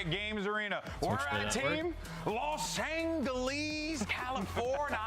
Riot Games Arena. We're at team Los Angeles, California.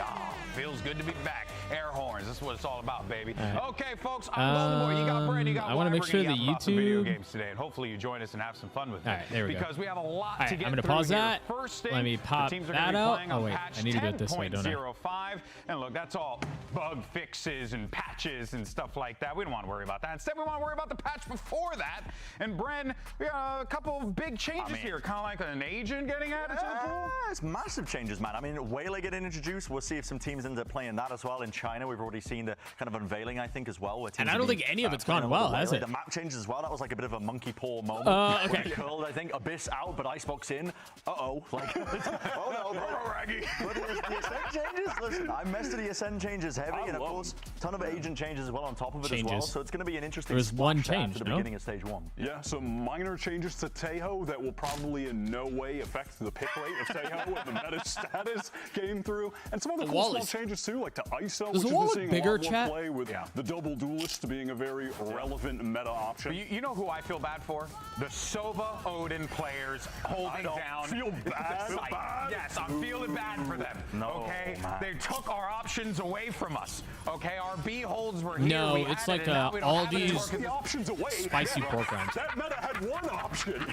Oh, feels good to be back. Air horns. That's what it's all about, baby. Okay, folks. I'm Golden Boy. You got Brad. You got I want to make sure the YouTube video games today, and hopefully you join us and have some fun with it. All right, there we go. Because we have a lot to get I'm gonna through pause here. that. First thing, Let me pop the teams are that gonna be out. playing Oh on wait, patch I need to do it this way, don't I? 10.05. And look, that's all bug fixes and patches and stuff like that. We don't want to worry about that. Instead, we want to worry about the patch before that. And Bren, we got a couple of big changes here, kind of like an agent getting added to the pool. It's massive changes, man. I mean, Waylay getting introduced. We'll see if some teams end up playing that as well. In China, we've already seen the kind of unveiling, I think, as well. And I don't think any of it's gone well, has it? The map changes as well. That was like a bit of a monkey paw moment. Okay. Curled, I think. Abyss out, but Icebox in. Uh-oh. Like, oh no, Raggy. But the Ascent changes, listen, I messed with the Ascent changes heavy, and of course, a ton of agent changes as well on top of it as well. So it's going to be an interesting There's one change, at the beginning of stage 1. Yeah, some minor changes to Taeho that will probably in no way affect the pick rate of Taeho and the meta status came through. And some other cool small changes too, like to ISO, which has been seeing a lot more play with the double duelist being a very relevant meta option. You know who I feel bad for? The Sova Odin players holding down. Feel bad. Yes, I'm feeling bad for them. Okay, they took our options away from us. Okay, our B holds were here. No, it's like all these the options away. Spicy pork rinds. That meta had one option.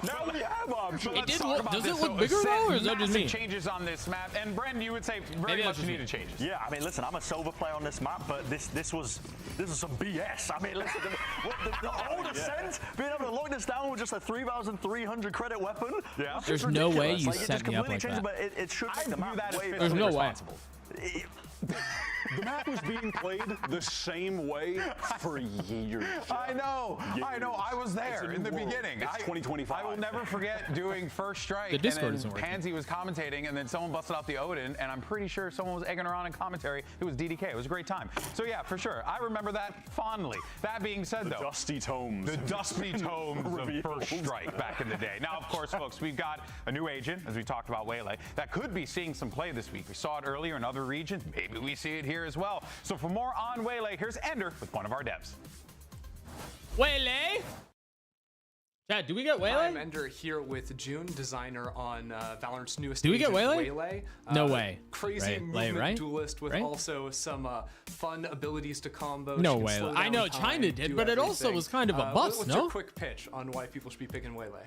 Now we have options. It did look, does it look bigger though, or is that just me? Changes on this map, and Bren, you would say very much needed changes. Yeah, I mean, listen, I'm a Sova player on this map, but this was some BS. I mean, listen, the old Ascent, being able to lock this down with just a 3,300 credit weapon. Yeah, there's no way you set me up like that. But it should make the map way There's no way. The map was being played the same way for years. I know. I was there in the beginning. It's 2025. I will never forget doing First Strike. The Discord and isn't working. Pansy was commentating, and then someone busted out the Odin, and I'm pretty sure someone was egging her on in commentary. It was DDK. It was a great time. So yeah, for sure. I remember that fondly. That being said, though, Dusty Tomes. The Dusty Tomes of First Strike back in the day. Now, of course, folks, we've got a new agent, as we talked about, Waylay, that could be seeing some play this week. We saw it earlier in other regions. Maybe we see it here as well. So for more on Waylay, here's Ender with one of our devs. Waylay? Chad, do we get Waylay? I'm Ender here with June, designer on Valorant's newest Do we get agent, Waylay? No way. Crazy movement duelist with also some fun abilities to combo. No way. I know China did, but it also was kind of a bust, what's your quick pitch on why people should be picking Waylay?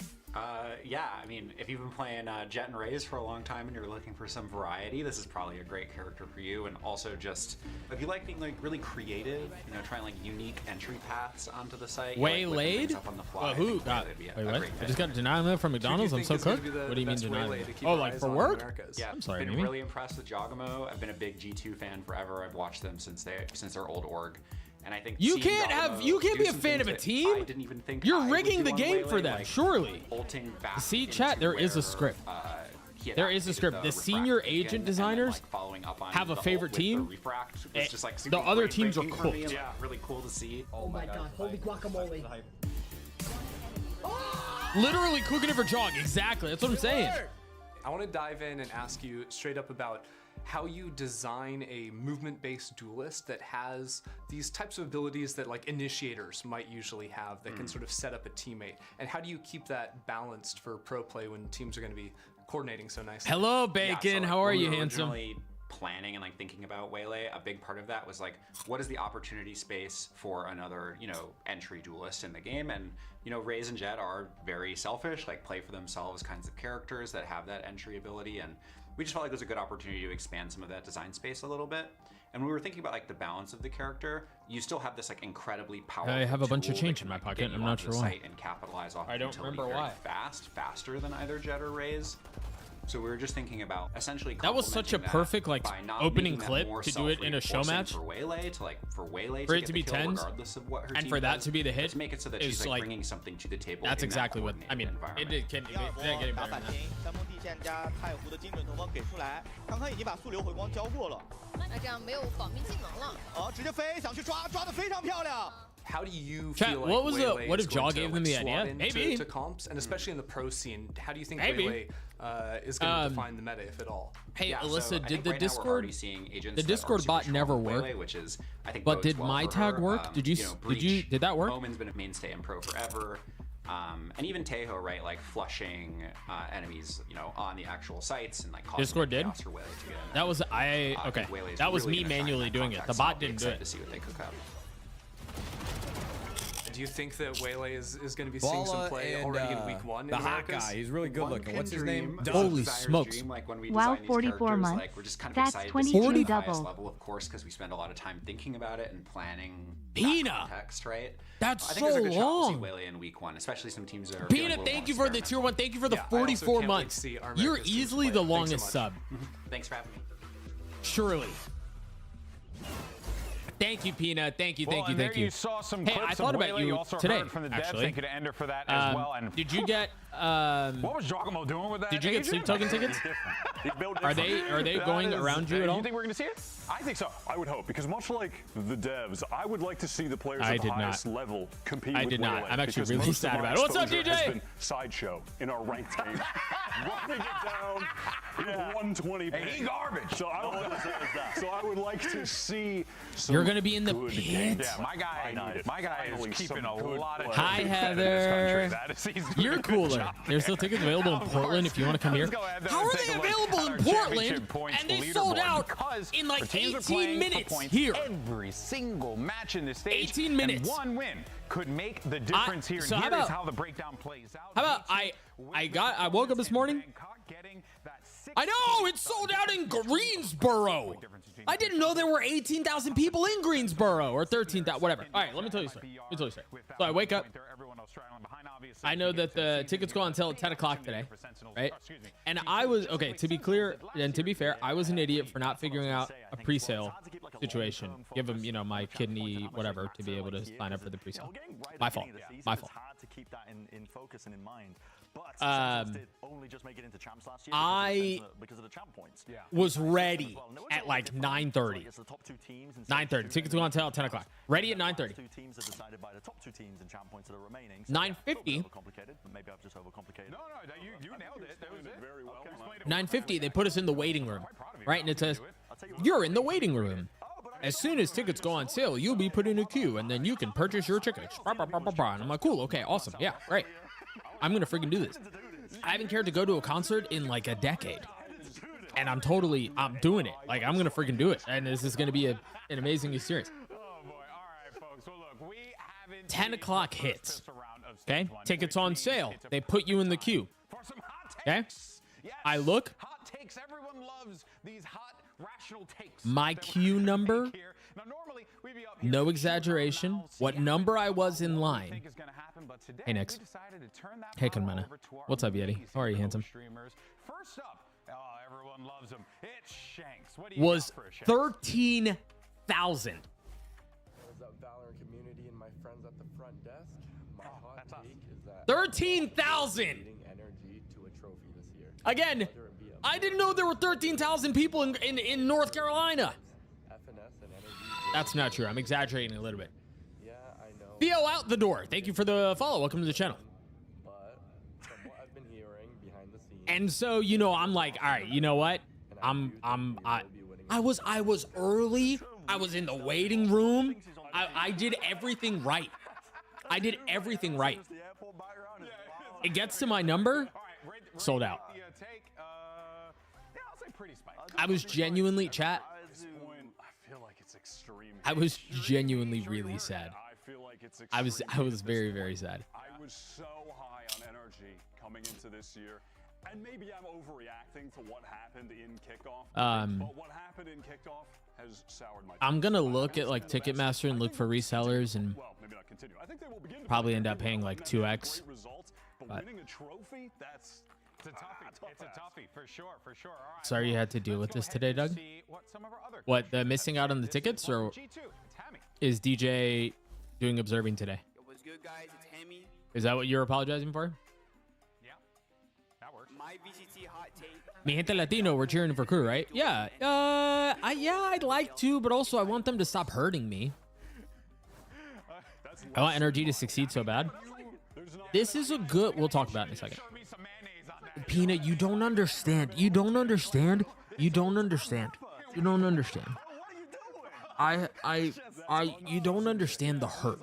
Yeah, I mean, if you've been playing Jet and Raze for a long time and you're looking for some variety, this is probably a great character for you. And also just, if you like being like really creative, you know, trying like unique entry paths onto the site. Waylaid? Up on the fly, Who got? Wait, what? I just got denial from McDonald's. I'm so cooked. What do you mean denial? Oh, like for work? Yeah, I'm sorry. I've been really impressed with Jogamo. I've been a big G2 fan forever. I've watched them since their old org. And I think you can't be a fan of a team. I didn't even think you're rigging the game for them, like surely. See, chat, there is a script. There is a script. The senior agent designers have a favorite team. The other teams are cooked. Yeah, really cool to see. Oh my god, holy guacamole. Literally cooking it for Jog. Exactly. That's what I'm saying. I want to dive in and ask you straight up about how you design a movement-based duelist that has these types of abilities that like initiators might usually have that can sort of set up a teammate. And how do you keep that balanced for pro play when teams are going to be coordinating so nicely? Hello, Bacon. How are you, handsome? Planning and like thinking about Waylay, a big part of that was like, what is the opportunity space for another, you know, entry duelist in the game? And, you know, Raze and Jet are very selfish, like play for themselves kinds of characters that have that entry ability. And we just felt like it was a good opportunity to expand some of that design space a little bit. And when we were thinking about like the balance of the character, you still have this like incredibly powerful. I have a bunch of change in my pocket. I'm not sure why. And capitalize off. I don't remember why. Faster than either Jet or Raze. So we were just thinking about essentially that was such a perfect like opening clip to do it in a show match. For Waylay for it to be tens, and for that to be the hit, to make it so that she's like bringing something to the table. That's exactly what I mean. It can't get any better than that. 三封地线加太湖的精准投放给出来，刚刚已经把速流回光交过了。那这样没有保命技能了。直接飞想去抓，抓得非常漂亮。 How do you Chat, feel what like was Waylay what is if Jaw going to, gave them the slot idea? into Maybe. to comps, and especially in the pro scene, how do you think Maybe. Waylay is going to define the meta, if at all? Hey, yeah, Alyssa, so did the right Discord the Discord bot never work? Waylay, which is, I think, but did my tag work? Did you Breach, did that work? Omen's been a mainstay in pro forever. And even Taeho, right, like flushing enemies, you know, on the actual sites and like causing Discord did. chaos for Waylay to get in. That was okay. Waylay's That was really me gonna shine manually in that doing it. context, The and bot I'll be didn't do excited it. to see what they cook up. Do you think that Waylay is going to be seeing some play already in week 1? The hot guy, he's really good looking. What's his name? Holy smokes! Like when we Wow, design these 44 characters, months. like we're just kind of That's excited 22 to see the double. highest level, of course, because we spend a lot of time thinking about it and planning Pina! that context, right? That's I think there's a good shot long. we'll see Waylay in week 1, especially some teams that are. Pina, thank you for the tier 1. Thank you for the 44 months. You're easily the longest sub. Thanks for having me. Surely. Thank you, Pina. Thank you, thank you, thank you. You saw some Hey, clips I thought of about Waylay. you also today, heard from the devs. actually. Thank you to Ender for that as well. And did you get? what was Giacomo doing with that? Did you get sleep token tickets? Are they going around you at all? You think we're going to see it? I think so. I would hope, because much like the devs, I would like to see the players I at the did not. highest level compete I with did not. Waylay, I'm actually because really most sad of our about it. What's up, exposure DJ? has been Sideshow in our ranked game. Running it down with 120 Hey, he garbage. So I would like to see some You're gonna be in the good pit. games. Yeah, my guy is Finally, keeping some a good lot of play. Hi, in this Heather. country. That is, he's doing You're a good cooler. job There's still there. tickets available in Of Portland course. if you want to come here. Let's go ahead How are and they take a look available at in our Portland championship points and they leaderboard, sold out because in like our teams are 18 playing for minutes points here? Every single match in this stage. 18 minutes. And one win could make the difference here. so And how here is about- how the breakdown plays out. How about I woke up this morning. I know it's sold out in Greensboro. I didn't know there were 18,000 people in Greensboro or 13,000, whatever. All right, let me tell you a story. So I wake up. I know that the tickets go on sale at 10 o'clock today, right? And I was, okay, to be clear and to be fair, I was an idiot for not figuring out a pre-sale situation. Give them, you know, my kidney, whatever, to be able to sign up for the pre-sale. My fault. My fault. I was ready at like 9:30. 9:30. Tickets go on sale at 10 o'clock. Ready at 9:30. 9:50. 9:50. They put us in the waiting room, right? And it says, "You're in the waiting room. As soon as tickets go on sale, you'll be put in a queue, and then you can purchase your tickets." And I'm like, "Cool. Okay. Awesome. Yeah. Great. I'm gonna freaking do this." I haven't cared to go to a concert in like a decade. And I'm doing it. Like, I'm going to freaking do it. And this is going to be an amazing experience. 10 o'clock hits. Okay? Tickets on sale. They put you in the queue. Okay? I look. My queue number, no exaggeration, what number I was in line. Hey, Nix. Hey, Kunmana. What's up, Yeti? How are you, handsome? Was 13,000. What's up, Valorant community and my friends at the front desk? My hot take is that 13,000. energy to a trophy this year. Again, I didn't know there were 13,000 people in North Carolina. That's not true. I'm exaggerating a little bit. Yeah, I know. Theo out the door. Thank you for the follow. Welcome to the channel. But from what I've been hearing behind the scenes. And so, you know, I'm like, all right, you know what? I was early. I was in the waiting room. I did everything right. I did everything right. It gets to my number, sold out. I was genuinely, chat. I was genuinely really sad. I was very, very sad. I was so high on energy coming into this year. And maybe I'm overreacting to what happened in kickoff. But what happened in kickoff has soured my I'm gonna look at like Ticketmaster and look for resellers and probably end up paying like 2x. But winning a trophy, that's it's a toughie for sure, for sure. All right, sorry you had to deal with this today, Doug. What, the missing out on the tickets, or is DJ doing observing today? What's good, guys? It's Hemi. Is that what you're apologizing for? Yeah, that works. My VCT hot take. Mi gente Latino, we're cheering for crew, right? Yeah. I'd like to, but also I want them to stop hurting me. I want NRG to succeed so bad. This is a good. We'll talk about it in a second. Pina, you don't understand. You don't understand. You don't understand. You don't understand. You don't understand the hurt.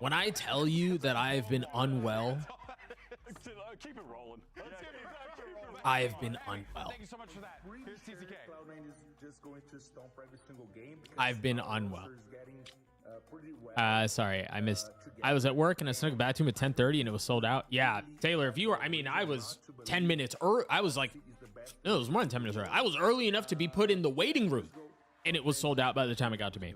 When I tell you that I've been unwell, Keep it rolling. I've been unwell. Thank you so much for that. Here's TCK. I've been unwell. Sorry, I missed. I was at work and I snuck a bathroom at 10:30 and it was sold out. Yeah, Taylor, if you were, I mean, I was 10 minutes early. I was like, no, it was more than 10 minutes early. I was early enough to be put in the waiting room and it was sold out by the time it got to me.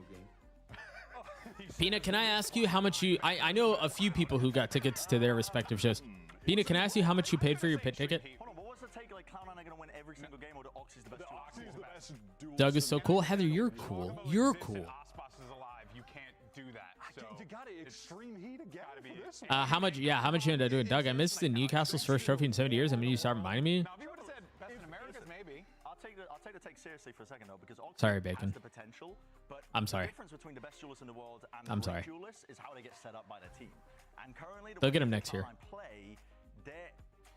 Peanut, can I ask you how much you, I know a few people who got tickets to their respective shows. Peanut, can I ask you how much you paid for your pit ticket? Hold on, what was the take? Like, Cloud9 are going to win every single game, or the Oxy's the best duelist? Doug is so cool. Heather, you're cool. You're cool. is alive. You can't do that. So you got it. Extreme heat again for this. How much? Yeah, how much you ended up doing, Doug? I missed the Newcastle's first trophy in 70 years. I mean, you start reminding me. Now, if you would have said best in America, maybe. I'll take the take seriously for a second though, because Oxy Sorry, Bacon. has the potential, but I'm sorry. The difference between the best duelists in the world and I'm the sorry. great duelists is how they get set up by their team. And currently, They'll get him next year. Play,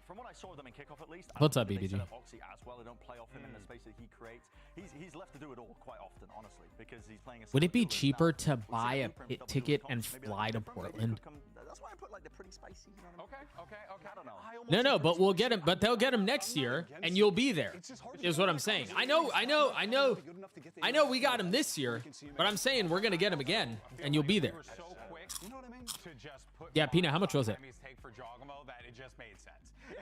from what I saw of them in kickoff at least, What's up, they BBG? set up Oxy as well. They don't play off him in the space that he creates. He's left to do it all quite often, honestly, because he's playing. Would it be cheaper to buy a pit ticket and fly to Portland? That's why I put like the pretty spicy. You know what I mean? Okay. I don't know. No, but we'll get him. But they'll get him next year, and you'll be there. Is what I'm saying. I know. We got him this year, but I'm saying we're gonna get him again, and you'll be there. You know what I mean? To just put Yeah, Peanut, how much was it? take for Jogamo, that it just made sense. It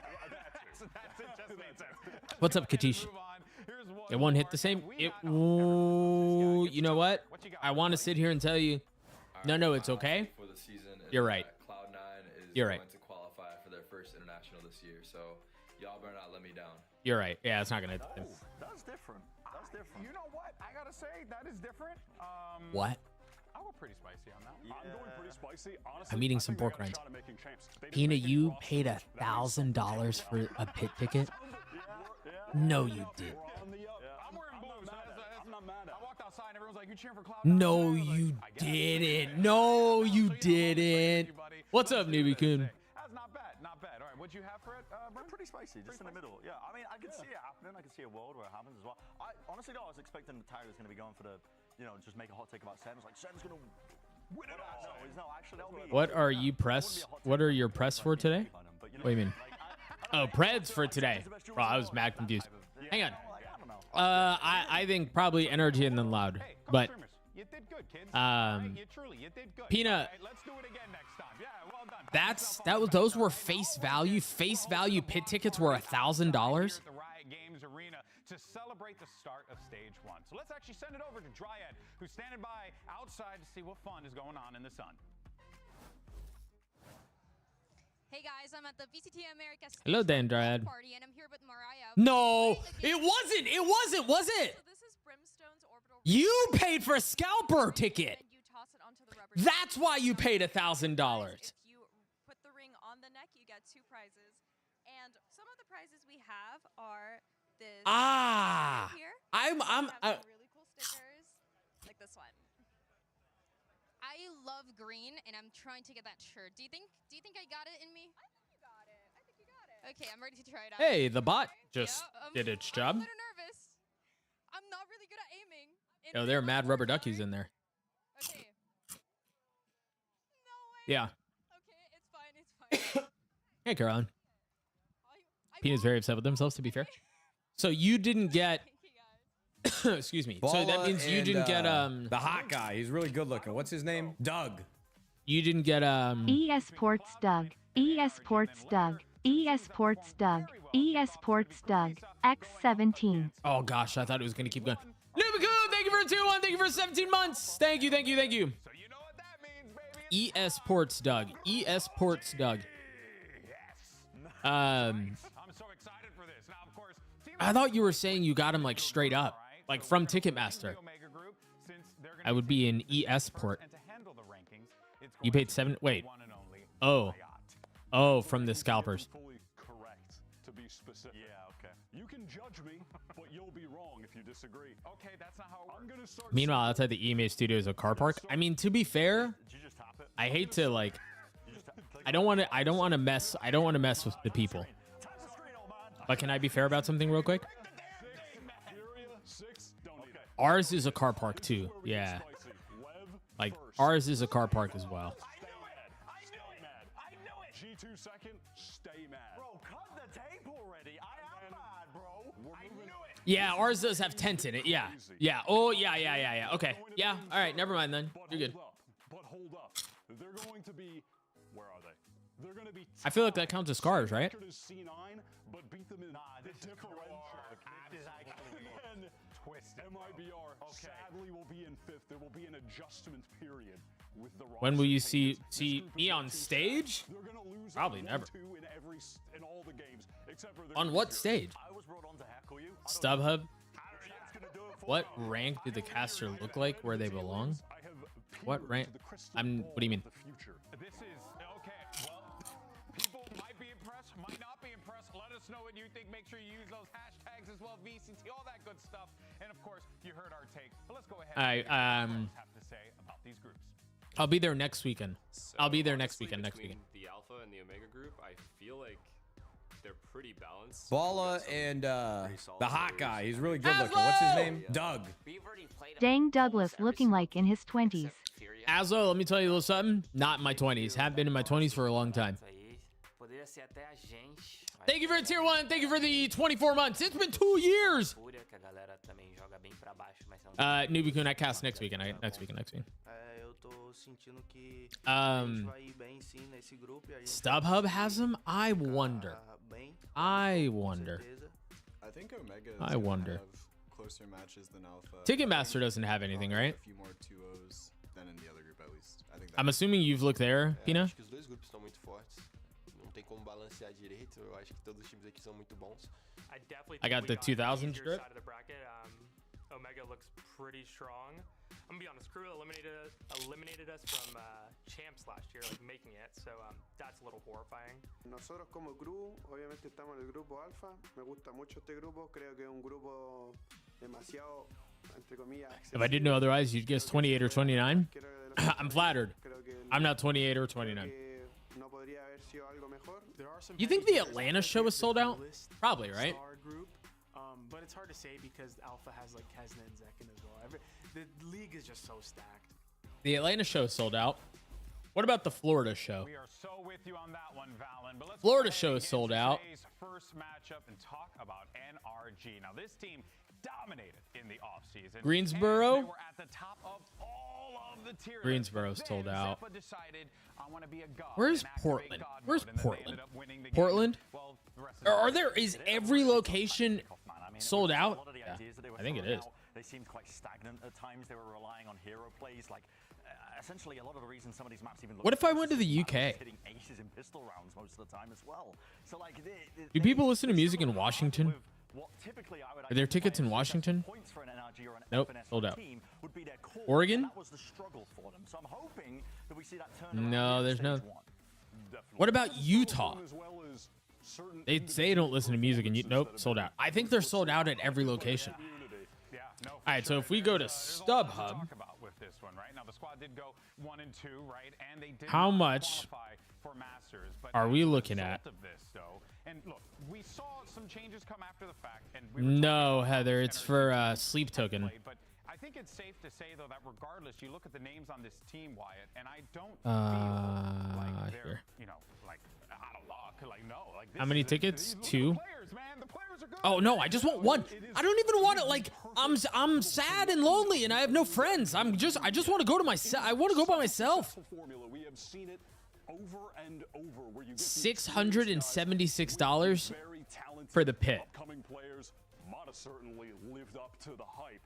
just made sense. What's up, Katish? It won't hit the same. Ooh, you know what? I want to sit here and tell you, no, it's okay. For the season is You're right. that Cloud9 is You're right. going to qualify for their first international this year, so y'all better not let me down. You're right. Yeah, it's not gonna. That's different. That's different. You know what? I gotta say that is different. What? I go pretty spicy on that one. I'm going pretty spicy. Honestly, I'm eating some pork rinds. Peanut, you paid $1,000 for a pit ticket? No, you did. I'm wearing blues. I'm not mad at it. I walked outside and everyone's like, "You cheering for Cloud9?" No, you didn't. No, you didn't. What's up, newbie coon? That's not bad. Not bad. All right, what'd you have for it, Brent? Pretty spicy, just in the middle. Yeah, I mean, I can see it happening. I can see a world where it happens as well. I honestly, though, I was expecting the Tiger's going to be going for the, just make a hot take about Sen. It's like Sen's going to win it all. No, actually, that'll be. What are you press? What are your press for today? What do you mean? Oh, Preds for today. Bro, I was mad confused. Hang on. I think probably Energy and then Loud, but You did good, kids. You did good. Peanut. Right, let's do it again next time. Yeah, well done. Those were face value. Face value pit tickets were $1,000. At the Riot Games Arena to celebrate the start of stage 1. So let's actually send it over to Dryad, who's standing by outside to see what fun is going on in the sun. Hey guys, I'm at the VCT America Hello, Dan Dryad. party, and I'm here with Mariah. No, it wasn't. It wasn't, was it? So this is Brimstone's orbital. You paid for a scalper ticket. And you toss it onto the rubber. That's why you paid $1,000. If you put the ring on the neck, you get 2 prizes. And some of the prizes we have are this Ah, here. I'm some really cool stickers like this one. I love green, and I'm trying to get that shirt. Do you think I got it in me? I think you got it. Okay, I'm ready to try it out. Hey, the bot just did its job. I'm a little nervous. I'm not really good at aiming. Oh, there are mad rubber duckies in there. Okay. No way. Yeah. Okay, it's fine. Hey, Caroline. Peanut's very upset with themselves, to be fair. So you didn't get. Excuse me. So that means you didn't get the hot guy. He's really good looking. What's his name? Doug. You didn't get eSports Doug. eSports Doug. eSports Doug. eSports Doug. X17. Oh gosh, I thought it was gonna keep going. Nubiku, thank you for 2-1. Thank you for 17 months. Thank you. So you know what that means, baby. eSports Doug. eSports Doug. I'm so excited for this. Now, of course, I thought you were saying you got him like straight up, like from Ticketmaster. I would be in eSport. You paid 7. Wait. Oh, from the scalpers. Fully correct, to be specific. Yeah, okay. You can judge me, but you'll be wrong if you disagree. Okay, that's not how it works. I'm gonna start. Meanwhile, outside the EMA studio is a car park. I mean, to be fair, I hate to like. I don't want to mess with the people. But can I be fair about something real quick? Ours is a car park too. Yeah. Like ours is a car park as well. G2 second, stay mad. Bro, cut the tape already. I am mad, bro. I knew it. Yeah, ours does have tent in it. Yeah. Yeah. Oh, yeah. Okay. Yeah. All right. Never mind then. You're good. But hold up. They're going to be, where are they? They're going to be. I feel like that counts as scars, right? C9, but beat them in the differential. And twisted. MIBR sadly will be in 5th. There will be an adjustment period with the. When will you see me on stage? They're going to lose Probably never. In all the games, except for On what stage? I was brought on to heckle you. StubHub? What rank do the caster look like where they belong? What rank? What do you mean? This is okay. Well, people might be impressed, might not be impressed. Let us know what you think. Make sure you use those hashtags as well, VCT, all that good stuff. And of course, you heard our take. But let's go ahead. And have to say about these groups. I'll be there next weekend. So I'll be there next weekend. The Alpha and the Omega group, I feel like they're pretty balanced. Bala and the hot guy. He's really good looking. What's his name? Doug. Dang Douglas looking like in his 20s. Azo, let me tell you a little something. Not in my 20s. Haven't been in my 20s for a long time. Thank you for the tier 1. Thank you for the 24 months. It's been 2 years. Nubikun, I cast next weekend. Next weekend. StubHub has them? I wonder. I think Omega I wonder. have closer matches than Alpha. Ticketmaster doesn't have anything, right? A few more 2-0s than in the other group, at least. I think I'm assuming you've looked there, Pina? Acho que os dois grupos estão muito fortes. Não tem como balancear direito. Eu acho que todos os times aqui são muito bons. I got the 2000 strip. Omega looks pretty strong. I'm gonna be honest, Crew eliminated us from champs last year, like making it, so that's a little horrifying. Nosotros como Crew, obviamente estamos en el grupo Alpha. Me gusta mucho este grupo, creo que es un grupo demasiado, entre comillas. If I didn't know otherwise, you'd guess 28 or 29. I'm flattered. I'm not 28 or 29. You think the Atlanta show is sold out? Probably, right? But it's hard to say because Alpha has like Kesna and Zekin as well. The league is just so stacked. The Atlanta show is sold out. What about the Florida show? We are so with you on that one, Valen. But let's Florida show is sold out. First matchup and talk about NRG. Now this team dominated in the offseason. Greensboro? They were at the top of all of the tier. Greensboro's sold out. Decided, I want to be a god. Where's Portland? Where's Portland? Portland? Is every location sold out? Yeah, I think it is. They seemed quite stagnant at times. They were relying on hero plays. Like, essentially, a lot of the reason some of these maps even. What if I went to the UK? Hitting aces in pistol rounds most of the time as well. So like, do people listen to music in Washington? Are there tickets in Washington? Nope, sold out. Oregon? No, there's no. What about Utah? They say don't listen to music and nope, sold out. I think they're sold out at every location. All right, so if we go to StubHub, how much are we looking at? And look, we saw some changes come after the fact. No, Heather, it's for sleep token. But I think it's safe to say, though, that regardless, you look at the names on this team, Wyatt, and I don't feel like they're, like out of luck. Like, no. Like, how many tickets? 2? Oh, no, I just want 1. I don't even want it. Like, I'm sad and lonely, and I have no friends. I just want to go to myself. I want to go by myself. We have seen it over and over where you get $676 for the pit. Upcoming players might have certainly lived up to the hype,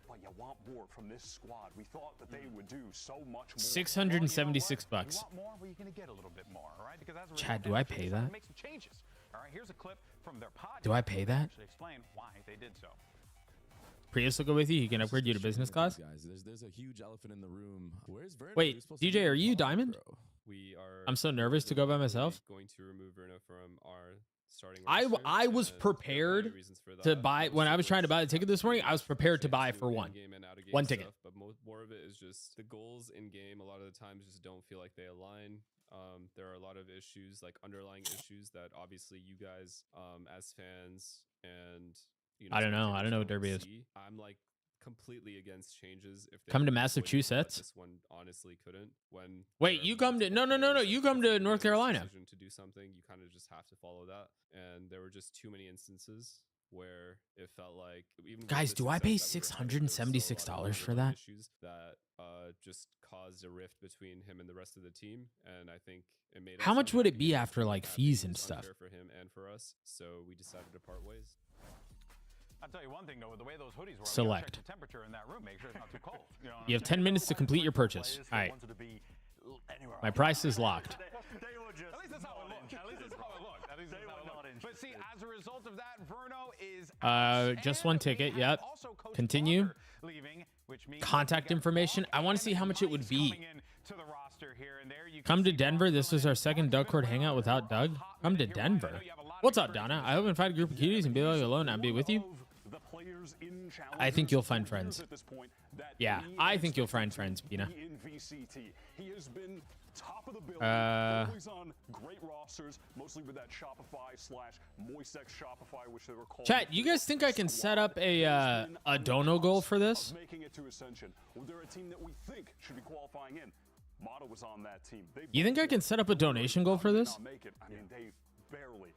but you want more from this squad. We thought that they would do so much more. $676. You want more? Well, you're going to get a little bit more, all right? Because as a Chad, do I pay that? Make some changes. All right, here's a clip from their podcast. Do I pay that? Actually explain why they did so. Prius will go with you. He can upgrade you to business class. Guys, there's a huge elephant in the room. Where's Verno? Wait, DJ, are you Diamond? We are. I'm so nervous to go by myself. Going to remove Verno from our starting. I was prepared to buy when I was trying to buy the ticket this morning. I was prepared to buy for one ticket. Stuff, but more of it is just the goals in game. A lot of the times just don't feel like they align. There are a lot of issues, like underlying issues that obviously you guys, as fans and I don't know what Derby is. I'm like completely against changes. If they Come to would, Massachusetts? this one honestly couldn't. When Wait, you come to no. You come to North Carolina. To do something, you kind of just have to follow that. And there were just too many instances where it felt like even with Guys, the do I pay success that we were having, there was still a lot of $676 for that? issues that just caused a rift between him and the rest of the team, and I think it made. How us much would it unhappy be and after like unhappy. fees It and was stuff? unfair for him and for us, so we decided to part ways. I'll tell you one thing though, with the way those hoodies were, Select. check the temperature in that room, make sure it's not too cold. You know what You I'm have saying? 10 minutes to complete your purchase. All right. My price is locked. At least that's how it looked. At least that's how it looked. At least that's how it looked. But see, as a result of that, Verno is Just one ticket. Yep. Continue. leaving, which means Contact information. I want to see how much it would be. to the roster here and there. You Come to Denver. This is our second Doug Court hangout without Doug. Come to Denver. What's up, Donna? I hope and find a group of cuties and be like alone. I'll be with you. I think you'll find friends. Yeah, I think you'll find friends, Pina. He has been top of the bill. Always on great rosters, mostly with that Shopify/MoistX Shopify, which they were called. Chat, you guys think I can set up a dono goal for this? Making it to Ascension. Well, they're a team that we think should be qualifying in. Mata was on that team. You think I can set up a donation goal for this? Make it. I mean, they barely.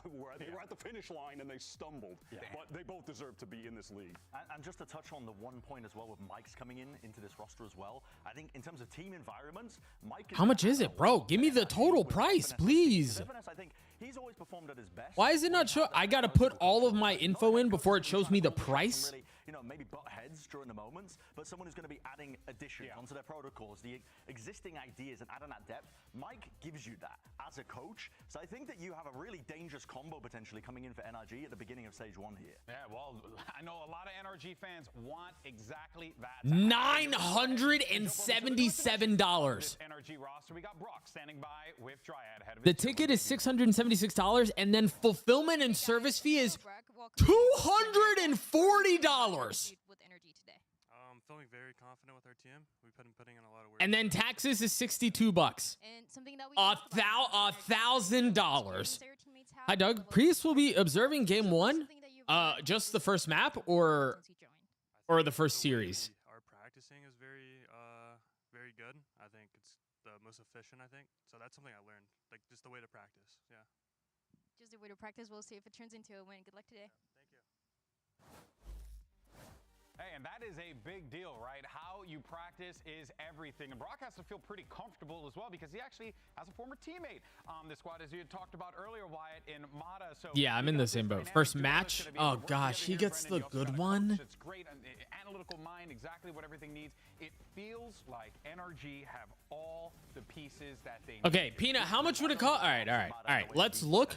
They were at the finish line and they stumbled, but they both deserve to be in this league. And just to touch on the one point as well with Mike's coming into this roster as well, I think in terms of team environments, Mike. How much is it, bro? Give me the total price, please. I think he's always performed at his best. Why is it not show? I gotta put all of my info in before it shows me the price. You know, maybe butt heads during the moments, but someone who's going to be adding additions onto their protocols, the existing ideas, and adding that depth. Mike gives you that as a coach. So I think that you have a really dangerous combo potentially coming in for NRG at the beginning of stage 1 here. Yeah, well, I know a lot of NRG fans want exactly that. $977. NRG roster, we got Brock standing by with Dryad ahead of The ticket is $676, and then fulfillment and service fee is $240. Feeling very confident with our team. We've been putting in a lot of work. And then taxes is $62. And something that we $1,000. Hi, Doug. Priest will be observing game 1. Just the first map or the first series? Our practicing is very good. I think it's the most efficient, I think. So that's something I learned. Like just the way to practice. Yeah. Just the way to practice. We'll see if it turns into a win. Good luck today. Thank you. Hey, and that is a big deal, right? How you practice is everything. And Brock has to feel pretty comfortable as well because he actually has a former teammate on the squad, as you had talked about earlier, Wyatt, in Mata. So yeah, I'm in the same boat. First match. Oh, gosh, he gets the good one. It's great. Analytical mind, exactly what everything needs. It feels like NRG have all the pieces that they need. Okay, Pina, how much would it cost? All right. Let's look.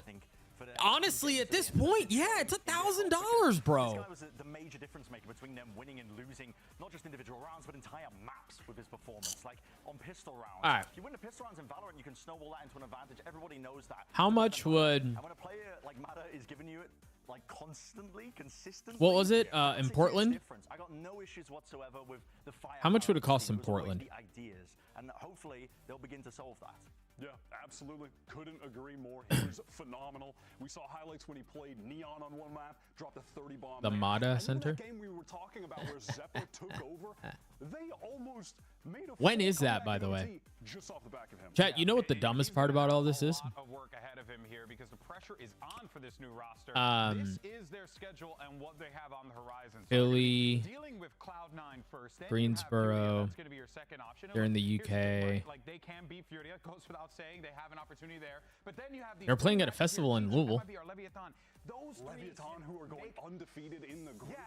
Honestly, at this point, yeah, it's $1,000, bro. This guy was the major difference maker between them winning and losing, not just individual rounds, but entire maps with his performance. Like on pistol rounds. All right. If you win the pistol rounds in Valorant, you can snowball that into an advantage. Everybody knows that. How much would... And when a player like Mata is giving you it, like consistently, consistently. What was it in Portland? I got no issues whatsoever with the fire. How much would it cost in Portland? The ideas, and hopefully they'll begin to solve that. Yeah, absolutely. Couldn't agree more. He was phenomenal. We saw highlights when he played Neon on one map, dropped a 30 bomb. The Mata Center? That game we were talking about where Zephyr took over, they almost made a When is that, by the way? Just off the back of him. Chat, you know what the dumbest part about all this is? A lot of work ahead of him here because the pressure is on for this new roster. This is their schedule and what they have on the horizon. So Philly, dealing with Cloud9 first, then Greensboro, that's going to be your second option. they're in the UK. Like they can beat Furia, goes without saying. They have an opportunity there. But then you have They're playing at a festival in Louisville. Those Leviathan, who are going undefeated in the group.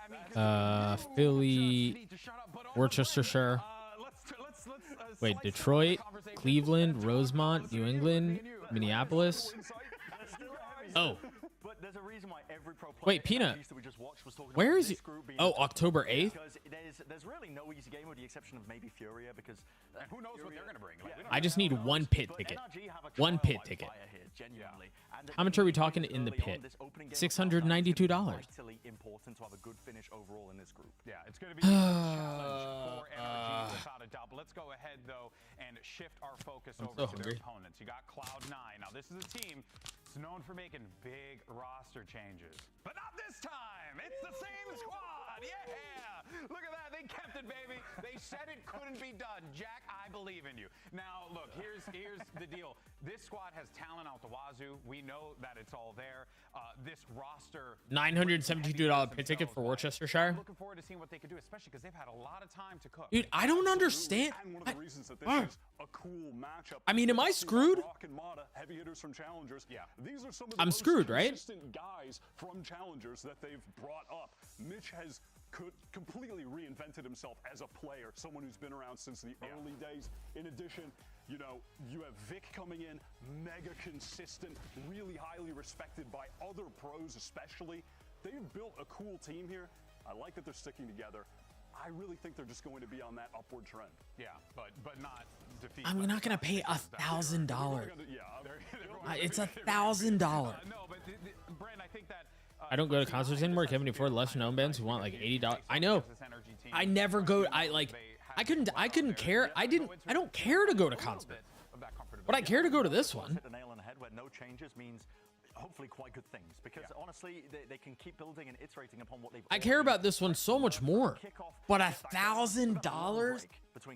Philly, Worcestershire. Wait, Detroit, Cleveland, Rosemont, New England, Minneapolis. Oh. But there's a reason why every pro player Wait, Peanut. that we just watched was talking Where about is this it? group being Oh, October 8th? Because there's really no easy game with the exception of maybe Furia because and who knows what they're going to bring. Like, I just need one pit ticket. One pit ticket. Genuinely. And How much are we talking in the pit? $692. Vitally important to have a good finish overall in this group. Yeah, it's going to be a challenge for NRG without a doubt. But let's go ahead though and shift our focus over to their opponents. You got Cloud9. Now this is a team that's known for making big roster changes, but not this time. It's the same squad. Yeah! Look at that. They kept it, baby. They said it couldn't be done. Jack, I believe in you. Now, look, here's the deal. This squad has talent out the wazoo. We know that it's all there. This roster... $972 pit ticket for Worcestershire. I'm looking forward to seeing what they can do, especially because they've had a lot of time to cook. Dude, I don't understand. And one of the reasons that this is a cool matchup. I mean, am I screwed? Rock and Mata, heavy hitters from Challengers. Yeah. These are some of the I'm most screwed, right? consistent guys from Challengers that they've brought up. Mitch has completely reinvented himself as a player, someone who's been around since the early days. In addition, you know, you have Vic coming in, mega consistent, really highly respected by other pros especially. They've built a cool team here. I like that they're sticking together. I really think they're just going to be on that upward trend. Yeah, but not defeat. I'm not gonna pay $1,000. It's $1,000. No, but Brent, I think that I don't go to concerts anymore. Kevin, for lesser known bands who want like $80. I know. I never go. I couldn't care. I don't care to go to concerts. But I care to go to this one. Hit the nail on the head where no changes means hopefully quite good things, because honestly they can keep building and iterating upon what they've. I care about this one so much more. But $1,000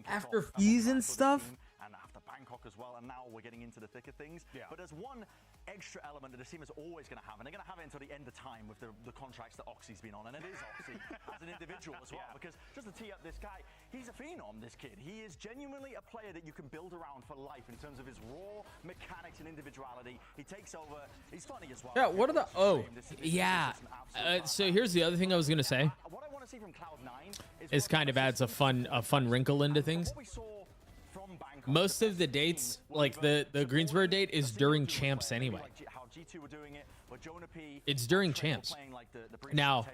after fees and stuff. And after Bangkok as well, and now we're getting into the thick of things. Yeah. But there's one extra element that the team is always going to have, and they're going to have it until the end of time with the contracts that Oxy's been on, and it is Oxy as an individual as well, because just to tee up this guy, he's a phenom, this kid. He is genuinely a player that you can build around for life in terms of his raw mechanics and individuality. He takes over. He's funny as well. Yeah, what are the... Oh, yeah. So here's the other thing I was going to say. What I want to see from Cloud9 is kind of adds a fun wrinkle into things. Most of the dates, like the Greensboro date, is during champs anyway. It's during champs. Now,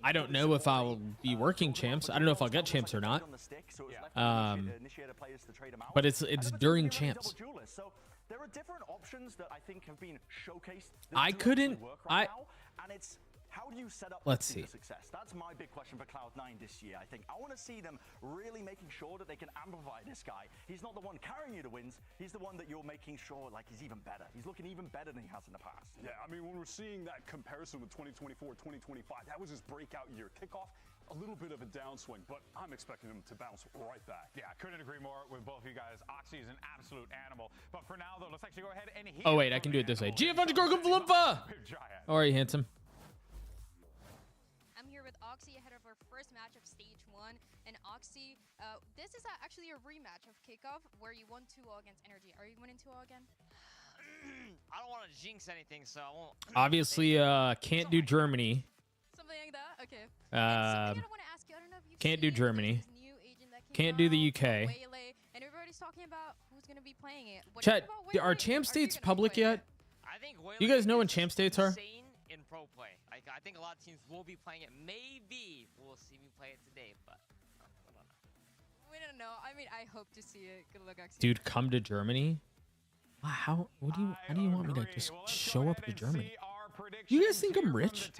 I don't know if I'll be working champs. I don't know if I'll get champs or not. But it's during champs. There are different options that I think have been showcased. And it's how do you set up Let's see. success? That's my big question for Cloud9 this year. I think I want to see them really making sure that they can amplify this guy. He's not the one carrying you to wins. He's the one that you're making sure like he's even better. He's looking even better than he has in the past. Yeah, I mean, when we're seeing that comparison with 2024, 2025, that was his breakout year. Kickoff, a little bit of a downswing, but I'm expecting him to bounce right back. Yeah, couldn't agree more with both of you guys. Oxy is an absolute animal. But for now, though, let's actually go ahead and hear. Oh, wait, I can do it this way. Giovanni. How are you, handsome? I'm here with Oxy ahead of our first match of Stage 1. And Oxy, this is actually a rematch of Kickoff where you won 2-0 against Energy. Are you winning 2-0 again? I don't want to jinx anything, so I won't. Obviously, can't do Germany. Something like that? Okay. I want to ask you, I don't know if you've Can't do seen Germany. this new agent that came Can't do the out, UK. Waylay, and everybody's talking about who's going to be playing it. What Chat, do you think about are Waylay? champ Are you states gonna public play yet? I think You guys know when champ states are? insane in pro play. Like, I think a lot of teams will be playing it. Maybe we'll see me play it today, but I don't know. We don't know. I mean, I hope to see it. Good luck, Oxy. Dude, come to Germany? Wow, how do you want me to just show up to Germany? You guys think I'm rich?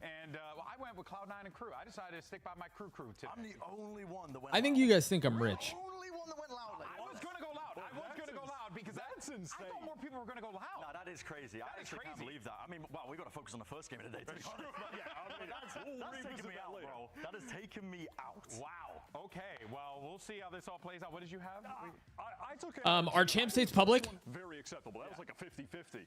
And I went with Cloud9 and crew. I decided to stick by my crew today. I'm the only one that went I think you guys think I'm rich. only one that went loud. I was going to go loud. I was going to go loud because that's insane. I thought more people were going to go loud. No, that is crazy. I actually can't believe that. I mean, wow, we got to focus on the first game of the day. To be honest. But yeah, I mean, that's taking me out, bro. That has taken me out. Wow. Okay. Well, we'll see how this all plays out. What did you have? I took it. Are champ states public? Very acceptable. That was like a 50-50.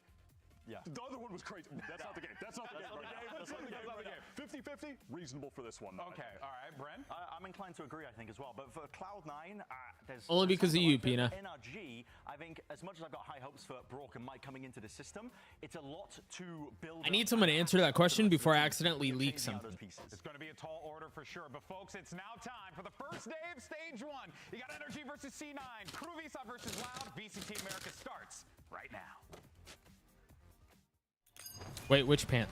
Yeah. The other one was crazy. That's not the game. That's not the game. That's not the game. 50-50, reasonable for this one. Though, okay. All right, Bren. I'm inclined to agree, I think, as well. But for Cloud9, there's... Only because of you, Pina. NRG, I think, as much as I've got high hopes for Brock and Mike coming into the system, it's a lot to build... I need someone to answer that question before I accidentally leak something. It's going to be a tall order for sure. But, folks, it's now time for the first day of Stage 1. You got Energy versus C9. Crew Visa versus Loud. VCT America starts right now. Wait, which pant?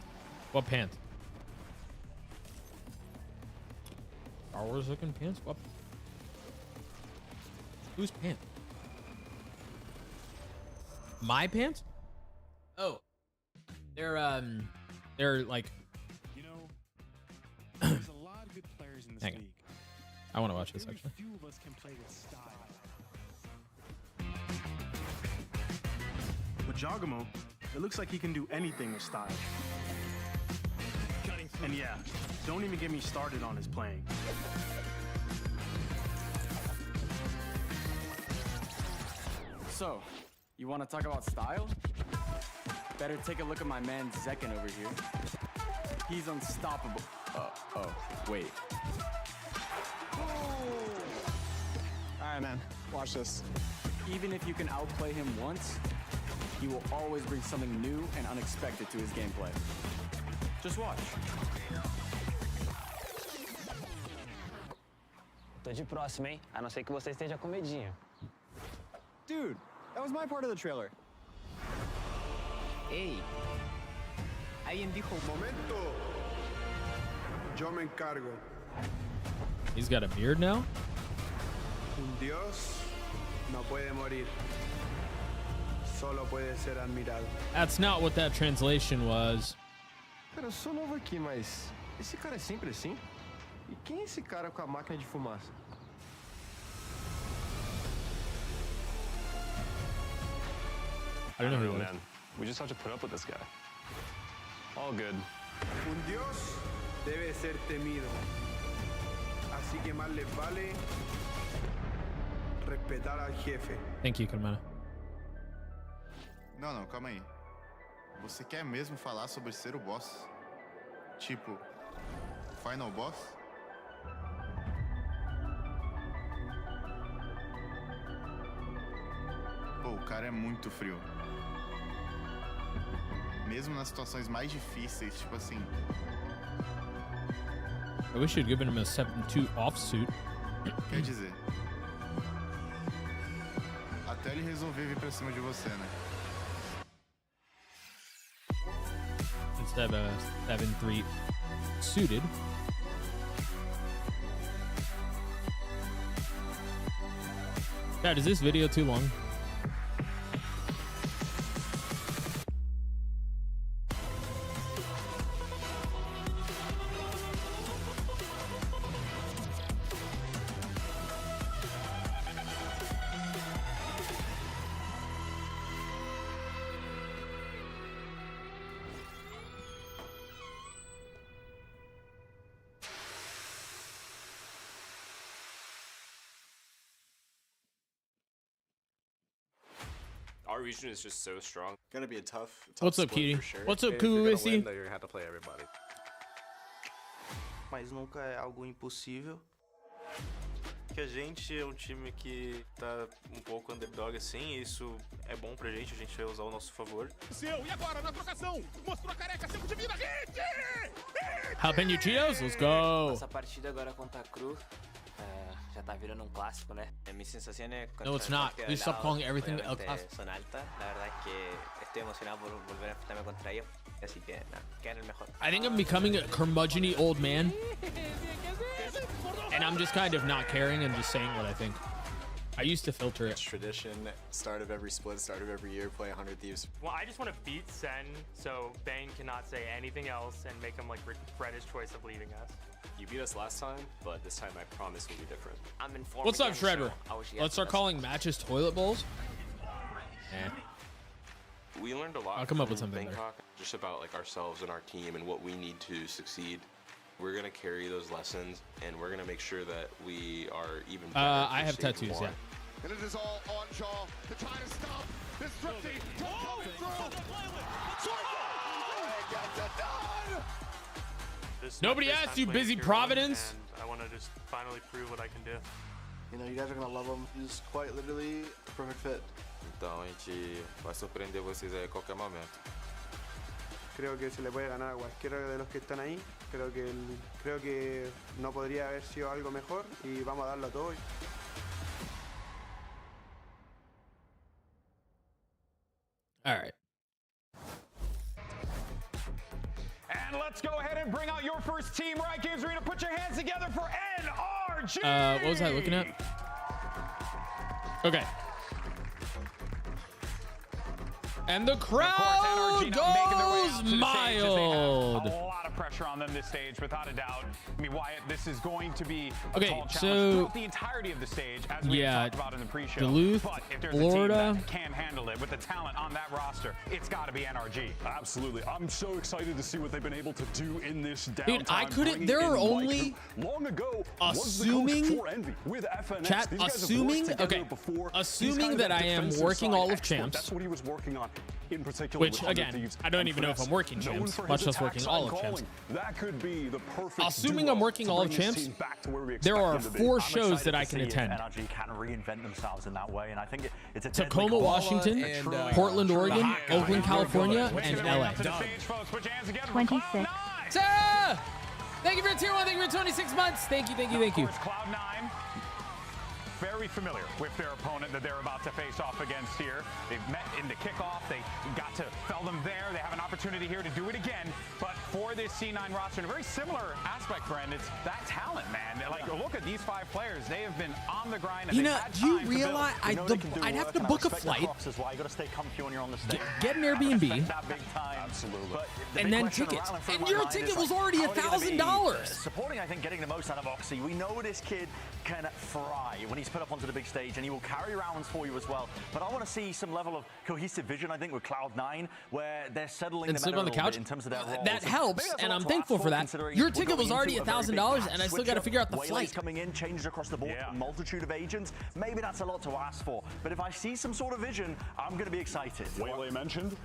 What pant? Star Wars looking pants? What? Whose pant? My pants? Oh. They're like... You know, there's a lot of good players in this Hang on. league. I want to watch this, actually. Few of us can play with style. With Jogamo, it looks like he can do anything with style. And yeah, Don't even get me started on his playing. So, you want to talk about style? Better take a look at my man Zekin over here. He's unstoppable. Oh, wait. Alright, man. Watch this. Even if you can outplay him once, he will always bring something new and unexpected to his gameplay. Just watch. Tô de próxima, hein? A não ser que você esteja com medinho. Dude, that was my part of the trailer. Hey. Alguien dijo... Momento. Yo me encargo. He's got a beard now? Un dios no puede morir. Solo puede ser admirado. That's not what that translation was. Cara, eu sou novo aqui, mas esse cara é sempre assim? E quem é esse cara com a máquina de fumaça? I don't know who it is. Man. We just have to put up with this guy. All good. Un dios debe ser temido. Así que más les vale respetar al jefe. Thank you, Carmena. Não, calma aí. Você quer mesmo falar sobre ser o boss? Tipo, Final Boss? Pô, o cara é muito frio. Mesmo nas situações mais difíceis, tipo assim. I wish you'd given him a 7-2 offsuit. Quer dizer, até ele resolver vir pra cima de você, né? Instead of a 7-3 suited. God, is this video too long? Our region is just so strong. Gonna be a tough What's up, split Kitty? for sure. What's up, If you're gonna Kuwisi? win, though, you're gonna have to play everybody. Mas nunca é algo impossível. Que a gente é um time que tá um pouco underdog assim, e isso é bom pra gente, a gente vai usar ao nosso favor. E agora na trocação, mostrou a careca, tempo de vida, hit! Jalapeno Cheetos, let's go. Essa partida agora contra a Cru já tá virando um clássico, né? Mis sensaciones No, it's not. Please stop calling everything El Clásico. son altas. La verdad es que estoy emocionado por volver a enfrentarme contra ellos. Así que nada, quedan el mejor. I think I'm becoming a curmudgeon-y old man. And I'm just kind of not caring and just saying what I think. I used to filter it. It's tradition, start of every split, start of every year, play 100 Thieves. Well, I just want to beat Sen, so Bang cannot say anything else and make him like regret his choice of leaving us. You beat us last time, but this time I promise will be different. I'm informed. What's up, Shredder? Let's start calling matches toilet bowls. Eh. We learned a lot I'll come up from with something there. Bangkok, just about like ourselves and our team and what we need to succeed. We're gonna carry those lessons, and we're gonna make sure that we are even better. I have tattoos, yeah. And it is all on Jaw to try to stop this Stripsy from coming through. Nobody asked you, busy Providence. And I want to just finally prove what I can do. You know, you guys are gonna love him. He's quite literally the perfect fit. Então a gente vai surpreender vocês aí a qualquer momento. Creo que se le puede ganar a cualquiera de los que están ahí. Creo que no podría haber sido algo mejor y vamos a darlo todo. All right. And let's go ahead and bring out your first team. Riot Games Arena, put your hands together for NRG. What was I looking at? Okay. And the crowd goes mild. pressure on them this stage, without a doubt. I mean, Wyatt, this is going to be a Okay, tall challenge so throughout the entirety of the stage, as we talked about in the pre-show. Duluth, but if there's Florida, a team that can handle it with the talent on that roster, it's got to be NRG. Absolutely. I'm so excited to see what they've been able to do in this downtime. Dude, I couldn't. There are only. Long ago, Assuming. for Envy with FNX. Chat. These guys have Assuming. worked Okay. before. Assuming that I am working all of champs. That's what he was working on in particular. Which again, I don't even know if I'm working champs, much less working all of champs. That could be the perfect. Assuming I'm working all of champs, there are 4 shows that I can attend. NRG can reinvent themselves in that way, and I think it's a Tacoma, Washington, Portland, Oregon, Oakland, California, and LA. 26. Sarah! Thank you for tier 1. Thank you for 26 months. Thank you, thank you, thank you. Cloud9, very familiar with their opponent that they're about to face off against here. They've met in the kickoff. They got to fell them there. They have an opportunity here to do it again. But for this C9 roster, in a very similar aspect, Brand, it's that talent, man. Like, look at these 5 players. They have been on the grind. And You know, do you realize I'd have to book a flight, You got to stay comfy when you're on the stage. get an Airbnb, That big time. Absolutely. and then tickets. And your ticket was already $1,000. Supporting, I think, getting the most out of Oxy. We know this kid can fry when he's put up onto the big stage, and he will carry rounds for you as well. But I want to see some level of cohesive vision, I think, with Cloud9, where they're settling and the sleep meta on the a little couch. bit in terms of their roles. That helps, and I'm thankful for that. Your ticket was already $1,000, and I still got to figure out the flight. Coming in, changes across the board, a multitude of agents. Maybe that's a lot to ask for. But if I see some sort of vision, I'm going to be excited. Waylay mentioned.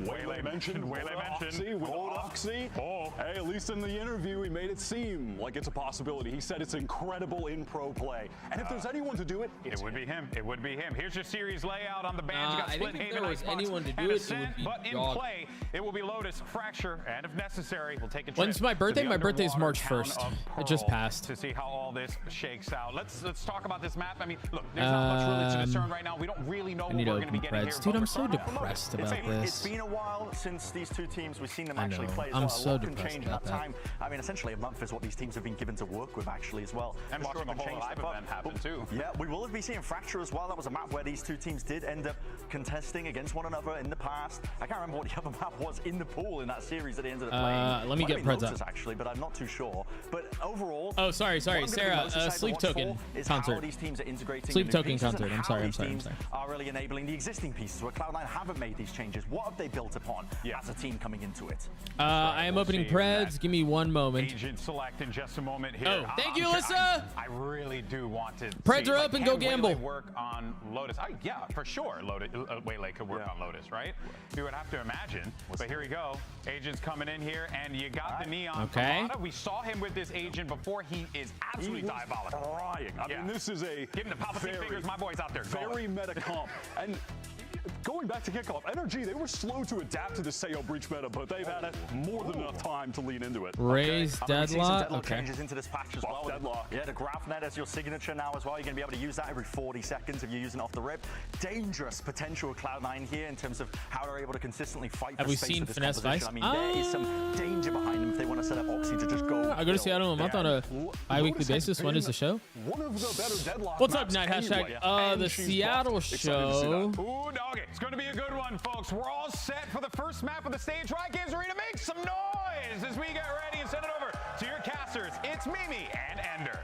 Oxy with Oxy. Hey, at least in the interview, he made it seem like it's a possibility. He said it's incredible in pro play. And if there's anyone to do it, it would be him. It would be him. Here's your series layout on the band. You got I Split think if Haven, there was Icebox, anyone to do and it, it Ascent, would be but in Dog. play, it will be Lotus, Fracture, and if necessary, we'll take a trip. When's my birthday? to the My birthday is underwater March town 1st. of It just Pearl passed. To see how all this shakes out. Let's talk about this map. I mean, look, there's not much really to discern right now. We don't really know I what need we're to going to be open getting Preds. here. Dude, but I'm we're so starting off depressed with about Lotus. It's this. been a while since these two teams, we've seen them I actually know. play as I'm well. so A lot can depressed change in about that that. time. I mean, essentially a month is what these teams have been given to work with, actually, as well. And For sure, watching the it can whole change live stuff event up. happen, too. Yeah, we will be seeing Fracture as well. That was a map where these two teams did end up contesting against one another in the past. I can't remember what the other map was in the pool in that series that they ended up playing. Let me get Preds Lotus, up. actually, but I'm not too sure. But overall, Oh, sorry, what I'm gonna be Sarah. most excited to Sleep watch Token for is how concert. these teams are integrating Sleep the new Token pieces and concert. I'm how sorry. these I'm teams sorry. are really enabling the existing pieces where Cloud9 haven't made these changes. What have they built upon as a team coming into it? I am opening Preds. Give me one moment. Agent select in just a moment here. Oh, thank you, I'm- Alyssa. I really do want to. Preds see, are like, up and can go gamble. Waylay work on Lotus? Yeah, for sure. Waylay could work on Lotus, right? You would have to imagine. But here we go. Agent's coming in here, and you got the neon. Okay. Kamada. We saw him with this agent before. He is absolutely diabolical. Crying. I mean, this is a Give him the Palpatine fingers. My boy's out there. very meta comp. And going back to kickoff, NRG, they were slow to adapt to the Sayo breach meta, but they've had more than enough time to lean into it. Raise I'm gonna see some deadlock. deadlock Okay. changes into this patch as well. Deadlock. Yeah, the graph net as your signature now as well. You're going to be able to use that every 40 seconds if you're using it off the rip. Dangerous potential with Cloud9 here in terms of how they're able to consistently fight Have for we space seen with this Finesse composition. Vice? I mean, there is some danger behind them if they want to set up Oxy to just go. I go to Seattle in a month on a bi-weekly basis. When is the show? One of the better deadlock What's up, maps Night? anyway. Hashtag the And she's Seattle buffed. Excited to see show. that. Ooh, doggy. It's going to be a good one, folks. We're all set for the first map of the stage. Riot Games Arena, make some noise as we get ready and send it over to your casters. It's Mimi and Ender.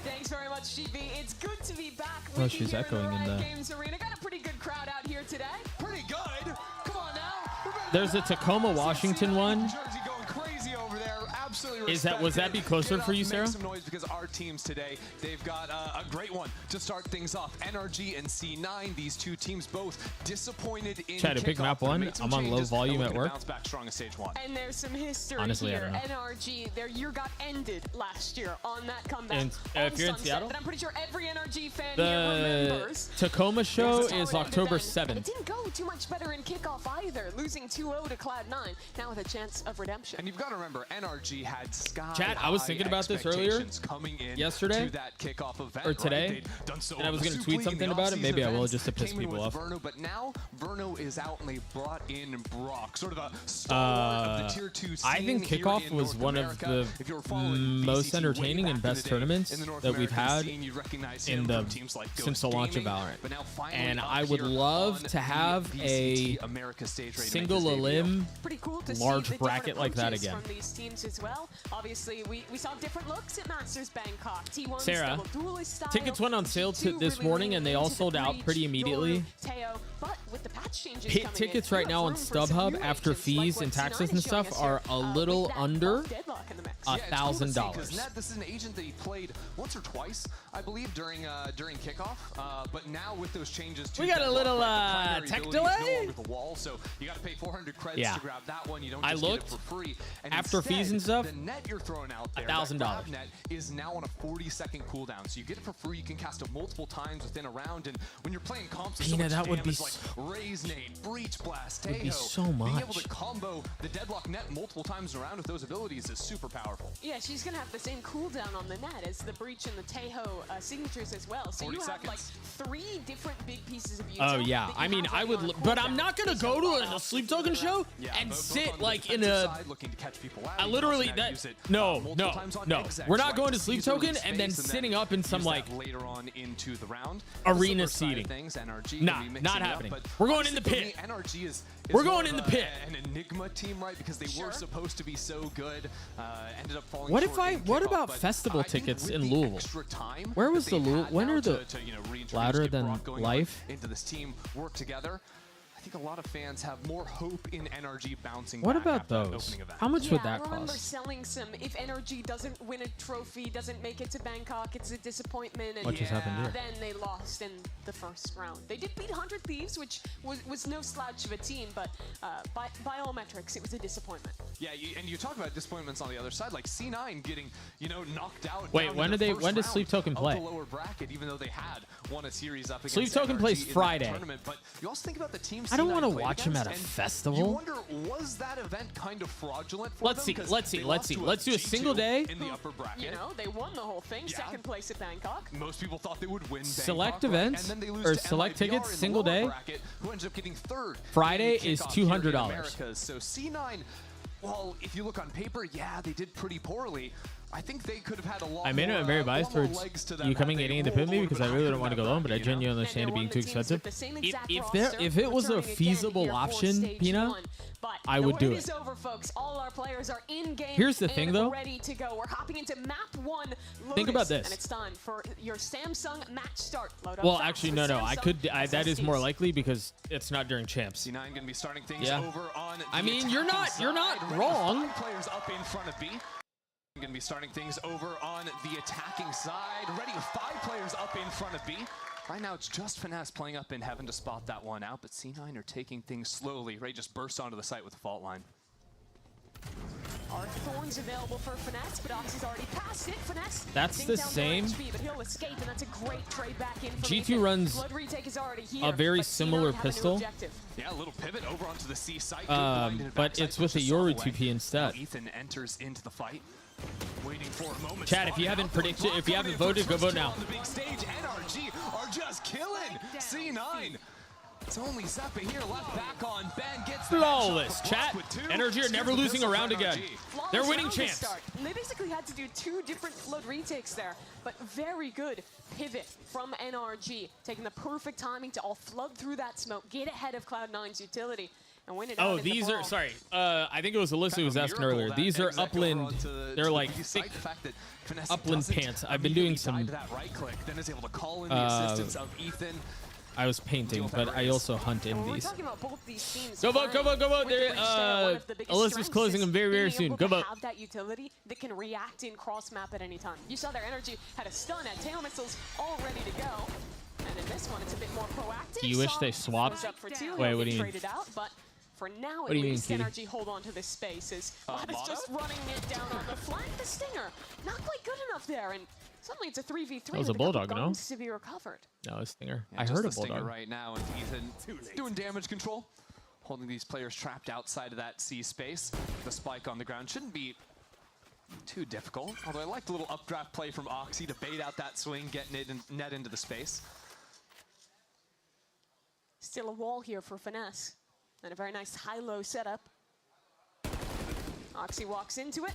Thanks very much, GB. It's good to be back with Oh, you she's here echoing in in the Riot the- Games Arena. Got a pretty good crowd out here today. Pretty good? Come on now. There's a Tacoma, Washington one. Jersey going crazy over there. Absolutely. Would that be closer for you, Sarah? Make some noise because our teams today, they've got a great one to start things off. NRG and C9, these two teams both disappointed in Chat, to pick kickoff, map but one. made some I'm on low changes, volume and at we're work. gonna bounce back strong in stage one. And there's some history Honestly, I here. don't know. NRG, their year got ended last year on that comeback. And, on if you're in Sunset Seattle? that I'm pretty sure every NRG fan here The remembers. Tacoma show This is how it October ended then. 7th. It didn't go too much better in kickoff either, losing 2-0 to Cloud9, now with a chance of redemption. And you've got to remember, NRG had Chat, I was thinking about this earlier, yesterday, that kickoff event, or today, so and I was going to tweet something about it. Maybe I will, just to piss people off. Verno, but now Verno is out and they brought in Brock, sort of a star of the tier 2 scene. I think kickoff was one of the most entertaining and best tournaments that we've had in the since the launch of Valorant. And I would love to have a single elim large bracket like that again. From these teams as well. Obviously, we saw different looks at Masters Bangkok. T1's Sarah, double duelist style, tickets went on sale this morning and they all sold out pretty immediately. But with the patch changes Hit tickets right now on StubHub after fees and taxes and stuff are a little under $1,000. This is an agent that he played once or twice, I believe, during kickoff. But now with those changes, we got a little tech delay. The wall, so you got to pay 400 credits to grab that one. You don't just get it for free. And after fees and stuff. The net you're throwing out there, $1,000. Net is now on a 40-second cooldown, so you get it for free. You can cast it multiple times within a round, and when you're playing comps, with so much that would be like Raise Nade, Breach Blast, would be so being much. able to combo the Deadlock net multiple times around with those abilities is super powerful. Yeah, she's gonna have the same cooldown on the net as the Breach and the Teho signatures as well. So you have like 3 different big pieces of util. Oh yeah, I mean I would, but I'm not gonna go to a Sleep Token show and sit like in a. I literally no. We're not going to Sleep Token and then sitting up in some like later on into the round arena seating. Nah, not happening. We're going in the pit. NRG is we're going in the pit. An Enigma team, right? Because they were supposed to be so good. Ended up falling What short if I? in What kickoff, about but festival tickets in the Louisville? extra time Where was that the they Louisville? had When now are the to, reintroduce, louder get than Brock going life? into this team work together? I think a lot of fans have more hope in NRG bouncing What back about after that those? opening event. How much would that I remember cost? selling some. If NRG doesn't win a trophy, doesn't make it to Bangkok, it's a disappointment. And What just happened here? Then they lost in the first round. They did beat 100 Thieves, which was no slouch of a team, but by all metrics, it was a disappointment. Yeah, and you talk about disappointments on the other side, like C9 getting knocked out. Wait, when does Sleep Token play? The lower bracket, even though they had won a series up against Sleep Token NRG plays in that Friday. tournament. But you also think about the team I don't want to watch him at a festival. You wonder, was that event kind of fraudulent for Let's them? see. Let's do a single day. In the upper bracket. You know, they won the whole thing, second place at Bangkok. Most people thought they would win Select Bangkok, events and then they lose or to select MIBR tickets, in the single lower day. bracket, who ends up getting third. Friday in the is kickoff here in $200. Americas. So C9, well, if you look on paper, yeah, they did pretty poorly. I think they could have had a lot. I may not be very biased towards you coming and getting into pit me because I really don't want to go alone, but I genuinely understand it being too expensive. If it was a feasible option, Pina, I would do it. Here's the thing, though. Ready to go. We're hopping into map 1. Think about this. And it's time for your Samsung match start. Load up Well, fast actually, for no. Samsung That is more SSDs. likely because it's not during champs. C9 going to be starting things Yeah. over on. I mean, the you're attacking not side. wrong. 5 players up in front of B. Going to be starting things over on the attacking side. Ready with 5 players up in front of B. Right now, it's just Finesse playing up in heaven to spot that one out, but C9 are taking things slowly. Ray just bursts onto the site with the fault line. Are thorns available for Finesse, but Oxy's already passed it. Finesse. That's the same. HP, but he'll escape, and that's a great trade back in from G2 Ethan. runs Blood retake is already here, a very but similar C9 have a new pistol. objective. Yeah, a little pivot over onto the C site. But it's with a Yoru 2P instead. Now Ethan enters into the fight. Waiting for a moment. Chat, if you haven't voted, go vote now. On the big stage, NRG are just killing C9. It's only Zeppa here left back on. Ben gets the Flawless, headshot. chat. With 2. Energy are never losing a round again. They're winning Flawless round to champs. start. And they basically had to do 2 different flood retakes there, but very good pivot from NRG, taking the perfect timing to all flood through that smoke, get ahead of Cloud9's utility, and win it out Oh, in the these are, brawl. sorry. I think it was Alyssa who was asking earlier. These are upland. They're like thick upland pants. I've been doing some. Right click, then is able to call in the assistance of Ethan. I was painting, but I also hunt in When we're these. talking about both these teams, Go vote, go vote, go vote. with the There, Breach there, one of the biggest Alyssa's strengths closing is them very, very being soon. able Go to vote. have that utility that can react in cross map at any time. You saw their energy had a stun at tail missiles all ready to go. And in this one, it's a bit more proactive. Do you wish they swapped? Goes up for 2, Wait, he'll what do get you mean? traded out, but for now, What at do you mean, least, Kitty? energy hold on to this space as Lattice just running it down on the flank. The Stinger, not quite good enough there, and suddenly it's a 3v3. That was a with couple bulldog, no? guns to be recovered. No, it's Stinger. Yeah, I just heard a the Stinger bulldog. right now, and Ethan doing damage control, holding these players trapped outside of that C space. The spike on the ground shouldn't be too difficult. Although I liked a little updraft play from Oxy to bait out that swing, get net into the space. Still a wall here for Finesse. And a very nice high-low setup. Oxy walks into it.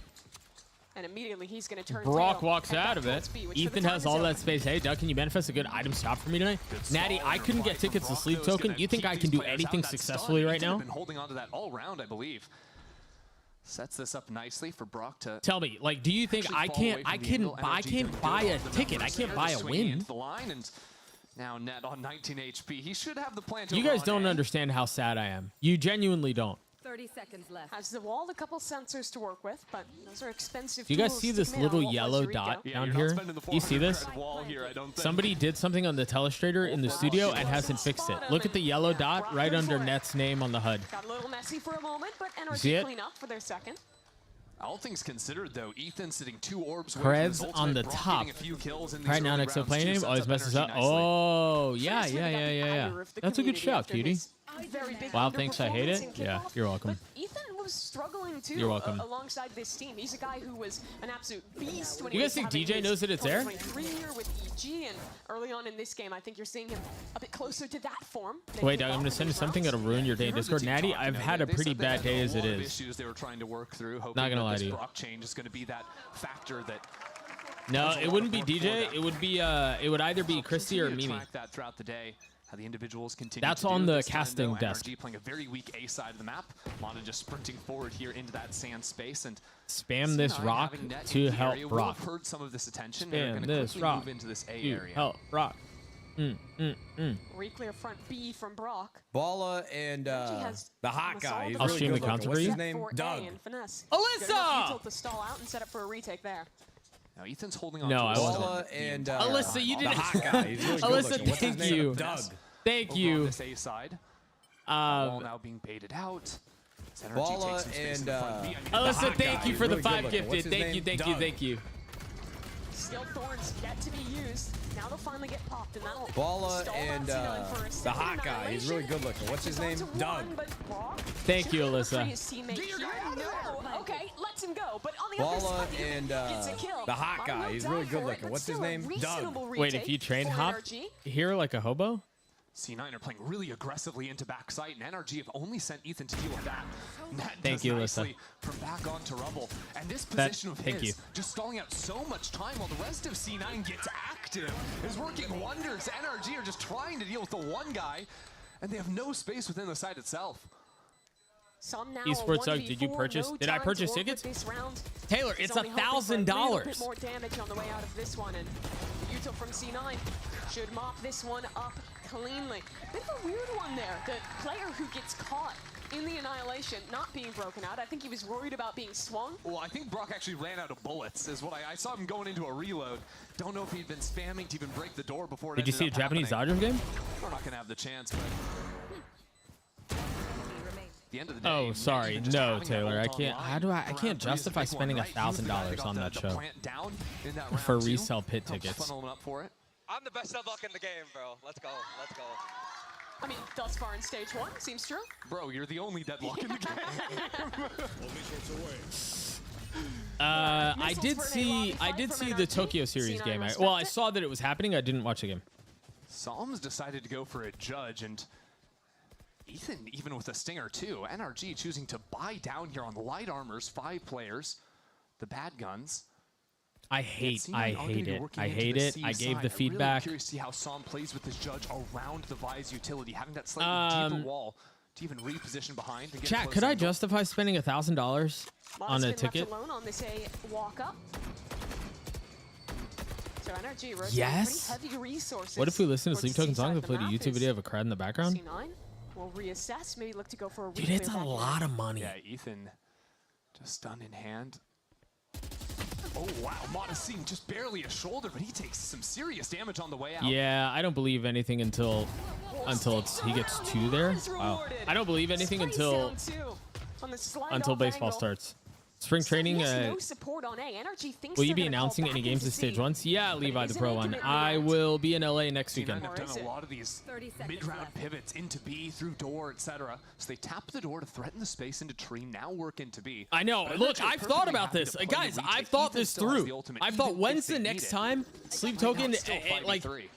And immediately he's going to turn Brock walks out of it. Ethan has all that space. Hey, Doug, can you manifest a good item stop for me tonight? Natty, I couldn't get tickets to Sleep Token. You think I can do anything successfully right now? Been holding on to that all round, I believe. Sets this up nicely for Brock to tell me, like, do you think I can't buy a ticket? I can't buy a win. The line and now net on 19 HP. He should have the plan to You guys don't understand how sad I am. You genuinely don't. 30 seconds left. Has the wall, a couple sensors to work with, but those are expensive. Do you guys see this little yellow dot down here? Do you see this? Somebody did something on the telestrator in the studio and hasn't fixed it. Look at the yellow dot right under Net's name on the HUD. Got a little messy for a moment, but See NRG it? clean up for their second. All things considered, though, Ethan sitting 2 orbs. Preds on the top. Right now next to play name always messes up. Oh, yeah. That's a good shout, cutie. Wow, thanks, I hate it. Yeah, you're welcome. Ethan was struggling too. You're welcome. Alongside this team, he's a guy who was an absolute beast. When You guys think DJ knows that it's there? 2023 year with EG, and early on in this game, I think you're seeing him a bit closer to that form. Wait, Doug, I'm gonna send you something that'll ruin your day in Discord. Natty, I've had a pretty bad day as it is. Issues they were trying to work through. Not gonna lie to you. Brock change is going to be that factor that. No, it wouldn't be DJ. It would be it would either be Christy or Mimi. That throughout the day. How the individuals continue That's to on do. the This time, casting though, desk. NRG playing a very weak A side of the map. Mana just sprinting forward here into that sand space and Spam this rock to help Brock. Heard some of this attention. Spam this rock move into this A to area. help Brock. Reclear front B from Brock. Balla and the hot guy. He's I'll really stream the good looking. concert What's for you. his name? Doug. Alyssa! To stall out and set up for a retake there. Now Ethan's holding on. No, to I Balla wasn't. and Alyssa, you didn't. the hot guy. He's really good Alyssa, looking. What's his thank name? you. Doug. Thank Over on you. this A side. Ball now being baited out. Synergy Balla takes some space and in the front B. Alyssa, thank you He's for the really 5 good looking. gifted. What's his Thank name? you, thank you, Doug. thank you. Still thorns yet to be used. Now they'll finally get popped, and that'll Balla stall and out C9 for a the second hot guy. He's really good looking. What's his name? It's on to Doug. one, but Brock Thank you, should Alyssa. free his teammate here. No. Okay, lets him go. But on the other Balla side, and gets a kill. the hot guy. Mario He's died really good for it, looking. but What's his still a name? Doug. reasonable Wait, if retake you train for hop NRG. here like a hobo? C9 are playing really aggressively into backside, and NRG have only sent Ethan to deal with that. That Thank does you, nicely Alyssa. from back onto rubble. And this position of thank his, you. just stalling out so much time while the rest of C9 gets active, is working wonders. NRG are just trying to deal with the one guy, and they have no space within the site itself. Some now Esports Doug, did you purchase? Did I purchase tickets? Taylor, it's $1,000. Bit more damage on the way out of this one, and Yuto from C9 should mop this one up cleanly. Bit of a weird one there. The player who gets caught in the annihilation not being broken out. I think he was worried about being swung. Well, I think Brock actually ran out of bullets, is what I saw him going into a reload. Don't know if he'd been spamming to even break the door before it Did you see a ended up Japanese happening. Dodgers game? We're not going to have the chance, but... At the end of the day, Oh, sorry. even just No, having that Taylor. I ult can't. online How do I? I around can't three is justify the big one, spending right? He was the guy that $1,000 got on that the show plant down in that for round two. resale pit Helps tickets. funnel him up for it. I'm the best luck in the game, bro. Let's go. Let's go. I mean, thus far in stage 1, seems true. Bro, you're the only deadlock in the game. I did see the Tokyo Series game. Well, I saw that it was happening. I didn't watch the game. Psalms decided to go for a judge, and Ethan even with a stinger too. NRG choosing to buy down here on light armors, 5 players, the bad guns. I hate it. I hate it. I gave the feedback. I'm really curious to see how Psalm plays with this judge around the Vi's utility, having that slightly deeper wall to even reposition behind. And get Chat, close could I angle. justify spending $1,000 on a ticket? Alone on this walk up. So NRG rotating Yes. pretty heavy resources. What if we listen to towards Sleep the Token C-side songs of and played a the map YouTube is video of a crowd in the background? C9 will reassess, maybe look to go for a Dude, it's a lot of money. Yeah, Ethan just stun in hand. Oh, wow. Modestine just barely a shoulder, but he takes some serious damage on the way out. Yeah, I don't believe anything until he gets 2 there. Wow. I don't believe anything until baseball starts. Spring training. No support on A. Energy thinks Will you they're be gonna announcing call any back games into at stage C. once? Yeah, But Levi it the is Pro an one. incommitment I round. will be in LA next weekend. They've done a lot of these mid-round pivots into B through door, etc. So they tap the door to threaten the space into tree. Now work into B. I know. But Look, Energy are I've thought perfectly about happy this. to play Guys, the retake. I've thought Ethan this still has through. the ultimate, I've thought, even when's if the they next need it. time Sleep Right now, Token, it's still 5v3.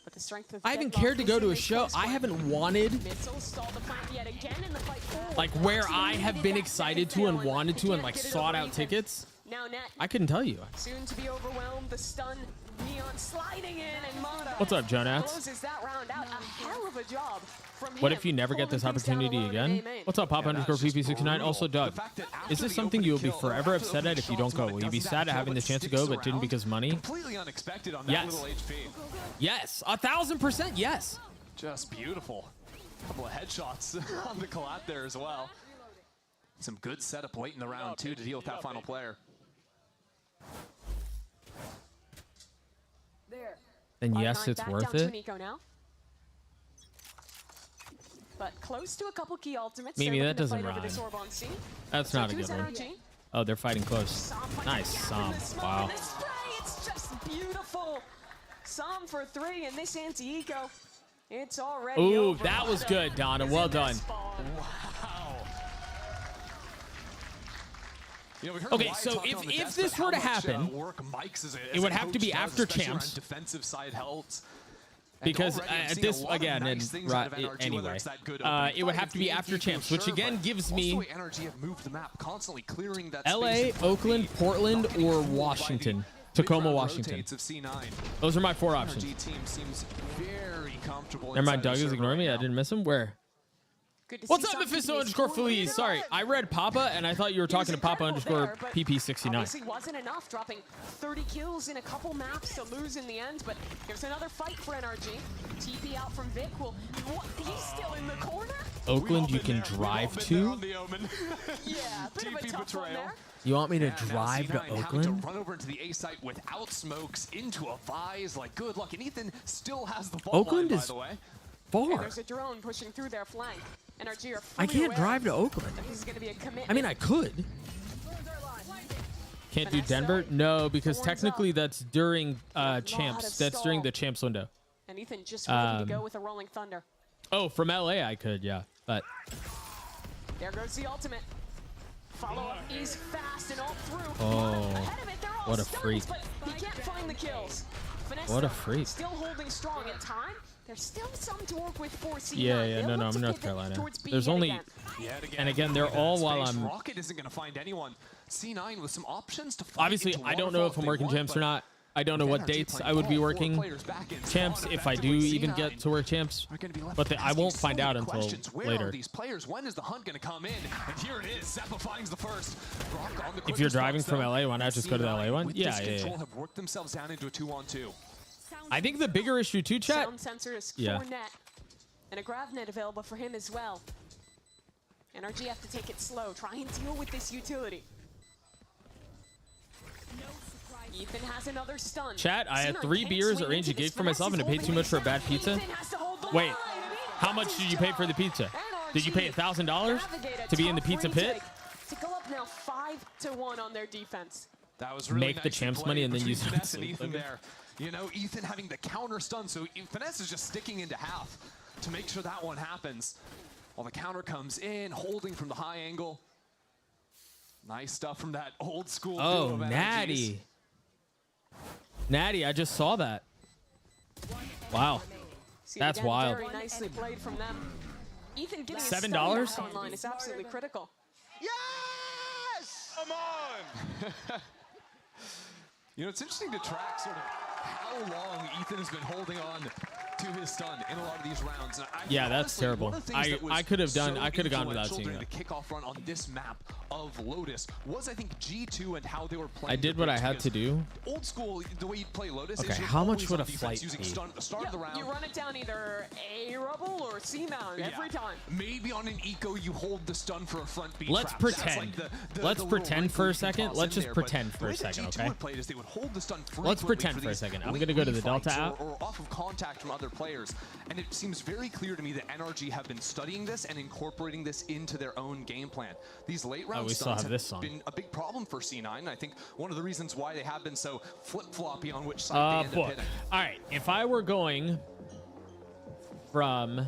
But the strength of I haven't Deadlock cared to go is to in a this show. close I one. haven't wanted, Missiles stall the plant yet again in the fight forward. like, where I Needed have been that excited second to and kill, wanted to he and, can't like, get it sought over out Ethan. tickets. Now Net, I couldn't tell you. soon to be overwhelmed. The stun, Neon sliding in, and Mono What's up, Jonats? closes that round out. A hell of a job from What him, if you never get holding this things down opportunity alone in again? A main. What's up, Pop underscore PP69? Also, Doug, is this something you will be forever upset at if you don't go? Will you be sad at having the chance to go but didn't because money? Completely unexpected on that Yes. little HP. Yes, 1000%. Yes. Just beautiful. Couple of headshots on the collab there as well. Some good setup late in the round too to deal with that final player. Then yes, Arcanine it's back worth down to it. Nico now. But close to a couple key ultimates. Mimi, They're that looking to doesn't fight over rhyme. this orb on C. That's So not a choose good one. NRG. Oh, they're fighting close. Psom finds Nice, a gap Psom. in the smoke, Wow. and the spray, it's just beautiful. Psom for 3, and this anti-eco, it's already Ooh, over. that was good, Donna. Well done. You know, we heard Okay, Wyatt so talking on the if desk this about were to how much, happen, work Mike's as a it would have coach to be does, after especially around champs. defensive side helps. Because already I'm at seeing this a lot of again, nice and things right, out of NRG, whether anyway, it's that good opening it would fight have to be against after AV champs, for which sure, again but gives also me the way NRG have moved the map, constantly clearing that LA, space in Oakland, front of B. Portland, Not getting or fooled by the Washington. Tacoma, mid-round Washington. rotates of C9. Those are my 4 options. NRG team seems very comfortable. Never mind, inside Doug the is server ignoring right me. I now. didn't miss him. Where? What's up, Mephisto underscore Feliz? Sorry, I read Papa and I thought you were talking to Papa underscore PP69. Obviously wasn't enough, dropping 30 kills in a couple maps to lose in the end, but here's another fight for NRG. TP out from Vic. Well, what? He's still in the corner? Oakland, you can drive to? Yeah, bit of a tough one there. You want me to And now drive to C9 having Oakland? to run over into the A site without smokes into a vise. Like, good luck. And Ethan still has the ball Oakland line, is by the way. And far. there's a drone pushing through their flank. NRG are I fully can't aware drive to Oakland. that this is going to be a commitment. I mean, I could. Can't do Denver? No, because technically that's during champs. That's during the champs window. And Ethan just ready to go with a rolling thunder. Oh, from LA I could, yeah. But There goes the ultimate. Follow-up is fast and all through. Oh, Ahead of it, they're all what a stuns, freak. But he can't find the kills. Finesse What a though, freak. Still holding strong at time. There's still some to work with for C9. yeah, They'll no, look I'm to North pivot Carolina. towards B There's yet only, again. and again, they're all while I'm. Rocket isn't going to find anyone. C9 with some options to fight Obviously, into I don't know if I'm working champs or not. I don't know what dates I would be working champs if I do even get to work champs. But I won't find out until Where later. are these players? When is the hunt going to come in? And here it is. Zeppa finds the first. Rock on the If you're quickest driving box, from though. LA, why not just go to the LA one? With Yeah, this yeah, control, yeah. have worked themselves down into a 2-on-2. I think the bigger issue too, chat. Sound sensor is Yeah. 4 net. And a grav net available for him as well. NRG have to take it slow. Try and deal with this utility. Ethan has another stun. Chat, I had C9 3 can't beers, swing arranged a into this. gig for myself, and I Finesse paid is too much for a holding bad his pizza. ground. Ethan has to hold the Wait, line. how much did you pay for the pizza? Did you pay $1,000 to be in the pizza pit? To go up now 5-1 on their defense. That was really Make the nicely champs played money and then between use it on Finesse and Sleep Ethan Token. there. You know, Ethan having the counter stun, so Finesse is just sticking into half to make sure that one happens. While the counter comes in, holding from the high angle. Nice stuff from that old school duo Oh, of energies. Natty. Natty, I just saw that. Wow. See, That's again, wild. Very nicely played from them. Ethan getting $7? his stun back online is absolutely critical. Yes! Come on! You know, it's interesting to track sort of how long Ethan has been holding on to his stun in a lot of these rounds. And Yeah, that's honestly, terrible. one of the things that was I could have done. so I could have gone without influential seeing during that. the kickoff run on this map of Lotus was, I think, G2 and how they were playing. I did what I had to do. Old school, the way you play Lotus. Okay, is you're how much always would on a defense flight using be? stun at the start of the round. You run it down either A rubble or for C9 every time. Maybe on an eco you hold the stun for a front B Let's trap. pretend. Let's pretend for a second. Let's just there, pretend for a second, okay? They would hold the stun Let's pretend for a second. I'm gonna go to the Delta app. Or off of contact from other players, and it seems very clear to me that NRG have been studying this and incorporating this into their own game plan. These late round stuns have been a big problem for C9, and I think one of the reasons why they have been so flip-floppy on which side they end up hitting. All right, if I were going from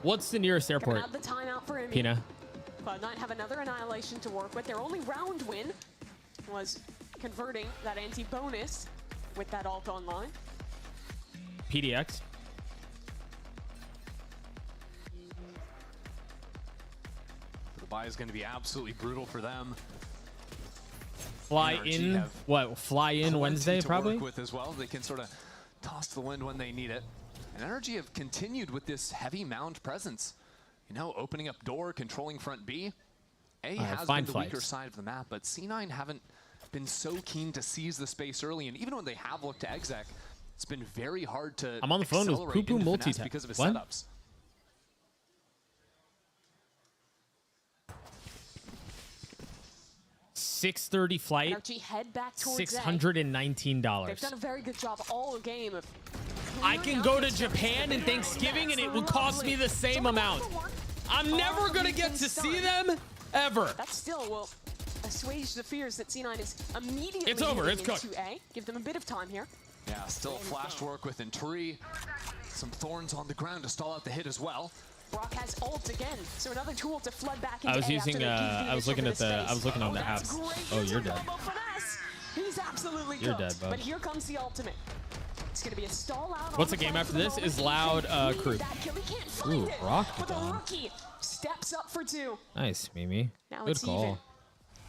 what's the nearest airport? Out the timeout for him. Pina. Cloud9 have another annihilation to work with. Their only round win was converting that anti-bonus with that ult online. PDX. The buy is going to be absolutely brutal for them. Fly in, what? Fly in Wednesday, probably. Work with as well. They can sort of toss the wind when they need it. And NRG have continued with this heavy mound presence. You know, opening up door, controlling front B. A has been the weaker side of the map, but C9 haven't been so keen to seize the space early. And even when they have looked to exec, it's been very hard to. I'm on the phone with Poo Poo Multitask because of his what? setups. $630 flight. NRG head back towards $619. They've done a very good job all game of. I can go to Japan in Thanksgiving and it would cost me the same amount. I'm never gonna get to see them ever. That still will assuage the fears that C9 is immediately. It's over. It's cooked. A. Give them a bit of time here. Yeah, still flash work with Inturi. Some thorns on the ground to stall out the hit as well. Brock has ult again, so another tool to flood back into I was using. I was looking at the. I was looking on the that's apps. great. Oh, you're dead. He's absolutely You're cooked. dead, bud. But here comes the ultimate. It's gonna be a stall out. What's the game after this? Is Loud Crew. Ooh, Brock But the gone. rookie steps up for 2. Nice, Mimi. Now Good it's call. even.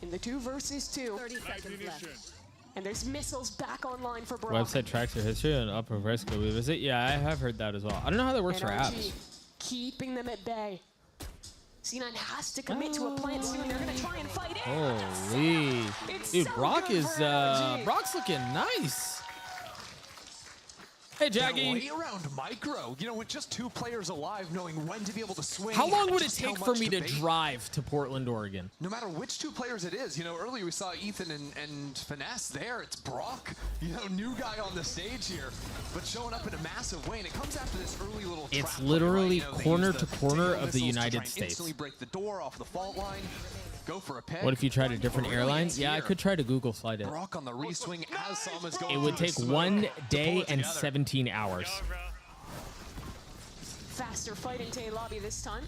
In the 2 versus 2. 30 seconds left. And there's missiles back online for Brock. Website tracks your history and upper price go we visit. Yeah, I have heard that as well. I don't know how that works for apps. Keeping them at bay. C9 has to commit to a plant soon. They're gonna try and fight it. Holy, dude, so Brock good is for NRG. Brock's looking nice. Hey, Jackie. Way around micro, you know, with just 2 players alive, knowing when to be able to swing. How long would it just how take for much me to bait. drive to Portland, Oregon? No matter which 2 players it is, you know, earlier we saw Ethan and Finesse there. It's Brock, you know, new guy on the stage here, but showing up in a massive way. And it comes after this early little trap It's play, literally right? You know, they corner use to the corner Tail of the missiles to United try and States. Instantly break the door off the fault line. Go for a pick. What if you tried a different Really airline? is Yeah, I here. could try to Google flight it. Brock on the reswing as Sama's going. It would through take the smoke 1 to day pull it and together. 17 hours. Faster fight into A lobby this time.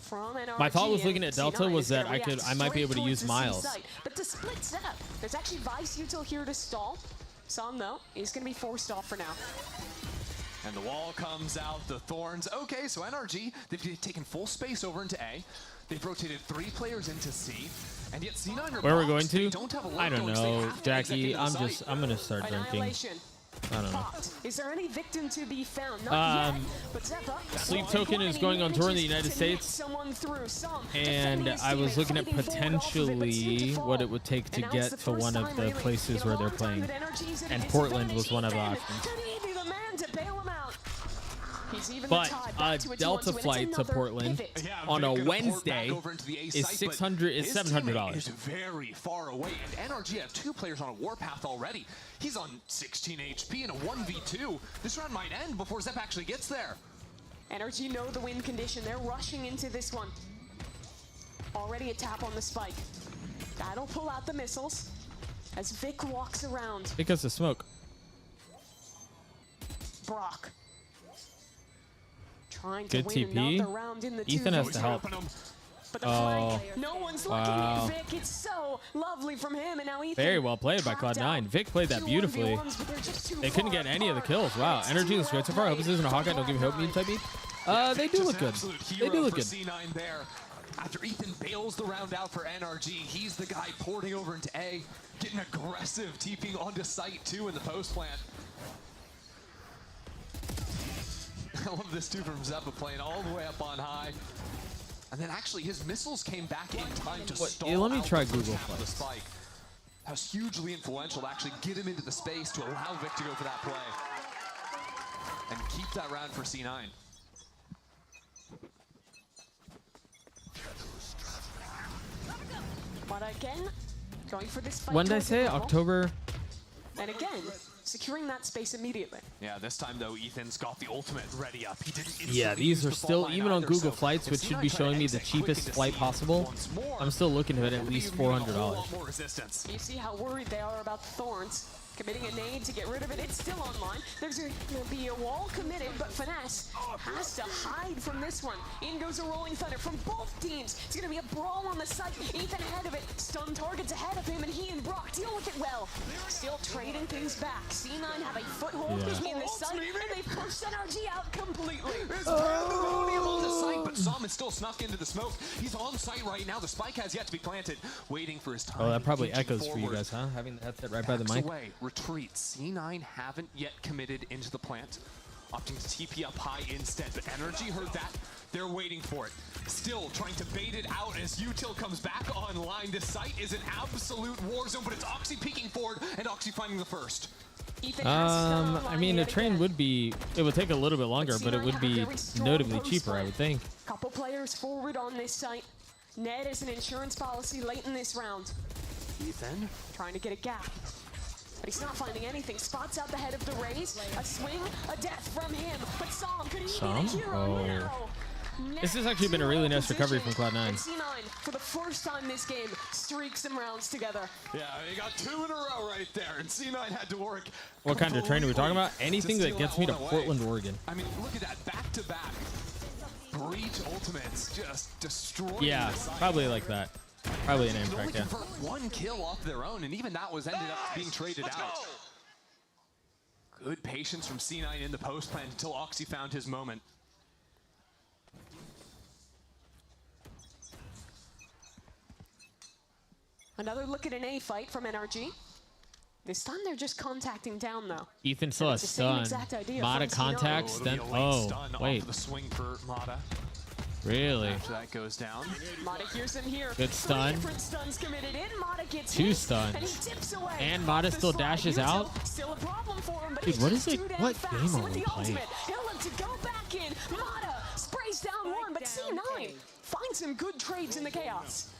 From NRG. My thought was looking at and Delta C9 was is that gonna I might be react able to straight use towards the C Miles. site. But to split setup, there's actually Vice Util here to stall. Sam, though, is going to be forced off for now. And the wall comes out, the thorns. Okay, so NRG, they've taken full space over into A. They've rotated 3 players into C. And yet C9 are Where we're boxed. going to? They don't have a I don't lane, so they know, have to exit Jackie. into the site. I'm gonna start drinking. Annihilation. I don't know. Is there any victim to be found? Not yet, but Zeppa, Sleep Token is going on tour in the United States, someone through. Some and I was looking at potentially what it would take to get to one of the places where they're playing, and Portland was one of the options. Could he be the man to bail him out? He's even But the tie a back to a 2-1 Delta win. It's flight to another Portland pivot. on a Vic gonna port Wednesday back over into the A is site, but $600 is his $700. teammate is very far away, and NRG have 2 players on a warpath already. He's on 16 HP in a 1v2. This round might end before Zep actually gets there. NRG know the win condition. They're rushing into this one. Already a tap on the spike. That'll pull out the missiles as Vic walks around. Because of smoke. Brock. Trying to Good win TP. another round in the Ethan 2v2. has to help. But the Oh, flank, no one's looking wow. at Vic. It's so lovely from him, and now Ethan. Very well played by trapped Cloud9. out. Vic played that 2 beautifully. 1v1s, but they're just too They couldn't far get any of the apart. kills. Wow, energy looks great so far. I hope this isn't a Hawkeye. Don't give me hope. Meme type beat. They do Just look an good. absolute They hero do look for good. C9 there. After Ethan bails the round out for NRG, he's the guy porting over into A, getting aggressive, TPing onto site too in the post plant. I love this too from Zeppa playing all the way up on high. And then actually his missiles came back in time to stall Yeah, let me out try the first Google half of the spike. That was hugely influential to actually get him into the space to allow Vic to go for that play. and keep that round for C9. But again, going for this fight. When did I say? October? And again, securing that space immediately. Yeah, this time though, Ethan's got the ultimate ready up. He didn't Yeah, these are still, even on Google Flights, which should be showing me the cheapest flight possible, I'm still looking at least $400. You see how worried they are about the thorns. Committing a nade to get rid of it. It's still online. There's going to be a wall committed, but Finesse has to hide from this one. In goes a Rolling Thunder from both teams. It's going to be a brawl on the site. Ethan ahead of it. Stun targets ahead of him, and he and Brock deal with it well. Still trading things back. C9 have a foothold in the site, and they've pushed NRG out completely. It's pandemonium on the site, but Som is still snuck into the smoke. He's on site right now. The spike has yet to be planted, waiting for his time. Oh, that probably echoes for you guys, huh? Having the headset right by the mic. Retreats. C9 haven't yet committed into the plant. Opting to TP up high instead, but Energy heard that. They're waiting for it. Still trying to bait it out as Util comes back online. This site is an absolute war zone, but it's Oxy peeking forward and Oxy finding the first. I mean, a train would be, it would take a little bit longer, but it would be notably cheaper, I would think. Couple players forward on this site. Ned is an insurance policy late in this round. Ethan trying to get a gap. But he's not finding anything. Spots out the head of the Rays. A swing, a death from him. But Som, could he be the hero now? This has actually been a really nice recovery from Cloud9. And C9, for the first time this game, streaks some rounds together. Yeah, he got 2 in a row right there, and C9 had to work. What kind of train are we talking about? Anything that gets me to Portland, Oregon. I mean, look at that, back-to-back. Breach ultimates just destroying. Yeah, probably like that. Probably an aim track, yeah. One kill off their own, and even that was ended up being traded out. Good patience from C9 in the post plant until Oxy found his moment. Another look at an A fight from NRG. This time they're just contacting down though. Ethan still has stun. Mata contacts, then oh wait. The swing for Mata. Really? After that goes down. Mata hears him here. Good stun. Stuns committed in. Mata gets 2 stuns. And he dips away. And Mata still dashes out. Still a problem for him, but dude, what is it? What game are we playing? He'll look to go back in. Mata sprays down one, but C9 finds some good trades in the chaos.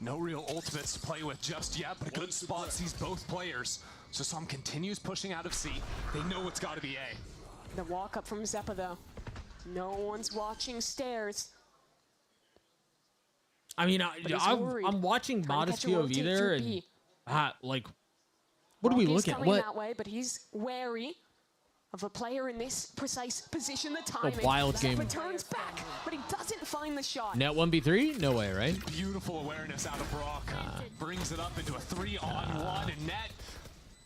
No real ultimates to play with just yet, but a good spot sees both players. So Som continues pushing out of C. They know it's got to be A. The walk up from Zeppa though. No one's watching stairs. I mean, I'm watching Modest POV there, and like, what are we looking at? What? That way, but he's wary of a player in this precise position. The timing. A wild game. Turns back, but he doesn't find the shot. Net 1v3? No way, right? Beautiful awareness out of Brock. Brings it up into a 3-on-1, and Net.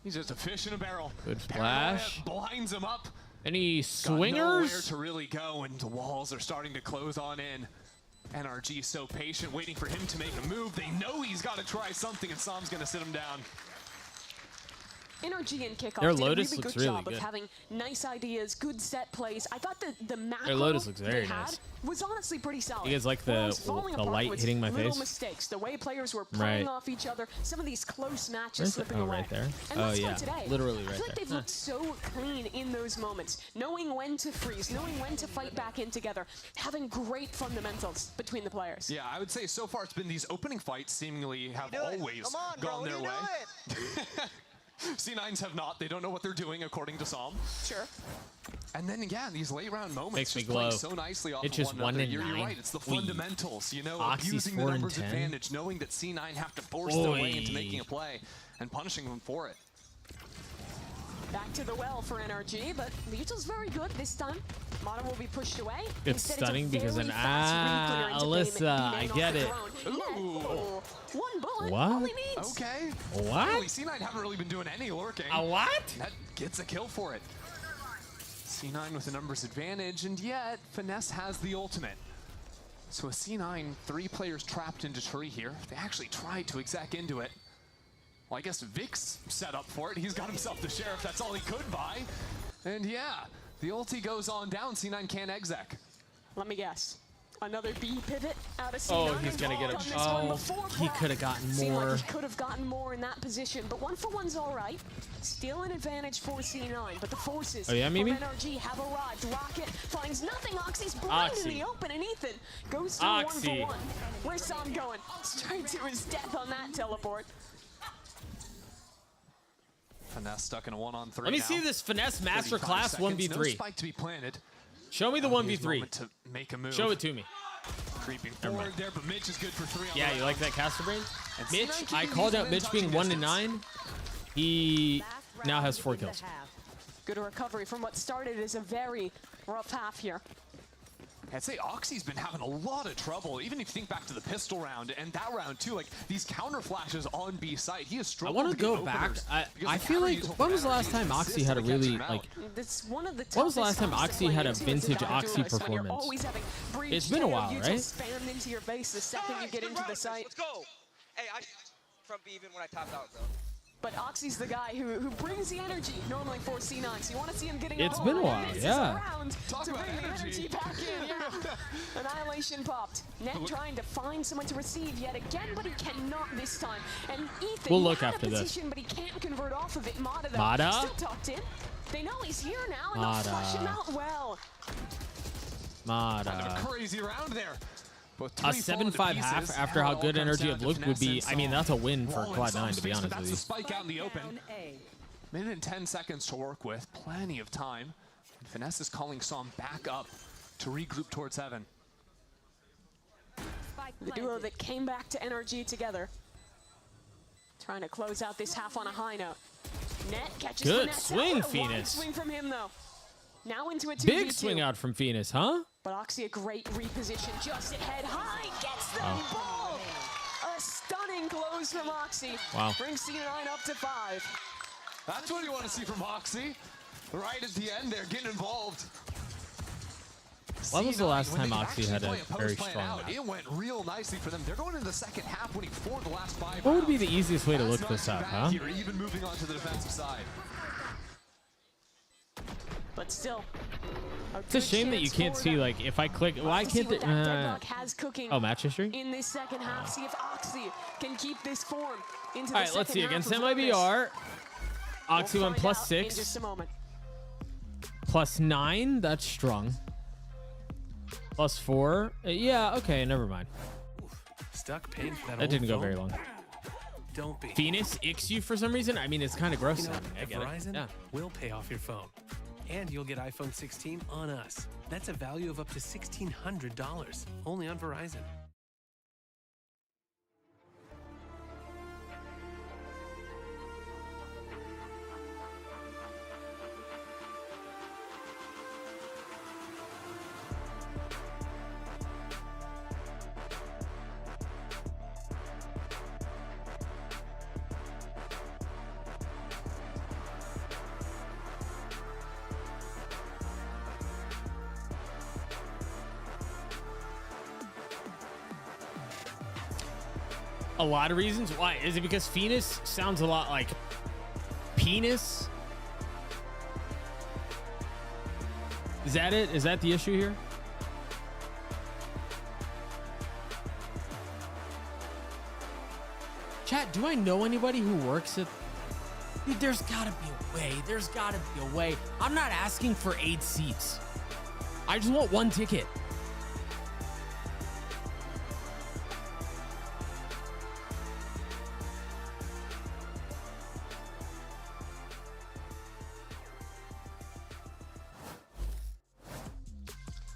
He's just a fish in a barrel. Good splash. Blinds him up. Any swingers? Got nowhere to really go, and the walls are starting to close on in. NRG so patient, waiting for him to make a move. They know he's got to try something, and Som's going to sit him down. NRG and Kickoff Their did Lotus a really looks good job really of having nice ideas, good set plays. I thought the macro Their Lotus looks very they had nice. was honestly pretty solid. You guys like the light hitting my little face? Mistakes, the way players were playing off each other, some of these close matches slipping away. Right there. And Oh yeah, today. literally right I feel like there. they've looked so clean in those moments, knowing when to freeze, knowing when to fight back in together, having great fundamentals between the players. Yeah, I would say so far it's been these opening fights seemingly have always gone their way. C9s have not. They don't know what they're doing, according to Som. Sure. And then, yeah, these late round moments Makes me just play glow. so nicely off It's of just one 1 another. in You're 9. right. It's the fundamentals, you know, Oxy's abusing 4 the in numbers 10. advantage, knowing that C9 have to force their way into making a play and punishing them for it. Back to the well for NRG, but Liegel's very good this time. Mata will be pushed away. It's stunning because an Alyssa, I get it. Ooh. One bullet, What? all he needs. Okay. What? Finally, C9 haven't really been doing any lurking. A what? That gets a kill for it. C9 with a numbers advantage, and yet Finesse has the ultimate. So a C9, 3 players trapped into tree here. They actually tried to exec into it. Well, I guess Vic's set up for it. He's got himself the Sheriff. That's all he could buy. And yeah, the ulti goes on down. C9 can't exec. Let me guess. Another B pivot out of C9. Oh, he's gonna get him. Oh, he could have gotten more. Like he could have gotten more in that position, but 1-for-1's all right. Still an advantage for C9, but the forces from NRG have arrived. Rocket finds nothing. Oxy's blind in the open, and Ethan goes to 1-for-1. Where's Sam going? Straight to his death on that teleport. Finesse stuck in a 1-on-3. Let me see this Finesse Masterclass 1v3. No spike to be planted. Show me the 1v3. To make a move. Show it to me. Creeping forward there, but Mitch is good for 3 on Yeah, you like that caster brain? Mitch, I called out Mitch being 1-9. He now has 4 kills. Good recovery from what started as a very rough half here. I'd say Oxy's been having a lot of trouble, even if you think back to the pistol round and that round too, like these counter flashes on B site. He is struggling. I want to go back. I feel like, when was the last time Oxy had a really, like, one of the when was the last time Oxy had a vintage Oxy performance? It's been a while, right? Spammed into your base the second you get into the site. Let's go. Hey, I from B even when I tapped out, bro. But Oxy's the guy who brings the energy normally for C9. So you want to see him getting It's been a while, yeah. To bring the energy back in. Yeah. Annihilation popped. Net trying to find someone to receive yet again, but he cannot this time. And Ethan, we'll look had after a position, this. but he can't convert off of it. Mada, though, Mada? still tucked in. They know he's here now, and they'll flush him out well. Mada. Kind of a crazy round there. A 7-5 half after how good Energy have looked would be, I mean, that's a win for Cloud9, to be honest with you. That's the spike out in the open. Minute and 10 seconds to work with, plenty of time. And Finesse is calling Som back up to regroup towards heaven. The duo that came back to NRG together. Trying to close out this half on a high note. Net catches good Finesse swing, out. Phoenix. Swing from him, though. Now into a 2v2. Big swing out from Phoenix, huh? But Oxy a great reposition, just ahead high, gets the ball. A stunning close from Oxy. Wow. Brings C9 up to 5. That's what you want to see from Oxy. Right at the end there, getting involved. When was the last time Oxy had a very strong map? It went real nicely for them. They're going into the second half, winning 4 of the last 5 What would be the easiest way to look this up, huh? Here, even moving on to the defensive side. But still, it's a shame that you can't see, like, if I click, why can't it? Oh, match history? In this second half, see if Oxy can keep this form into the All right, let's see. Against MIBR, Oxy went +6. +9, that's strong. +4, yeah, okay, never mind. Stuck paying for that didn't go very long. Don't be. Phoenix icks you for some reason? I mean, it's kind of gross. You know, I get Verizon it. Yeah. will pay off your phone. And you'll get iPhone 16 on us. That's a value of up to $1,600, only on Verizon. A lot of reasons. Why? Is it because Phoenix sounds a lot like penis? Is that it? Is that the issue here? Chat, do I know anybody who works at... Dude, there's gotta be a way. There's gotta be a way. I'm not asking for 8 seats. I just want 1 ticket.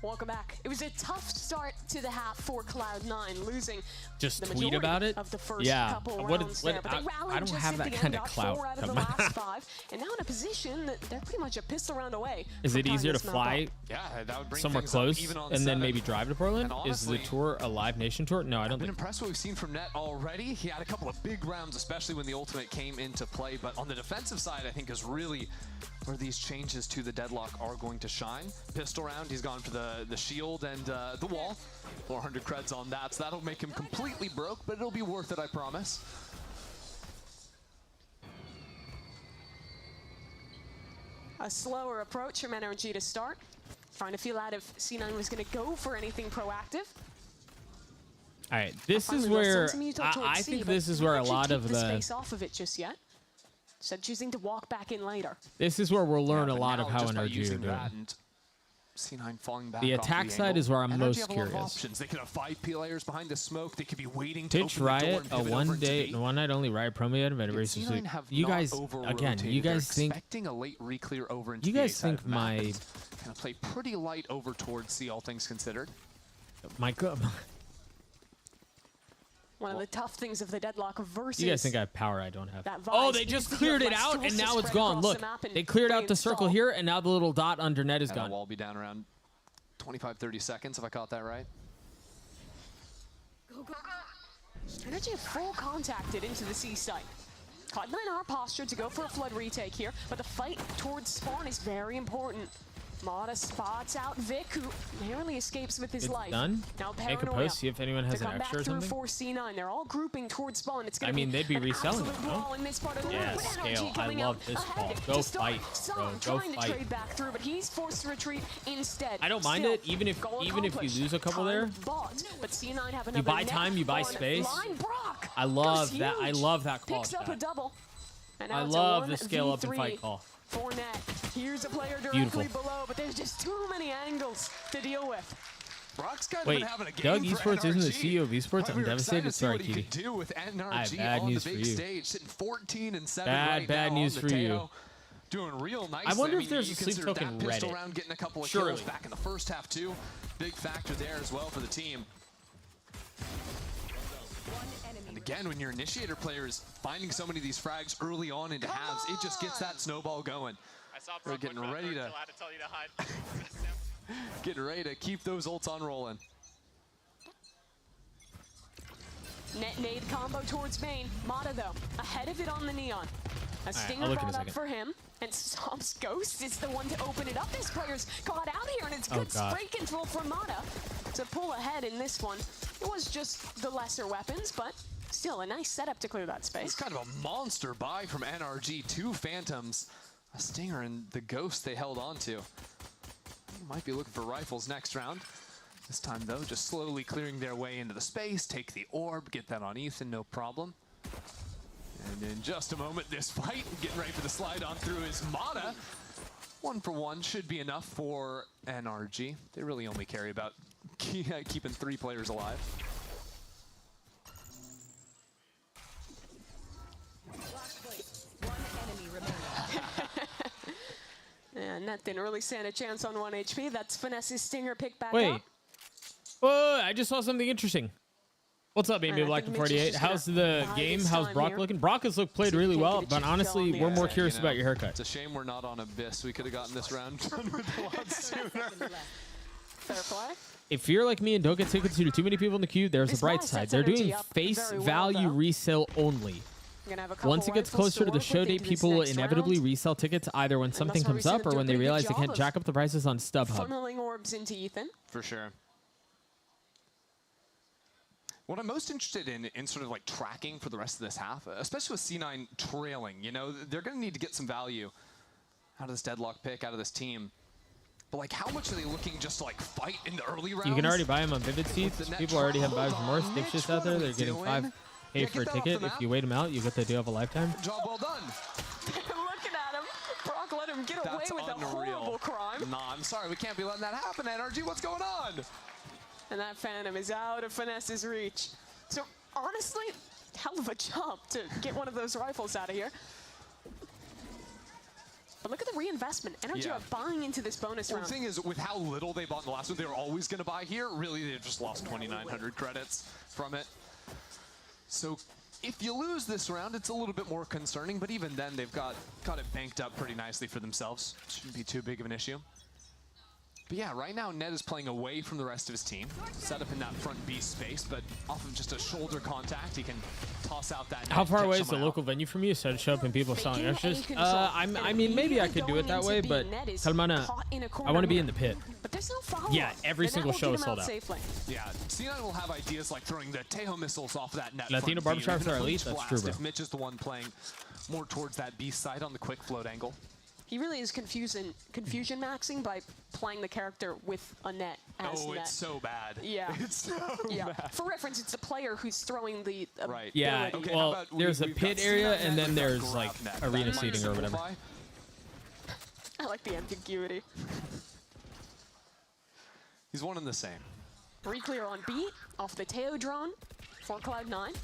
Welcome back. It was a tough start to the half for Cloud9, losing just the tweet about it. Of the first couple rounds there, but they rallied I don't just have at that the kind end, of clout. 4 out of the last 5, and now in a position that they're pretty much a pistol round away. Is it easier to fly that would bring somewhere close and then maybe drive to Portland? Honestly, is the tour a Live Nation tour? No, I don't I've been think. impressed what we've seen from Net already. He had a couple of big rounds, especially when the ultimate came into play, but on the defensive side, I think is really where these changes to the deadlock are going to shine. Pistol round, he's gone for the shield and the wall. 400 creds on that, so that'll make him completely broke, but it'll be worth it, I promise. A slower approach from NRG to start. Trying to feel out if C9 was going to go for anything proactive. All right, this is where I think this is where a lot of the space off of it just yet. Instead choosing to walk back in later. This is where we'll learn a lot of how NRG are doing. C9 falling back. The attack side is where I'm most curious. Options. They could have 5 players behind the smoke. They could be waiting to Pitch Riot, a one night only Riot promo event versus you guys again. You guys think expecting a late reclear over into you guys think my kind of play pretty light over towards C, all things considered. My God. One of the tough things of the deadlock versus. You guys think I have power I don't have? Oh, they just cleared it out and now it's gone. Look, they cleared out the circle here and now the little dot under net is gone. The wall be down around 25-30 seconds if I caught that right. Energy full contacted into the C site. Caught in our posture to go for a flood retake here, but the fight towards spawn is very important. Mata spots out Vic, who narrowly escapes with his life. Done. Now Make a post, see if anyone has an extra or something. For C9. They're all grouping towards spawn. It's I mean, they'd be reselling it, no? Yeah, scale. I love this ball. Go fight, bro. Go fight. To trade back through, but he's forced to retreat instead. I don't mind it, even if you lose a couple there. But C9 have you buy time, you buy space. I love that. I love that call. I love the scale up and fight call. For net. Here's a player directly below, but there's just too many angles to deal with. Brock's kind Wait, of having a game Doug for Esports NRG. isn't the CEO of Esports. I'm devastated. Sorry, Kitty. Kitty. With NRG I have bad news for you. Stage, sitting 14-7 bad news for you. Doing real nice. I wonder if there's a sleep token Reddit. Around getting a couple of kills back in the first half too. Big factor there as well for the team. And again, when your initiator players finding so many of these frags early on into halves, it just gets that snowball going. We're getting ready to getting ready to keep those ults on rolling. Net nade combo towards main. Mata though, ahead of it on the neon. A stinger brought up for him, and Stomp's Ghost is the one to open it up. This player's caught out here, and it's good spray control from Mata to pull ahead in this one. It was just the lesser weapons, but still a nice setup to clear that space. It's kind of a monster buy from NRG. 2 Phantoms, a Stinger, and the Ghost they held on to. Might be looking for rifles next round. This time, though, just slowly clearing their way into the space. Take the orb, get that on Ethan, no problem. And in just a moment, this fight, getting ready for the slide on through is Mata. 1 for 1 should be enough for NRG. They really only carry about keeping 3 players alive. Yeah, Net didn't really stand a chance on 1 HP. That's Finesse's Stinger pick back Wait. up. Whoa, I just saw something interesting. What's up, baby Black and 48? How's the game? How's Brock looking? Brock has played really well, but honestly, we're more curious about your haircut. It's a shame we're not on Abyss. We could have gotten this round done with a lot sooner. Fair play. If you're like me and don't get tickets to too many people in the queue, there's a bright side. They're doing face value resale only. Once it gets closer to the show date, people will inevitably resell tickets either when something comes up or when they realize they can't jack up the prices on StubHub. Funneling orbs into Ethan. For sure. What I'm most interested in sort of like tracking for the rest of this half, especially with C9 trailing, you know, they're going to need to get some value out of this deadlock pick, out of this team. But like, how much are they looking just to like fight in the early rounds? You can already buy them on Vivid Seats. People already have buys for more. Stitches out there. They're getting $5 for a ticket. If you wait them out, you get the deal of a lifetime. Job well done. Looking at him. Brock let him get away with a horrible crime. Nah, I'm sorry. We can't be letting that happen, NRG. What's going on? And that Phantom is out of Finesse's reach. So honestly, hell of a job to get one of those rifles out of here. But look at the reinvestment. NRG are buying into this bonus round. The thing is, with how little they bought in the last one, they were always going to buy here. Really, they've just lost 2,900 credits from it. So if you lose this round, it's a little bit more concerning. But even then, they've got it banked up pretty nicely for themselves. Shouldn't be too big of an issue. But yeah, right now Ned is playing away from the rest of his team. Set up in that front B space, but off of just a shoulder contact, he can toss out that. How far away is the local venue from you? So to show up and people selling extras? I mean, maybe I could do it that way, but I want to be in the pit. But there's no follow-up. Yeah, every single show is sold out. Yeah, C9 will have ideas like throwing the Tejo missiles off that net. Latino barbershops are elite. That's true, bro. If Mitch is the one playing more towards that B side on the quick float angle. He really is confusion maxing by playing the character with a net as net. It's so bad. Yeah. It's so bad. For reference, it's the player who's throwing the right. Yeah, Okay, well, there's a pit area, and then there's like arena seating or whatever. I like the ambiguity. He's one and the same. Re-clear on B, off the Teo drone for Cloud9. And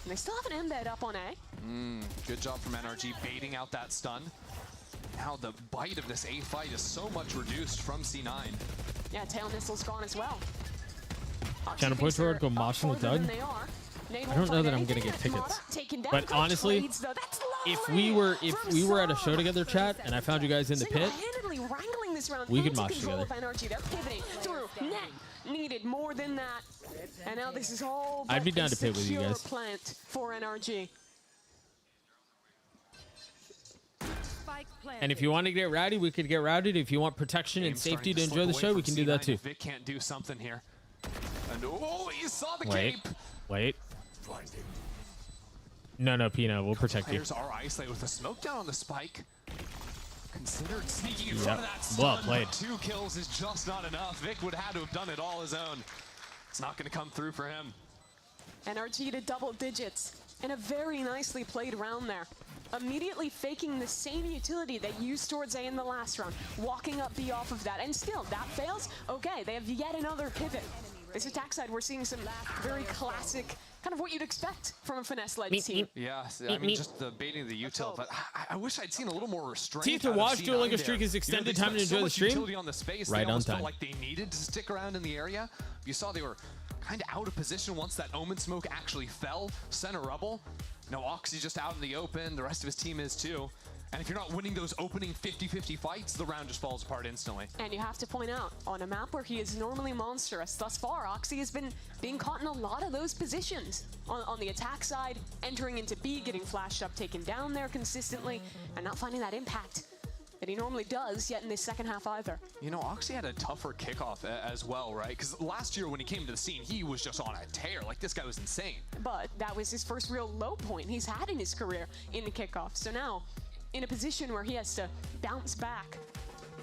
they still have an embed up on A. Good job from NRG baiting out that stun. Now the bite of this A fight is so much reduced from C9. Yeah, tail missile's gone as well. Trying to push forward, go moshing with Doug. I don't know that I'm gonna get tickets, but honestly, if we were at a show together, chat, and I found you guys in the pit, we could mosh together. They're pivoting through net. Needed more than that, and now this is all. I'd be down to pit with you guys. Plant for NRG. And if you want to get rowdy, we could get rowdy. If you want protection and safety to enjoy the show, we can do that too. Vic can't do something here. And oh, he saw the cape. Wait. No, Pino, we'll protect you. Players are isolated with a smoke down on the spike. Considered sneaking in front of that stun. Well played. 2 kills is just not enough. Vic would have had to have done it all his own. It's not going to come through for him. NRG to double digits, and a very nicely played round there. Immediately faking the same utility they used towards A in the last round, walking up B off of that, and still, that fails. Okay, they have yet another pivot. This attack side, we're seeing some very classic, kind of what you'd expect from a finesse-led team. Yeah, I mean, just the baiting of the util, but I wish I'd seen a little more restraint. Teeth to watch dueling a streak is extended time to enjoy the stream. On the space, right on time. Felt like they needed to stick around in the area. You saw they were kind of out of position once that Omen smoke actually fell. Center rubble. No, Oxy's just out in the open. The rest of his team is too. And if you're not winning those opening 50-50 fights, the round just falls apart instantly. And you have to point out, on a map where he is normally monstrous, thus far, Oxy has been being caught in a lot of those positions. On the attack side, entering into B, getting flashed up, taken down there consistently, and not finding that impact that he normally does yet in this second half either. You know, Oxy had a tougher kickoff as well, right? Because last year when he came to the scene, he was just on a tear. Like, this guy was insane. But that was his first real low point he's had in his career in the kickoff. So now, in a position where he has to bounce back,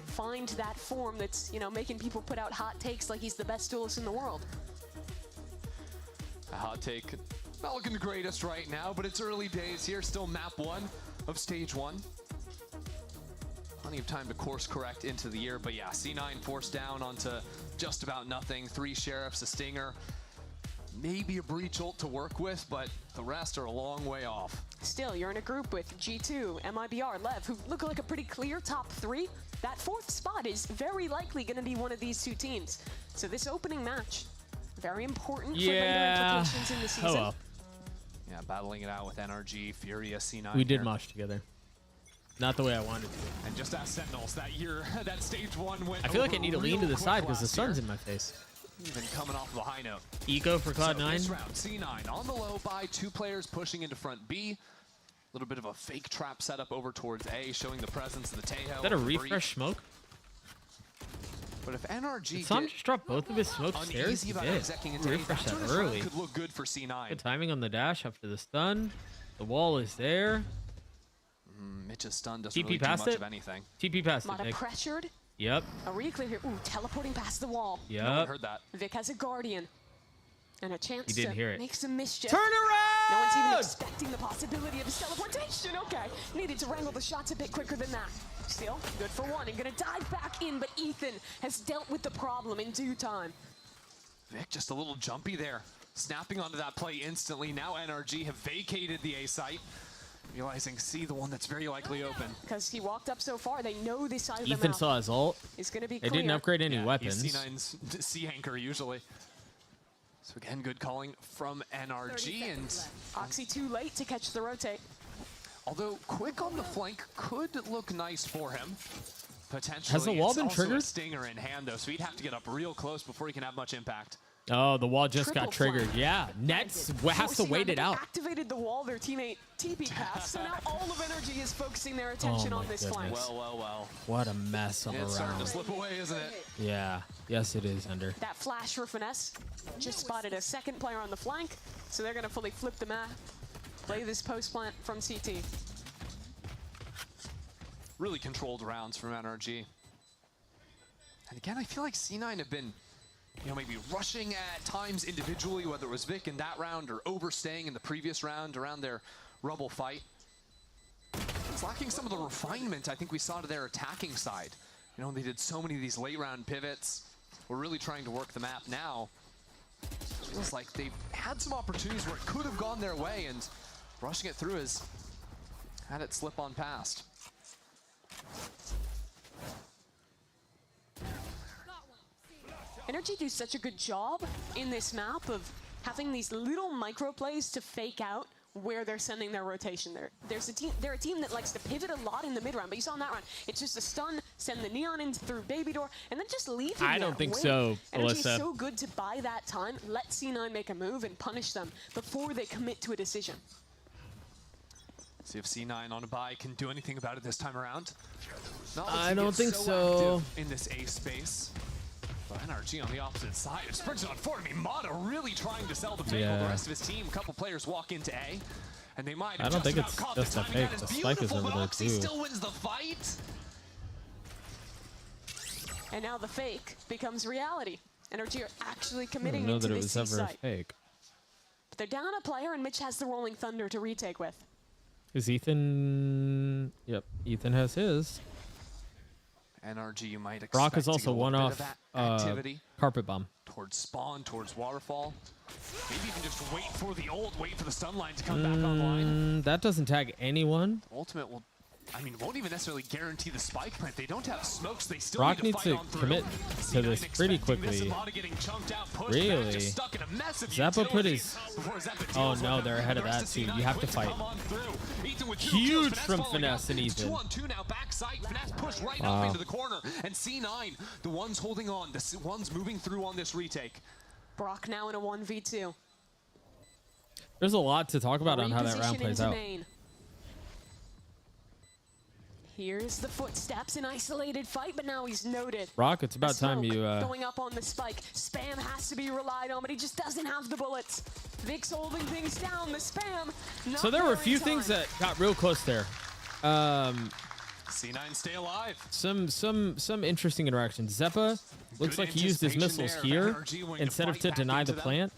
find that form that's, you know, making people put out hot takes like he's the best duelist in the world. A hot take, not looking the greatest right now, but it's early days here. Still map 1 of stage 1. Plenty of time to course correct into the year, but yeah, C9 forced down onto just about nothing. 3 sheriffs, a stinger, maybe a breach ult to work with, but the rest are a long way off. Still, you're in a group with G2, MIBR, Lev, who look like a pretty clear top 3. That 4th spot is very likely going to be one of these 2 teams. So this opening match, very important for later implications in the season. Oh well. Yeah, battling it out with NRG, Furious, C9. We did mosh together. Not the way I wanted to. And just as Sentinels, that year, that stage 1 went I feel like I need to lean to the side because the last year. sun's in my face. Even coming off of a high note. Eco for Cloud9. So this round, C9 on the low by 2 players pushing into front B. A little bit of a fake trap setup over towards A, showing the presence of the Tejo. Is that a refresh smoke? But if NRG did Sam just drop both of his smoke stairs? He did. Refresh that early. Could look good for C9. Good timing on the dash after the stun. The wall is there. Mitch's stun doesn't really do much of anything. TP past it, Mata Nick. pressured. Yep. A re-clear here. Ooh, teleporting past the wall. Yep. No one heard that. Vic has a Guardian. And a chance He didn't to hear it. make some mischief. Turn around! No one's even expecting the possibility of his teleportation. Okay, needed to wrangle the shots a bit quicker than that. Still, good for one and gonna dive back in, but Ethan has dealt with the problem in due time. Vic just a little jumpy there. Snapping onto that play instantly. Now NRG have vacated the A site. Realizing C, the one that's very likely open. Because he walked up so far, they know this side of the Ethan map saw his ult. is going to be They clear. didn't upgrade any Yeah, weapons. he's C9's C-anchor usually. So again, good calling from NRG. And Oxy too late to catch the rotate. although quick on the flank could look nice for him. Potentially. Has the wall It's been also a triggered? stinger in hand though, so he'd have to get up real close before he can have much impact. Oh, the wall just Triple got triggered. flank. Yeah, Nets has to wait it out. Activated the wall, their teammate TP passed, so now all of NRG is focusing their attention on this flank. Well. What a mess of a It's starting to round. slip away, isn't it? Yeah. Yes, it is, Under. That flash for Finesse just spotted a second player on the flank, so they're going to fully flip the map, play this post plant from CT. really controlled rounds from NRG. And again, I feel like C9 have been, maybe rushing at times individually, whether it was Vic in that round or overstaying in the previous round around their Rubble fight. It's lacking some of the refinement I think we saw to their attacking side. They did so many of these late round pivots. We're really trying to work the map now. It feels like they've had some opportunities where it could have gone their way, and rushing it through has had it slip on past. NRG do such a good job in this map of having these little micro plays to fake out where they're sending their rotation. They're a team that likes to pivot a lot in the mid round, but you saw in that round, it's just a stun, send the Neon in through Baby Door, and then just leave him I don't think so, NRG is Alyssa. so good to buy that time, let C9 make a move and punish them before they commit to a decision. See if C9 on a buy can do anything about it this time around. I don't think so. In this A space. But NRG on the opposite side is sprinting on forward. I mean, Mata really trying to sell the fake while the rest of his team. A couple players walk into A, and they might. I don't think it's just a fake. The spike is over there too. Still wins the fight. And now the fake becomes reality. NRG are actually I committing didn't know into that it this was C ever a site. fake. But they're down a player, and Mitch has the Rolling Thunder to retake with. Is Ethan? Yep, Ethan has his. NRG, you might expect Brock is to also get a one little bit off of activity Carpet Bomb. towards spawn, towards waterfall. Maybe even just wait for the ult, wait for the stun line to come back online. That doesn't tag anyone. Ultimate will, won't even necessarily guarantee the spike plant. They don't have smokes. They still Brock need needs to to fight on through. commit to this pretty quickly. Really? Zappa put his... Oh no, they're ahead of that too. You have to fight. Huge from Finesse and Ethan. 2-on-2 now, backside. Finesse push right up into the corner. And C9, the ones holding on, the ones moving through on this retake. Brock now in a 1v2. There's a lot to talk about on how that round Reposition plays into out. main. Here's the footsteps, an isolated fight, but now he's noted. Brock, it's about time you... going up on the spike. Spam has to be relied on, but he just doesn't have the bullets. Vic's holding things down. The spam. So there were a few things that got real close there. C9 stay alive. Some interesting interactions. Zeppa looks like he used his missiles here instead of to deny the plant.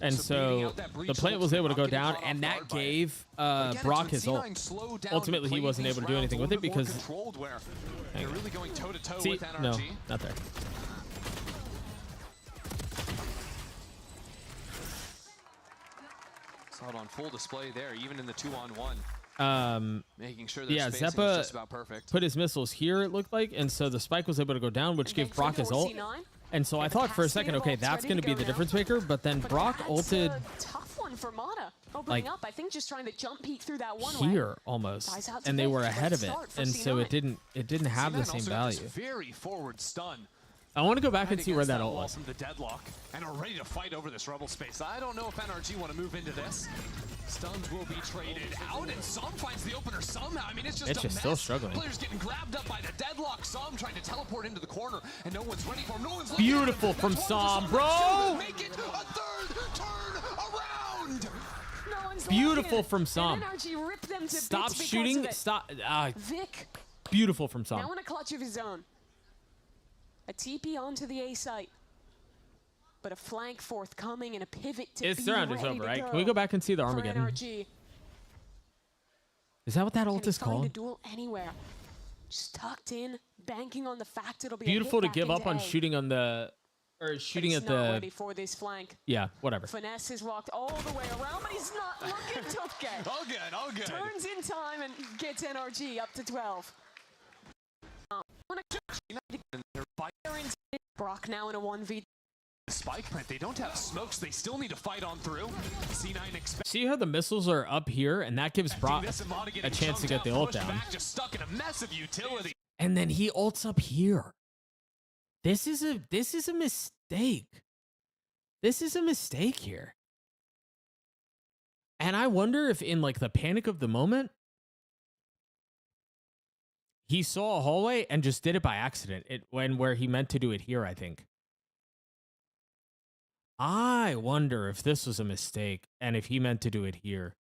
And so the plant was able to go down, and that gave Brock his ult. Ultimately, he wasn't able to do anything with it because... They're really going toe-to-toe See? with NRG. No, not there. Saw it on full display there, even in the 2-on-1. Making sure their spacing is just about perfect. Put his missiles here, it looked like, and so the spike was able to go down, which gave Brock his ult. And so I thought for a second, okay, that's going to be the difference maker, but then Brock ulted tough one for Mata. Opening like up, I think just trying to jump peek through that one here almost, and they were ahead of it, and so it didn't have the same value. Very forward stun. I want to go back and see where that ult wall was. from the deadlock, and are ready to fight over this Rebel space. I don't know if NRG want to move into this. Stuns will be traded out, and Som finds the opener somehow. I mean, it's just a mess. Still struggling. Players getting grabbed up by the deadlock. Som trying to teleport into the corner, and no one's ready for him. No one's Beautiful from Som, bro. Make it a third turn around. Beautiful from Som. NRG ripped them to Stop bits shooting. because of it. Stop. Vic Beautiful from Som. now in a clutch of his own. A TP onto the A site, but a flank forthcoming and a pivot to It's be the round is ready over, to right? go Can we go back and see the for Armageddon? NRG. Is that what that ult Can he is find called? a duel anywhere? Just tucked in, banking on the fact it'll be Beautiful a to hit give back up on into A. shooting on the, or But shooting he's at not the. ready for this flank. Yeah, whatever. Finesse has walked all the way around, but he's not looking okay. All good. Turns in time and gets NRG up to 12. Brock now in a 1v. Spike plant. They don't have smokes. They still need to fight on through. C9 expects. See how the missiles are up here, and that gives Brock a chance to get the ult down. Just stuck in a mess of utility. And then he ults up here. This is a mistake. This is a mistake here. And I wonder if in like the panic of the moment, he saw a hallway and just did it by accident. Where he meant to do it here, I think. I wonder if this was a mistake and if he meant to do it here.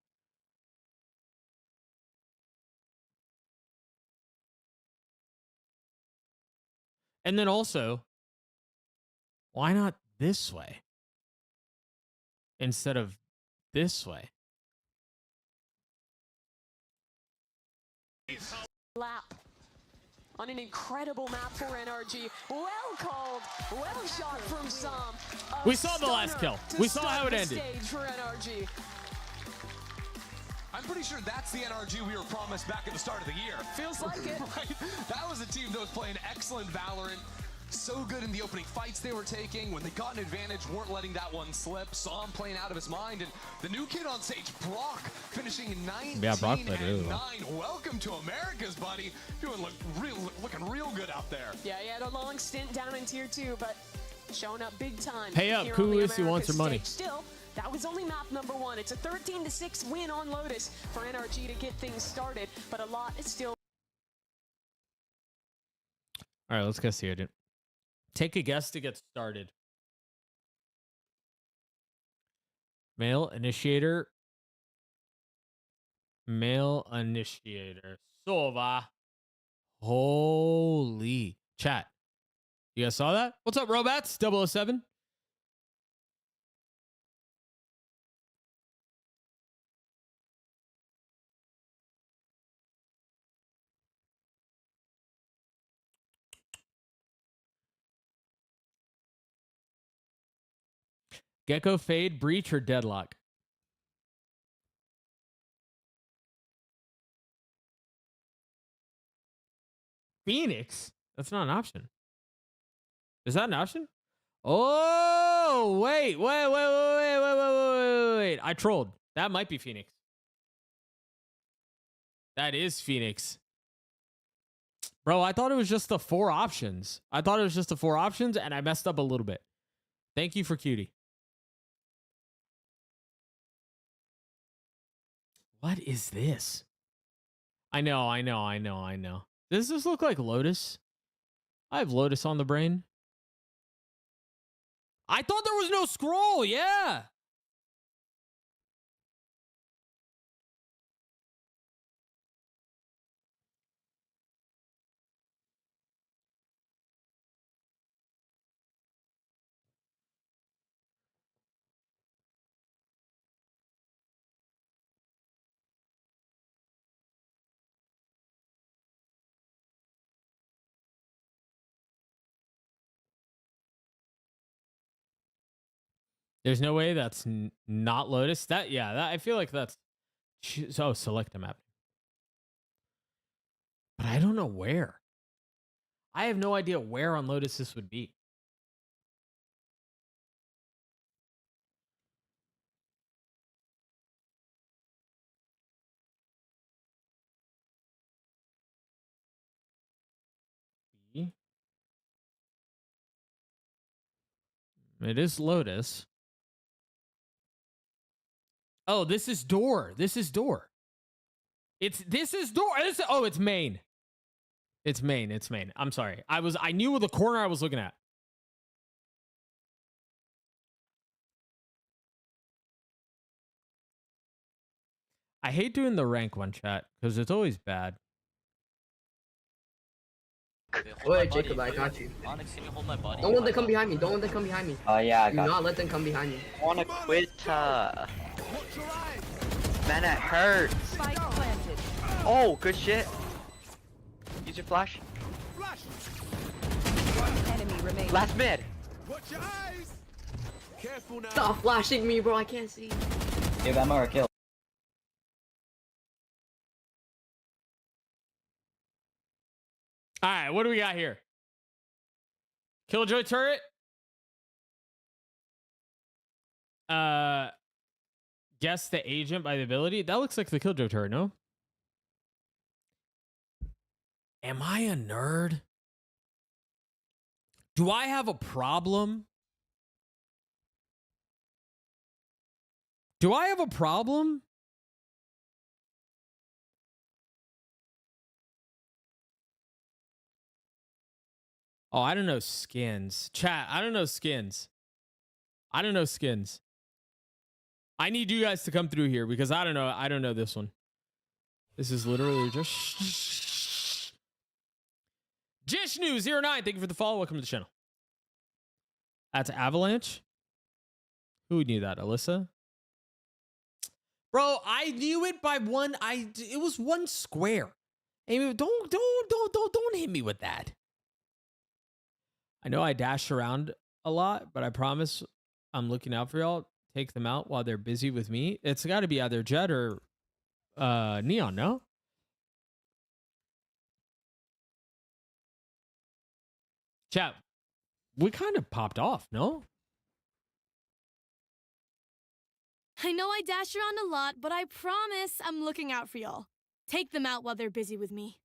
And then also, why not this way instead of this way? Lap on an incredible map for NRG. Well called, well shot from Sam. We saw the last kill. We saw how it ended. Stage for NRG. I'm pretty sure that's the NRG we were promised back at the start of the year. Feels like it. Right? That was a team that was playing excellent Valorant. So good in the opening fights they were taking. When they got an advantage, weren't letting that one slip. Saw him playing out of his mind. And the new kid on stage, Brock, finishing 19 Yeah, Brock played really and well. 9. Welcome to America's, buddy. Looking real good out there. Yeah, he had a long stint down in tier 2, but showing up big time. Pay up, here on the Kulis, who wants your money. Americas stage. Still, that was only map number 1. It's a 13-6 win on Lotus for NRG to get things started, but a lot is still. All right, let's guess here, dude. Take a guess to get started. Male initiator. Male initiator. Sova. Holy. Chat. You guys saw that? What's up, Robats? 007. Gecko fade, breach, or deadlock? Phoenix? That's not an option. Is that an option? Oh, wait. I trolled. That might be Phoenix. That is Phoenix. Bro, I thought it was just the 4 options. And I messed up a little bit. Thank you for cutie. What is this? I know. Does this look like Lotus? I have Lotus on the brain. I thought there was no scroll. Yeah. There's no way that's not Lotus. I feel like that's... Oh, select a map. But I don't know where. I have no idea where on Lotus this would be. It is Lotus. Oh, this is door. This is door. It's main. It's main. I'm sorry. I knew the corner I was looking at. I hate doing the rank one, chat, because it's always bad. Wait, Jacob, I got you. Onyx, can you hold my body? Don't let them come behind me. Don't let them come behind me. Oh yeah, I Do got not let them come behind me. I wanna quit. Man, it hurts. Spike planted. Oh, good shit. Use your flash. One enemy remains. Last mid. Watch your eyes. Careful now. Stop flashing me, bro. I can't see. Give Emma a kill. All right, what do we got here? Killjoy turret. Guess the agent by the ability. That looks like the Killjoy turret, no? Am I a nerd? Do I have a problem? Do I have a problem? Oh, I don't know skins. Chat, I don't know skins. I don't know skins. I need you guys to come through here because I don't know this one. This is literally just... Jishnu09, thank you for the follow. Welcome to the channel. That's Avalanche. Who knew that? Alyssa? Bro, I knew it by one. It was one square. Amy, don't hit me with that. I know I dash around a lot, but I promise I'm looking out for y'all. Take them out while they're busy with me. It's got to be either Jet or Neon, no? Chat, we kind of popped off, no? I know I dash around a lot, but I promise I'm looking out for y'all. Take them out while they're busy with me.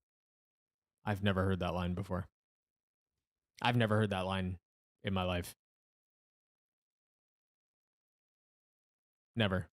I've never heard that line before. I've never heard that line in my life. Never.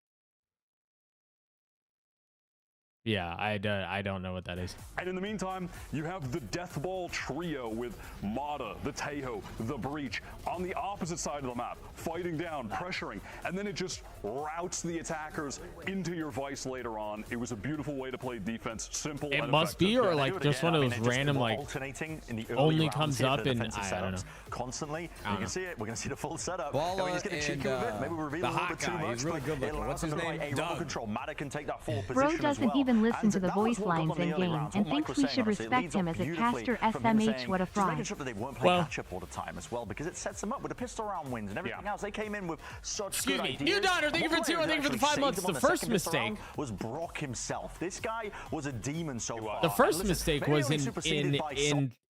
Yeah, I don't know what that is. And in the meantime, you have the Death Ball trio with Mata, the Tejo, the Breach on the opposite side of the map, fighting down, pressuring, and then it just routes the attackers into your Vice later on. It was a beautiful way to play defense, simple It and must be, or like just one of those random like alternating in the only comes up and I don't know. Constantly. You can see it. We're going to see the full setup. Balla he's getting cheeky with it. Maybe we're revealing a little bit too much. He's really good looking. What's his name? Doug. Control. Mata can take that forward Bro position as doesn't well. even listen to the voice lines in game and thinks we should respect him as a caster. SMH, what a fraud. Making sure that they won't play catch up all the time as well, because it sets them up with the pistol round wins and everything else. They came in with such good ideas. New Daughter, thank you for 2 and thank you for the 5 months. The first mistake was Brock himself. This guy was a demon so far. The first mistake was in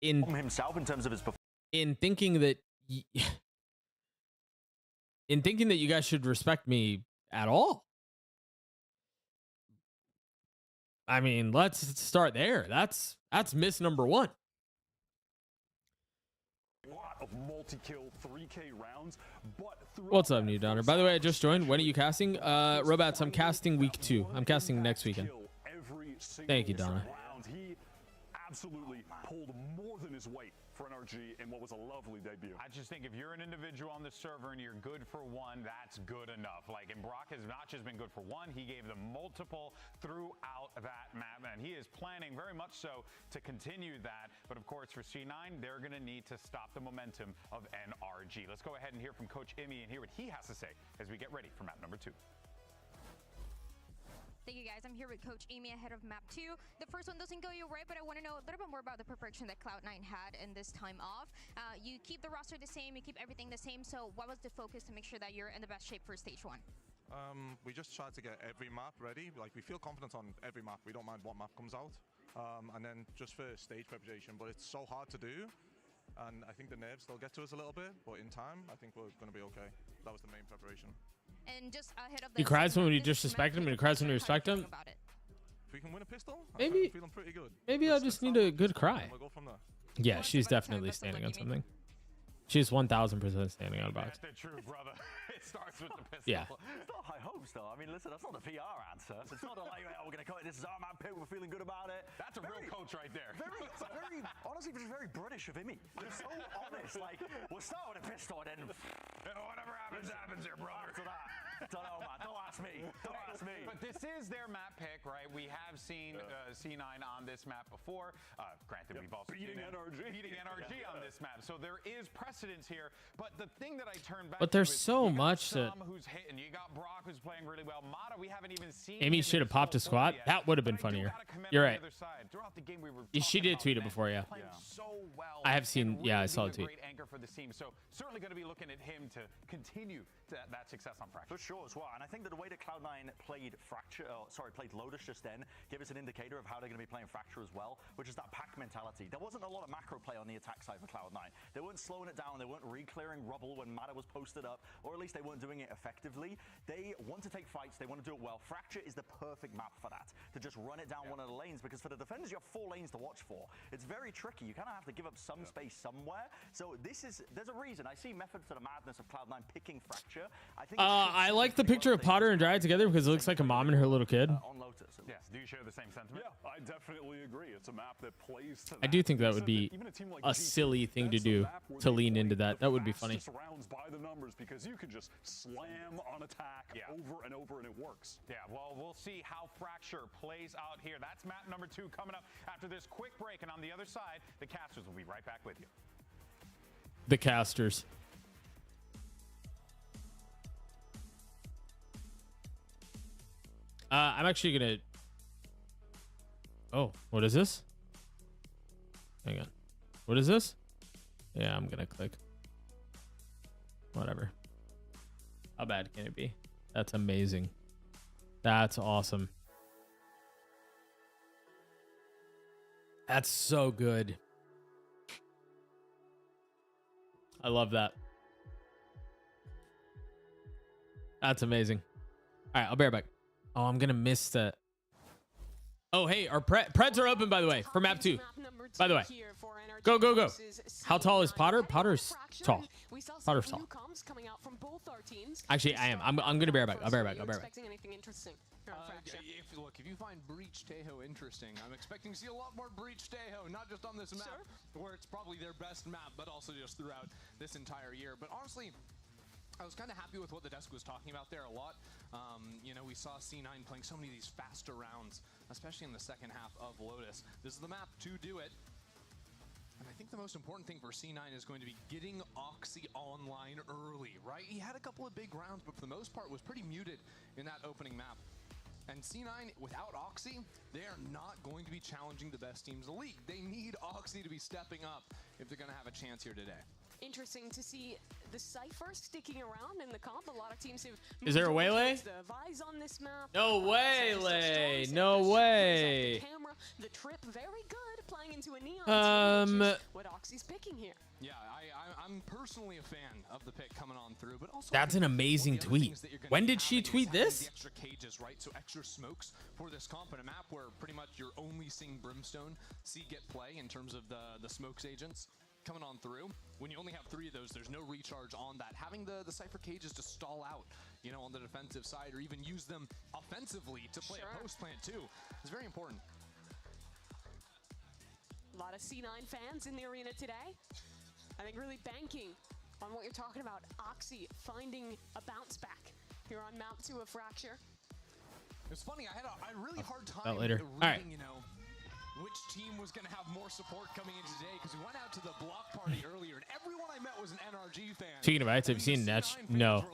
himself in terms of his performance. In thinking that you guys should respect me at all. I mean, let's start there. That's miss number 1. Lot of multi-kill 3K rounds, but what's up, New Donner? By the way, I just joined. When are you casting? Robots, I'm casting week 2. I'm casting next weekend. Thank you, Donna. He absolutely pulled more than his weight for NRG in what was a lovely debut. I just think if you're an individual on the server and you're good for 1, that's good enough. Like, and Brock has not just been good for 1, he gave them multiple throughout that map, and he is planning very much so to continue that. But of course, for C9, they're going to need to stop the momentum of NRG. Let's go ahead and hear from Coach Imi and hear what he has to say as we get ready for map number 2. Thank you, guys. I'm here with Coach Amy ahead of map 2. The first one doesn't go your way, but I want to know a little bit more about the preparation that Cloud9 had in this time off. You keep the roster the same, you keep everything the same, so what was the focus to make sure that you're in the best shape for stage 1? We just try to get every map ready. Like, we feel confident on every map. We don't mind what map comes out. And then just for stage preparation, but it's so hard to do. And I think the nerves still get to us a little bit, but in time, I think we're going to be okay. That was the main preparation. And just ahead of he cries when you disrespect him, and he cries when you respect him. If we can win a pistol, maybe I'm feeling pretty good. Maybe I just need a good cry. We'll go from there. Yeah, she's definitely standing on something. She's 1000% standing on a box. That's the truth, brother. It starts with the pistol. Yeah. It's not high hopes, though. I mean, listen, that's not the PR answer. It's not like, oh, we're going to cut it. This is our map pick. We're feeling good about it. That's a real coach right there. Very, honestly, just very British of Imi. Just so honest. Like, we'll start with a pistol and then whatever happens, happens here, brother. After that. Don't know, man. Don't ask me. Don't ask me. But this is their map pick, right? We have seen C9 on this map before. Granted, we've also beating NRG on this map. So there is precedence here. But the thing that I turn back but there's so much that who's hitting. You got Brock who's playing really well. Mata, we haven't even seen. Amy should have popped a squat. That would have been funnier. You're right. She did tweet it before, yeah. I have seen. Yeah, I saw the tweet. Great anchor for the team. So certainly going to be looking at him to continue that success on Fracture. For sure as well. And I think that the way that Cloud9 played played Lotus just then gave us an indicator of how they're going to be playing Fracture as well, which is that pack mentality. There wasn't a lot of macro play on the attack side for Cloud9. They weren't slowing it down. They weren't re-clearing rubble when Mata was posted up, or at least they weren't doing it effectively. They want to take fights. They want to do it well. Fracture is the perfect map for that, to just run it down one of the lanes, because for the defenders, you have 4 lanes to watch for. It's very tricky. You kind of have to give up some space somewhere. So there's a reason. I see methods to the madness of Cloud9 picking Fracture. I think I like the picture of Potter and Dry together because it looks like a mom and her little kid. On Lotus. Yes. Do you share the same sentiment? Yeah, I definitely agree. It's a map that plays to I do think that would be a silly thing to do, to lean into that. That would be funny. Rounds by the numbers because you can just slam on attack over and over and it works. Yeah, well, we'll see how Fracture plays out here. That's map number 2 coming up after this quick break. And on the other side, the casters will be right back with you. The casters. I'm actually going to... Oh, what is this? Hang on. What is this? Yeah, I'm going to click. Whatever. How bad can it be? That's amazing. That's awesome. That's so good. I love that. That's amazing. All right, I'll be right back. Oh, I'm going to miss the... Oh, hey, our Preds are open, by the way, for map 2. By the way. Go, go, go. How tall is Potter? Potter's tall. Potter's tall. Actually, I am. I'm going to be right back. I'll be right back. I'll be right back. If you find Breach Tahoe interesting, I'm expecting to see a lot more Breach Tahoe, not just on this map, where it's probably their best map, but also just throughout this entire year. But honestly, I was kind of happy with what the desk was talking about there a lot. You know, we saw C9 playing so many of these faster rounds, especially in the second half of Lotus. This is the map to do it. And I think the most important thing for C9 is going to be getting Oxy online early, right? He had a couple of big rounds, but for the most part was pretty muted in that opening map. And C9, without Oxy, they are not going to be challenging the best teams in the league. They need Oxy to be stepping up if they're going to have a chance here today. Interesting to see the Cypher sticking around in the comp. A lot of teams have... Is there a waylay? On this map. No waylay. No way. The camera, the trip, very good, playing into a neon. What Oxy's picking here. Yeah, I'm personally a fan of the pick coming on through, but also that's an amazing tweet. When did she tweet this? The extra cages, right? So extra smokes for this comp in a map where pretty much you're only seeing Brimstone see get play in terms of the smokes agents coming on through. When you only have 3 of those, there's no recharge on that. Having the Cypher cages to stall out, you know, on the defensive side, or even use them offensively to play a post plant too, is very important. A lot of C9 fans in the arena today. I think really banking on what you're talking about. Oxy finding a bounce back here on map 2 of Fracture. It's funny, I had a really hard time later. reading, All right. you know, which team was going to have more support coming in today, because we went out to the block party earlier, and everyone I met was an NRG fan. Speaking of heights, have you seen Netch? No,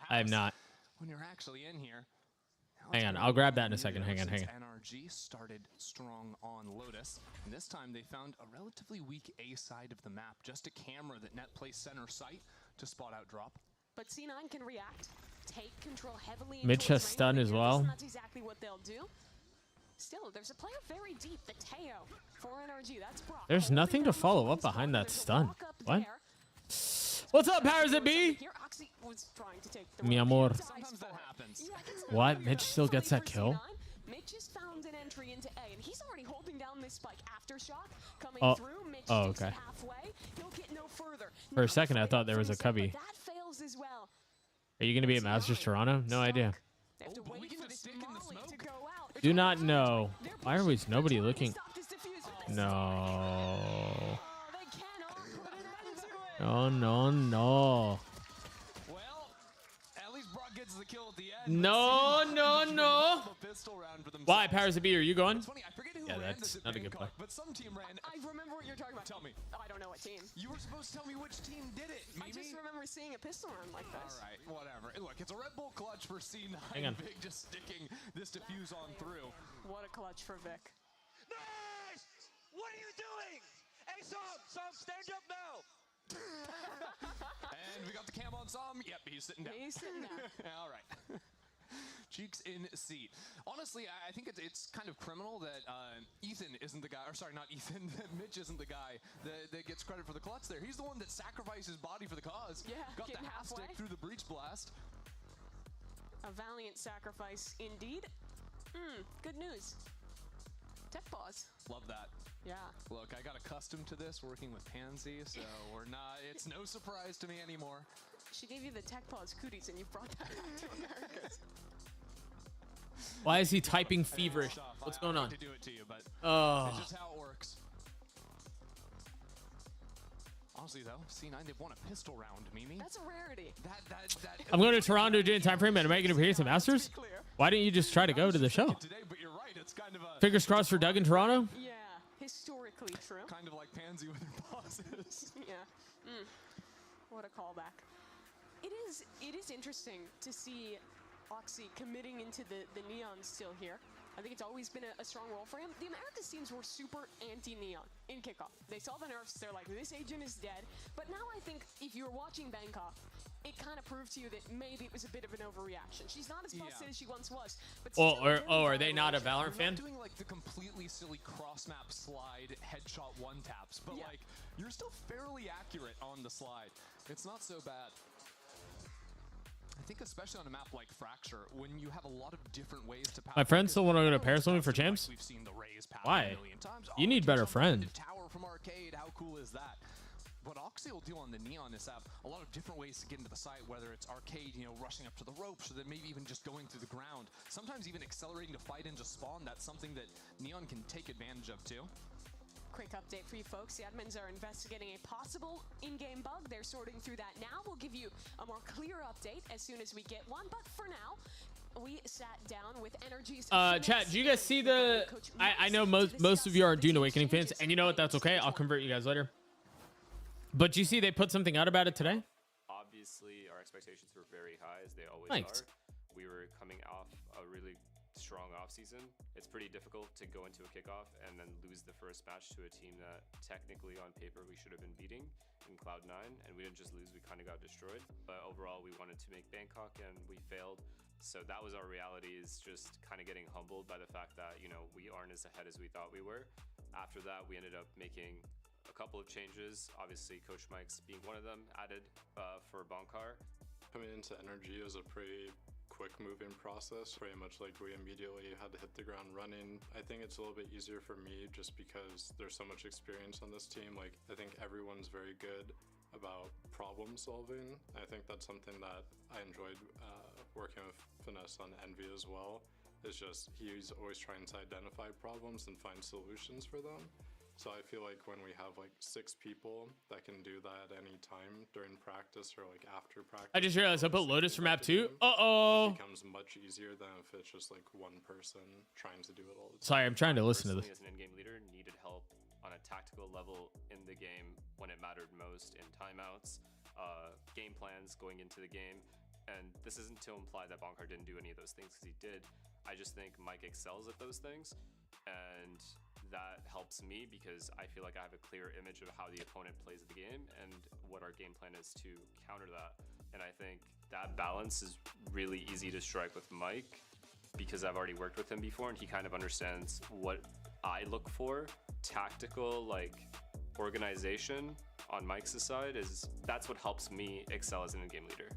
I have not. When you're actually in here. Hang on, I'll grab that in a second. Hang on, hang on. NRG started strong on Lotus, and this time they found a relatively weak A side of the map, just a camera that net placed center sight to spot out drop. But C9 can react, take control heavily. Mitch has stun as well. That's exactly what they'll do. Still, there's a player very deep, the Teo for NRG. That's Brock. There's nothing to follow up behind that stun. What? What's up, Powers at B? Mi amor. Sometimes that happens. What? Mitch still gets that kill? Mitch just found an entry into A, and he's already holding down this spike. Aftershock coming through. Mitch takes it halfway. He'll get no further. For a second, I thought there was a cubby. That fails as well. Are you going to be at Masters Toronto? No idea. They have to wait for this Molly to go out. Do not know. Why are we nobody looking? No. No, no, no. Well, at least Brock gets the kill at the end. No, no, no. Why, Powers of B, are you going? Yeah, that's not a good play. But some team ran. I remember what you're talking about. Tell me. I don't know what team. You were supposed to tell me which team did it, Mimi. I just remember seeing a pistol run like this. All right, whatever. Look, it's a Red Bull clutch for C9. Hang on. Vic just sticking this defuse on through. What a clutch for Vic. Nice! What are you doing? Hey, Som, stand up now. And we got the cam on Som. Yep, he's sitting down. He's sitting down. All right. Cheeks in seat. Honestly, I think it's kind of criminal that Ethan isn't the guy, or sorry, not Ethan, Mitch isn't the guy that gets credit for the clutch there. He's the one that sacrificed his body for the cause. Yeah, got the half stick through the breach blast. A valiant sacrifice indeed. Good news. Tech pause. Love that. Yeah. Look, I got accustomed to this working with Pansy, so it's no surprise to me anymore. She gave you the tech pause cooties, and you brought that back to America. Why is he typing feverish? What's going on? To do it to you, but Oh. it's just how it works. Honestly, though, C9, they've won a pistol round, Mimi. That's a rarity. I'm going to Toronto during time frame and making an appearance at Masters. Why didn't you just try to go to the show? Today, but you're right. It's kind of a Fingers crossed for Doug in Toronto. Yeah, historically true. Kind of like Pansy with her pauses. Yeah. What a callback. It is interesting to see Oxy committing into the Neon still here. I think it's always been a strong role for him. The Americas teams were super anti-Neon in kickoff. They saw the nerfs, they're like, this agent is dead. But now I think if you're watching Bangkok, it kind of proved to you that maybe it was a bit of an overreaction. She's not as busted as she once was. But Are they not a Valorant fan? You're not doing like the completely silly cross-map slide headshot one taps, but like you're still fairly accurate on the slide. It's not so bad. I think especially on a map like Fracture, when you have a lot of different ways to pass. My friends still want to go to Paris with me for champs. We've seen the Rays pass Why? a million times. You need better friends. Tower from Arcade, how cool is that? What Oxy will do on the Neon is have a lot of different ways to get into the site, whether it's Arcade, rushing up to the ropes, or then maybe even just going through the ground. Sometimes even accelerating to fight into spawn. That's something that Neon can take advantage of too. Quick update for you folks. The admins are investigating a possible in-game bug. They're sorting through that now. We'll give you a more clear update as soon as we get one. But for now, we sat down with Energy's... Chat, do you guys see the... I know most of you are Dune Awakening fans, and you know what? That's okay. I'll convert you guys later. But do you see they put something out about it today? Obviously, our expectations were very high, as they always Thanks. are. We were coming off a really strong offseason. It's pretty difficult to go into a kickoff and then lose the first match to a team that technically on paper we should have been beating in Cloud9, and we didn't just lose, we kind of got destroyed. But overall, we wanted to make Bangkok and we failed. So that was our reality, is just kind of getting humbled by the fact that, we aren't as ahead as we thought we were. After that, we ended up making a couple of changes. Obviously, Coach Mike's being one of them, added for Bankar. Coming into Energy was a pretty quick moving process, pretty much like we immediately had to hit the ground running. I think it's a little bit easier for me just because there's so much experience on this team. Like, I think everyone's very good about problem solving. I think that's something that I enjoyed working with Finesse on Envy as well. It's just he's always trying to identify problems and find solutions for them. So I feel like when we have like 6 people that can do that at any time during practice or like after practice. I just realized I put Lotus for map 2. Uh-oh. It becomes much easier than if it's just like one person trying to do it all the time. Sorry, I'm trying to listen to this. As an in-game leader, needed help on a tactical level in the game when it mattered most, in timeouts, game plans going into the game. And this isn't to imply that Bankar didn't do any of those things, because he did. I just think Mike excels at those things. And that helps me because I feel like I have a clear image of how the opponent plays the game and what our game plan is to counter that. And I think that balance is really easy to strike with Mike because I've already worked with him before and he kind of understands what I look for. Tactical, like, organization on Mike's side that's what helps me excel as an in-game leader.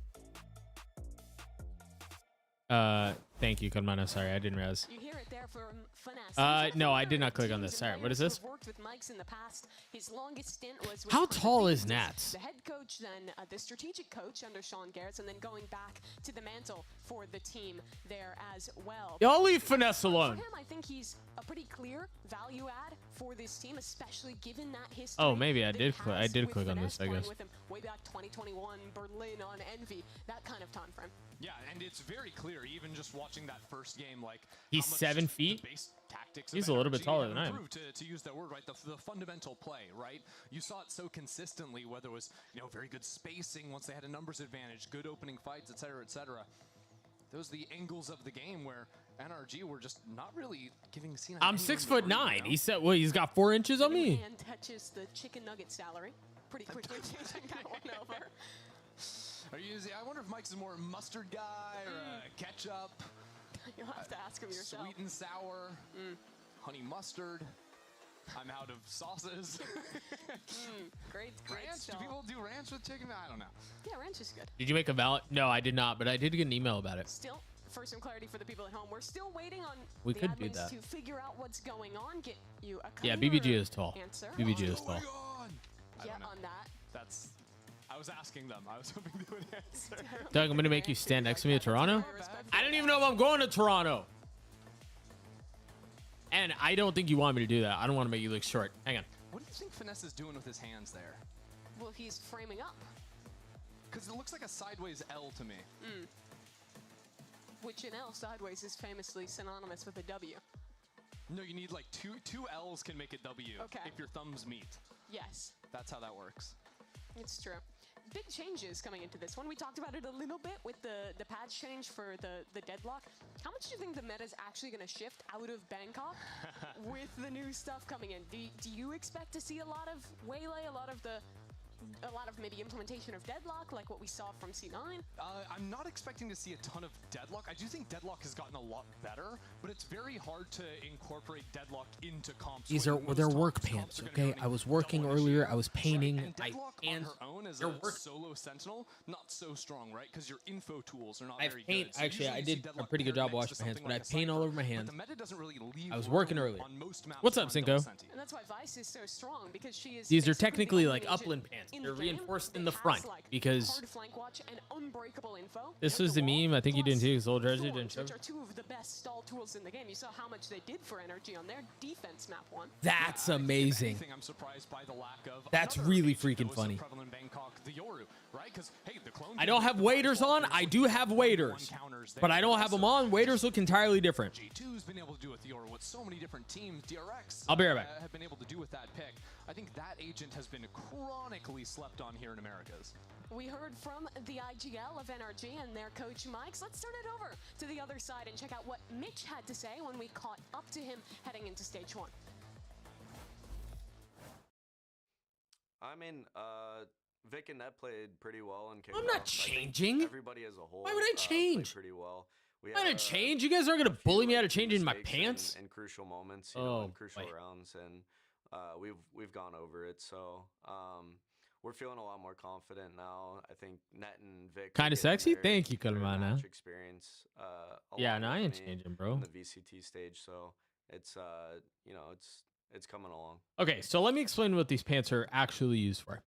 Thank you, Conmano. Sorry, I didn't realize. You hear it there from Finesse. No, I did not click on this. Sorry, what is this? Worked with Mike's in the past. His longest stint was with How tall is Nats? The head coach, then the strategic coach under Sean Garrett, and then going back to the mantle for the team there as well. Y'all leave Finesse alone. For him, I think he's a pretty clear value add for this team, especially given that history. Oh, maybe I did click. I did click on this, I guess. With him way back 2021, Berlin on Envy, that kind of time frame. Yeah, and it's very clear, even just watching that first game, like he's 7 feet. He's a little bit taller than I am. To use that word, right? The fundamental play, right? You saw it so consistently, whether it was very good spacing once they had a numbers advantage, good opening fights, etc., etc. Those are the angles of the game where NRG were just not really giving C9. I'm 6'9". He said, well, he's got 4 inches on me. And touches the chicken nugget salary pretty quickly, changing that one over. I wonder if Mike's a more mustard guy or ketchup. You'll have to ask him yourself. Sweet and sour, honey mustard. I'm out of sauces. Great ranch? stuff. Do people do ranch with chicken? I don't know. Yeah, ranch is good. Did you make a valid? No, I did not, but I did get an email about it. Still, for some clarity for the people at home, we're still waiting on we the could do admins that. to figure out what's going on, get you a Yeah, clearer BBG is tall. answer. BBG is tall. Yeah, on that. That's I was asking them. I was hoping they would answer. Doug, I'm going to make you stand next to me at Toronto. I don't even know if I'm going to Toronto. And I don't think you want me to do that. I don't want to make you look short. Hang on. What do you think Finesse is doing with his hands there? Well, he's framing up. Because it looks like a sideways L to me. Which in L, sideways, is famously synonymous with a W. No, you need like two L's can make a W if your thumbs meet. Yes. That's how that works. It's true. Big changes coming into this one. We talked about it a little bit with the patch change for the deadlock. How much do you think the meta is actually going to shift out of Bangkok with the new stuff coming in? Do you expect to see a lot of Waylay, a lot of maybe implementation of deadlock like what we saw from C9? I'm not expecting to see a ton of deadlock. I do think deadlock has gotten a lot better, but it's very hard to incorporate deadlock into comps. These are their work pants, okay? I was working earlier. I was painting. And deadlock on her own as a solo sentinel, not so strong, right? Because your info tools are not very good. So actually, I did a pretty good job washing my hands, but I have paint all over my hands. The meta doesn't really leave I was working earlier. on most maps. What's up, Cinco? And that's why Vice is so strong, because she is. These are technically like upland pants. They're reinforced in the front because this was the meme. I think you didn't see because old Dredger didn't show. Which are two of the best stall tools in the game. You saw how much they did for energy on their defense map one. That's amazing. I'm surprised by the lack of. That's really freaking funny. Prevalent in Bangkok, the Yoru, right? Because hey, the clone. I don't have waders on. I do have waders, but I don't have them on. Waders look entirely different. G2's been able to do with the Yoru what so many different teams, DRX, I'll be right back. Have been able to do with that pick. I think that agent has been chronically slept on here in Americas. We heard from the IGL of NRG and their coach Mike's. Let's turn it over to the other side and check out what Mitch had to say when we caught up to him heading into stage one. I mean, Vic and Net played pretty well in kickoff. I'm not changing. Everybody as a whole. Why would I change? Pretty well. I'm not gonna change. You guys aren't gonna bully me out of changing my pants. In crucial moments, you know, in crucial rounds, and we've gone over it. So we're feeling a lot more confident now. I think Net and Vic. Kind of sexy. Thank you, Kalamana. Experience. Yeah, no, I ain't changing, bro. On the VCT stage, so it's you know, it's coming along. Okay, so let me explain what these pants are actually used for.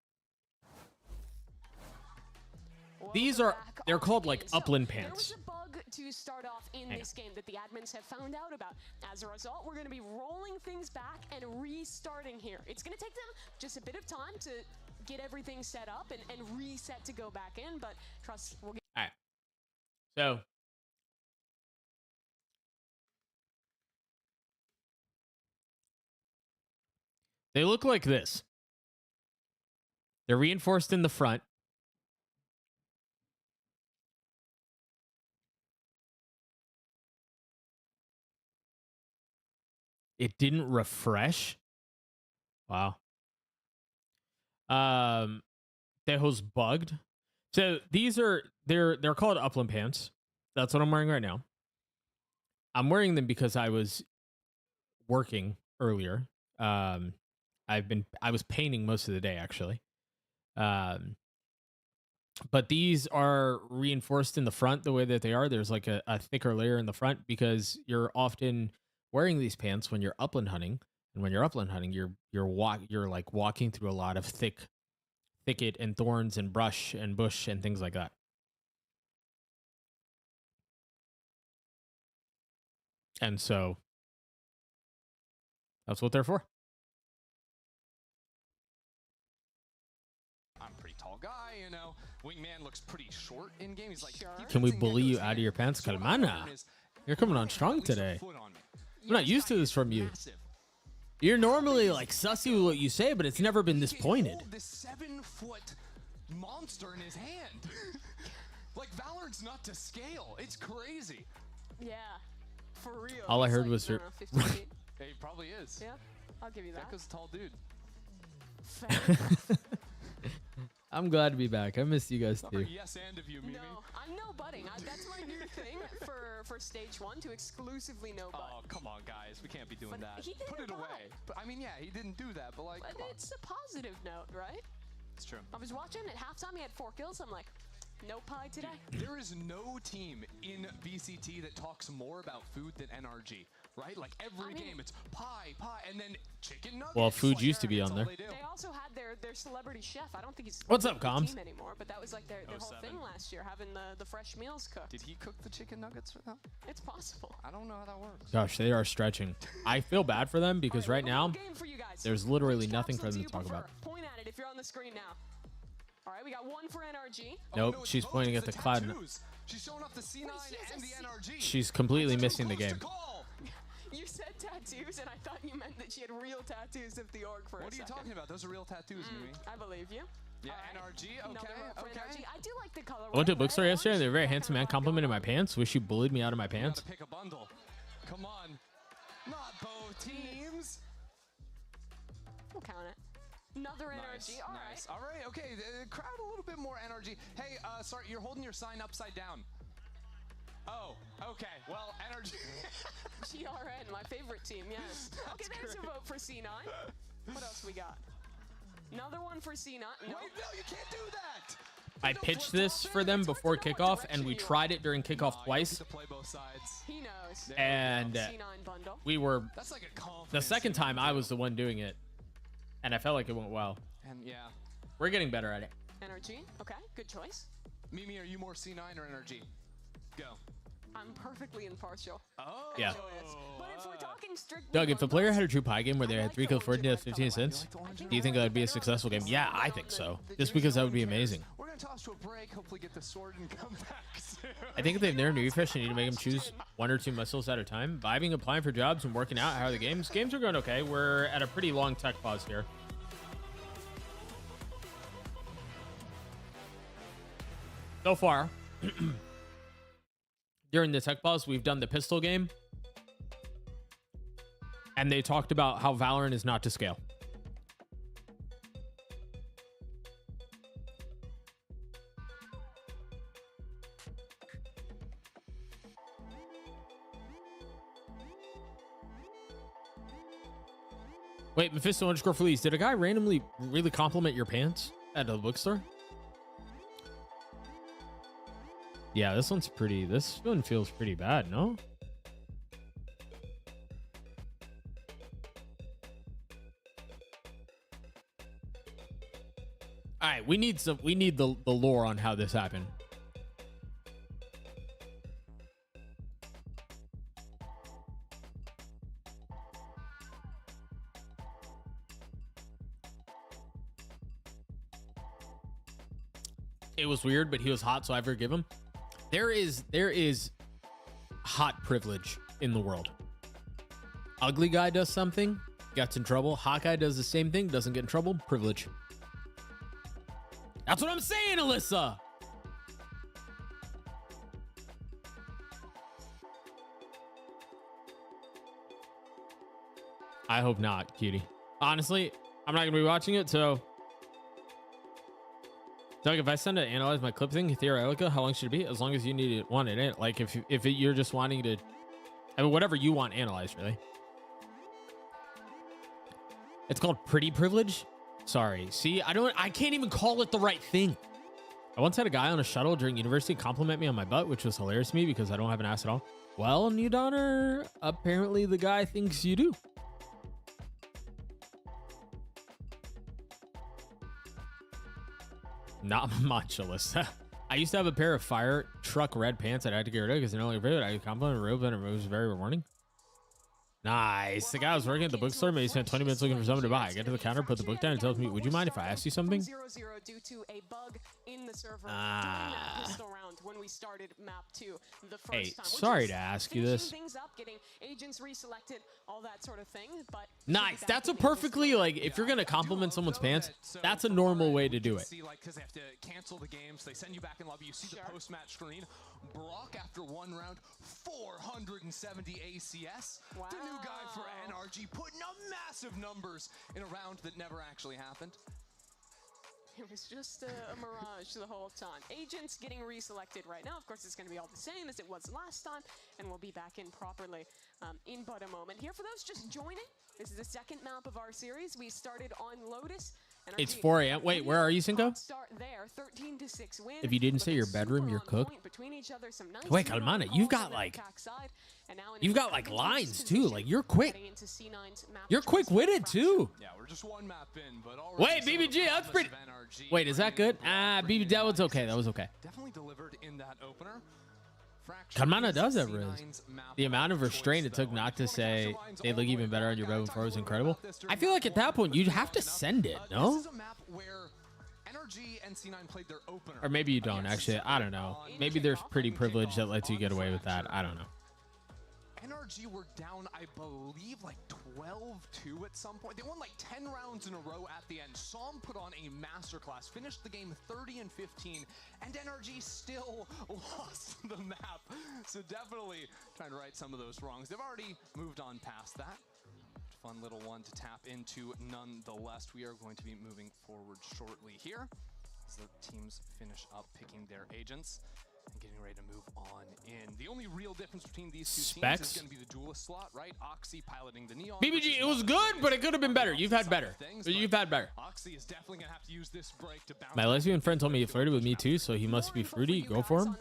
These are, they're called like upland pants. There was a bug to start off in this game that the admins have found out about. As a result, we're going to be rolling things back and restarting here. It's going to take them just a bit of time to get everything set up and reset to go back in, but trust, we'll get... All right. So... they look like this. They're reinforced in the front. It didn't refresh. Wow. That was bugged. So these are they're called upland pants. That's what I'm wearing right now. I'm wearing them because I was working earlier. I was painting most of the day actually. But these are reinforced in the front the way that they are. There's like a thicker layer in the front because you're often wearing these pants when you're upland hunting, and when you're upland hunting, you're like walking through a lot of thicket and thorns and brush and bush and things like that. And so that's what they're for. I'm a pretty tall guy, you know. Wingman looks pretty short in game. He's like, can we bully you out of your pants, Kalmana? You're coming on strong today. I'm not used to this from you. You're normally like sussy with what you say, but it's never been this pointed. This 7-foot monster in his hand. Like Valorant's not to scale. It's crazy. Yeah, for real. All I heard was her. Hey, he probably is. Yeah, I'll give you that. Gekko's a tall dude. I'm glad to be back. I missed you guys too. Yes, and of you, Mimi. No, I'm no butting. That's my new thing for stage one, to exclusively no butt. Oh, come on, guys. We can't be doing that. He didn't Put it away. But I mean, yeah, he didn't do that, but like, but it's a positive note, right? It's true. I was watching at halftime. He had 4 kills. I'm like, no pie today. There is no team in VCT that talks more about food than NRG. right? Like every game, it's pie, and then chicken nuggets. Well, food used to be on there. They also had their celebrity chef. I don't think he's What's up, with the Combs? team anymore, but that was like their whole thing last year, having the fresh meals cooked. Did he cook the chicken nuggets for them? It's possible. I don't know how that works. Gosh, they are stretching. I feel bad for them because right now there's literally nothing for them to talk about. Point at it if you're on the screen now. All right, we got one for NRG. Nope, she's pointing at the cloud. She's showing off the C9 and the NRG. She's completely missing the game. You said tattoos, and I thought you meant that she had real tattoos of the org for a second. What are you talking about? Those are real tattoos, Mimi. I believe you. Yeah, NRG, okay. NRG. I do like the color. I went to a bookstore yesterday and they were very handsome man complimented my pants. Wish you bullied me out of my pants. Pick a bundle. Come on. Not both teams. We'll count it. Another NRG. All right. Okay, the crowd a little bit more energy. Hey, sorry, you're holding your sign upside down. Oh, okay. Well, NRG. GRN, my favorite team, yes. Okay, there's a vote for C9. What else we got? Another one for C9. No. Wait, no, you can't do that. I pitched this for them before kickoff, and we tried it during kickoff twice. He knows. And C9 bundle. we were That's like a confidence the second time I was the one doing it, and I felt like it went well. And yeah. We're getting better at it. NRG. Okay, good choice. Mimi, are you more C9 or NRG? Go. I'm perfectly impartial. Oh. Yeah. But if we're talking strictly Doug, if a player had a true pie game where they had 3 kills, 4 deaths, 15 cents, do you think that would be a successful game? Yeah, I think so. Just because that would be amazing. We're going to toss to a break, hopefully get the sword and come back soon. I think if they've never refresh, they need to make them choose 1 or 2 missiles at a time. Vibing, applying for jobs, and working out. How are the games? Games are going okay. We're at a pretty long tech pause here. So far, during the tech pause, we've done the pistol game. And they talked about how Valorant is not to scale. Wait, Mephisto_Felice, did a guy randomly really compliment your pants at a bookstore? Yeah, this one feels pretty bad, no? All right, we need the lore on how this happened. It was weird, but he was hot, so I forgive him. There is hot privilege in the world. Ugly guy does something, gets in trouble. Hot guy does the same thing, doesn't get in trouble. Privilege. That's what I'm saying, Alyssa. I hope not, cutie. Honestly, I'm not gonna be watching it, so. Doug, if I send to analyze my clip thing, theoretically, how long should it be? As long as you need it, want it. Like if you're just wanting to, I mean, whatever you want analyzed, really. It's called pretty privilege. Sorry. See, I can't even call it the right thing. I once had a guy on a shuttle during university compliment me on my butt, which was hilarious to me because I don't have an ass at all. Well, New Donner, apparently the guy thinks you do. Not much, Alyssa. I used to have a pair of fire truck red pants that I had to get rid of because they're no longer favorite. I complimented Rube and it was very rewarding. Nice. The guy was working at the bookstore. Maybe spent 20 minutes looking for something to buy. I get to the counter, put the book down, and tells me, "Would you mind if I asked you something?" 0-0 due to a bug in the server during that pistol round when we started map 2 the first Hey, time. sorry to ask you this. Things up, getting agents reselected, all that sort of thing. But Nice. That's a perfectly, like, if you're gonna compliment someone's pants, that's a normal way to do it. See, like, because they have to cancel the games, they send you back in lobby. You see the post-match screen. Brock, after 1 round, 470 ACS. Wow. The new guy for NRG putting up massive numbers in a round that never actually happened. It was just a mirage the whole time. Agents getting reselected right now. Of course, it's going to be all the same as it was last time, and we'll be back in properly in but a moment. Here, for those just joining, this is the second map of our series. We started on Lotus It's 4 a.m. Wait, where are you, Cinco? If you didn't say your bedroom, you're cooked. Wait, Calmana, you've got like lines too. Like you're quick. You're quick-witted too. Yeah, we're just one map in, but wait, BBG, that's pretty. Wait, is that good? BB, that was okay. That was okay. Definitely delivered in that opener. Calmana does have Riz. The amount of restraint it took not to say they look even better on your bow before was incredible. I feel like at that point you'd have to send it, no? This is a map where NRG and C9 played their opener. Or maybe you don't actually. I don't know. Maybe there's pretty privilege that lets you get away with that. I don't know. NRG were down, I believe, like 12-2 at some point. They won like 10 rounds in a row at the end. Som put on a masterclass, finished the game 30-15, and NRG still lost the map. So definitely trying to right some of those wrongs. They've already moved on past that. Fun little one to tap into nonetheless. We are going to be moving forward shortly here as the teams finish up picking their agents and getting ready to move on in. The only real difference between these two teams is going to be the duelist slot, right? Oxy piloting the Neon. BBG, it was good, but it could have been better. You've had better. You've had better. Oxy is definitely going to have to use this break to bounce. My lesbian friend told me he flirted with me too, so he must be fruity. Go for him.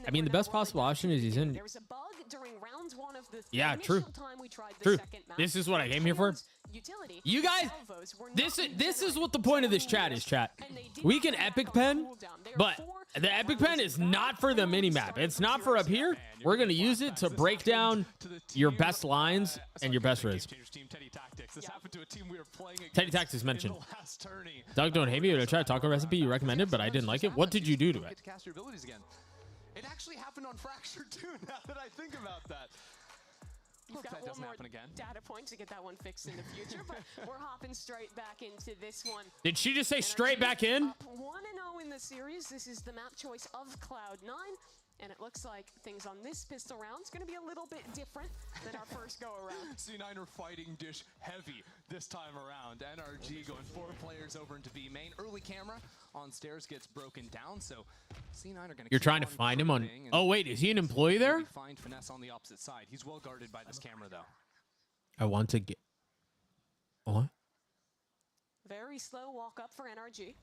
I mean, the best possible option is he's in. Yeah, true. True. This is what I came here for. You guys, this is what the point of this chat is, chat. We can epic pen, but the epic pen is not for the mini map. It's not for up here. We're gonna use it to break down your best lines and your best riz. Teddy Tactics mentioned. Doug, don't hate me. I tried a taco recipe you recommended, but I didn't like it. What did you do to it? It actually happened on Fracture too, now that I think about that. You've got one more data point to get that one fixed in the future, but we're hopping straight back into this one. Did she just say straight back in? 1-0 in the series. This is the map choice of Cloud9. And it looks like things on this pistol round is going to be a little bit different than our first go-around. C9 are fighting dish heavy this time around. NRG going 4 players over into B main. Early camera on stairs gets broken down, so C9 are going to. You're trying to find him on. Oh wait, is he an employee there? Find Finesse on the opposite side. He's well guarded by this camera though. I want to get. What? Very slow walk up for NRG.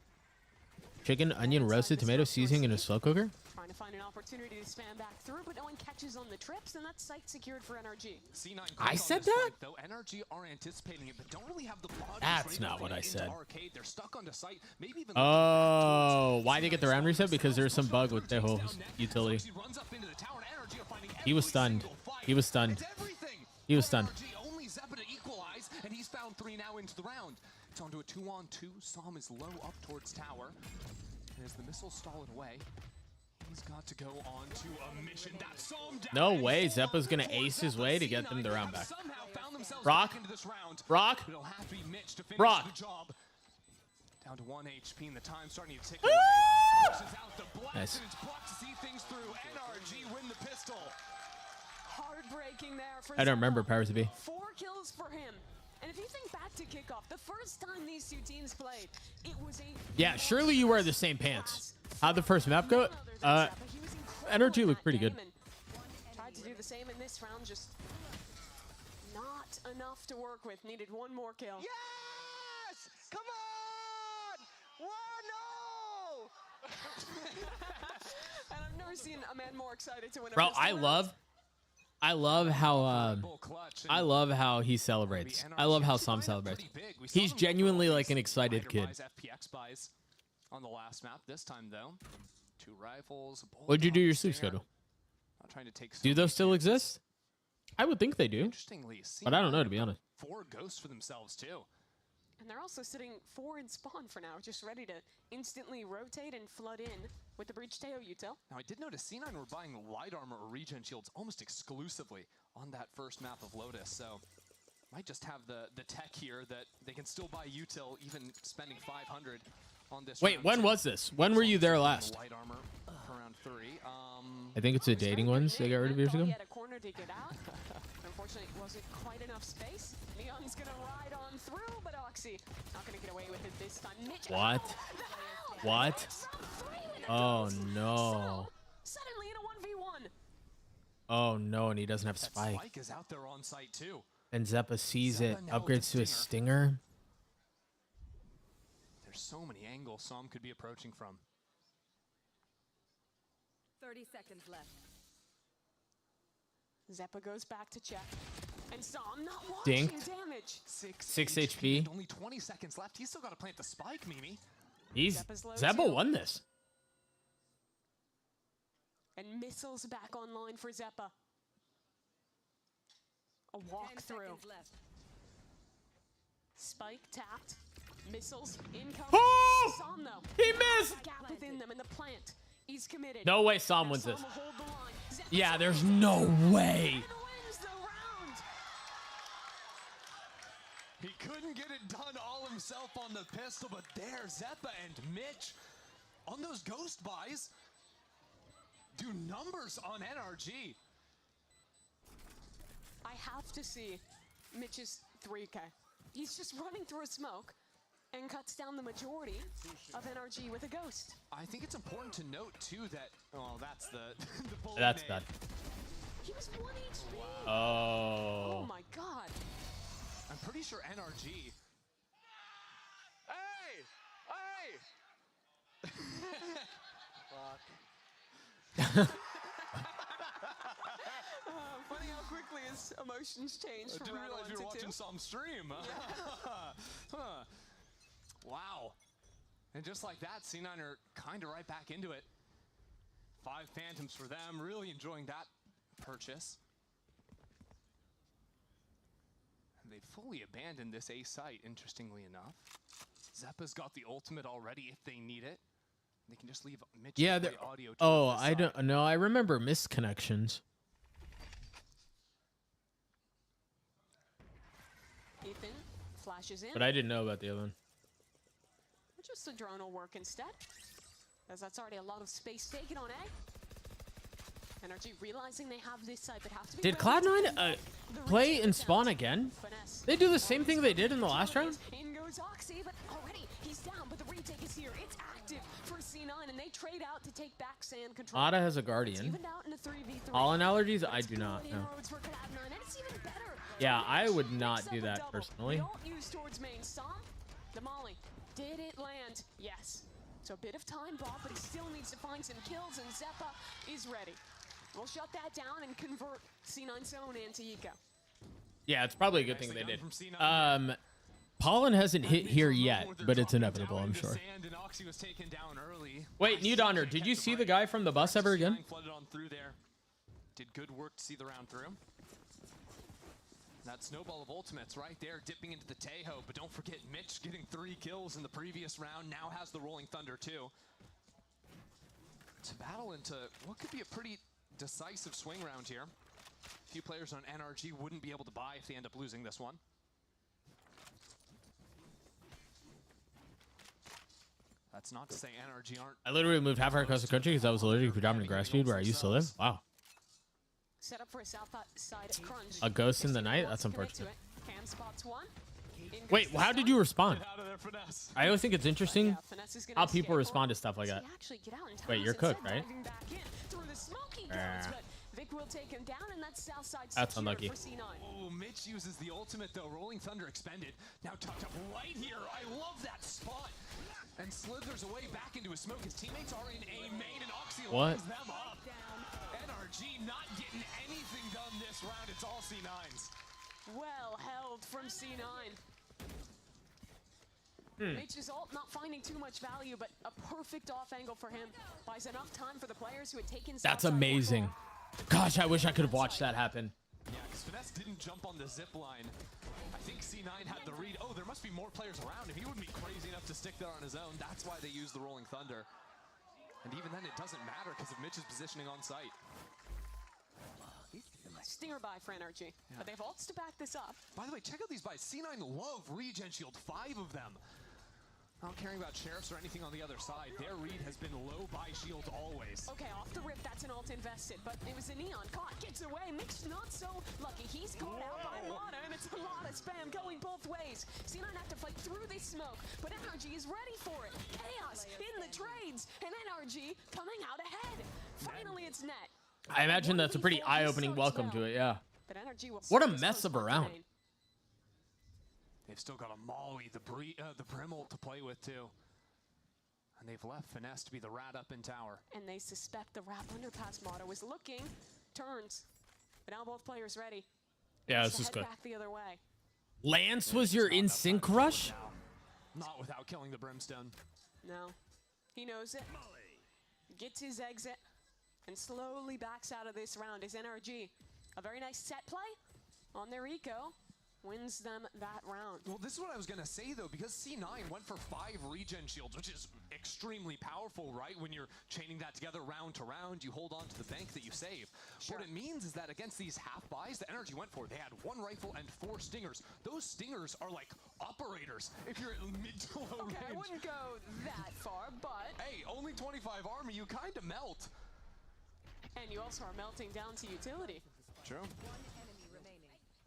Chicken, onion, roasted tomato, seasoning in a slow cooker. Trying to find an opportunity to spam back through, but no one catches on the trips, and that's site secured for NRG. C9 I said that? Fight, though NRG are anticipating it, but don't really have the bodies. That's not what I said. Arcade. They're stuck onto site. Maybe even oh, why did they get the round reset? Because there's some bug with the whole utility. He was stunned. He was stunned. He was stunned. Only Zeppa to equalize, and he's found 3 now into the round. It's onto a 2-on-2. Som is low up towards tower. And as the missiles stall it away, he's got to go on to a mission. That's Som down. No way. Zeppa's going to ace his way to get them the round back. Rock. Rock. It'll have to be Mitch to finish Rock. the job. Down to 1 HP and the time starting to tick away. Nice. To see things through. NRG win the pistol. Heartbreaking there for I don't remember Powers to be. 4 kills for him. And if you think back to kickoff, the first time these two teams played, it was a... Yeah, surely you wear the same pants. How'd the first map go? Energy looked pretty good. Tried to do the same in this round, just not enough to work with. Needed 1 more kill. Yes! Come on! Whoa, no! And I've never seen a man more excited to win a Bro, pistol I love how he celebrates. I love how Som celebrates. He's genuinely like an excited kid. FPX buys on the last map this time though. 2 rifles. What'd you do your sleep schedule? Not trying to take Do those still exist? I would think they do. Interestingly, But I don't know, to be honest. 4 ghosts for themselves too. And they're also sitting 4 in spawn for now, just ready to instantly rotate and flood in with the breach Teo util. Now I did notice C9 were buying light armor or regen shields almost exclusively on that first map of Lotus, so might just have the tech here that they can still buy util even spending 500 on this. Wait, when was this? When were you there last? Light armor for round 3. I think it's the dating ones they got rid of years ago. He had a corner to get out. Unfortunately, it wasn't quite enough space. Neon's gonna ride on through, but Oxy not gonna get away with it this time. Mitch, What? What? Oh no. Suddenly in a 1v1. Oh no, and he doesn't have Spike. Spike is out there on site too. And Zeppa sees it, upgrades to a Stinger. There's so many angles Som could be approaching from. 30 seconds left. Zeppa goes back to check. And Som not watching damage. 6 HP. Only 20 seconds left. He's still got to plant the spike, Mimi. Zeppa won this. And missiles back online for Zeppa. A walkthrough. Spike tapped. Missiles incoming. Oh! Som though. He missed. Gap within them in the plant. He's committed. No way Som wins this. Yeah, there's no way. He couldn't get it done all himself on the pistol, but there, Zeppa and Mitch on those ghost buys do numbers on NRG. I have to see Mitch's 3K. He's just running through a smoke and cuts down the majority of NRG with a ghost. I think it's important to note too that, oh, that's the bullet That's nade. bad. He was 1 HP. Oh. Oh my god. I'm pretty sure NRG. Hey! Hey! Funny how quickly his emotions changed I from didn't round realize 1 you were to watching 2. some stream. Huh. Wow. And just like that, C9 are kind of right back into it. 5 Phantoms for them. Really enjoying that purchase. And they fully abandoned this A site, interestingly enough. Zeppa's got the ultimate already if they need it. They can just leave Mitch Yeah. to play audio. Oh, I don't know. I remember misconnections. Ethan flashes in. But I didn't know about the other one. Just the drone will work instead, as that's already a lot of space taken on A. NRG realizing they have this side, but have to be Did ready Cloud9 play and spawn again? They do the same thing they did in the last round? In goes Oxy, but already he's down, but the retake is here. It's active for C9, and they trade out to take back sand control. Ada has a Guardian. Evened out in a 3v3. Pollen allergies? I do not know. Inroads for Cloud9, and it's even better. Yeah, I would not do that personally. Don't use towards main. Som, the molly. Did it land? Yes. So a bit of time, Bob, but he still needs to find some kills, and Zeppa is ready. We'll shut that down and convert C9 zone into Eco. Yeah, it's probably a good thing they did. Pollen hasn't hit here yet, but it's inevitable, I'm sure. Wait, New Donner, did you see the guy from the bus ever again? Flooded on through there. Did good work to see the round through. That snowball of ultimates right there, dipping into the Tejo. But don't forget, Mitch getting 3 kills in the previous round, now has the Rolling Thunder too. To battle into what could be a pretty decisive swing round here. A few players on NRG wouldn't be able to buy if they end up losing this one. That's not to say NRG aren't. I literally moved halfway across the country because I was allergic to predominant grass feed where I used to live. Wow. Set up for a south side crunch. A ghost in the night? That's unfortunate. Cam spots one. Wait, how did you respond? I always think it's interesting how people respond to stuff like that. Wait, you're cooked, right? That's unlucky. Oh, Mitch uses the ultimate though. Rolling Thunder expended. Now tucked up right here. I love that spot. And slithers away back into his smoke. His teammates are in A main and Oxy lines them up. NRG not getting anything done this round. It's all C9s. Well held from C9. Mitch's ult not finding too much value, but a perfect off angle for him. Buys enough time for the players who had taken. That's amazing. Gosh, I wish I could have watched that happen. Yeah, because Finesse didn't jump on the zip line. I think C9 had the read. Oh, there must be more players around him. He wouldn't be crazy enough to stick there on his own. That's why they used the Rolling Thunder. And even then, it doesn't matter because of Mitch's positioning on site. Stinger buy for NRG, but they've ults to back this up. By the way, check out these buys. C9 love regen shield, 5 of them. Not caring about sheriffs or anything on the other side. Their read has been low buy shields always. Okay, off the rip, that's an ult invested, but it was a Neon. Caught, gets away. Mitch not so lucky. He's caught out by Lana, and it's a lot of spam going both ways. C9 have to fight through this smoke, but NRG is ready for it. Chaos in the trades, and NRG coming out ahead. Finally, it's net. I imagine that's a pretty eye-opening welcome to it, yeah. But NRG will What a mess of a round. They've still got a Molly, the Brim ult to play with too. And they've left Finesse to be the rat up in tower. And they suspect the rat underpass motto is looking, turns. But now both players ready. Yeah, this is good. Back the other way. Lance was your in sync rush? Not without killing the Brimstone. No. He knows it. Gets his exit and slowly backs out of this round. His NRG. A very nice set play on their eco. Wins them that round. Well, this is what I was going to say, though, because C9 went for 5 regen shields, which is extremely powerful, right? When you're chaining that together round to round, you hold on to the bank that you save. Sure. What it means is that against these half buys, the energy went for, they had 1 rifle and 4 stingers. Those stingers are like operators if you're at mid to low range. Okay, I wouldn't go that far, but... Hey, only 25 armor, you kind of melt. And you also are melting down to utility. True.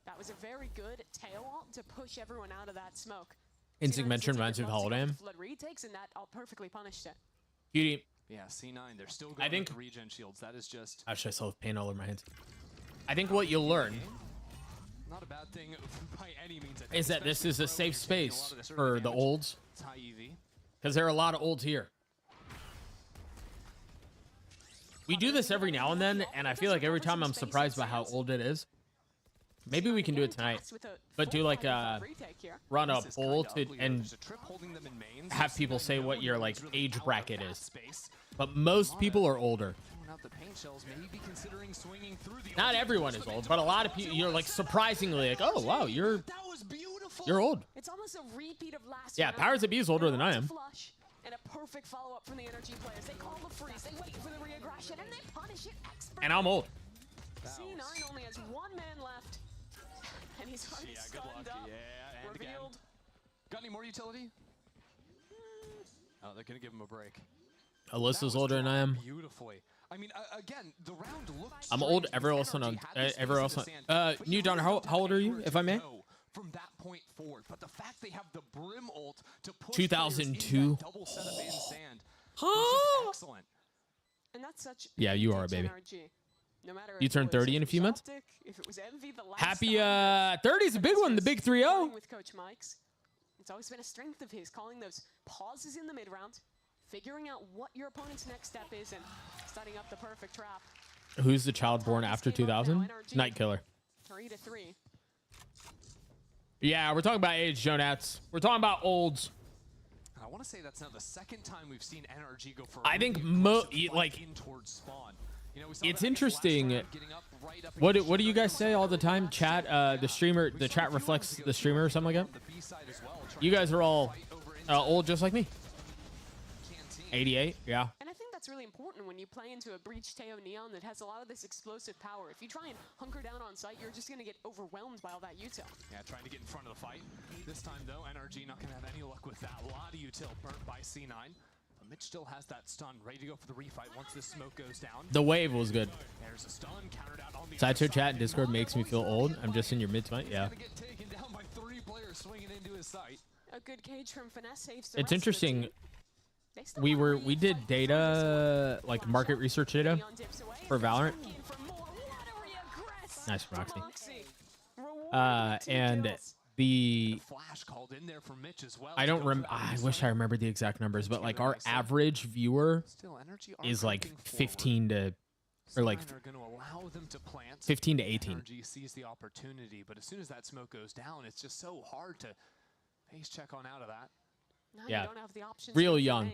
That was a very good tail ult to push everyone out of that smoke. Instinct mentioned reminds me of Hologram. Flood retakes, and that all perfectly punished it. Beauty. Yeah, C9, they're still going with regen shields. That is just... Actually, I still have paint all over my hands. I think what you'll learn not a bad thing by any means. Is that this is a safe space for the olds. It's high EV. Because there are a lot of olds here. We do this every now and then, and I feel like every time I'm surprised by how old it is. Maybe we can do it tonight, but do like run a poll to and have people say what your like age bracket is. But most people are older. Not everyone is old, but a lot of people. You're like surprisingly like, oh wow, you're old. It's almost a repeat of last Yeah, Powers of B is older than I am. And a perfect follow-up from the energy players. They call the freeze, they wait for the reaggression, and they punish it expertly. And I'm old. C9 only has 1 man left. And he's already stunned up. Yeah, and revealed. Again. Got any more utility? Oh, they're gonna give him a break. Alyssa's older than I am. Beautifully. I mean, again, the round looked. I'm old. Everyone else on. New Don, how old are you, if I may? From that point forward, but the fact they have the Brim ult to push 2002. double setup in sand, excellent. And that's such. Yeah, you are a baby. No matter you turn 30 in a few months. If it was Envy, the last Happy 30 is a big one, the big 3-0. With Coach Mike's, it's always been a strength of his, calling those pauses in the mid round, figuring out what your opponent's next step is, and setting up the perfect trap. Who's the child born after 2000? Night Killer. 3-3. Yeah, we're talking about age, Jonats. We're talking about olds. I want to say that's now the second time we've seen NRG go for. I think like in towards spawn. You know, it's interesting. What do you guys say all the time? Chat, the chat reflects the streamer or something like that. You guys are all old just like me. 88, yeah. And I think that's really important when you play into a Breach Teo Neon that has a lot of this explosive power. If you try and hunker down on site, you're just going to get overwhelmed by all that util. Yeah, trying to get in front of the fight. This time, though, NRG not going to have any luck with that. A lot of util burnt by C9. But Mitch still has that stun, ready to go for the refight once this smoke goes down. The wave was good. There's a stun, countered out on the Sideshow chat and Discord makes me feel old. I'm just in your mid-20, yeah. Get taken down by 3 players swinging into his sight. A good cage from Finesse saves the It's interesting. We did data, like market research data for Valorant. Nice, Roxy. And the flash called in there for Mitch as well. I don't remember. I wish I remembered the exact numbers, but like our average viewer is like 15 to, or like 15 to 18. NRG sees the opportunity, but as soon as that smoke goes down, it's just so hard to face check on out of that. Now yeah, you don't have the option real to young,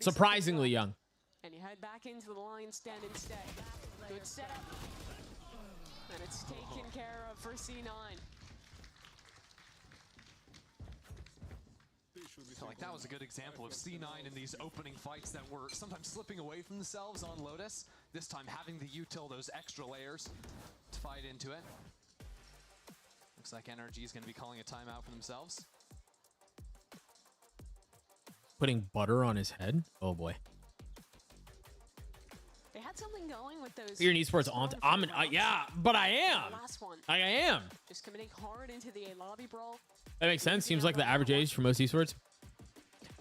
surprisingly young. And you head back into the lion's den instead. Good setup. And it's taken care of for C9. So like that was a good example of C9 in these opening fights that were sometimes slipping away from themselves on Lotus. This time having the util, those extra layers to fight into it. Looks like NRG is going to be calling a timeout for themselves. Putting butter on his head? Oh boy. They had something going with those. You're an esports aunt. Yeah, but I am. Last one. I am. Just committing hard into the lobby brawl. That makes sense. Seems like the average age for most esports.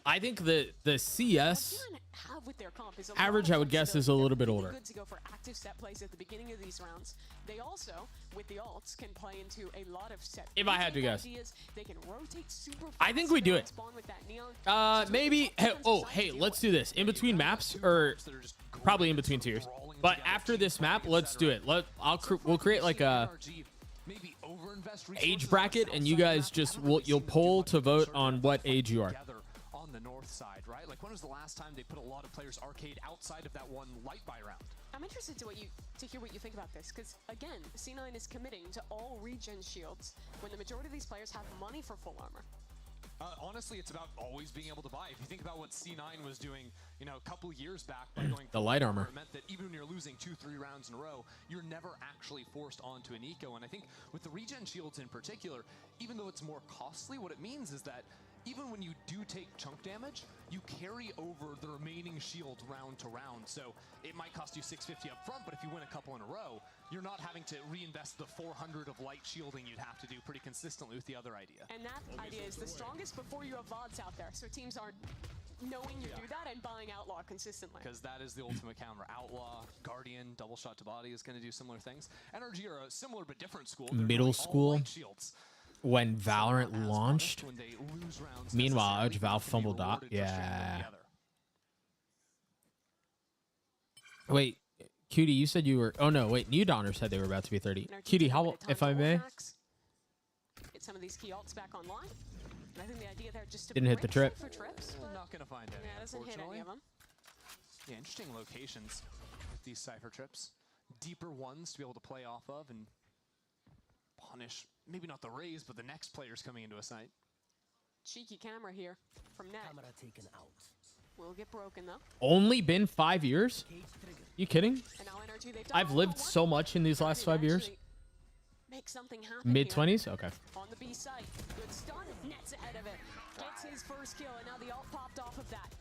I think the CS average, I would guess, is a little bit older. Good to go for active set plays at the beginning of these rounds. They also, with the ults, can play into a lot of set. If I had to guess, they can rotate super fast. I think we do it. Maybe. Hey, let's do this in between maps, or probably in between tiers. But after this map, let's do it. We'll create like a age bracket, and you guys you'll poll to vote on what age you are. On the north side, right? Like, when was the last time they put a lot of players arcade outside of that one light buy round? I'm interested to hear what you think about this, because again, C9 is committing to all regen shields when the majority of these players have money for full armor. Honestly, it's about always being able to buy. If you think about what C9 was doing, you know, a couple years back by going the light armor, it meant that even when you're losing 2-3 rounds in a row, you're never actually forced onto an eco. And I think with the regen shields in particular, even though it's more costly, what it means is that even when you do take chunk damage, you carry over the remaining shield round to round. So it might cost you 650 up front, but if you win a couple in a row, you're not having to reinvest the 400 of light shielding you'd have to do pretty consistently with the other idea. And that idea is the strongest before you have VODs out there. So teams aren't knowing you do that and buying Outlaw consistently. Because that is the ultimate counter. Outlaw, Guardian, double shot to body is going to do similar things. NRG are a similar but different school. Middle school. When Valorant launched. Meanwhile, Valve fumbled out. Yeah. Wait, Cutie, you said you were. Oh no, wait. New Donner said they were about to be 30. Cutie, how, if I may? Get some of these key ults back online. And I think the idea there just to didn't hit the trip. For trips, not gonna find any. Yeah, doesn't hit any of them. Yeah, interesting locations with these Cypher trips. Deeper ones to be able to play off of and punish, maybe not the Rays, but the next players coming into a site. Cheeky camera here from Net. Camera taken out. Will get broken though. Only been 5 years? You kidding? I've lived so much in these last 5 years. Make something happen. Mid-20s? Okay. On the B side, good start. Net's ahead of it. Gets his first kill, and now the ult popped off of that.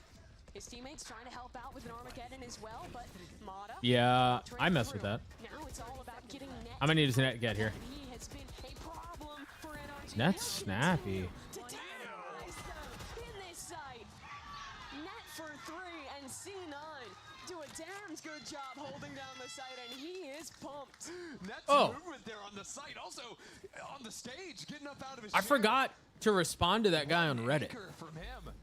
His teammates trying to help out with an Armageddon as well, but Mata. Yeah, I mess with that. Now it's all about getting Net. I'm gonna need his net get here. He has been a problem for NRG. Net's snappy. To terrorize them in this site. Net for 3 and C9 do a damn good job holding down the site, and he is pumped. Net's movement there on the site, also on the stage, getting up out of his I forgot to respond to that guy on Reddit. From him.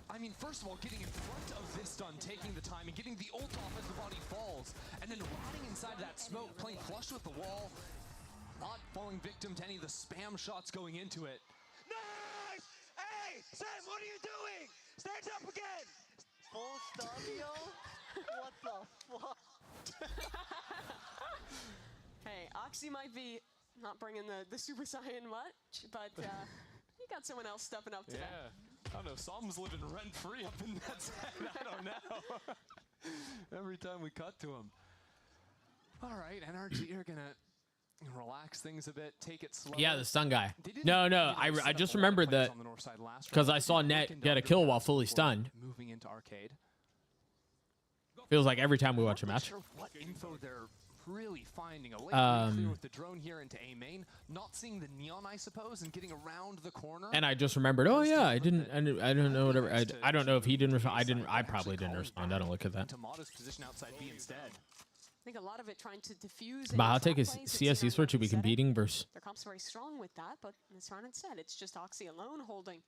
I mean, first of all, getting in front of this stun, taking the time, and getting the ult off as the body falls, and then rotting inside that smoke, playing flush with the wall, not falling victim to any of the spam shots going into it. Nice! Hey, Sam, what are you doing? Stand up again! Full stun, yo? What the fuck? Hey, Oxy might be not bringing the Super Saiyan much, but he got someone else stepping up today. Yeah. I don't know, Psalm's living rent-free up in that set. I don't know. Every time we cut to him. All right, NRG are going to relax things a bit, take it slow. Yeah, the stun guy. No, I just remembered that because I saw Net get a kill while fully stunned. Moving into arcade. Feels like every time we watch a match. What info they're really finding a way clear with the drone here into A main, not seeing the neon, I suppose, and getting around the corner. And I just remembered. Oh yeah, I don't know whatever. I don't know if he didn't respond. I probably didn't respond. I don't look at that. Tamada's position outside B instead. I think a lot of it trying to diffuse. But how take is CS esports should be competing versus. Their comp's very strong with that, but as Ronan said, it's just Oxy alone holding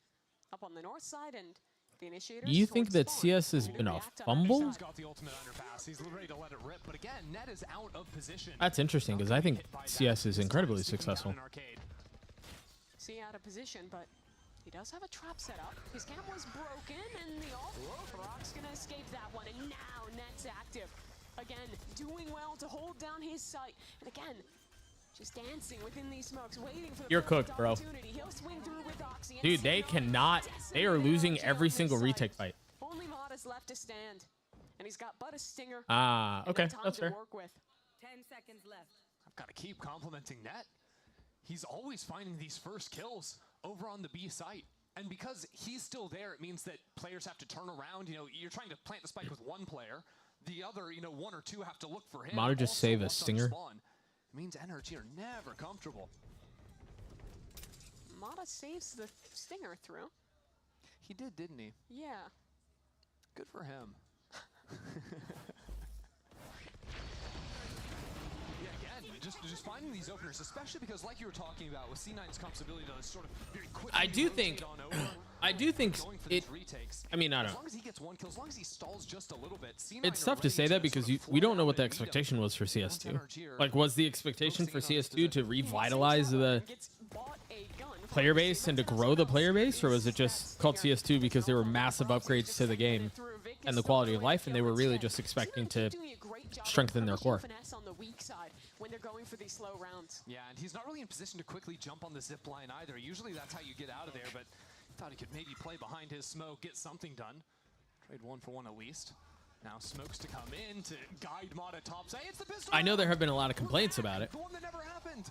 up on the north side and. Do you think that CS has been a fumble? He's got the ultimate underpass. He's ready to let it rip, but again, Net is out of position. That's interesting because I think CS is incredibly successful. See out of position, but he does have a trap set up. His cam was broken, and the Rock's gonna escape that one, and now Net's active. Again, doing well to hold down his sight, and again, just dancing within these smokes, waiting for the You're cooked, bro. He'll swing through with Oxy. Dude, they cannot. They are losing every single retake fight. Only Mata's left to stand, and he's got but a stinger. Okay, that's fair. 10 seconds left. I've got to keep complimenting Net. He's always finding these first kills over on the B site. And because he's still there, it means that players have to turn around. You know, you're trying to plant the spike with one player. The other, you know, one or two have to look for him. Mata just save a stinger. It means NRG are never comfortable. Mata saves the stinger through. He did, didn't he? Yeah. Good for him. Yeah, again, just finding these openers, especially because, like you were talking about, with C9's Comp's ability to sort of very quickly I do think it. I mean, I don't. As long as he gets one kill, as long as he stalls just a little bit. C9 It's tough to say that because we don't know what the expectation was for CS2. Like, was the expectation for CS2 to revitalize the player base and to grow the player base, or was it just called CS2 because there were massive upgrades to the game and the quality of life, and they were really just expecting to strengthen their core? When they're going for these slow rounds. Yeah, and he's not really in position to quickly jump on the zip line either. Usually that's how you get out of there, but thought he could maybe play behind his smoke, get something done. Trade 1-for-1 at least. Now smokes to come in to guide Mata top side. It's the pistol. I know there have been a lot of complaints about it. The one that never happened.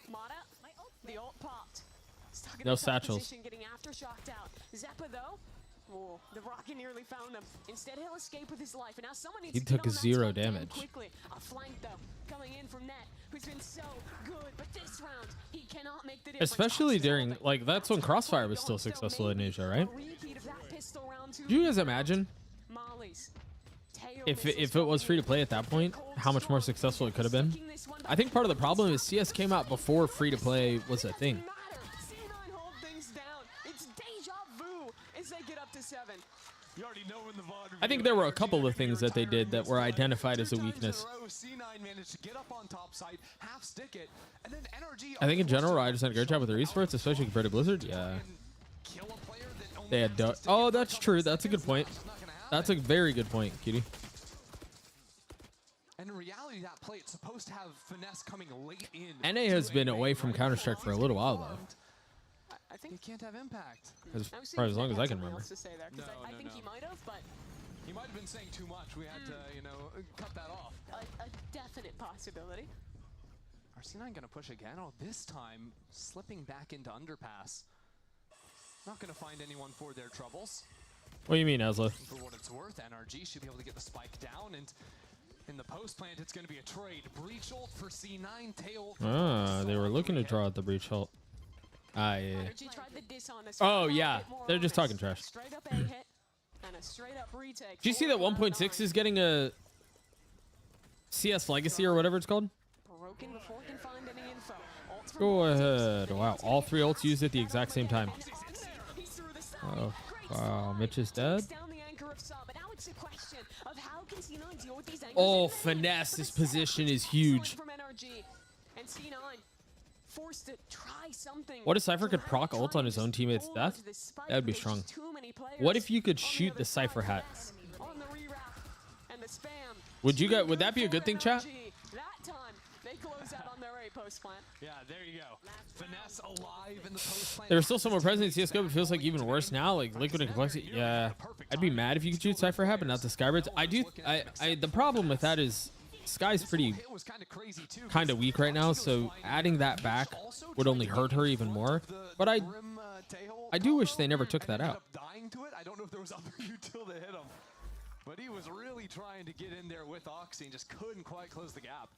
Mata, the ult popped. Stuck in No a tough satchels. position, getting aftershocked out. Zeppa though. Oh, the rocket nearly found him. Instead, he'll escape with his life. And now someone needs He to took get on that 0 top damn damage. Quickly. A flank though, coming in from Net, who's been so good. But this round, he cannot make the difference. Especially during, like, that's when Crossfire was still successful in Asia, right? Repeat of that pistol round two. Do you guys imagine if it was free to play at that point, how much more successful it could have been? I think part of the problem is CS came out before free to play was a thing. C9 hold things down. It's deja vu as they get up to 7. You already know in the VOD. I think there were a couple of things that they did that were identified as a weakness. C9 managed to get up on top side, half stick it, and then NRG. I think in general, Riders done a great job with their esports, especially compared to Blizzard. Yeah. They had oh, that's true. That's a good point. That's a very good point, Cutie. And in reality, that play, it's supposed to have finesse coming late in. NA has been away from Counter-Strike for a little while, though. I think he can't have impact. As far as long as I can remember. I think he might have, but he might have been saying too much. We had to, you know, cut that off. A definite possibility. Are C9 going to push again? Oh, this time slipping back into underpass. Not going to find anyone for their troubles. What do you mean, Ezla? For what it's worth, NRG should be able to get the spike down, and in the post plant, it's going to be a trade. Breach ult for C9, tail. Ah, they were looking to draw out the breach ult. Ah, yeah. Oh, yeah. They're just talking trash. Straight up A hit and a straight up retake. Do you see that 1.6 is getting a CS Legacy or whatever it's called? Broken before it can find any info. Go ahead. Wow, all 3 ults used at the exact same time. Oh, wow. Mitch is dead. Oh, finesse. This position is huge. What if Cypher could proc ult on his own teammate's death? That would be strong. What if you could shoot the Cypher hat? Would that be a good thing, chat? Yeah, there you go. Finesse alive in the post plant. There's still someone present in CSGO, but it feels like even worse now. Like Liquid and Complexity. Yeah, I'd be mad if you could shoot Cypher hat, but not the Skybirds. The problem with that is Sky's pretty kind of weak right now, so adding that back would only hurt her even more. But I do wish they never took that out. I don't know if there was other util to hit him, but he was really trying to get in there with Oxy and just couldn't quite close the gap.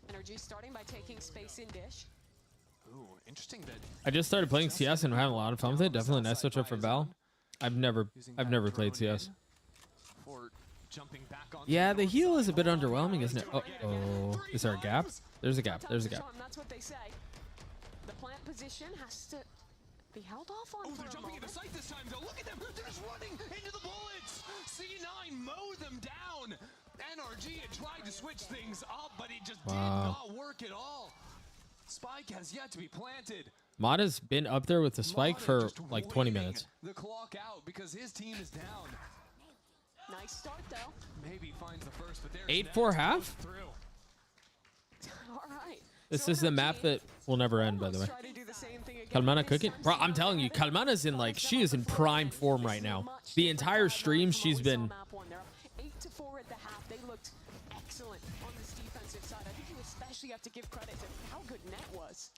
Energy starting by taking space in dish. Ooh, interesting that I just started playing CS and I'm having a lot of fun with it. Definitely a nice switch up for Val. I've never played CS. Yeah, the heal is a bit underwhelming, isn't it? Oh, is there a gap? There's a gap. There's a gap. That's what they say. The plant position has to be held off on. Oh, they're jumping into sight this time, though. Look at them. They're just running into the bullets. C9 mowed them down. NRG had tried to switch things up, but it just did not work at all. Spike has yet to be planted. Mata's been up there with the spike for like 20 minutes. The clock out because his team is down. Nice start though. Maybe finds the first, but there's 8-4 half? All right. This is the map that will never end, by the way. Kalmana cooking? Bro, I'm telling you, Kalmana's in she is in prime form right now. The entire stream, she's been 8-4 at the half. They looked excellent on this defensive side. I think you especially have to give credit to how good Net was.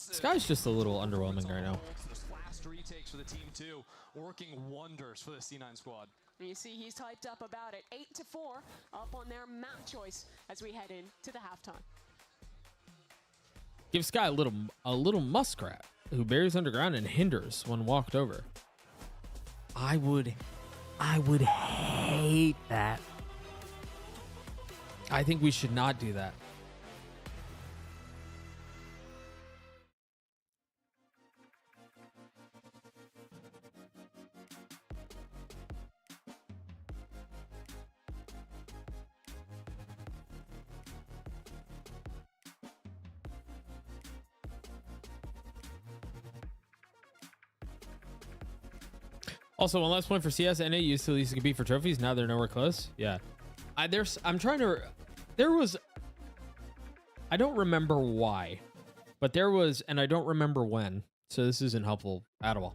This guy's just a little underwhelming right now. Those last retakes for the team too, working wonders for the C9 squad. And you see he's hyped up about it. 8-4 up on their map choice as we head into the halftime. Give Sky a little muskrat who buries underground and hinders when walked over. I would hate that. I think we should not do that. Also, one last point for CS. NA used to at least compete for trophies. Now they're nowhere close. Yeah. I don't remember why, but there was, and I don't remember when. So this isn't helpful at all.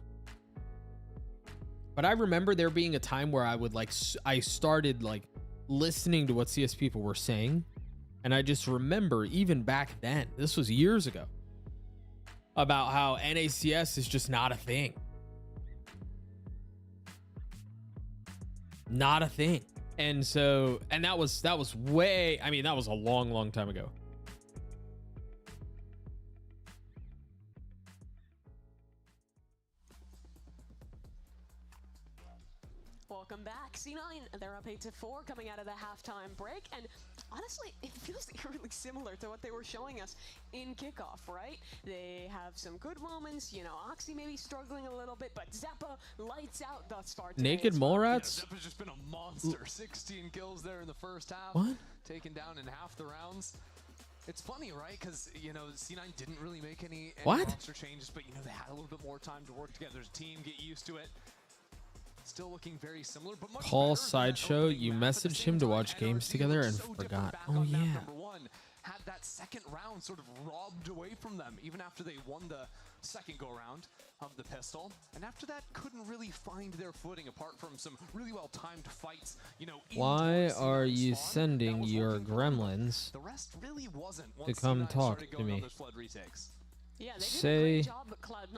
But I remember there being a time where I started like listening to what CS people were saying. And I just remember even back then, this was years ago, about how NACS is just not a thing. Not a thing. And so, and that was way, I mean, that was a long time ago. Welcome back. C9, they're up 8-4 coming out of the halftime break. And honestly, it feels eerily similar to what they were showing us in kickoff, right? They have some good moments. You know, Oxy maybe struggling a little bit, but Zeppa lights out thus far today. Naked Mole Rats? Zeppa's just been a monster. 16 kills there in the first half. What? Taken down in half the rounds. It's funny, right? Because, you know, C9 didn't really make any monster changes, but, you know, they had a little bit more time to work together as a team, get used to it. Still looking very similar, but much Call Sideshow. You messaged him to watch games together and forgot. Oh, yeah. Had that second round sort of robbed away from them, even after they won the second go-round of the pistol. And after that, couldn't really find their footing apart from some really well-timed fights. You know, why are you sending your gremlins the rest really wasn't to come talk to me? Yeah, say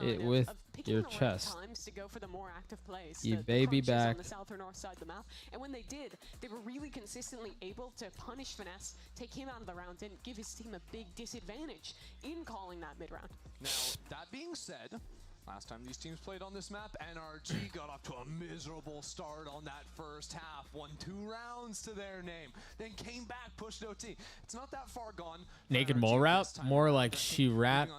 it with your chest. To go for the more active plays, you the baby back. On the south or north side of the map. And when they did, they were really consistently able to punish Finesse, take him out of the round, and give his team a big disadvantage in calling that mid-round. Now, that being said, last time these teams played on this map, NRG got off to a miserable start on that first half. Won 2 rounds to their name, then came back, pushed OT. It's not that far gone. Naked Mole Route? More like she rat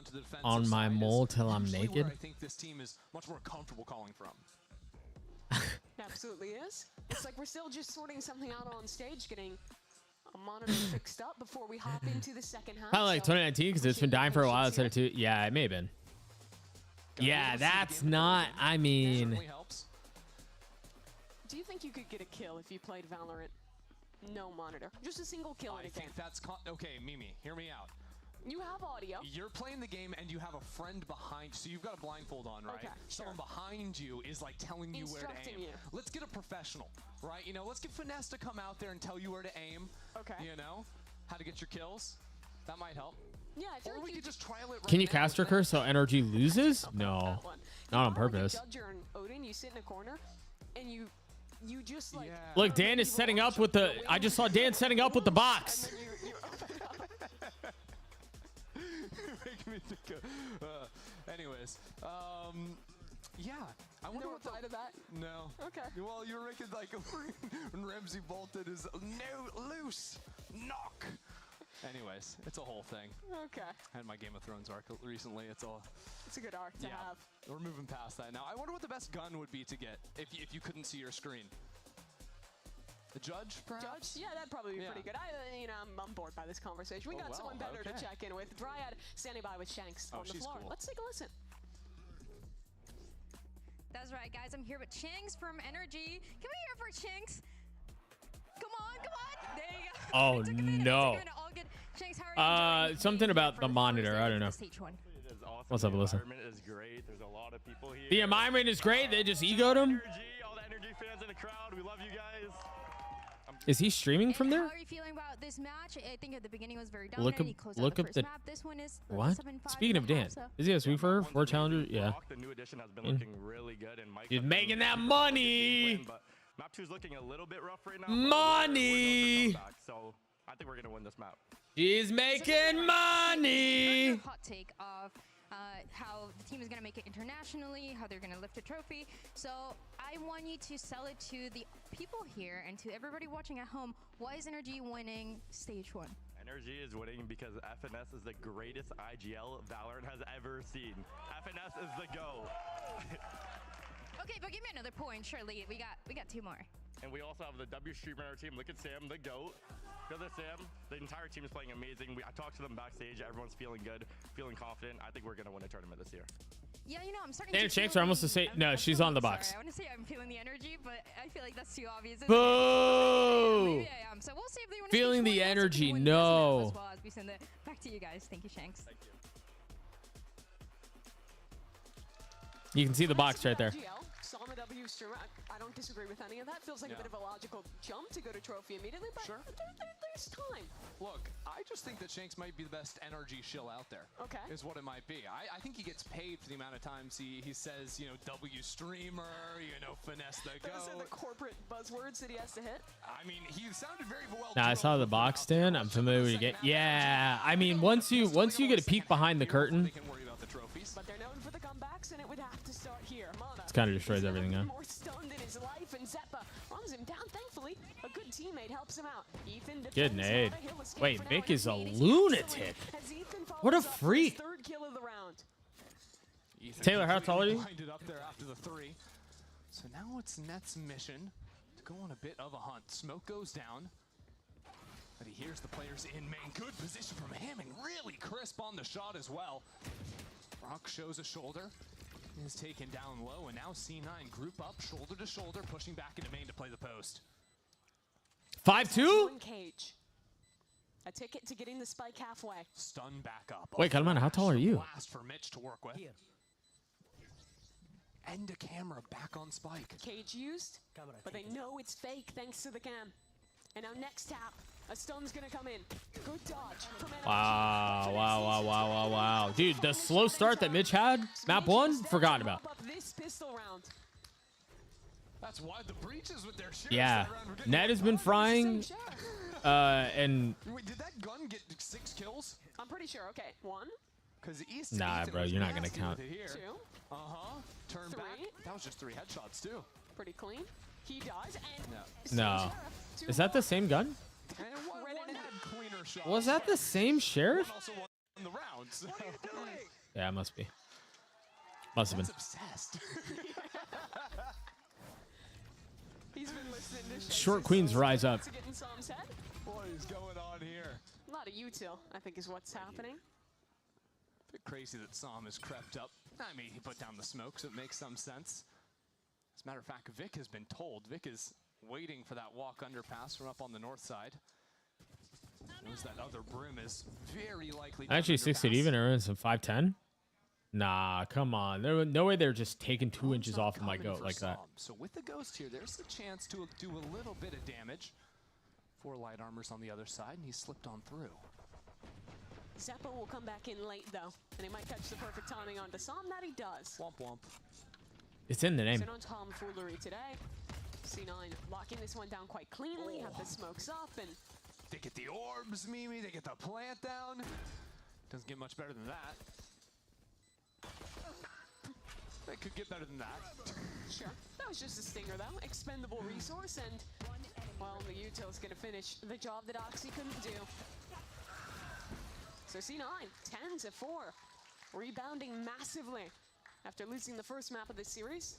on my mole till I'm naked. I think this team is much more comfortable calling from. Absolutely is. It's like we're still just sorting something out on stage, getting a monitor fixed up before we hop into the second half. Kind of like 2019 because it's been dying for a while instead of 2. Yeah, it may have been. Yeah, that's not, I mean. Do you think you could get a kill if you played Valorant? No monitor. Just a single kill in a game. That's okay, Mimi, hear me out. You have audio. You're playing the game and you have a friend behind, so you've got a blindfold on, right? Okay, Someone behind you is like telling you where to aim. You. Let's get a professional, right? You know, let's get Finesse to come out there and tell you where to aim. Okay. You know, how to get your kills. That might help. Yeah, I feel or like we could just trial it right Can you now. caster curse so NRG loses? No, not on purpose. Like Judge or Odin, you sit in a corner and you just like. Look, Dan is setting up with the. I just saw Dan setting up with the box. Making me think of, anyways, yeah. I wonder what reply to that. No. Okay. Well, you were making like when Ramsey bolted is no loose knock. Anyways, it's a whole thing. Okay. I had my Game of Thrones arc recently. It's a good arc to have. We're moving past that now. I wonder what the best gun would be to get if you couldn't see your screen. The Judge, perhaps? Yeah, that'd probably be pretty good. I'm bored by this conversation. We got someone better to check in with. Dryad standing by with Shanks on the floor. Cool. Let's take a listen. That's right, guys. I'm here with Chinks from Energy. Can we hear for Chinks? Come on. There you go. Oh, no. Something about the monitor. I don't know. What's up, Alyssa? The environment is great. They just egoed him. All the Energy fans in the crowd. We love you guys. Is he streaming from there? How are you feeling about this match? I think at the beginning it was very dominant. Look up the. Map. This one is what? Speaking of Dan, is he a sweet for her? 4 challengers? Yeah. The new edition has been looking really good, and Mike he's making that money. Map 2 is looking a little bit rough right now. Money. So I think we're gonna win this map. She's making money. Hot take of how the team is going to make it internationally, how they're going to lift a trophy. So I want you to sell it to the people here and to everybody watching at home. Why is Energy winning stage 1? Energy is winning because FNS is the greatest IGL Valorant has ever seen. FNS is the GOAT. Okay, but give me another point. Surely we got 2 more. And we also have the W streamer on our team. Look at Sam, the GOAT. Because of Sam, the entire team is playing amazing. I talked to them backstage. Everyone's feeling good, feeling confident. I think we're going to win a tournament this year. Yeah, you know, I'm starting Damn, to Shanks feel are almost the same. No, she's on the box. Sorry, I want to say I'm feeling the energy, but I feel like that's too obvious. Boo! Maybe I am. So we'll see if they want to Feeling the energy. No. As well as we send it back to you guys. Thank you, Shanks. Thank you. You can see the box right there. Saw the W streamer. I don't disagree with any of that. Feels like a bit of a logical jump to go to trophy immediately, but there's time. Look, I just think that Shanks might be the best NRG shill out there. Okay. Is what it might be. I think he gets paid for the amount of times he says, you know, W streamer, you know, finesse the go. Those are the corporate buzzwords that he has to hit. I mean, he sounded very well. Now I saw the box stand. I'm familiar with it. Yeah, I mean, once you get a peek behind the curtain, But they're known for the comebacks, and it would have to start here. Mana it kind of destroys everything. Huh? more stunned in his life, and Zeppa runs him down. Thankfully, a good teammate helps him out. Ethan Good nade. Mana. He'll escape Wait, for now, Vic and is a Phoenix lunatic. as Ethan What a follows up for his freak. third kill of the round. Taylor, how tall are you? Winded up there after the 3. So now it's Net's mission to go on a bit of a hunt. Smoke goes down. But he hears the players in main. Good position from him and really crisp on the shot as well. Rock shows a shoulder. Is taken down low, and now C9 group up, shoulder to shoulder, pushing back into main to play the post. 5-2? One cage. A ticket to getting the spike halfway. Stun back up. Wait, Kalman, how tall are you? Blast for Mitch to work with. End a camera back on spike. Cage used, but they know it's fake thanks to the cam. And now next tap, a stun's gonna come in. Good dodge from NRG. Wow. Dude, the slow start that Mitch had, map 1, forgotten about. This pistol round. That's why the breaches with their shares Yeah, Ned has been frying, and Wait, did that gun get 6 kills? I'm pretty sure. Okay, 1. Because East. nah, bro, you're not gonna count. 2. Turn 3. back. That was just 3 headshots too. Pretty clean. He dies, and No, is that the same gun? And one had cleaner shots. Was that the same sheriff? One also won the rounds. What are you doing? Yeah, it must be. Must have been. Obsessed. He's been listening to Short queens rise up. What is going on here? A lot of util, I think, is what's happening. Bit crazy that Sam has crept up. I mean, he put down the smoke, so it makes some sense. As a matter of fact, Vic has been told. Vic is waiting for that walk underpass from up on the north side. Knows that other broom is very likely. Actually, 6 it even, or some 5-10. Nah, come on. There, no way they're just taking 2 inches off of my goat like that. So with the ghost here, there's a chance to do a little bit of damage. 4 light armors on the other side, and he slipped on through. Zeppa will come back in late, though, and he might catch the perfect timing onto Sam. That he does. Womp womp. It's in the name. So no tomfoolery today. C9 locking this one down quite cleanly. Have the smokes up, and they get the orbs, Mimi. They get the plant down. Doesn't get much better than that. It could get better than that. Sure. That was just a stinger, though. Expendable resource, and, well, the util's going to finish the job that Oxy couldn't do. So C9, 10-4. Rebounding massively after losing the first map of this series.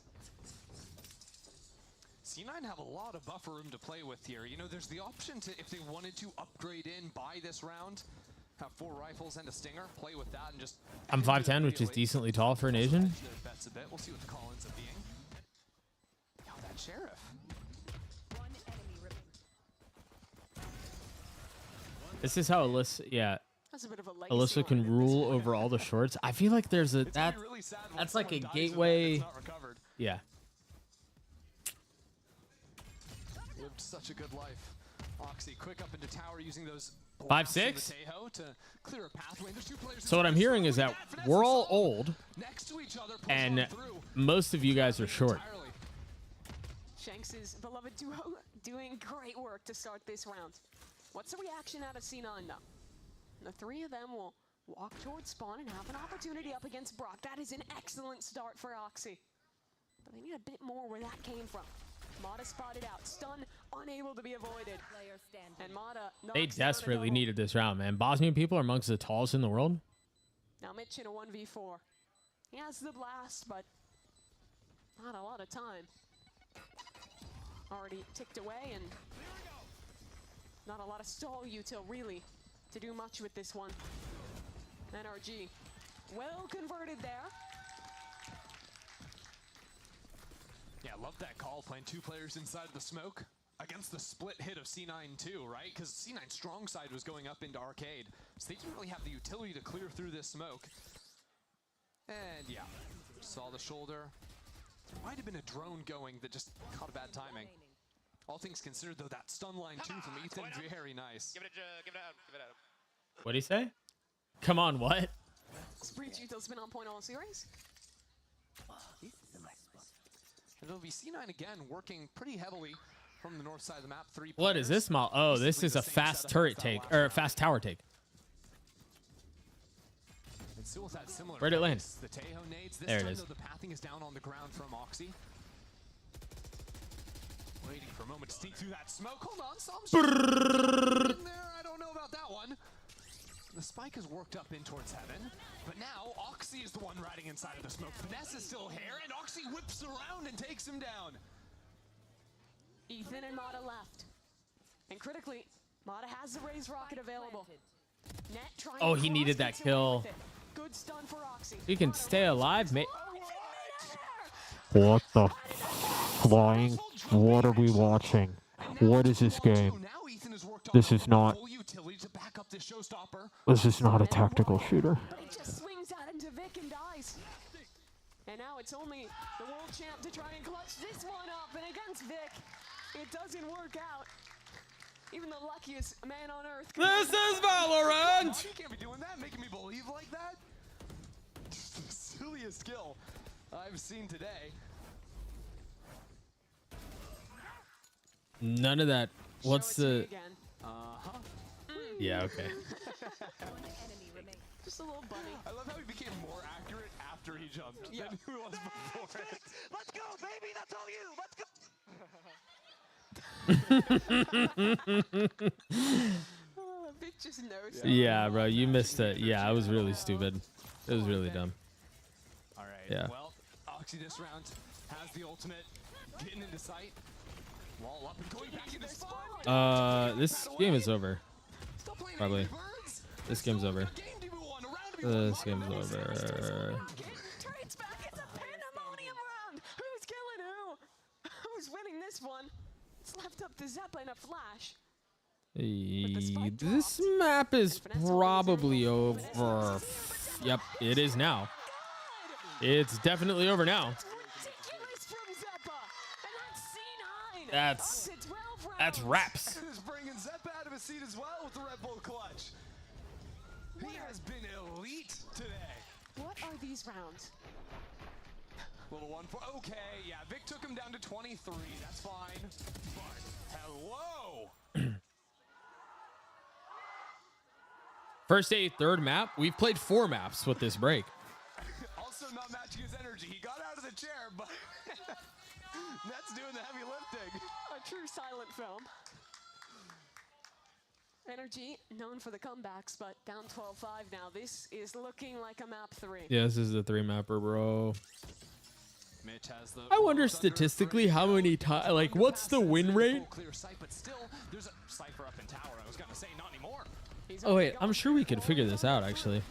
C9 have a lot of buffer room to play with here. You know, there's the option to, if they wanted to upgrade in by this round, have 4 rifles and a stinger, play with that and just... I'm 5'10", which is decently tall for an Asian. Bets a bit. We'll see what the call ends up being. Yo, that sheriff. This is how Alyssa, yeah. That's a bit of a Alyssa can rule over all the shorts. I feel like there's a that's like a gateway. Yeah. Lived such a good life. Oxy quick up into tower using those 5'6" to clear a pathway. There's 2 players. So what I'm hearing is that we're all old, next to each other, and most of you guys are short. Shanks' beloved duo doing great work to start this round. What's the reaction out of C9 though? The three of them will walk towards spawn and have an opportunity up against Brock. That is an excellent start for Oxy. But they need a bit more where that came from. Mata spotted out, stun unable to be avoided. And Mata They desperately needed this round, man. Bosnian people are amongst the tallest in the world. Now Mitch in a 1v4. He has the blast, but not a lot of time. Already ticked away, and not a lot of stall util really to do much with this one. NRG well converted there. Yeah, love that call, playing two players inside of the smoke against the split hit of C9 too, right? Because C9's strong side was going up into arcade, so they didn't really have the utility to clear through this smoke. And yeah, saw the shoulder. There might have been a drone going that just caught a bad timing. All things considered, though, that stun line too from Ethan, very nice. Give it out. What'd he say? Come on, what? Breach util's been on point all series. And it'll be C9 again, working pretty heavily from the north side of the map. What is this model? Oh, this is a fast turret take, or fast tower take. And still with that similar Where'd it land? The Taeho nades. This There it time, is. though, the pathing is down on the ground from Oxy. Waiting for a moment to sneak through that smoke. Hold on, some in there. I don't know about that one. The spike is worked up in towards heaven, but now Oxy is the one riding inside of the smoke. Finesse is still here, and Oxy whips around and takes him down. Ethan and Mata left. And critically, Mata has the raised rocket available. Net trying Oh, to he cross needed that gets away kill. with it. Good stun for Oxy. You can stay alive, mate. What the flying? What are we watching? What is this game? This is not. This is not a tactical shooter. But it just swings out into Vic and dies. And now it's only the world champ to try and clutch this one up. And against Vic, it doesn't work out. Even the luckiest man on earth. This is Valorant! You can't be doing that, making me believe like that. Just the silliest skill I've seen today. None of that. What's the? Uh-huh. Yeah, okay. Just a little bunny. I love how he became more accurate after he jumped than he was before it. Let's go, baby. That's all you. Let's go. Vic just knows. Yeah, bro, you missed it. Yeah, it was really stupid. It was really dumb. All right. Yeah. Well, Oxy this round has the ultimate, getting into sight. Wall up and going back into spawn. This game is over. Probably. This game's over. This game's over. Turrets back. It's a pandemonium round. Who's killing who? Who's winning this one? It's left up to Zeppa in a flash. This map is probably over. Yep, it is now. It's definitely over now. Ridiculous from Zeppa. And that's C9. That's raps. Is bringing Zeppa out of his seat as well with the Red Bull clutch. He has been elite today. What are these rounds? Little one for okay, yeah. Vic took him down to 23. That's fine. But hello. First day, third map. We've played 4 maps with this break. Also not matching his energy. He got out of the chair, but that's doing the heavy lifting. A true silent film. Energy, known for the comebacks, but down 12-5 now. This is looking like a map 3. Yeah, this is the 3-mapper, bro. Mitch has the I wonder statistically how many times, like, what's the win rate? clear sight, but still, there's a cipher up in tower. I was gonna say not anymore. Oh wait, I'm sure we could figure this out actually.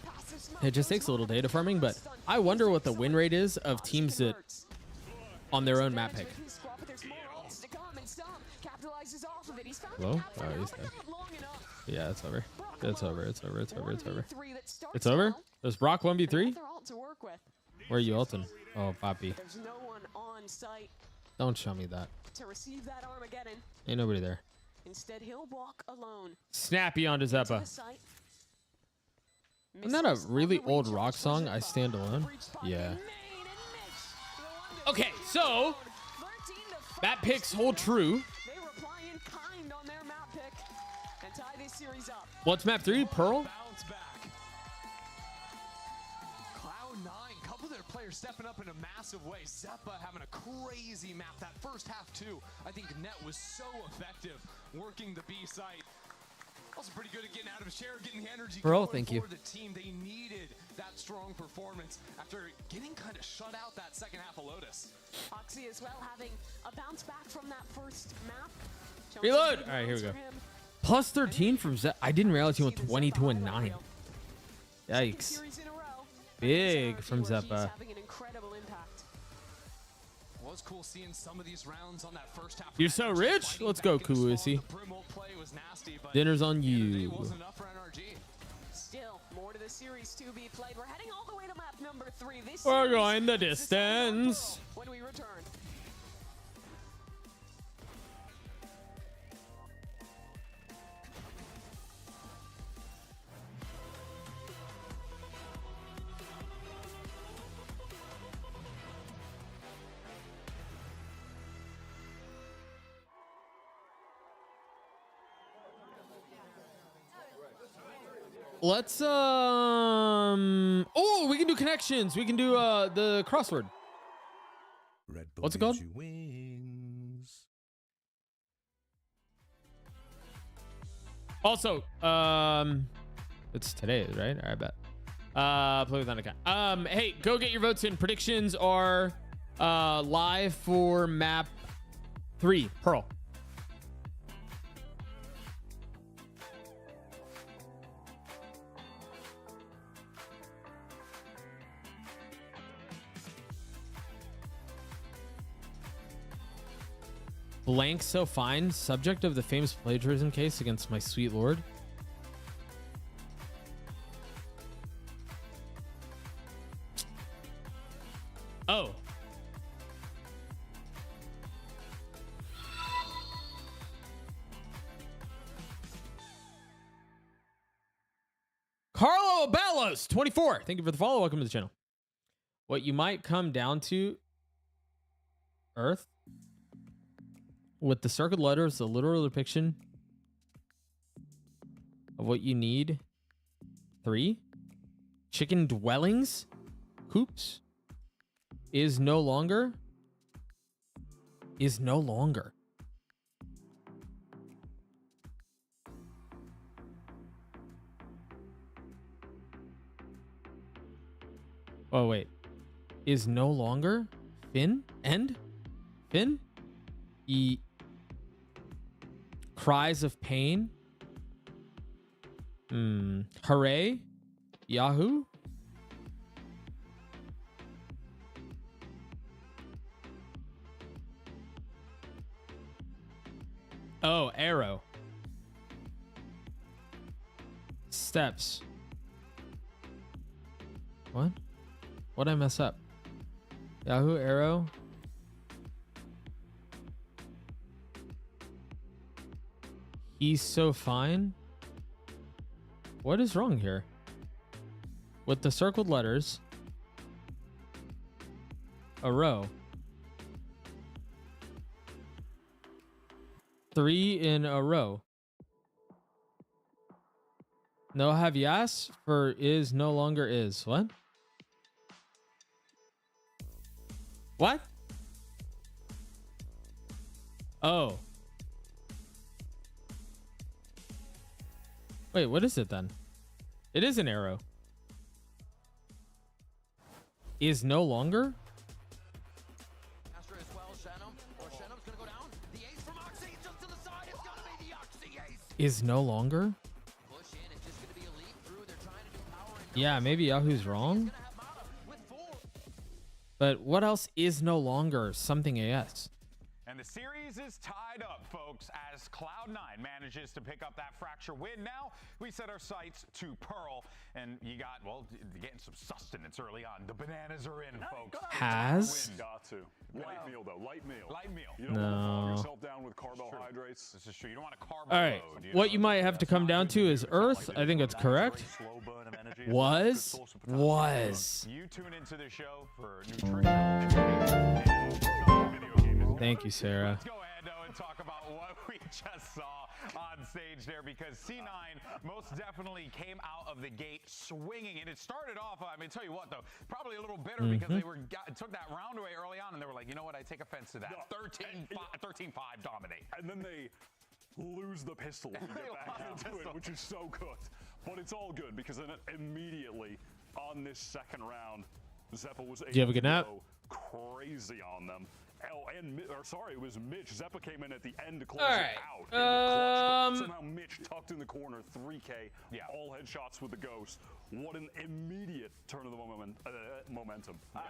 It just takes a little data farming, but I wonder what the win rate is of teams that on their own map pick. Hello? Oh, he's dead. Yeah, it's over. It's over. It's over. It's over. It's over. It's over? There's Brock 1v3? Where are you ulting? Oh, Poppy. There's no one on site Don't show me that. to receive that Armageddon. Ain't nobody there. Instead, he'll walk alone. Snappy onto Zeppa. Isn't that a really old rock song, I Stand Alone? Yeah. Okay, so map picks hold true. They reply in kind on their map pick and tie this series up. What's map 3? Pearl? players stepping up in a massive way. Zeppa having a crazy map. That first half, too, I think Net was so effective working the B site. Also pretty good at getting out of his chair, getting the energy Bro, going thank you. for the team. They needed that strong performance after getting kind of shut out that second half of Lotus. Oxy as well having a bounce back from that first map. Reload. All right, here we go. Plus 13 from Zep. I didn't realize he went 22 and 9. Yikes. Big from Zeppa. Was cool seeing some of these rounds on that first half. You're so rich. Let's go, Kuwisi. Dinner's on you. Still more to the series to be played. We're heading all the way to map number 3. This We're going the distance. When we return. Let's oh, we can do connections. We can do the crossword. What's it called? Also, it's today, right? I bet. Play with an account. Hey, go get your votes in. Predictions are live for map 3, Pearl. Blank so fine. Subject of the famous plagiarism case against my sweet lord. Oh. Carlo Bellos, 24. Thank you for the follow. Welcome to the channel. What you might come down to, Earth, with the circled letters, the literal depiction of what you need. 3. Chicken dwellings, coops, is no longer. Oh, wait. Is no longer? Fin? End? Fin? Cries of pain. Hooray. Yahoo. Oh, arrow. Steps. What? What'd I mess up? Yahoo, arrow. He's so fine. What is wrong here? With the circled letters, a row. 3 in a row. No have yes for is no longer is. What? What? Oh. Wait, what is it then? It is an arrow. Is no longer? Is no longer? Yeah, maybe Yahoo's wrong. But what else is no longer something AS? And the series is tied up, folks, as Cloud9 manages to pick up that fracture win. Now we set our sights to Pearl, and you got, well, getting some sustenance early on. The bananas are in, folks. Has? Got to. Light meal, though. Light meal. Light meal. You don't want to bog yourself down with carbohydrates. This is true. You don't want to carb All right. What you might have to come down to is Earth. I think that's correct. Was. You tune into the show for nutrition. Thank you, Sarah. Let's go ahead, though, and talk about what we just saw on stage there, because C9 most definitely came out of the gate swinging, and it started off, I mean, tell you what though, probably a little bitter because they took that round away early on, and they were like, you know what, I take offense to that. 13-5 dominate. And then they lose the pistol and get back into it, which is so good. But it's all good because then immediately on this second round, Zeppa was able to go crazy on them. Sorry, it was Mitch. Zeppa came in at the end to close it out. Clutch, somehow Mitch tucked in the corner, 3K, all headshots with the Ghost. What an immediate turn of the momentum. I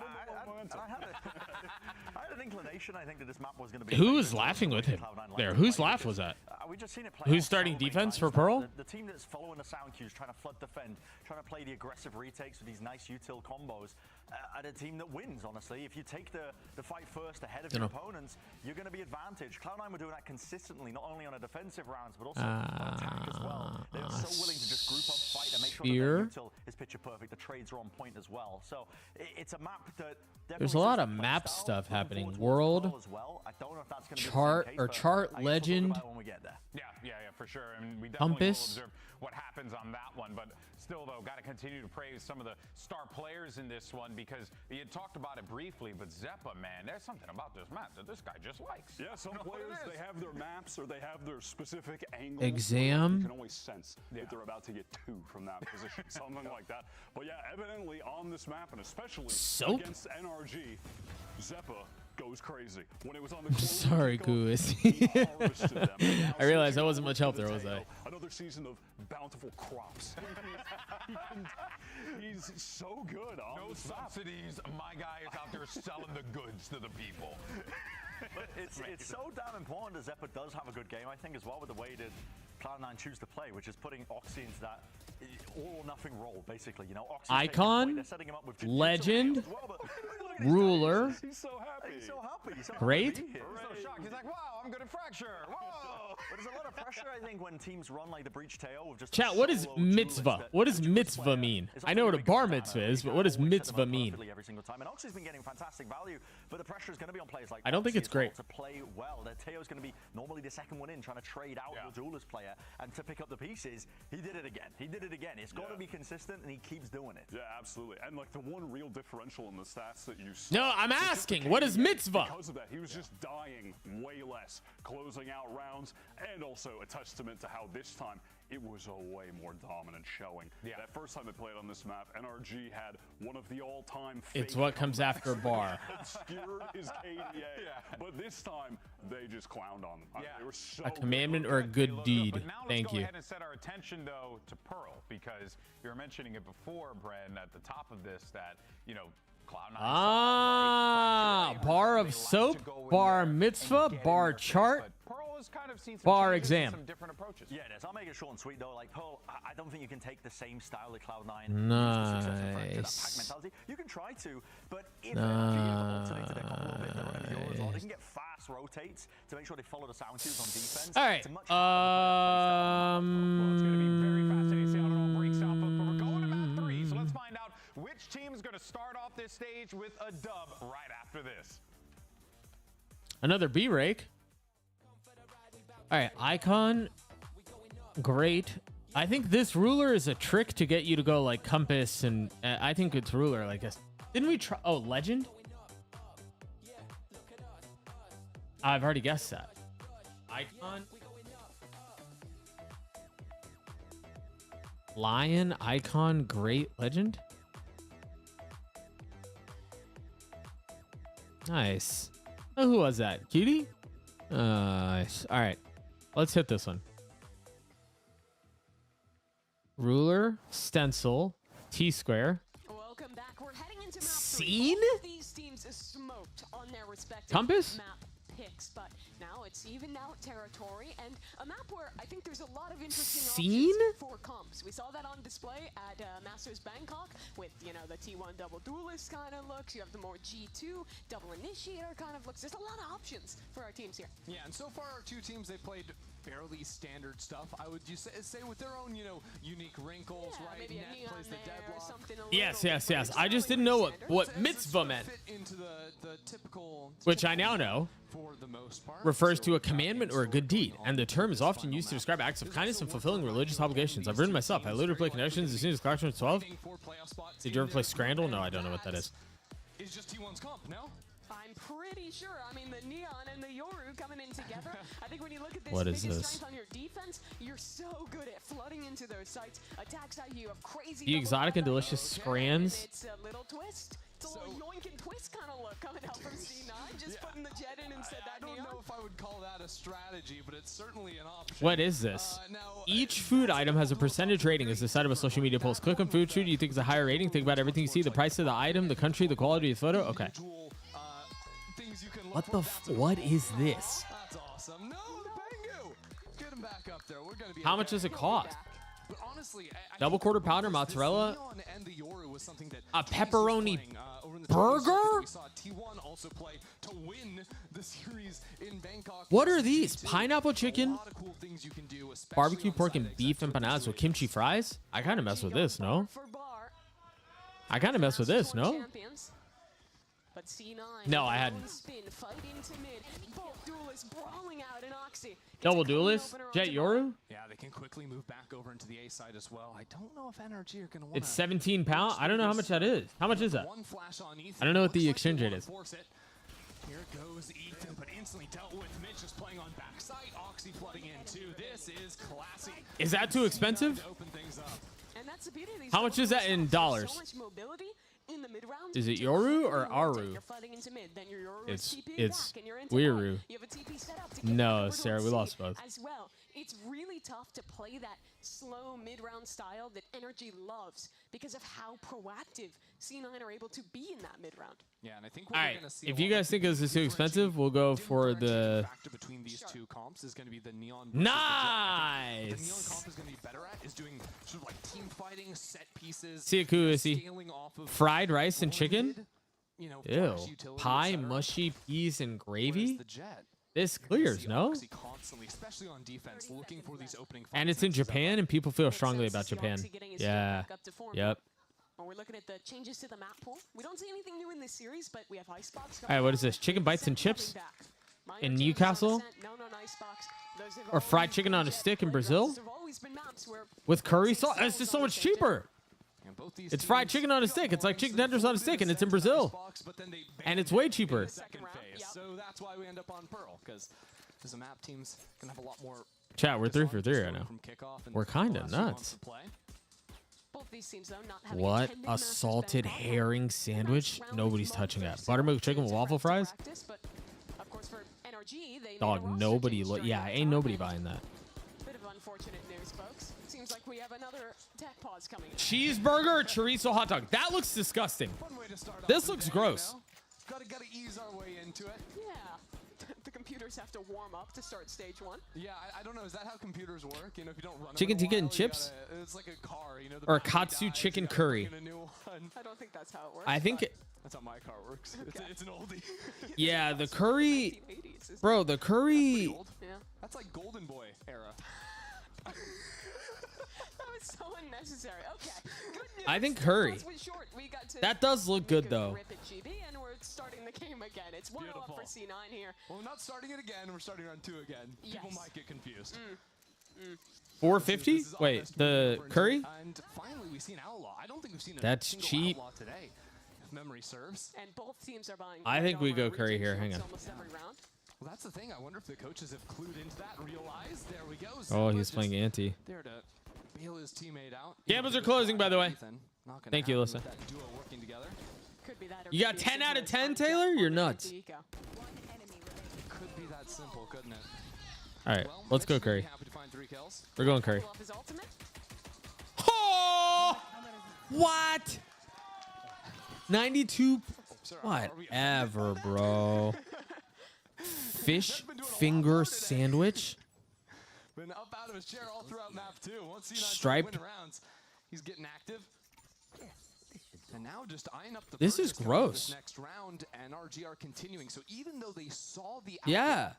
had an inclination, I think, that this map was going to be... Who was laughing with him there? Whose laugh was that? We just seen it play. Who's starting defense for Pearl? The team that's following the sound cues, trying to flood defend, trying to play the aggressive retakes with these nice util combos, at a team that wins, honestly. If you take the fight first ahead of your opponents, you're going to be advantaged. Cloud9 were doing that consistently, not only on a defensive rounds, but also on attack as well. They were so willing to just group up, fight, and make sure that their util is picture perfect. The trades are on point as well. So it's a map that... There's a lot of map stuff happening. World, chart legend. Yeah, for sure. I mean, we definitely will observe what happens on that one, but still, though, got to continue to praise some of the star players in this one, because you had talked about it briefly, but Zeppa, man, there's something about this map that this guy just likes. Yeah, some players, they have their maps or they have their specific angles. Exam. You can always sense that they're about to get 2 from that position, something like that. But yeah, evidently on this map, and especially against NRG, Zeppa goes crazy. When it was on the sorry, Goose. I realized I wasn't much help there, was I? Another season of bountiful crops. He's so good on no subsidies. My guy is out there selling the goods to the people. But it's so damn important that Zeppa does have a good game, I think, as well, with the way that Cloud9 choose to play, which is putting Oxy into that all or nothing role, basically. You know, Icon, Legend, Ruler. He's so happy. He's so happy. He's so Great. Happy. He's so shocked. He's like, wow, I'm good at Fracture. Whoa. But there's a lot of pressure, I think, when teams run like the Breach Tail with just... Chat, what is mitzvah? What does mitzvah mean? I know what a bar mitzvah is, but what does mitzvah mean? Every single time. And Oxy's been getting fantastic value, but the pressure is going to be on players like I don't think it's great. To play well. Their Teo's going to be normally the second one in, trying to trade out the duelist player and to pick up the pieces. He did it again. He did it again. It's got to be consistent, and he keeps doing it. Yeah, absolutely. And like the one real differential in the stats that you saw. No, I'm asking, what is mitzvah? Because of that, he was just dying way less, closing out rounds, and also a testament to how this time it was a way more dominant showing. That first time they played on this map, NRG had one of the all-time It's what comes after bar. obscured his KDA. But this time, they just clowned on them. They were so a commandment or a good deed. But now Thank let's go you. ahead and set our attention, though, to Pearl, because you were mentioning it before, Bren, at the top of this, that, you know, Cloud9. Bar of soap, bar mitzvah, bar chart, bar exam. Some different approaches. Yeah, it is. I'll make it short and sweet, though. Like, Pearl, I don't think you can take the same style that Cloud9 Nice. You can try to, but if alternate to their comp a little bit, they're running the as well. They can get fast rotates to make sure they follow the sound cues on defense. All right. It's a much It's going to be very fascinating to see how it all breaks out, but we're going to map 3, so let's find out which team is going to start off this stage with a dub right after this. Another B rake. All right, Icon, great. I think this ruler is a trick to get you to go like compass, and I think it's ruler like this. Didn't we try? Oh, legend. I've already guessed that. Icon, Lion, Icon, great, legend. Nice. Oh, who was that? Cutie? Nice. All right. Let's hit this one. Ruler, stencil, T-square. Welcome back. We're heading into map 3. Scene? All of these teams is smoked on their respective Compass? map picks, but now it's even out territory and a map where I think there's a lot of interesting Scene? options for comps. We saw that on display at Masters Bangkok with, you know, the T1 double duelist kind of looks. You have the more G2 double initiator kind of looks. There's a lot of options for our teams here. Yeah, and so far our two teams, they played fairly standard stuff. I would just say with their own, you know, unique wrinkles, right? Maybe Net a neon plays the there, deadlock. something a Yes, little yes, yes. I just didn't know what mitzvah meant, Into the typical which I now know for the most part. refers to a commandment or a good deed, and the term is often used to describe acts of kindness and fulfilling religious obligations. I've written myself. I literally play Connections as soon as Collection was 12. Did you ever play Scrandle? No, I don't know what that is. It's just T1's comp, no? I'm pretty sure. I mean, the Neon and the Yoru coming in together. I think when you look at this, What is biggest this? strength on your defense, you're so good at flooding into those sites. Attacks out you have crazy. The exotic and delicious scrans. It's a little twist. It's a little yoink and twist kind of look coming out from C9. Just putting the jet in instead of that I don't Neon. know if I would call that a strategy, but it's certainly an option. What is this? Each food item has a percentage rating as decided by social media polls. Click on food you think is a higher rating. Think about everything you see, the price of the item, the country, the quality of the photo. Okay. What the what is this? That's awesome. No, the Pengu! Get him back up there. We're gonna be How much does it cost? But honestly, I Double quarter pounder mozzarella, Neon and the Yoru was something that a pepperoni over in the burger? we saw T1 also play to win the series in Bangkok. What are these? Pineapple chicken, lot of cool things you can do, especially barbecue on pork and Sundays. beef empanadas with kimchi fries. I kind of mess with this, no? I kind of mess with this, no? Champions. But C9. No, I hadn't. Spin, fight into mid. Both duelists brawling out in Oxy. Double duelist, Jet Yoru. Yeah, they can quickly move back over into the A side as well. I don't know if NRG are going to want It's 17 pounds. I don't know how much that is. How much is that? I don't know what the exchange rate is. Here goes Ethan, but instantly dealt with. Mitch just playing on backside. Oxy flooding in too. This is classy. Is that too expensive? And that's the beauty of these How much is that in dollars? So much mobility in the mid round. Is it Yoru or Aru? You're fighting into mid, then your Yoru It's is TPing it's back, and you're into Wiru. You have a TP set up to get No, over to Sarah, we C lost both. As well, it's really tough to play that slow mid-round style that Energy loves because of how proactive C9 are able to be in that mid-round. Yeah, and I think All right, if you guys think this is too expensive, we'll go for the factor between these two comps is going to be the Neon. nice. The Neon comp is going to be better at is doing sort of like team fighting, set pieces, Siakuisi. scaling off of Fried rice and chicken. you know, Ew. flash utility, Pie, etc. mushy peas, and Whereas gravy. the Jet, This clears, no? Oxy constantly, especially on defense, looking for these opening. And it's in Japan, and people feel strongly about Japan. Yeah. Yep. When we're looking at the changes to the map pool, we don't see anything new in this series, but we have Icebox. All right, what is this? Chicken bites and chips in Newcastle? Or fried chicken on a stick in Brazil? With curry sauce? It's just so much cheaper. It's fried chicken on a stick. It's like chicken tenders on a stick, and it's in Brazil. And it's way cheaper. Second phase, so that's why we end up on Pearl, because the map teams can have a lot more. Chat, we're 3 for 3 right now. from kickoff and We're kind of the last few months nuts. of play. Both these teams, though, not having What? attended A Masters salted Bangkok. herring sandwich? Nobody's touching that. Buttermilk chicken with waffle fries? Practice, but of course for NRG, they made a Dog, roster nobody. change during Yeah, that ain't time, nobody and buying that. Bit of unfortunate news, folks. Seems like we have another tech pause coming. Cheeseburger or chorizo hot dog? That looks disgusting. This looks gross. Gotta ease our way into it. Yeah. The computers have to warm up to start stage 1. Yeah, I don't know. Is that how computers work? You know, if you don't run them Chicken in a tikka and while, you chips? gotta- it's like a car, you know. the Or battery katsu dies, chicken you gotta curry? plug in a new one. I don't think that's how it works. I think but it, That's how my car works. It's an oldie. yeah, the curry, bro, the curry, Yeah. That's like Golden Boy era. That was so unnecessary. Okay. Good news. I think curry. Class was short. We got to That does look good, though. rip at GB, and we're starting the game again. It's 1-0 up for C9 here. Well, we're not starting it again. We're starting on 2 again. People Yes. might get confused. 450? This is Wait, honest the for curry? And finally, we've seen Outlaw. I don't think we've seen a That's single cheap. Outlaw today, if memory serves. And both teams are buying. I think we armor go and curry regen here. Hang shields on. almost every round. Well, that's the thing. I wonder if the coaches have clued into that and realized. There we go. Oh, Zilla he's playing just anti. There to bail his teammate out. Gambles are closing, by the way. Ethan, not gonna Thank you, happen Alyssa. with that duo working together. Could be that. or You got could be a 10 out of signal 10, from Taylor? Jeff You're on nuts. the eco. Could be that simple, couldn't it? All right, Well, let's go Mitch should be curry. happy to find 3 kills. We're going curry. Pull off his ultimate. Oh! What? 92. Whatever, bro. Fish finger sandwich. Been up out of his chair all throughout map 2. Once he Striped. win rounds, he's getting active. And now just eyeing up the This is purchase coming up gross. This next round, and RG are continuing. So even though they saw the Yeah.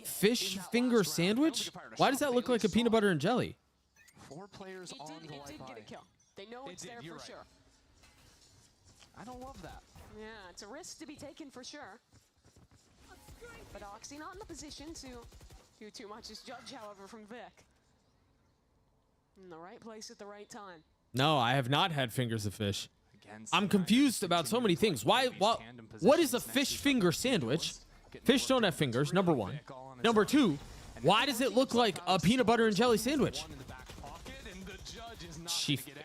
Fish finger sandwich? Why does that look like a peanut butter and jelly? 4 players on the It did get a kill. They know it's there for sure. I don't love that. Yeah, it's a risk to be taken for sure. But Oxy not in the position to do too much as judge, however, from Vic. In the right place at the right time. No, I have not had fingers of fish. I'm confused about so many things. What is a fish finger sandwich? Fish don't have fingers, number one. Number two, why does it look like a peanut butter and jelly sandwich?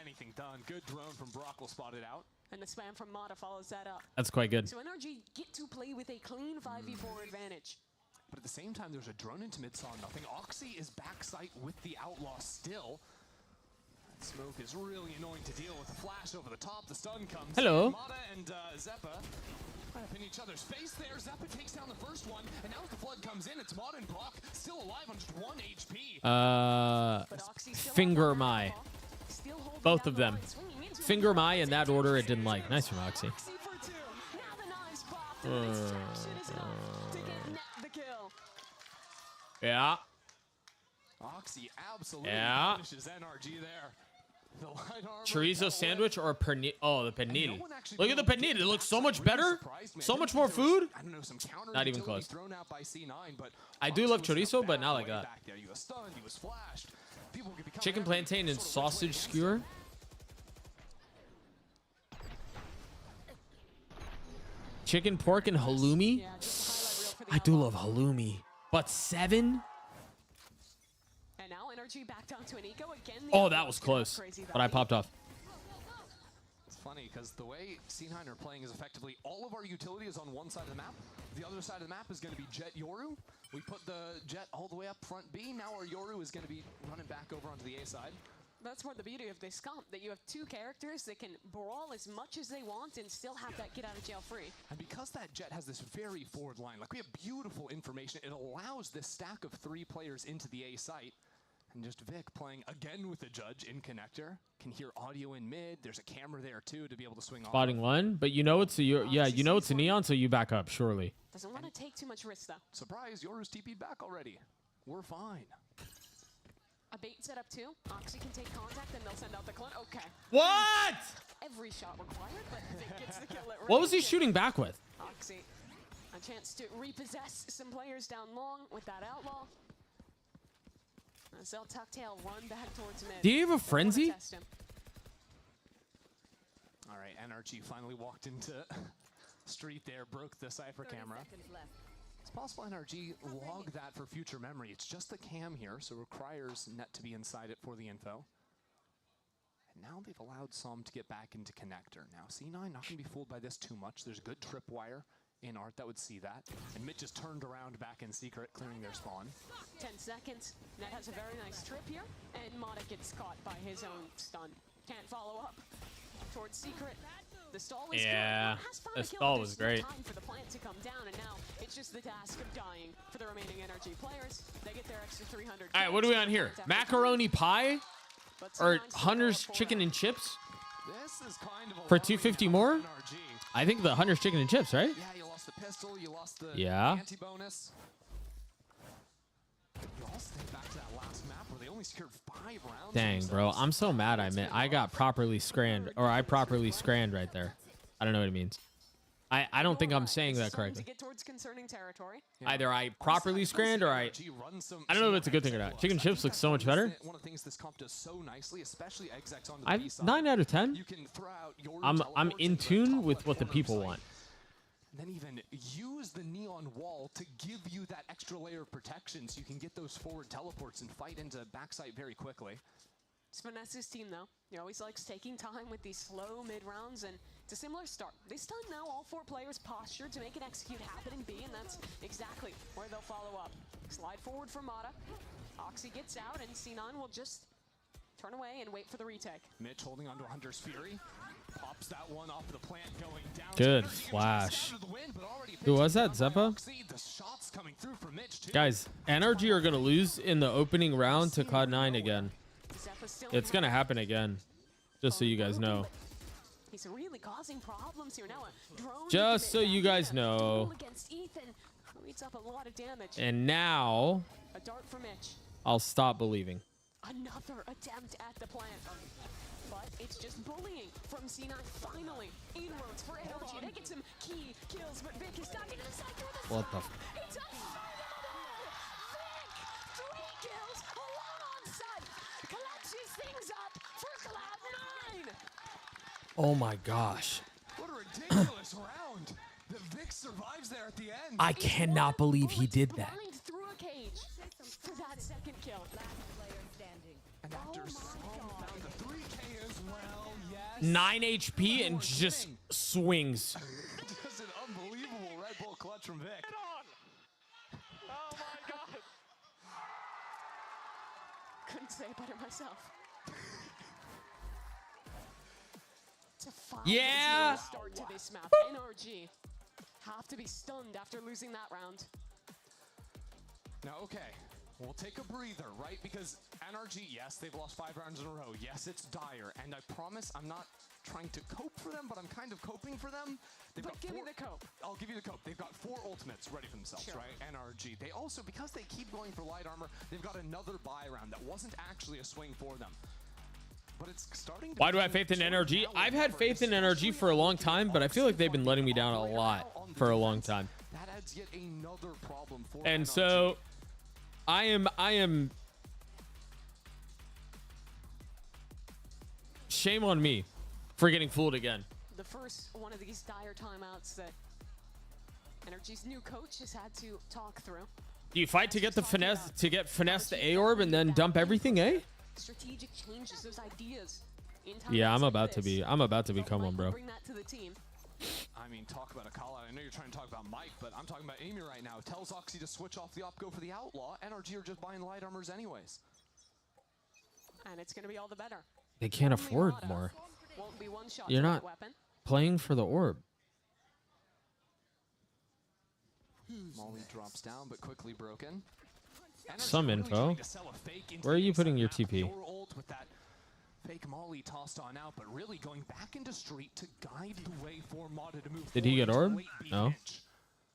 Anything done. Good drone from Brock will spot it out. And the spam from Mata follows that up. That's quite good. So NRG get to play with a clean 5v4 advantage. But at the same time, there's a drone into mid, saw nothing. Oxy is backside with the outlaw still. That smoke is really annoying to deal with. The flash over the top, the stun comes. Hello. Mata and Zeppa right up in each other's face there. Zeppa takes down the first one, and now as the flood comes in, it's Mata and Brock still alive on just 1 HP. Finger my. Both of them. Finger my in that order it didn't like. Nice from Oxy. Yeah. Oxy absolutely punishes NRG there. The light armor Chorizo sandwich or pernil? Oh, the pernil. Look at the pernil. It looks so much better. So much more food. Not even close. I do love chorizo, but not like that. Chicken plantain and sausage skewer. Chicken, pork, and halloumi. I do love halloumi. But 7? And now NRG back down to an eco again. Oh, that was close. But I popped off. It's funny because the way C9 are playing is effectively all of our utility is on one side of the map. The other side of the map is going to be Jet Yoru. We put the Jet all the way up front B. Now our Yoru is going to be running back over onto the A side. That's more the beauty of this comp, that you have 2 characters that can brawl as much as they want and still have that get out of jail free. And because that Jet has this very forward line, like we have beautiful information, it allows this stack of 3 players into the A site. And just Vic playing again with the judge in connector. Can hear audio in mid. There's a camera there too to be able to swing off. Spotting one, but you know it's a you know it's a neon, so you back up surely. Doesn't want to take too much risk though. Surprise, Yoru's TP'd back already. We're fine. A bait set up too. Oxy can take contact and they'll send out the clun. Okay. What? Every shot required, but Vic gets the kill. What was he shooting back with? Oxy, a chance to repossess some players down long with that outlaw. As they'll tuck tail, run back towards mid. Do you have a frenzy? All right, NRG finally walked into street there, broke the Cypher camera. It's possible NRG log that for future memory. It's just the cam here, so it requires Net to be inside it for the info. And now they've allowed some to get back into connector. Now C9 not going to be fooled by this too much. There's good tripwire in art that would see that. And Mitch just turned around back in secret, clearing their spawn. 10 seconds. Net has a very nice trip here, and Mata gets caught by his own stun. Can't follow up. Towards secret. The stall is yeah, good. the stall was great. Time for the plant to come down, and now it's just the task of dying for the remaining NRG players. They get their extra 300. All right, what are we on here? Macaroni pie or Hunter's chicken and chips This is kind of for 250 more? I think the Hunter's chicken and chips, right? Yeah, you lost the pistol, you lost the anti-bonus. You also think back to that last map where they only secured 5 rounds. Dang, bro, I'm so mad. I got properly scranned, or I properly scranned right there. I don't know what it means. I don't think I'm saying that correctly. Either I properly scranned or I don't know if it's a good thing or not. Chicken chips look so much better. I'm 9 out of 10. I'm in tune with what the people want. Then even use the neon wall to give you that extra layer of protection so you can get those forward teleports and fight into backside very quickly. It's Vanessa's team though. He always likes taking time with these slow mid rounds, and it's a similar start. This time now all 4 players postured to make an execute happen in B, and that's exactly where they'll follow up. Slide forward for Mata. Oxy gets out, and C9 will just turn away and wait for the retake. Mitch holding onto Hunter's Fury. Pops that one off the plant going down. Good flash. Who was that, Zeppa? Guys, NRG are going to lose in the opening round to COD9 again. It's going to happen again, just so you guys know. He's really causing problems here now. Just so you guys know. Against Ethan. We eats up a lot of damage. And now A dart for Mitch. I'll stop believing. Another attempt at the plant. But it's just bullying from C9. Finally, inroads for NRG. They get some key kills, but Vic is stuck into the side door. What the? It's unfathomable! Vic, 3 kills, alone on site, collapses things up for Cloud9. Oh my gosh. What a ridiculous round. The Vic survives there at the end. I cannot believe he did that. Blind through a cage for that second kill. And after found the 3K as well, yes. 9 HP and just swings. Just an unbelievable Red Bull clutch from Vic. Oh my god. Couldn't say it better myself. It's a 5-0 Yeah. start to this map. NRG have to be stunned after losing that round. Now, okay, we'll take a breather, right? Because NRG, yes, they've lost 5 rounds in a row. Yes, it's dire. And I promise I'm not trying to cope for them, but I'm kind of coping for them. Give me the cope. I'll give you the cope. They've got 4 ultimates ready for themselves, right? NRG. They also, because they keep going for light armor, they've got another buy round that wasn't actually a swing for them. But it's starting to. Why do I have faith in NRG? I've had faith in NRG for a long time, but I feel like they've been letting me down a lot for a long time. That adds yet another problem for And NRG. so I am shame on me for getting fooled again. The first one of these dire timeouts that NRG's new coach has had to talk through. Do you fight to get the finesse the A orb and then dump everything, eh? Strategic changes, those ideas. Yeah, I'm about to become one, bro. Bring that to the team. I mean, talk about a call out. I know you're trying to talk about Mike, but I'm talking about Amy right now. Tells Oxy to switch off the op, go for the outlaw. NRG are just buying light armors anyways. And it's going to be all the better. They can't afford more. Won't be one shot You're to not that weapon. playing for the orb. Molly drops down, but quickly broken. Some info. Where are you putting your TP? With that fake Molly tossed on out, but really going back into street to guide the way for Mata to move. Did he get orb? No.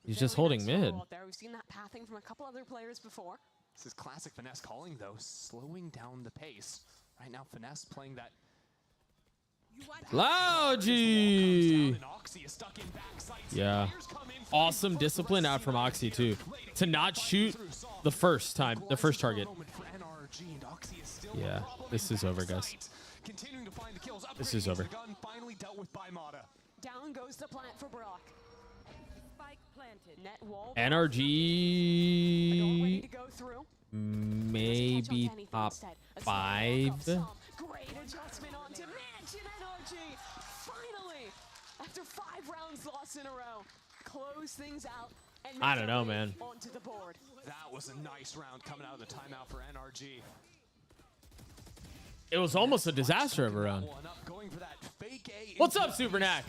He's just holding mid. There. We've seen that pathing from a couple other players before. This is classic Finesse calling, though, slowing down the pace. Right now, Finesse playing that. Loudgy! Yeah. Awesome discipline out from Oxy, too. To not shoot the first target. Yeah, this is over, guys. This is over. Down goes the plant for Brock. Net wall. NRG maybe top 5. Great adjustment onto Mitch and NRG. Finally, after 5 rounds lost in a row, close things out. And I don't know, man. Onto the board. That was a nice round coming out of the timeout for NRG. It was almost a disaster of a round. What's up, Supernac?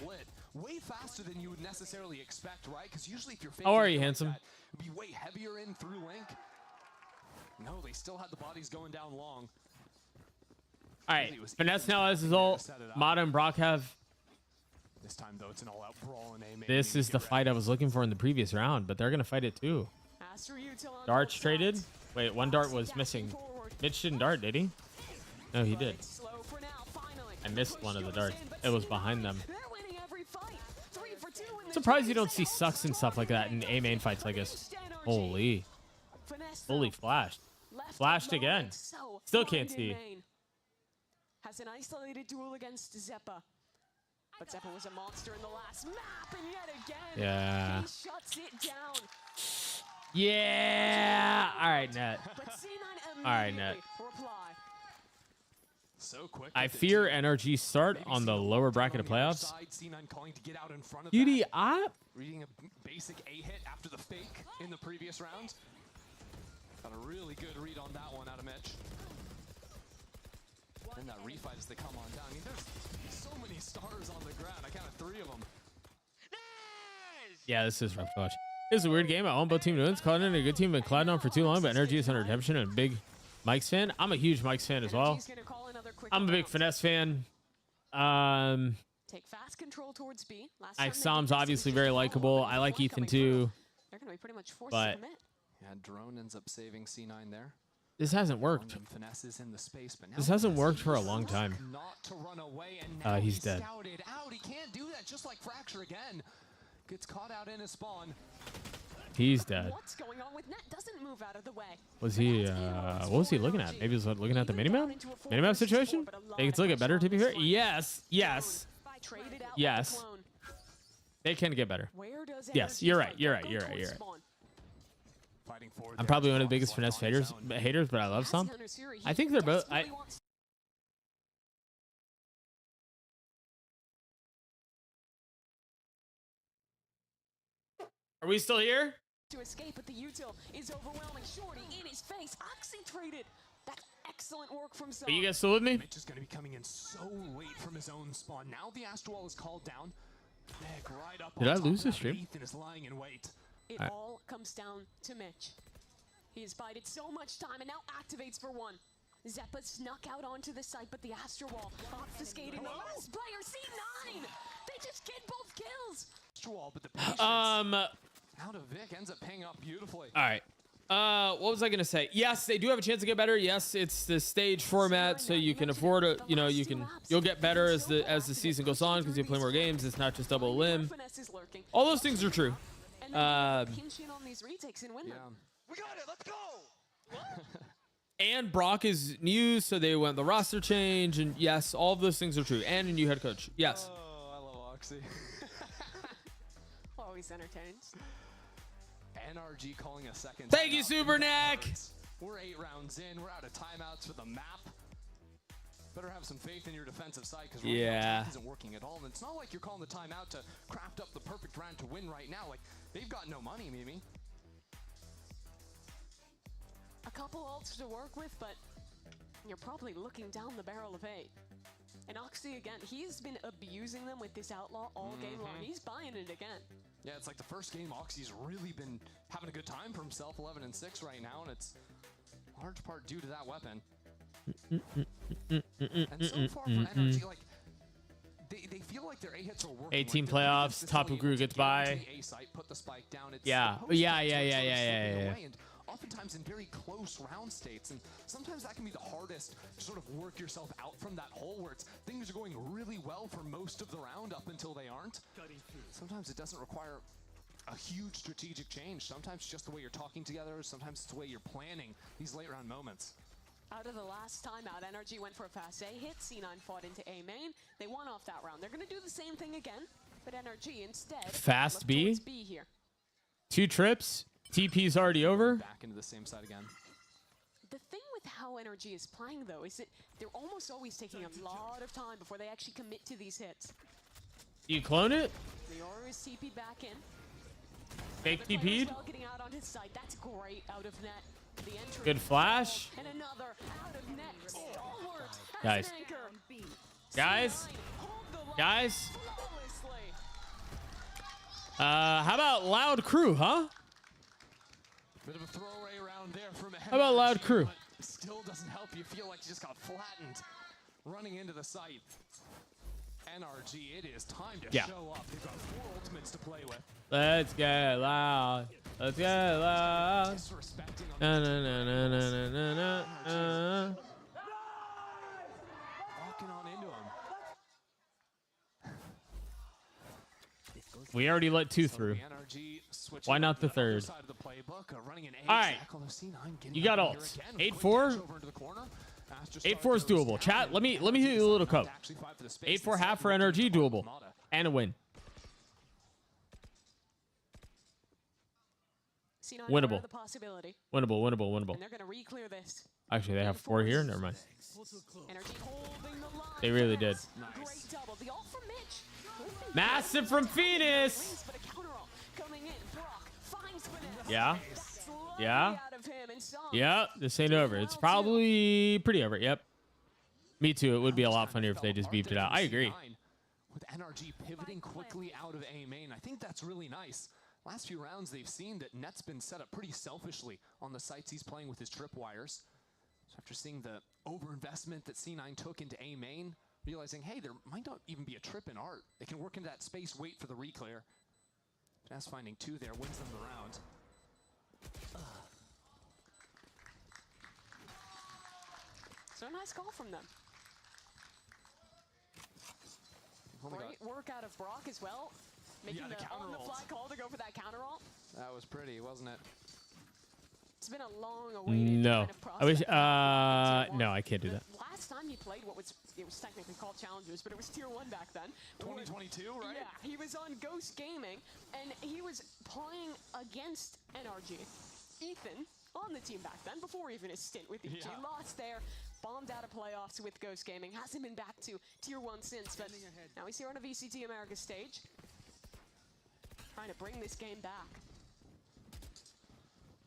Way faster than you would necessarily expect, right? Because usually if you're how are you, handsome? Be way heavier in through link. No, they still had the bodies going down long. All right, Finesse now has his ult. Mata and Brock have. This time though, it's an all-out brawl and aim. This is the fight I was looking for in the previous round, but they're gonna fight it too. Darts traded. Wait, one dart was missing. Mitch didn't dart, did he? No, he did. I missed one of the darts. It was behind them. Surprised you don't see sucks and stuff like that in A main fights like this. Holy. Fully flashed. Flashed again. Still can't see. Has an isolated duel against Zeppa. But Zeppa was a monster in the last map, and yet again, yeah. he shuts it down. Yeah. All right, Net. All right, Net. So quick. I fear NRG start on the lower bracket of playoffs. Beauty up. Reading a basic A hit after the fake in the previous round. Got a really good read on that one out of Mitch. And that refight as they come on down. I mean, there's so many stars on the ground. I counted 3 of them. Yeah, this is rough to watch. This is a weird game. I want both teams to win. Cloud9 a good team, been Cloud9 for too long, but NRG is under redemption and a big Mike's fan. I'm a huge Mike's fan as well. I'm a big Finesse fan. Take fast control towards B. Sam's obviously very likable. I like Ethan too. They're going to be pretty much forced to commit. Yeah, drone ends up saving C9 there. This hasn't worked. In the space, but This hasn't worked for a long time. Not to run away, and he's dead. Scouted out. He can't do that, just like Fracture again. Gets caught out in his spawn. He's dead. What's going on with Net? Doesn't move out of the way. Was he, what was he looking at? Maybe he was looking at the minimap? Minimap situation? They can still get better, to be fair? Yes. Yes. Yes. They can get better. Yes, you're right. You're right. You're right. You're right. I'm probably one of the biggest finesse haters, but I love some. I think they're both. Are we still here? To escape, but the util is overwhelming. Shorty in his face. Oxy traded. That's excellent work from Zone. Are you guys still with me? Mitch is going to be coming in so late from his own spawn. Now the Astral Wall is called down. Nick right up. Did I lose the stream? Ethan is lying in wait. It all comes down to Mitch. He has bided so much time and now activates for one. Zeppa snuck out onto the site, but the Astral Wall obfuscating the last player. C9. They just get both kills. Astral Wall, but the patience out of Vic ends up paying off beautifully. All right. What was I gonna say? Yes, they do have a chance to get better. Yes, it's the stage format, so you can afford it. You know, you'll get better as the season goes on because you play more games. It's not just double limb. All those things are true. Pinch in on these retakes and win them. We got it. Let's go. And Brock is new, so they went the roster change, and yes, all of those things are true. And a new head coach. Yes. Oh, I love Oxy. Always entertained. NRG calling a second. Thank you, Super Neck. We're 8 rounds in. We're out of timeouts for the map. Better have some faith in your defensive side because isn't working at all. And it's not like you're calling the timeout to craft up the perfect round to win right now. Like they've got no money, Mimi. A couple ults to work with, but you're probably looking down the barrel of 8. And Oxy again, he's been abusing them with this outlaw all game long. He's buying it again. Yeah, it's like the first game, Oxy's really been having a good time for himself, 11-6 right now, and it's large part due to that weapon. And so far for NRG, like, they feel like their A hits are working. 18 playoffs, top of group gets by. Put the spike down. It's Yeah. And oftentimes in very close round states, and sometimes that can be the hardest to sort of work yourself out from that hole where things are going really well for most of the round up until they aren't. Sometimes it doesn't require a huge strategic change. Sometimes just the way you're talking together, sometimes it's the way you're planning these late round moments. Out of the last timeout, NRG went for a fast A hit. C9 fought into A main. They won off that round. They're going to do the same thing again, but NRG instead fast B. B here. 2 trips. TP's already over. Back into the same side again. The thing with how NRG is playing, though, is that they're almost always taking a lot of time before they actually commit to these hits. You clone it? They always TP back in. Fake TP'd. Getting out on his side. That's great out of net. The entry. Good flash. And another out of net. Stalwart. Guys. Guys. How about Loud Crew, huh? Bit of a throwaway around there from How about Loud Crew? Still doesn't help you feel like you just got flattened running into the site. NRG, it is time to show up. They've got 4 ultimates to play with. Let's get loud. Let's get loud. Na na na na na na na. Walking on into him. We already let 2 through. Why not the 3rd? All right. You got ults. 8-4. 8-4 is doable. Chat, let me hit you a little code. 8-4 half for NRG, doable. And a win. Winnable. Winnable. And they're gonna re-clear this. Actually, they have 4 here. Never mind. They really did. Nice. Double. The ult from Mitch. Massive from Phoenix. Yeah. Yeah. This ain't over. It's probably pretty over. Yep. Me too. It would be a lot funnier if they just beeped it out. I agree. With NRG pivoting quickly out of A main, I think that's really nice. Last few rounds, they've seen that Net's been set up pretty selfishly on the sites he's playing with his tripwires. So after seeing the overinvestment that C9 took into A main, realizing, hey, there might not even be a trip in art. They can work into that space, wait for the reclear. Finesse finding 2 there, wins them the round. So nice call from them. Great work out of Brock as well. Making the on-the-fly call to go for that counter ult. That was pretty, wasn't it? It's been a long-awaited No. kind of process. I wish. No, I can't do that. Last time he played what was technically called Challengers, but it was Tier 1 back then. 2022, right? Yeah, he was on Ghost Gaming, and he was playing against NRG. Ethan on the team back then, before even his stint with EG. Yeah. Lost there, bombed out of playoffs with Ghost Gaming. Hasn't been back to Tier 1 since, but now he's here on a VCT America stage. Trying to bring this game back.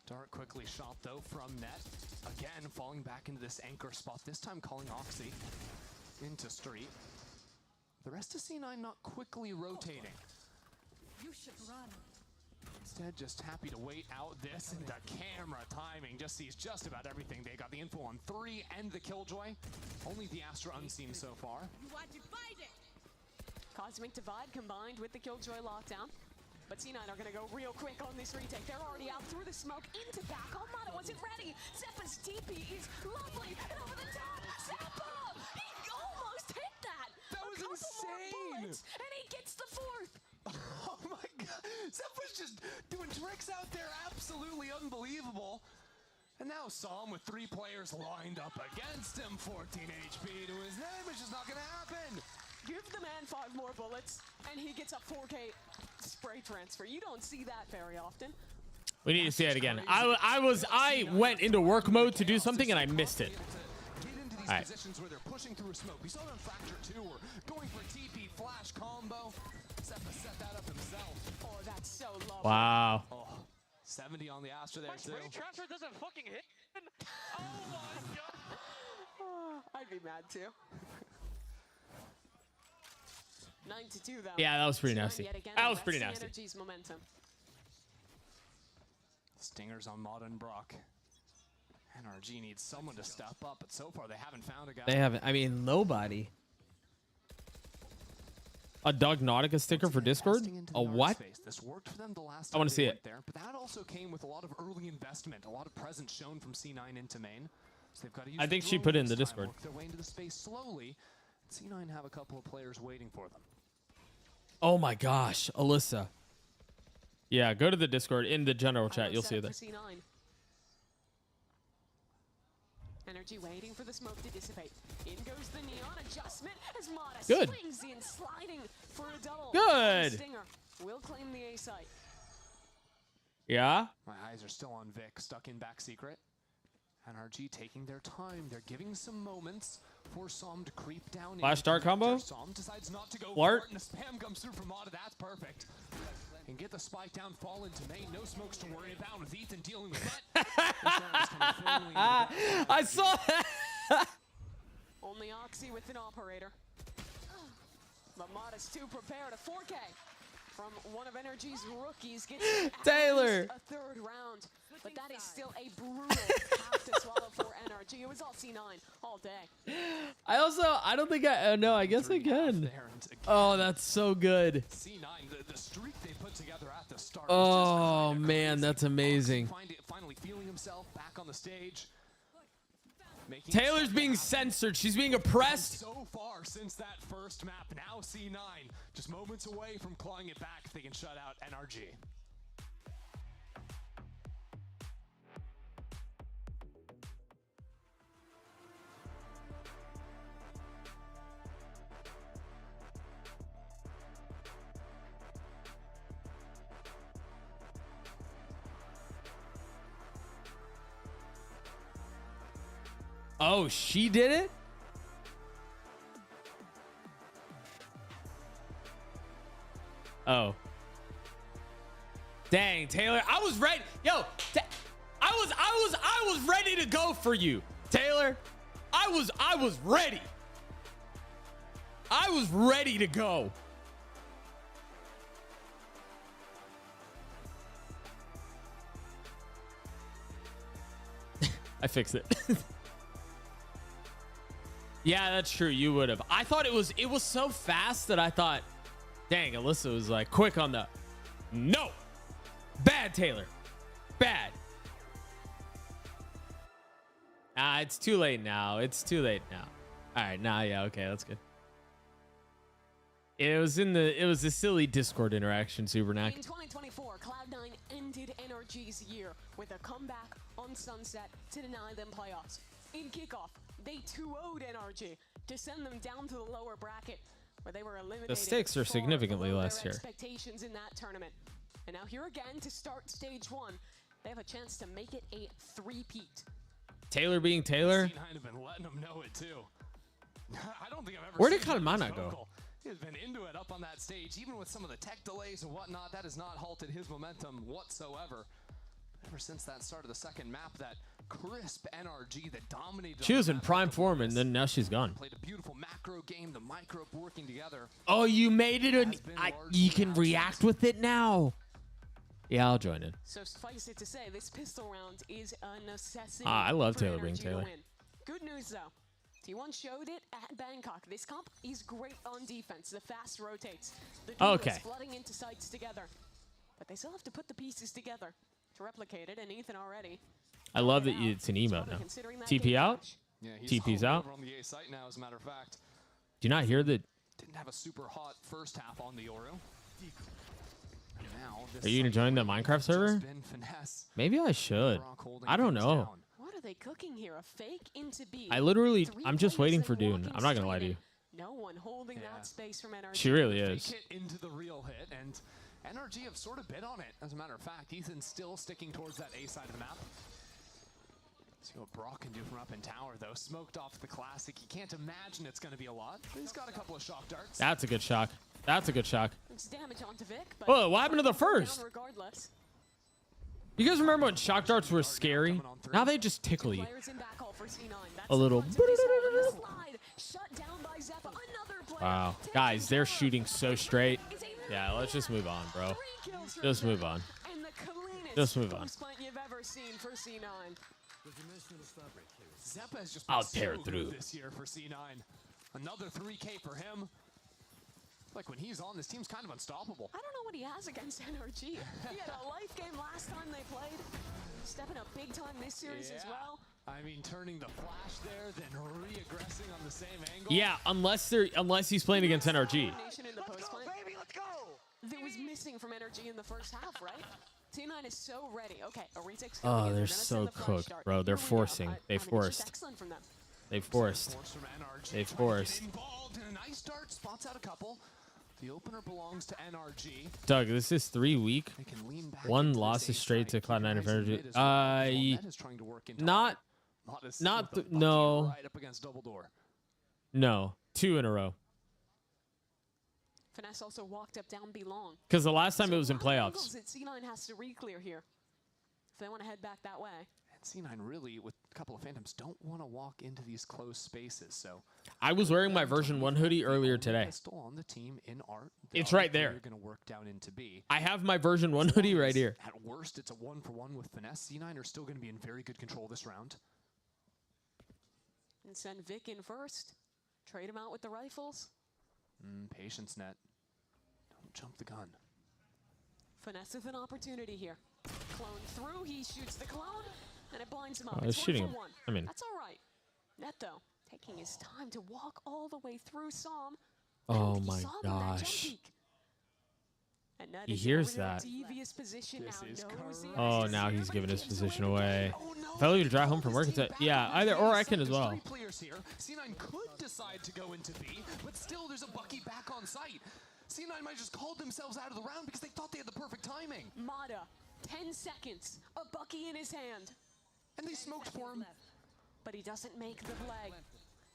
Dart quickly shot though from net. Again, falling back into this anchor spot, this time calling Oxy into Street. The rest of C9 not quickly rotating. You should run. Instead, just happy to wait out this, and the camera timing just sees just about everything. They got the info on 3 and the Killjoy. Only the Astra unseen so far. You want to fight it? Cosmic Divide combined with the Killjoy lockdown. But C9 are going to go real quick on this retake. They're already out through the smoke into back. Almada wasn't ready. Zeppa's TP is lovely. And over the top, Zeppa! He almost hit that! That was insane! And he gets the 4th! Oh my god! Zeppa's just doing tricks out there. Absolutely unbelievable. And now Psalm with 3 players lined up against him. 14 HP to his name. It's just not going to happen. Give the man 5 more bullets, and he gets a 4K spray transfer. You don't see that very often. We need to see it again. I went into work mode to do something and I missed it. All right. Positions where they're pushing through a smoke. We saw it on Fracture 2. We're going for a TP flash combo. Zeppa set that up himself. Oh, that's so low. Wow. Oh, 70 on the Astra there too. My transfer doesn't fucking hit. Oh my god. Oh, I'd be mad too. 9-2 though. Yeah, that was pretty nasty. That was pretty nasty. NRG's momentum. Stingers on Mod and Brock. NRG needs someone to step up, but so far they haven't found a guy. They haven't. I mean, nobody. A Dognautica sticker for Discord? A what? This worked for them the last I want to see it. there, but that also came with a lot of early investment, a lot of presence shown from C9 into main. So they've got to use I think she put it in the Discord. Work their way into the space slowly. C9 have a couple of players waiting for them. Oh my gosh, Alyssa. Yeah, go to the Discord in the general chat. You'll see it there. NRG waiting for the smoke to dissipate. In goes the neon adjustment as Mata Good. swings in, sliding for a double. Good. Stinger will claim the A site. Yeah? My eyes are still on Vic, stuck in back secret. NRG taking their time. They're giving some moments for Psalm to creep down. Flash dart combo? Psalm decides not to go Flirt. for it, and the spam comes through from Mata. That's perfect. And get the spike down, fall into main. No smokes to worry about with Ethan dealing with that. I saw that. Only Oxy with an operator. But Mata's too prepared. A 4K from one of NRG's rookies gets Taylor. a 3rd round. But that is still a brutal path to swallow for NRG. It was all C9 all day. I don't think no, I guess I can. Oh, that's so good. C9, the streak they put together at the start. Oh man, that's amazing. Finally feeling himself back on the stage. Taylor's being censored. She's being oppressed. So far since that first map, now C9 just moments away from clawing it back if they can shut out NRG. Oh, she did it? Oh. Dang, Taylor. I was ready. Yo, I was ready to go for you. Taylor, I was ready. I was ready to go. I fixed it. Yeah, that's true. You would have. I thought it was so fast that I thought, dang, Alyssa was like quick on the No. Bad, Taylor. Bad. It's too late now. It's too late now. All right, now, yeah, okay, that's good. It was a silly Discord interaction, Supernac. In 2024, Cloud9 ended NRG's year with a comeback on Sunset to deny them playoffs. In kickoff, they 2-0'd NRG to send them down to the lower bracket, where they were eliminated. The stakes are significantly less here. Expectations in that tournament. And now here again to start stage 1, they have a chance to make it a three-peat. Taylor being Taylor. C9 have been letting them know it too. I don't think I've ever Where did seen him Katamana this go? vocal. He has been into it up on that stage, even with some of the tech delays and whatnot. That has not halted his momentum whatsoever. Ever since that start of the second map, that crisp NRG that dominated. She was in prime form, and then now she's gone. Played a beautiful macro game, the micro working together. Oh, you made it. You can react with it now. Yeah, I'll join in. So suffice it to say, this pistol round is a necessity. I love for Taylor NRG being to Taylor. win. Good news though. T1 showed it at Bangkok. This comp is great on defense. The fast rotates. The Okay. flooding into sites together. But they still have to put the pieces together to replicate it, and Ethan already. I love that it's an emote now. TP out. Yeah, he's TP's all out. over on the A site now, as a matter of fact. Do you not hear the? Didn't have a super hot first half on the Oro. Now, Are you gonna join the Minecraft server? Maybe I should. I don't know. What are they cooking here? A fake into B. I'm just waiting for Dune. I'm not gonna lie to you. No one holding that space from NRG. She really is. Fake it into the real hit, and NRG have sort of bid on it. As a matter of fact, Ethan's still sticking towards that A side of the map. See what Brock can do from up in tower, though. Smoked off the classic. You can't imagine it's going to be a lot, but he's got a couple of shock darts. That's a good shock. That's a good shock. It's damage onto Vic, but Whoa, what happened to the first? regardless. You guys remember when shock darts were scary? Now they just tickle you. Players in backhaul for C9. That's A little. slide. Shut down by Zeppa. Another player. Wow, guys, they're shooting so straight. Yeah, let's just move on, bro. Just move on. And the cleanest Just move on. post plant you've ever seen for C9. Zeppa has just I'll been tear so through. good this year for C9. Another 3K for him. Like when he's on, this team's kind of unstoppable. I don't know what he has against NRG. He had a life game last time they played. Stepping up big time this series as well. I mean, turning the flash there, then re-aggressing on the same angle. Yeah, unless he's playing against NRG. Let's go, baby, let's go! That was missing from NRG in the first half, right? T9 is so ready. Okay, a retake's coming Oh, in, they're then it's in so the flash cooked, start. bro. They're Here we go. forcing. They I mean, it's just forced. excellent from them. They forced. They forced. Involved in a nice start, spots out a couple. The opener belongs to NRG. Doug, this is 3 week. One loss is straight to Cloud9 and NRG. No. Right up against double door. No, 2 in a row. Finesse also walked up down belong. Because the last time it was in playoffs. That C9 has to re-clear here if they want to head back that way. And C9 really, with a couple of Phantoms, don't want to walk into these close spaces. So I was wearing my version 1 hoodie earlier today. Pistol on the team in art. It's right there. They're going to work down into B. I have my version 1 hoodie right here. At worst, it's a 1-for-1 with Finesse. C9 are still going to be in very good control this round. And send Vic in first. Trade him out with the rifles. Patience net. Don't jump the gun. Finesse with an opportunity here. Clone through. He shoots the clone, and it blinds him up. Oh, It's shooting 1 him. for 1. I mean. That's all right. Net though, taking his time to walk all the way through Psalm. Oh And he my saw them, that jump gosh. peek. And Net He is in a hears real that. devious position now. Knows he Oh, has to now see he's it, giving but his he gives position away the away. game. If I leave to drive home from work, it's yeah, either or I can as well. Three players here. C9 could decide to go into B, but still there's a Bucky back on site. C9 might just called themselves out of the round because they thought they had the perfect timing. Mata, 10 seconds, a Bucky in his hand. And they smoked for him. But he doesn't make the play.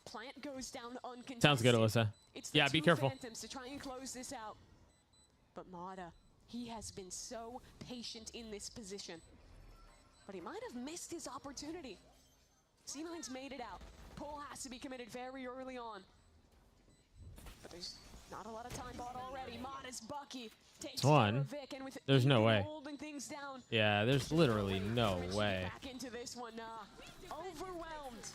Plant goes down uncontested. Sounds good, Alyssa. It's the Yeah, be two careful. Phantoms to try and close this out. But Mata, he has been so patient in this position. But he might have missed his opportunity. C9's made it out. Pull has to be committed very early on. But there's not a lot of time bought already. Mata's Bucky takes One. care of Vic, and with There's no Ethan way. holding things down, Yeah, there's literally no way. back into this one. Overwhelmed.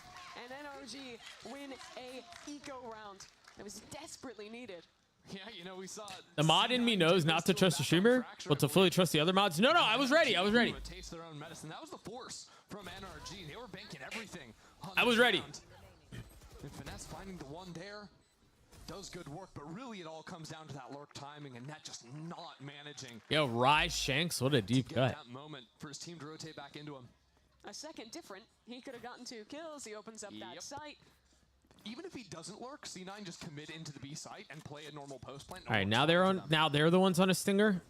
And NRG win a eco round that was desperately needed. Yeah, you know, we saw The mod in me knows not to trust the streamer, but to fully trust the other mods. No, I was ready. I was ready. Taste their own medicine. That was the force from NRG. They were banking everything. I was ready. And Finesse finding the one there does good work, but really it all comes down to that lurk timing and Net just not managing. Yo, Rise Shanks, what a deep cut. That moment for his team to rotate back into him. A second different. He could have gotten 2 kills. He opens up that site. Even if he doesn't lurk, C9 just commit into the B site and play a normal post plant. All right, now they're the ones on a stinger.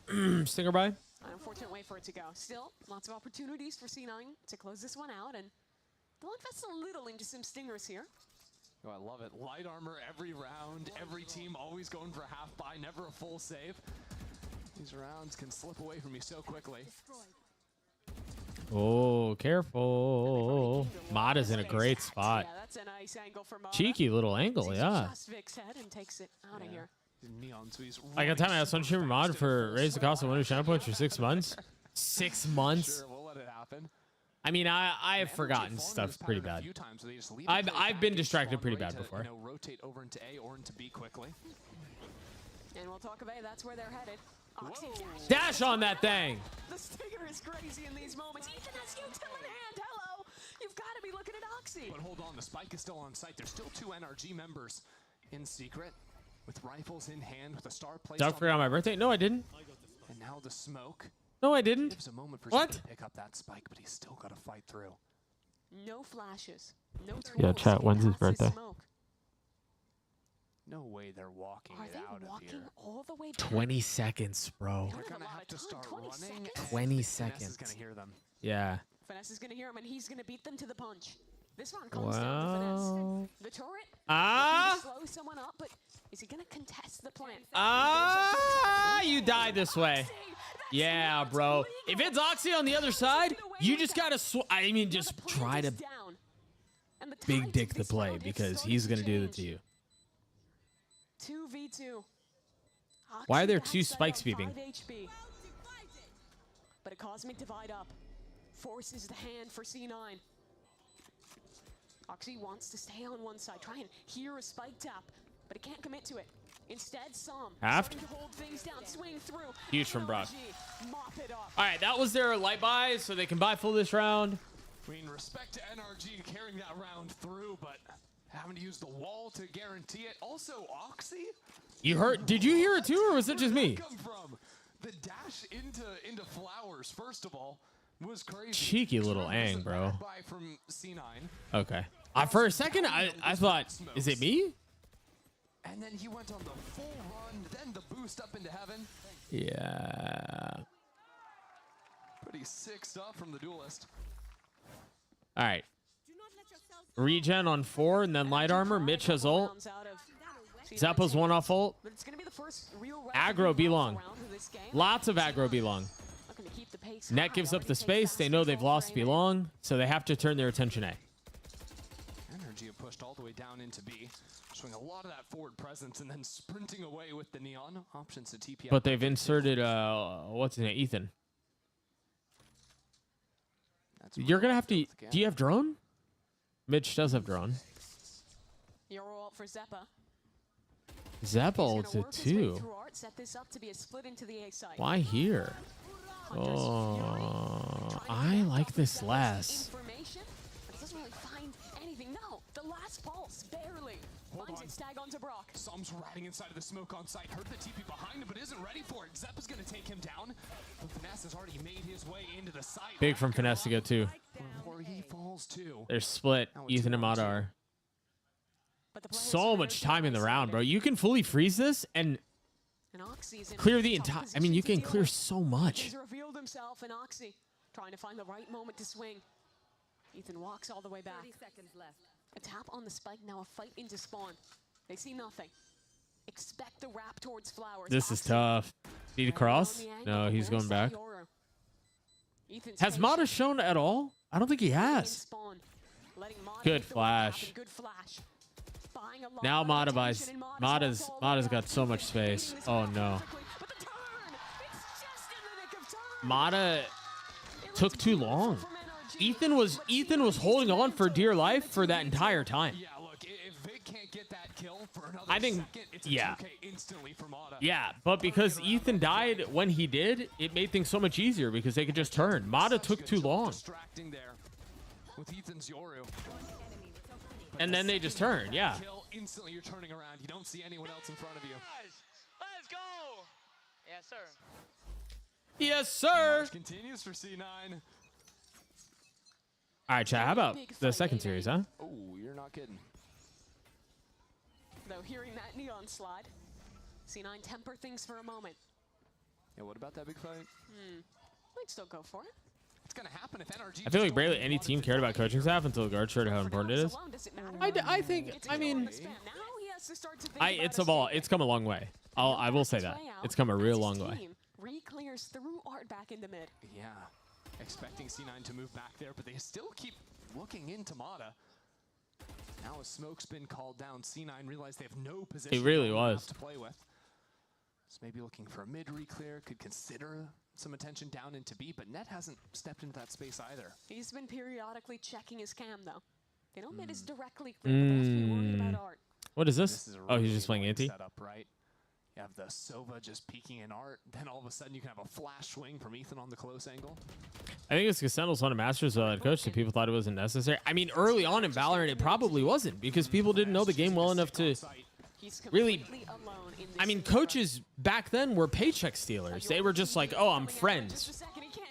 Stinger by. An unfortunate way for it to go. Still, lots of opportunities for C9 to close this one out, and they'll invest a little into some stingers here. Oh, I love it. Light armor every round, every team always going for half buy, never a full save. These rounds can slip away from you so quickly. Oh, careful. Mada's in a great spot. Yeah, that's a nice angle for Mada. Cheeky little angle, yeah. Just Vic's head and takes it out of here. Neon, so he's I got time to ask one streamer mod for raise the cost of one channel points for 6 months. 6 months? Sure, we'll let it happen. I mean, I've forgotten stuff pretty bad. I've been distracted pretty bad before. You know, rotate over into A or into B quickly. And we'll talk about that's where they're headed. Dash on that thing. The stinger is crazy in these moments. Ethan has util in hand. Hello. You've got to be looking at Oxy. But hold on, the spike is still on site. There's still 2 NRG members in secret with rifles in hand with a star placed Doug forgot my birthday? No, I didn't. And now the smoke. No, I didn't. Gives a moment for what? to pick up that spike, but he's still got to fight through. No flashes. No tools. Yeah, chat, when's his birthday? No way they're walking it out of here. All the way 20 seconds, bro. They're gonna have to start running. 20 seconds. Finesse is gonna hear them. Yeah. Finesse is gonna hear him, and he's gonna beat them to the punch. This one comes down to Finesse. The turret. Slow someone up, but is he gonna contest the plant? You die this way. Yeah, bro. If it's Oxy on the other side, you just gotta just try to big dick the play because he's gonna do it to you. 2v2. Why are there 2 spikes beeping? But a cosmic divide up forces the hand for C9. Oxy wants to stay on one side, try and hear a spike tap, but he can't commit to it. Instead, Aft. to hold things down, swing through. Huge from Brock. Mop it up. All right, that was their light buys, so they can buy full this round. I mean, respect to NRG carrying that round through, but having to use the wall to guarantee it. Also, Oxy. You heard? Did you hear it too, or was it just me? Come from the dash into flowers. First of all, was crazy. Cheeky little ang, bro. Buy from C9. Okay. For a second, I thought, is it me? And then he went on the full run, then the boost up into heaven. Yeah. Pretty sick stuff from the duelist. All right. Regen on 4 and then light armor. Mitch has ult. Zeppo's 1 off ult. Aggro B long. Lots of aggro B long. Net gives up the space. They know they've lost B long, so they have to turn their attention A. Energy have pushed all the way down into B, showing a lot of that forward presence and then sprinting away with the neon options to TP. But they've inserted what's his name? Ethan. You're gonna have to. Do you have drone? Mitch does have drone. Euro ult for Zeppa. Zeppa ulted too. Why here? Oh, I like this last. But doesn't really find anything. No, the last pulse barely finds it. Stag onto Brock. Sam's riding inside of the smoke on site. Heard the TP behind him, but isn't ready for it. Zeppa's gonna take him down. But Finesse has already made his way into the site. Big from Finesse to go too. Before he falls too. They're split. Ethan and Mada are. So much time in the round, bro. You can fully freeze this and clear the entire. I mean, you can clear so much. He's revealed himself in Oxy, trying to find the right moment to swing. Ethan walks all the way back. 30 seconds left. A tap on the spike, now a fight into spawn. They see nothing. Expect the wrap towards flowers. This is tough. Need to cross? No, he's going back. Has Mada shown at all? I don't think he has. Good flash. Now Mada buys. Mada's got so much space. Oh no. Mada took too long. Ethan was holding on for dear life for that entire time. Yeah, look, if Vic can't get that I think, yeah. Yeah, but because Ethan died when he did, it made things so much easier because they could just turn. Mata took too long. With Ethan's Yoru. And then they just turn, yeah. Instantly you're turning around. You don't see anyone else in front of you. Let's go. Yes, sir. Yes, sir. March continues for C9. All right, chat. How about the second series, huh? Oh, you're not kidding. Though hearing that neon slide, C9 temper things for a moment. Yeah, what about that big fight? Might still go for it. It's gonna happen if NRG. I feel like barely any team cared about coaching staff until Guard showed how important it is. I think, I mean, it's come a long way. I will say that. It's come a real long way. Re-clears through Art back into mid. Yeah, expecting C9 to move back there, but they still keep looking into Mata. Now a smoke's been called down. C9 realized they have no position. It really was. To play with. So maybe looking for a mid re-clear, could consider some attention down into B, but Net hasn't stepped into that space either. He's been periodically checking his cam though. They don't mid is directly clear, but they have to be worried about Art. What is this? Oh, he's just playing anti. Setup, right? You have the Sova just peeking in Art, then all of a sudden you can have a flash swing from Ethan on the close angle. I think it's because Sentinel's won a Masters head coach, so people thought it wasn't necessary. I mean, early on in Valorant, it probably wasn't because people didn't know the game well enough to really. I mean, coaches back then were paycheck stealers. They were just like, oh, I'm friends.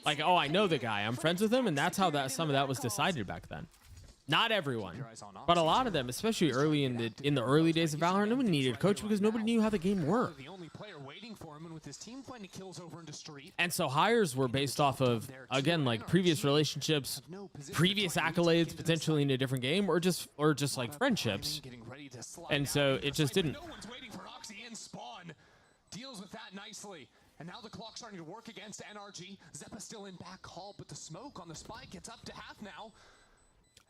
Like, oh, I know the guy. I'm friends with him, and that's how some of that was decided back then. Not everyone, but a lot of them, especially early in the early days of Valorant, no one needed a coach because nobody knew how the game worked. The only player waiting for him, and with his team finding kills over into street. And so hires were based off of, again, like previous relationships, previous accolades potentially in a different game, or just like friendships. And so it just didn't. No one's waiting for Oxy in spawn. Deals with that nicely. And now the clock's starting to work against NRG. Zeppa still in back hall, but the smoke on the spike gets up to half now.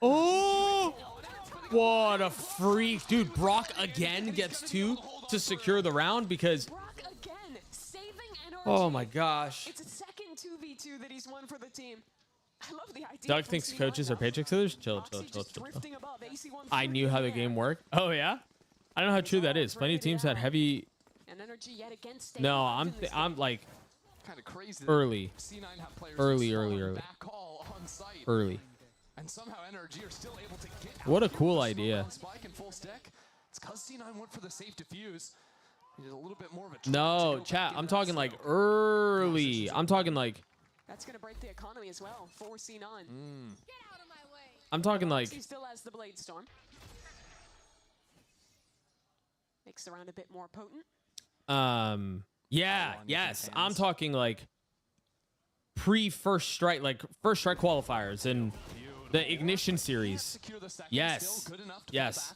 Oh, what a freak. Dude, Brock again gets 2 to secure the round because... Brock again, saving NRG. Oh my gosh. It's a second 2v2 that he's won for the team. I love the idea. Doug thinks coaches are paycheck stealers? Chill. I knew how the game worked. Oh, yeah? I don't know how true that is. Plenty of teams had heavy... No, I'm like... Kind of crazy. Early. Early. And somehow NRG are still able to get What a cool idea. Spike in full stack. It's because C9 went for the safe defuse. He did a little bit more of a no, chat. I'm talking like early. I'm talking like. That's gonna break the economy as well for C9. Get out of my way. I'm talking like. He still has the Blade Storm. Makes the round a bit more potent. Yeah. Yes. I'm talking like pre-first strike, like first strike qualifiers and the Ignition series. Yes. Yes.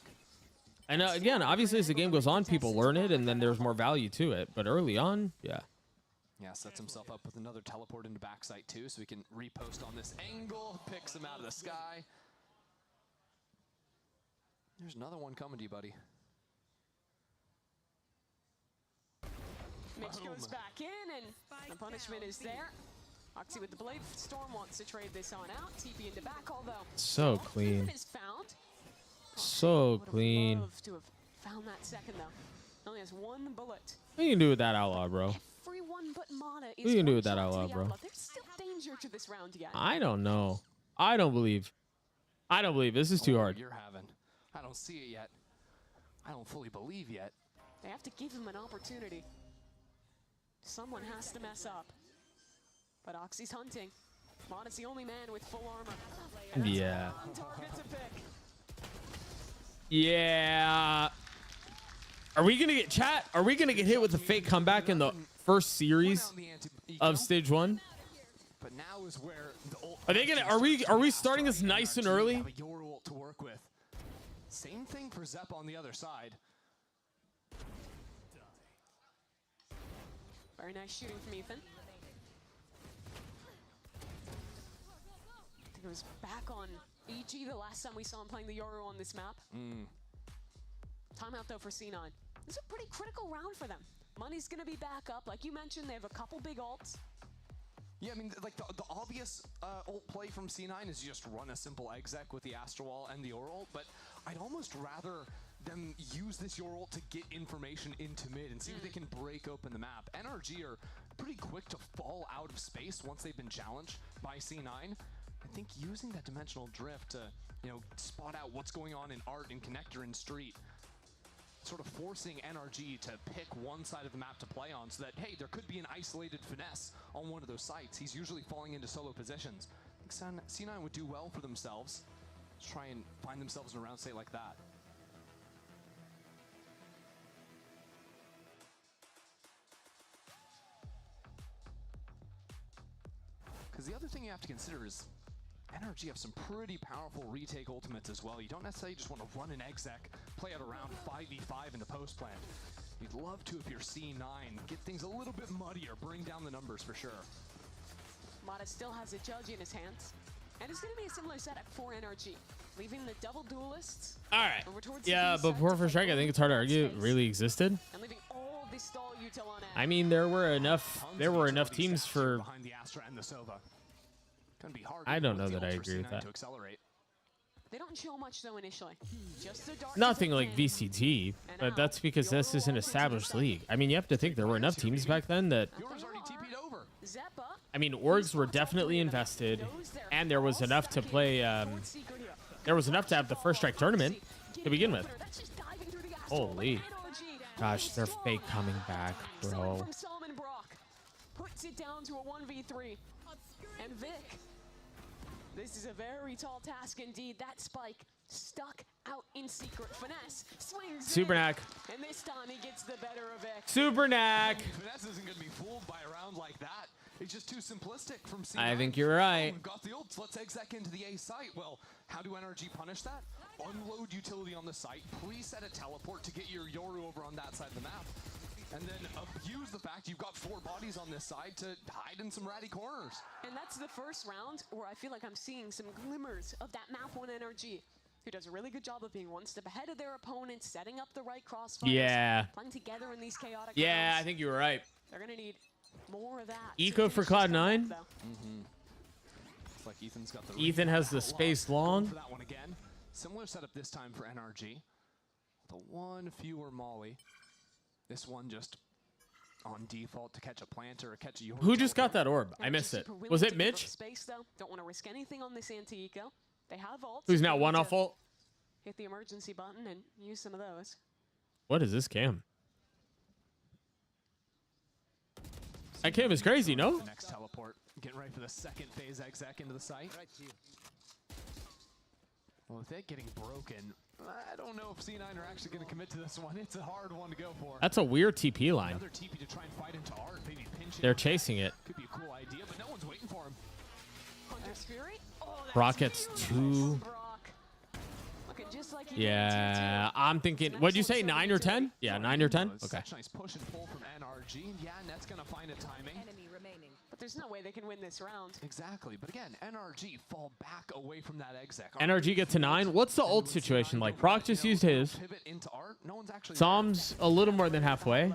And again, obviously, as the game goes on, people learn it, and then there's more value to it. But early on, yeah. Yeah, sets himself up with another teleport into backside too, so he can repost on this angle, picks him out of the sky. There's another one coming to you, buddy. Mitch goes back in, and the punishment is there. Oxy with the Blade Storm wants to trade this on out. TP into back, although so clean. Is found. So clean. Love to have found that second though. Only has 1 bullet. What you can do with that outlaw, bro? Everyone but Mata is what you can do with that outlaw, bro? There's still danger to this round yet. I don't know. I don't believe. This is too hard. You're having. I don't see it yet. I don't fully believe yet. They have to give him an opportunity. Someone has to mess up. But Oxy's hunting. Mata's the only man with full armor. Yeah. Target to pick. Yeah. Are we gonna get chat? Are we gonna get hit with a fake comeback in the first series of stage 1? But now is where are they gonna? Are we starting this nice and early? Have a Yoru ult to work with. Same thing for Zep on the other side. Very nice shooting from Ethan. I think it was back on EG the last time we saw him playing the Yoru on this map. Timeout though for C9. This is a pretty critical round for them. Money's gonna be back up. Like you mentioned, they have a couple big ults. Yeah, I mean, like the obvious ult play from C9 is you just run a simple exec with the Astral Wall and the Yoru ult, but I'd almost rather them use this your ult to get information into mid and see if they can break open the map. NRG are pretty quick to fall out of space once they've been challenged by C9. I think using that dimensional drift to, you know, spot out what's going on in art and connector and street, sort of forcing NRG to pick one side of the map to play on so that, hey, there could be an isolated finesse on one of those sites. He's usually falling into solo positions. I think C9 would do well for themselves to try and find themselves in a round state like that. Because the other thing you have to consider is NRG have some pretty powerful retake ultimates as well. You don't necessarily just want to run an exec, play out around 5v5 in the post plant. You'd love to, if you're C9, get things a little bit muddier, bring down the numbers for sure. Mata still has a judge in his hands. And it's going to be a similar setup for NRG, leaving the double duelists. All right. Yeah, but before First Strike, I think it's hard to argue it really existed. And leaving all this stall util on I mean, there were enough teams for. Behind the Astra and the Sova. Gonna be hard. I don't know that I agree with that. They don't show much though initially. Just the dark Nothing like VCT, but that's because this is an established league. I mean, you have to think there were enough teams back then that. I mean, orgs were definitely invested, and there was enough to play. There was enough to have the First Strike tournament to begin with. Holy, gosh, they're fake coming back, bro. Puts it down to a 1v3, and Vic. This is a very tall task indeed. That spike stuck out in secret. Finesse swings Supernac. and this time he gets the better of Vic. Supernac. Finesse isn't going to be fooled by a round like that. It's just too simplistic from C9. I think you're right. We've got the ults. Let's exec into the A site. Well, how do NRG punish that? Unload utility on the site. Preset a teleport to get your Yoru over on that side of the map. And then abuse the fact you've got 4 bodies on this side to hide in some ratty corners. And that's the first round where I feel like I'm seeing some glimmers of that map 1 NRG, who does a really good job of being one step ahead of their opponent, setting up the right crossfires, Yeah. playing together in these chaotic Yeah, rounds. I think you were right. They're going to need more of that. Eco for Cloud9. It's like Ethan's got the Ethan has the space long. for that one again. Similar setup this time for NRG. The one fewer Molly. This one just on default to catch a planter or catch a Yoru. Who just got that orb? I missed it. Was it Mitch? Space, though. Don't want to risk anything on this anti-eco. They have ults. Who's now 1 off ult? Hit the emergency button and use some of those. What is this cam? That cam is crazy, no? The next teleport. Getting ready for the second phase exec into the site. Well, with it getting broken, I don't know if C9 are actually going to commit to this one. It's a hard one to go for. That's a weird TP line. Another TP to try and fight into art, maybe pinch it. They're chasing it. Could be a cool idea, but no one's waiting for him. Hunter's Fury? Oh, Rockets 2. Just like Yeah, I'm thinking. What'd you say? 9 or 10? Yeah, 9 or 10. Okay. Nice push and pull from NRG. Yeah, Net's going to find a timing. But there's no way they can win this round. Exactly. But again, NRG fall back away from that exec. NRG get to 9. What's the ult situation like? Brock just used his. Psalm's a little more than halfway.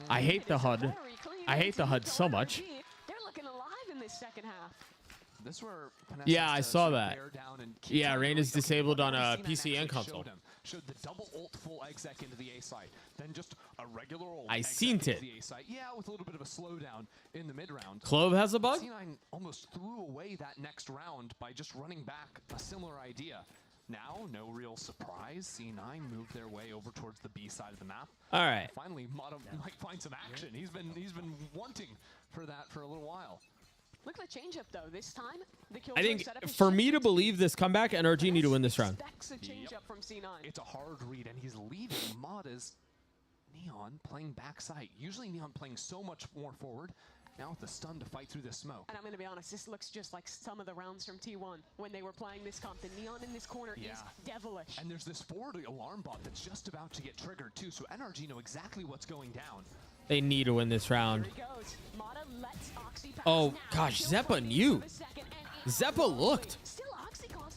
I hate the HUD. I hate the HUD so much. They're looking alive in this second half. This where yeah, I saw that. Yeah, Rain is disabled on a PC and console. Showed the double ult full exec into the A site, then just a regular ult. I seen it. Yeah, with a little bit of a slowdown in the mid round. Clove has a bug. C9 almost threw away that next round by just running back a similar idea. Now, no real surprise. C9 moved their way over towards the B side of the map. All right. Finally, Mata might find some action. He's been wanting for that for a little while. Look at the change-up, though. This time, the I think for me to believe this comeback, NRG need to win this round. Change-up from C9. It's a hard read, and he's leaving Mata's Neon playing backside. Usually Neon playing so much more forward. Now with the stun to fight through the smoke. And I'm going to be honest, this looks just like some of the rounds from T1 when they were playing this comp. The Neon in this corner is devilish. And there's this forward alarm bot that's just about to get triggered, too, so NRG know exactly what's going down. They need to win this round. Oh, gosh, Zeppa knew. Zeppa looked.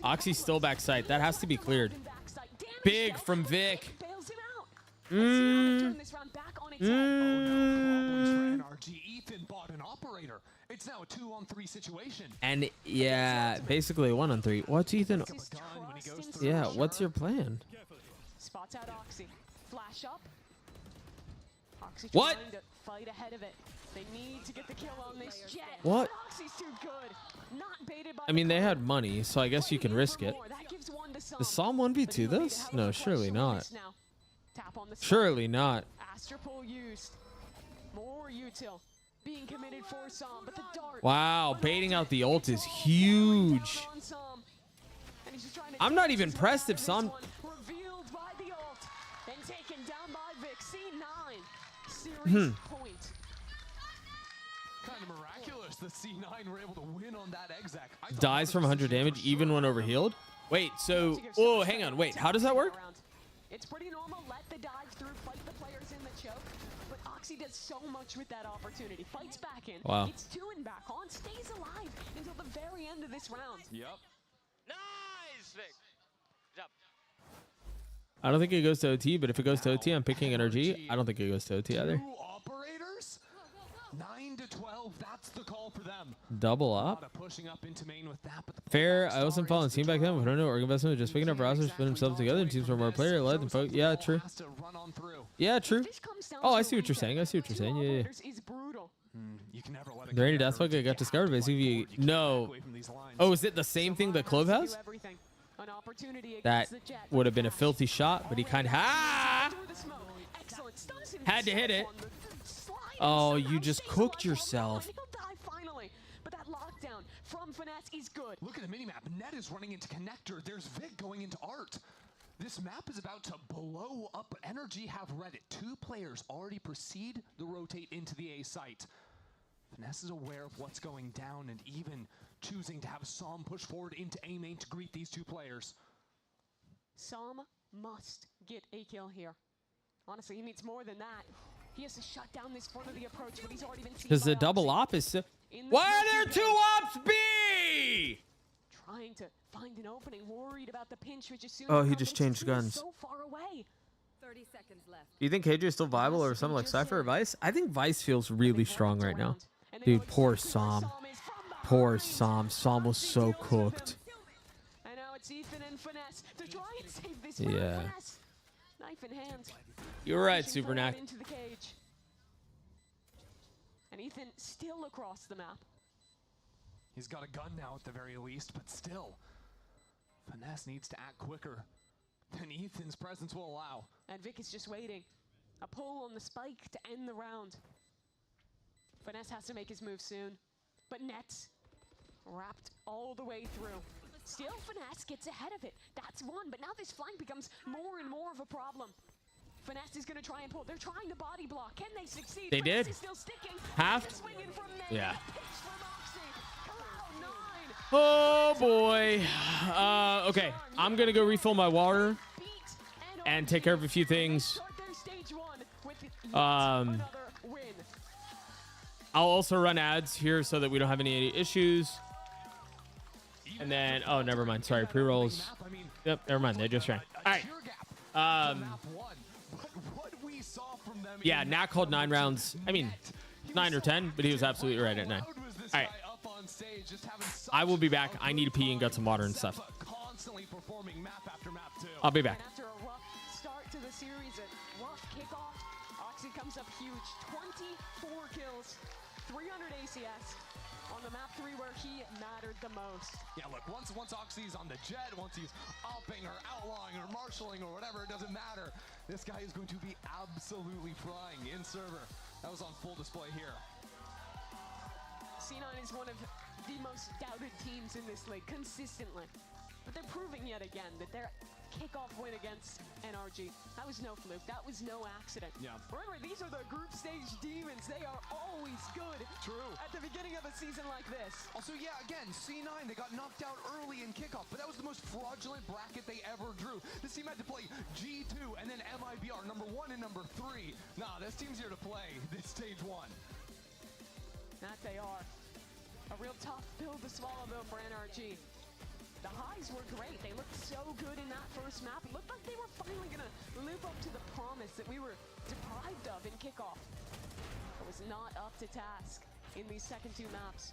Oxy's still backside. That has to be cleared. Big from Vic. NRG Ethan bought an operator, It's now a 2-on-3 situation. And yeah, basically 1-on-3. What's Ethan? Yeah, what's your plan? Spots out Oxy. Flash up. Oxy What? trying to fight ahead of it. They need to get the kill on this jet. What? But Oxy's too good. Not baited by I mean, they had money, so I guess you can risk it. Does Psalm 1v2 this? No, surely not. Surely not. Astra pull used. More util being committed for Psalm, but the dart. Wow, baiting out the ult is huge. I'm not even pressed if Psalm... Revealed by the ult and taken down by Vic. C9 series point. Kind of miraculous that C9 were able to win on that exec. Dies from 100 damage even when overhealed? Wait, so... Oh, hang on. Wait, how does that work? It's pretty normal. Let the dive through, fight the players in the choke. But Oxy does so much with that opportunity. Fights back in. Wow. It's 2 and back on. Stays alive until the very end of this round. Yep. Nice, Vic. Good job. I don't think it goes to OT, but if it goes to OT, I'm picking NRG. I don't think it goes to OT either. Operators? 9-12, that's the call for them. Double up. Pushing up into main with that, but Fair. I wasn't following the team back then. But I don't know. Org investment was just picking up rosters, putting themselves together, and teams were more player led than folk. Yeah, true. Yeah, true. Oh, I see what you're saying. I see what you're saying. Yeah, yeah. There any death bug that got discovered basically? No. Oh, is it the same thing that Clove has? That would have been a filthy shot, but he kind of had to hit it. Oh, you just cooked yourself. But that lockdown from Finesse is good. Look at the minimap. Net is running into connector. There's Vic going into art. This map is about to blow up. Energy have read it. 2 players already proceed the rotate into the A site. Finesse is aware of what's going down and even choosing to have Psalm push forward into A main to greet these 2 players. Psalm must get a kill here. Honestly, he needs more than that. He has to shut down this front of the approach, but he's already been seen. Because the double op is... Why are there 2 ops B? Trying to find an opening, worried about the pinch, which is soon. Oh, he just changed guns. So far away. 30 seconds left. Do you think KJ is still viable over something like Cypher or Vice? I think Vice feels really strong right now. Dude, poor Psalm. Poor Psalm. Psalm was so cooked. And now it's Ethan and Finesse to try and save this. Yeah. Knife in hand. You're right, Supernac. Into the cage. And Ethan still across the map. He's got a gun now at the very least, but still. Finesse needs to act quicker than Ethan's presence will allow. And Vic is just waiting. A pull on the spike to end the round. Finesse has to make his move soon. But Nets wrapped all the way through. Still, Finesse gets ahead of it. That's 1, but now this flank becomes more and more of a problem. Finesse is going to try and pull. They're trying to body block. Can they succeed? They did. Still sticking. Half. Yeah. Oh boy. Okay, I'm gonna go refill my water and take care of a few things. I'll also run ads here so that we don't have any issues. And then, oh, never mind. Sorry, pre-rolls. Yep, never mind. They just ran. All right. Yeah, Nat called 9 rounds. I mean, 9 or 10, but he was absolutely right at 9. All right. I will be back. I need to pee and get some water and stuff. I'll be back. After a rough start to the series, a rough kickoff, Oxy comes up huge. 24 kills, 300 ACS on the map 3 where he mattered the most. Yeah, look, once Oxy's on the jet, once he's upping or outlawing or marshalling or whatever, it doesn't matter. This guy is going to be absolutely flying in server. That was on full display here. C9 is one of the most doubted teams in this league, consistently. But they're proving yet again that their kickoff win against NRG, that was no fluke, that was no accident. Yeah. Remember, these are the group stage demons. They are always good. True. At the beginning of a season like this. Also, yeah, again, C9, they got knocked out early in kickoff, but that was the most fraudulent bracket they ever drew. This team had to play G2 and then MIBR, number 1 and number 3. Nah, this team's here to play this stage 1. That they are. A real tough pill to swallow, though, for NRG. The highs were great. They looked so good in that first map. It looked like they were finally going to live up to the promise that we were deprived of in kickoff. It was not up to task. in these second two maps.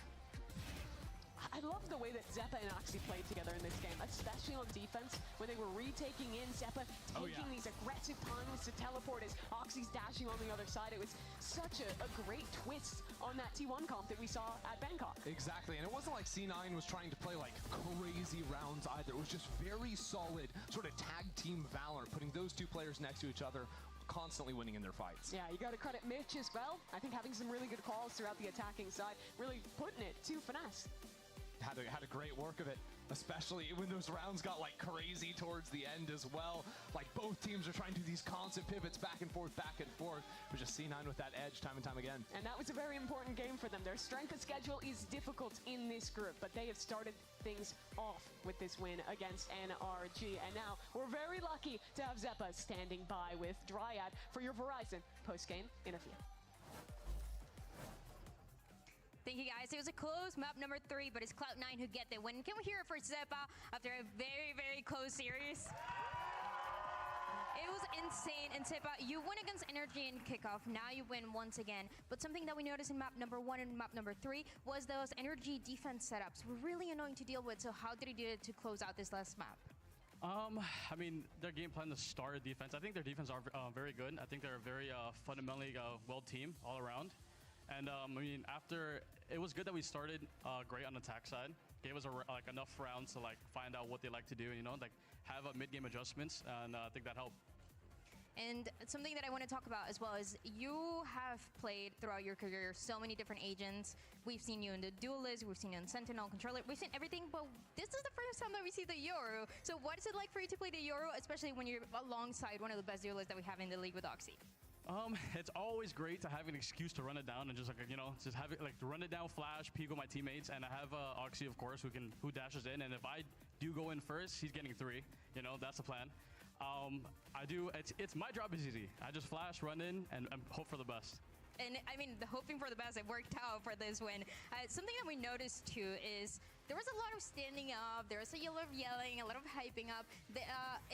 I love the way that Zeppa and Oxy played together in this game, especially on defense, when they were retaking in, Zeppa taking these aggressive times to teleport as Oxy's dashing on the other side. It was such a great twist on that T1 comp that we saw at Bangkok. Exactly, and it wasn't like C9 was trying to play like crazy rounds either. It was just very solid sort of tag team valor, putting those two players next to each other, constantly winning in their fights. Yeah, you got to credit Mitch as well. I think having some really good calls throughout the attacking side, really putting it to Finesse. Had a great work of it, especially when those rounds got like crazy towards the end as well. Like both teams are trying to do these constant pivots back and forth, but just C9 with that edge time and time again. And that was a very important game for them. Their strength of schedule is difficult in this group, but they have started things off with this win against NRG. And now we're very lucky to have Zeppa standing by with Dryad for your Verizon post-game interview. Thank you, guys. It was a close map number 3, but it's Cloud9 who get the win. Can we hear it for Zeppa after a very, very close series? It was insane. And Zeppa, you win against Energy in kickoff. Now you win once again. But something that we noticed in map number 1 and map number 3 was those Energy defense setups were really annoying to deal with. So how did he do it to close out this last map? I mean, their game plan to start defense. I think their defense are very good. I think they're a very fundamentally well team all around. And I mean, after it was good that we started great on the attack side. Gave us like enough rounds to like find out what they like to do. You know, like have a mid-game adjustments, and I think that helped. And something that I want to talk about as well is you have played throughout your career so many different agents. We've seen you in the Duelist, we've seen you in Sentinel, Controller, we've seen everything, but this is the first time that we see the Yoru. So what is it like for you to play the Yoru, especially when you're alongside one of the best Duelists that we have in the league with Oxy? It's always great to have an excuse to run it down and just like, you know, just have it like run it down, flash, peek with my teammates, and I have Oxy, of course, who dashes in, and if I do go in first, he's getting 3. You know, that's the plan. It's my job is easy. I just flash, run in, and hope for the best. And I mean, the hoping for the best, it worked out for this win. Something that we noticed too is there was a lot of standing up, there was a lot of yelling, a lot of hyping up.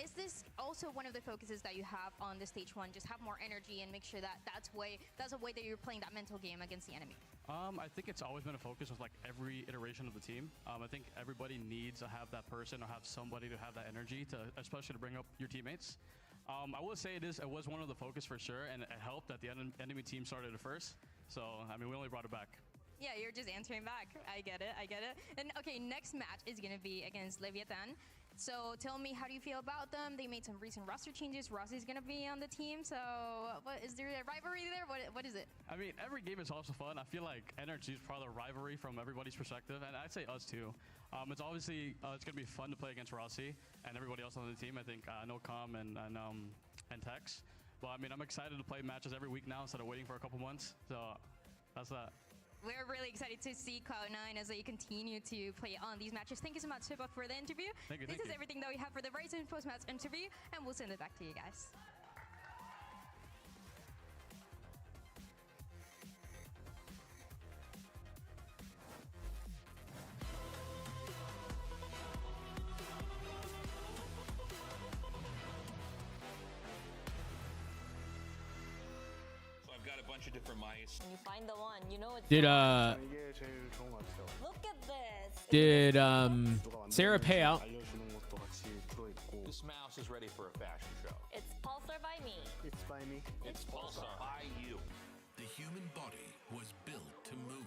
Is this also one of the focuses that you have on the stage 1? Just have more energy and make sure that that's a way that you're playing that mental game against the enemy. I think it's always been a focus of like every iteration of the team. I think everybody needs to have that person or have somebody to have that energy to, especially to bring up your teammates. I will say it was one of the focus for sure, and it helped that the enemy team started it first. So, I mean, we only brought it back. Yeah, you're just answering back. I get it. And okay, next match is going to be against Leviathan. So tell me, how do you feel about them? They made some recent roster changes. Rossi's going to be on the team. So what is there a rivalry there? What is it? I mean, every game is also fun. I feel like NRG is probably a rivalry from everybody's perspective, and I'd say us too. It's obviously it's going to be fun to play against Rossi and everybody else on the team. I think NoCom and Tex. But I mean, I'm excited to play matches every week now instead of waiting for a couple months. So that's that. We're really excited to see Cloud9 as they continue to play on these matches. Thank you so much, Zeppa, for the interview. This is everything that we have for the Verizon post-match interview, and we'll send it back to you guys. Bunch of different mice. When you find the one, you know it's Did look at this. Did Sarah pay out? This mouse is ready for a fashion show. It's Pulsar by me. It's by me. It's Pulsar by you. The human body was built to move.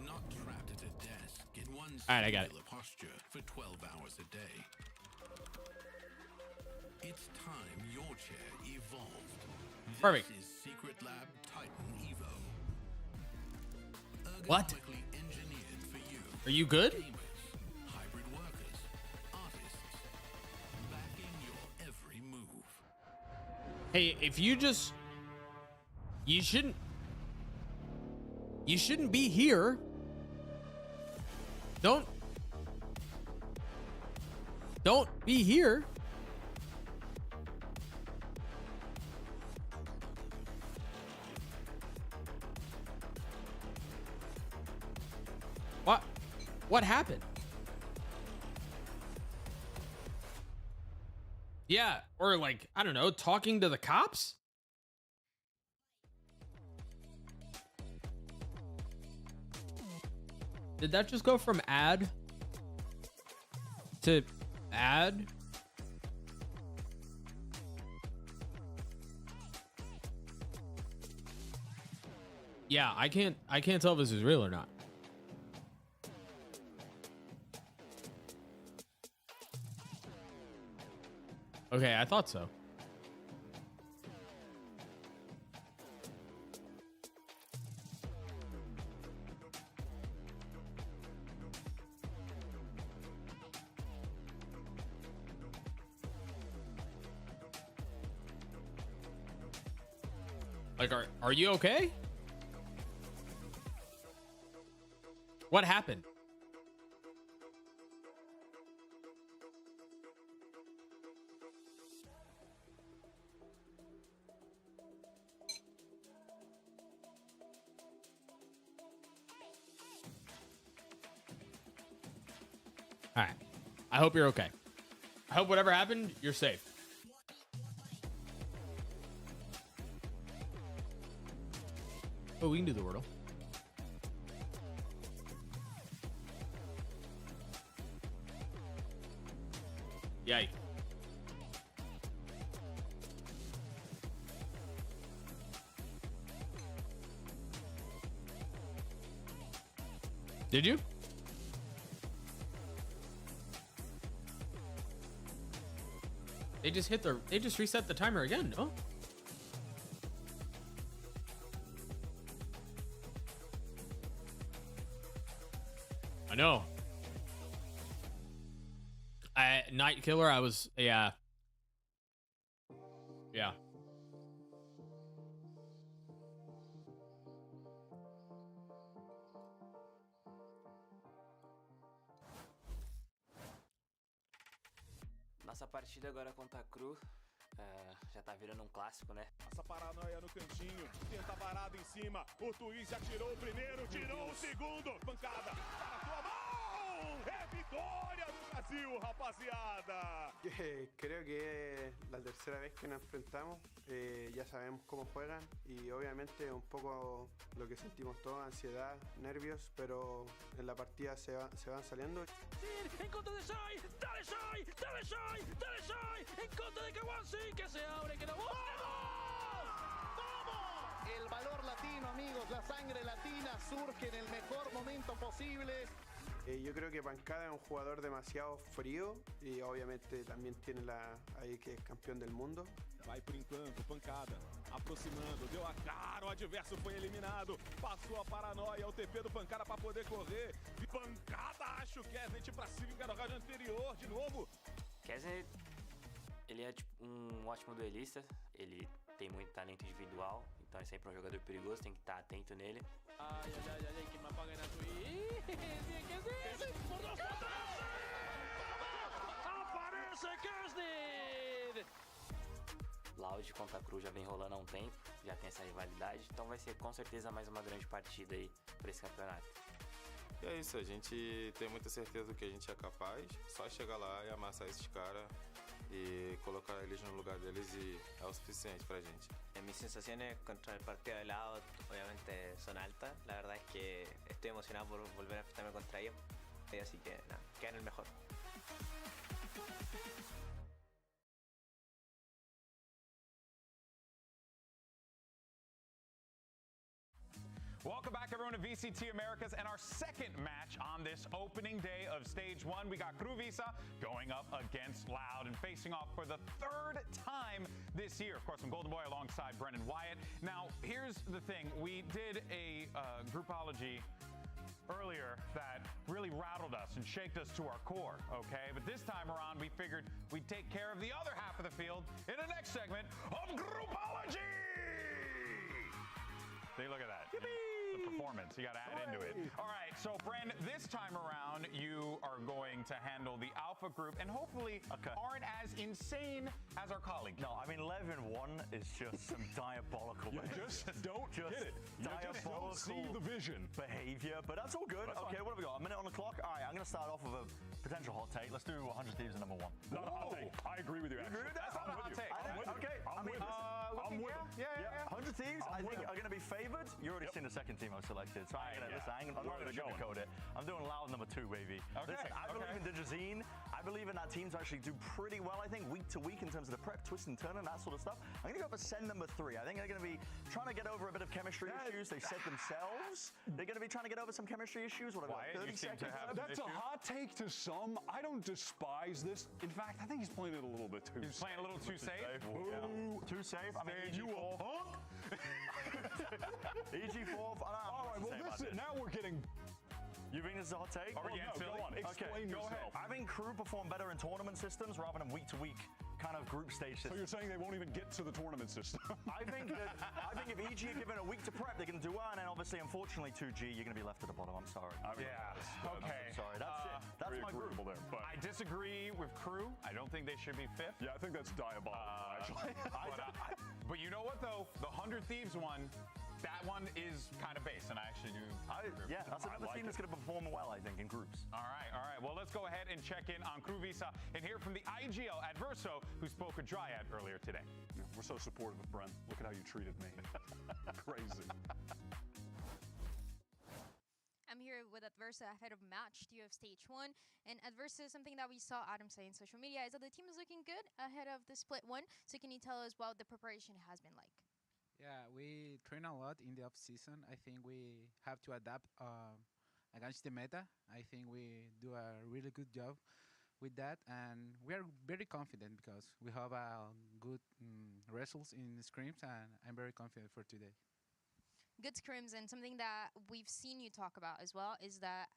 Not trapped at a desk in one I got it. posture for 12 hours a day. It's time your chair evolved. Perfect. This is Secret Lab Titan Evo. What? Engineered for you. Are you good? Gamers, hybrid workers, artists, backing your every move. Hey, if you shouldn't be here. Don't be here. What happened? Yeah, or like, I don't know, talking to the cops? Did that just go from add to add? Yeah, I can't tell if this is real or not. Okay, I thought so. Like, are you okay? What happened? All right. I hope you're okay. I hope whatever happened, you're safe. Oh, we can do the Wordle. Yikes. Did you? They just reset the timer again, no? I know. Night Killer, yeah. Yeah. Nossa partida agora contra a Cru já tá virando um clássico, né? Passa paranoia no cantinho, tenta varado em cima, o Twist já tirou o primeiro, tirou o segundo, pancada, tá na tua mão! É vitória do Brasil, rapaziada! Creo que es la tercera vez que nos enfrentamos, ya sabemos cómo juegan y obviamente un poco lo que sentimos todos, ansiedad, nervios, pero en la partida se van saliendo. En contra de Shai, dale Shai, dale Shai, dale Shai, en contra de Kawansi, que se abre, que no... ¡Vamos! ¡Vamos! El valor latino, amigos, la sangre latina surge en el mejor momento posible. Yo creo que Pancada es un jugador demasiado frío y obviamente también tiene ahí que es campeón del mundo. Vai por enquanto, Pancada, aproximando, deu a cara, o adverso foi eliminado, passou a paranoia, o TP do Pancada para poder correr. E Pancada, acho que é gente pra cima, enganou o round anterior, de novo. Kesner, ele é tipo um ótimo duelista, ele tem muito talento individual, então é sempre um jogador perigoso, tem que estar atento nele. Ai, que me apaga na Twitch. Kesner, por dos aparece Kesner! Loud contra a Cru já vem rolando há um tempo, já tem essa rivalidade, então vai ser com certeza mais uma grande partida aí para esse campeonato. E é isso, a gente tem muita certeza do que a gente é capaz, só chegar lá e amassar esses caras y colocar eles no lugar deles y es o suficiente para gente. Mis sensaciones contra el partido de lado obviamente son altas, la verdad es que estoy emocionado por volver a enfrentarme contra ellos, así que nada, quedan el mejor. Welcome back, everyone, to VCT Americas and our second match on this opening day of Stage 1. We got Cruvisa going up against Loud and facing off for the third time this year. Of course, I'm Golden Boy alongside Brendan Wyatt. Now, here's the thing. We did a groupology earlier that really rattled us and shaked us to our core, okay? But this time around, we figured we'd take care of the other half of the field in the next segment of groupology! See, look at that. The performance, you got to add into it. All right, so Bren, this time around, you are going to handle the Alpha group and hopefully aren't as insane as our colleague. No, I mean, 11-1 is just some diabolical behavior. Just don't get it. You just don't see the vision. Behavior, but that's all good. That's okay, what have we got? A minute on the clock? All right, I'm going to start off with a potential hot take. Let's do 100 Thieves at number 1. Not a hot take. I agree with you, actually. You agree with that? That's not a hot take. Okay, I'm with you. I'm with them. Yeah. 100 Thieves, I think, are going to be favored. You already seen the second team I selected, so I'm not going to sugarcoat it. I'm doing loud number 2, baby. Listen, I believe in Digizine. I believe in that team to actually do pretty well, I think, week to week in terms of the prep, twist and turn and that sort of stuff. I'm going to go for Send number 3. I think they're going to be trying to get over a bit of chemistry issues. They said themselves they're going to be trying to get over some chemistry issues. What about 30 seconds? That's a hot take to some. I don't despise this. In fact, I think he's playing it a little bit too safe. He's playing a little too safe? Too safe? I mean, you a punk? EG4. All right, well, listen, now we're getting... You think this is a hot take? Go on. Explain yourself. I think Crew perform better in tournament systems rather than week-to-week kind of group stage systems. So you're saying they won't even get to the tournament system? I think if EG are given a week to prep, they're going to do well, and then obviously, unfortunately, 2G, you're going to be left at the bottom. I'm sorry. Okay. I'm sorry. That's it. That's my group. There, but I disagree with Crew. I don't think they should be 5th. Yeah, I think that's diabolical, actually. But you know what, though? The 100 Thieves one, that one is kind of base, and I actually do. Yeah, that's another team that's going to perform well, I think, in groups. All right. Well, let's go ahead and check in on Crew Visa and hear from the IGL Adverso, who spoke with Dryad earlier today. Yeah, we're so supportive of Brent. Look at how you treated me. Crazy. I'm here with Adversa ahead of match 2 of stage 1. And Adversa, something that we saw Adam say in social media is that the team is looking good ahead of the split 1. So can you tell us what the preparation has been like? Yeah, we train a lot in the off season. I think we have to adapt against the meta. I think we do a really good job with that, and we are very confident because we have good results in scrims, and I'm very confident for today. Good scrims, and something that we've seen you talk about as well is that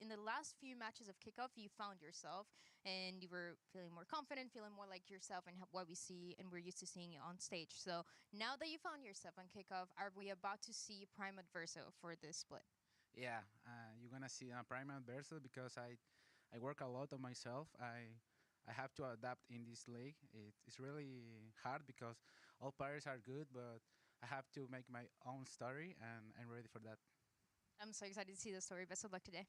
in the last few matches of kickoff, you found yourself and you were feeling more confident, feeling more like yourself, and what we see and we're used to seeing you on stage. So now that you found yourself on kickoff, are we about to see Prime Adverso for this split? Yeah, you're gonna see a Prime Adverso because I work a lot on myself. I have to adapt in this league. It's really hard because all players are good, but I have to make my own story, and I'm ready for that. I'm so excited to see the story. Best of luck today.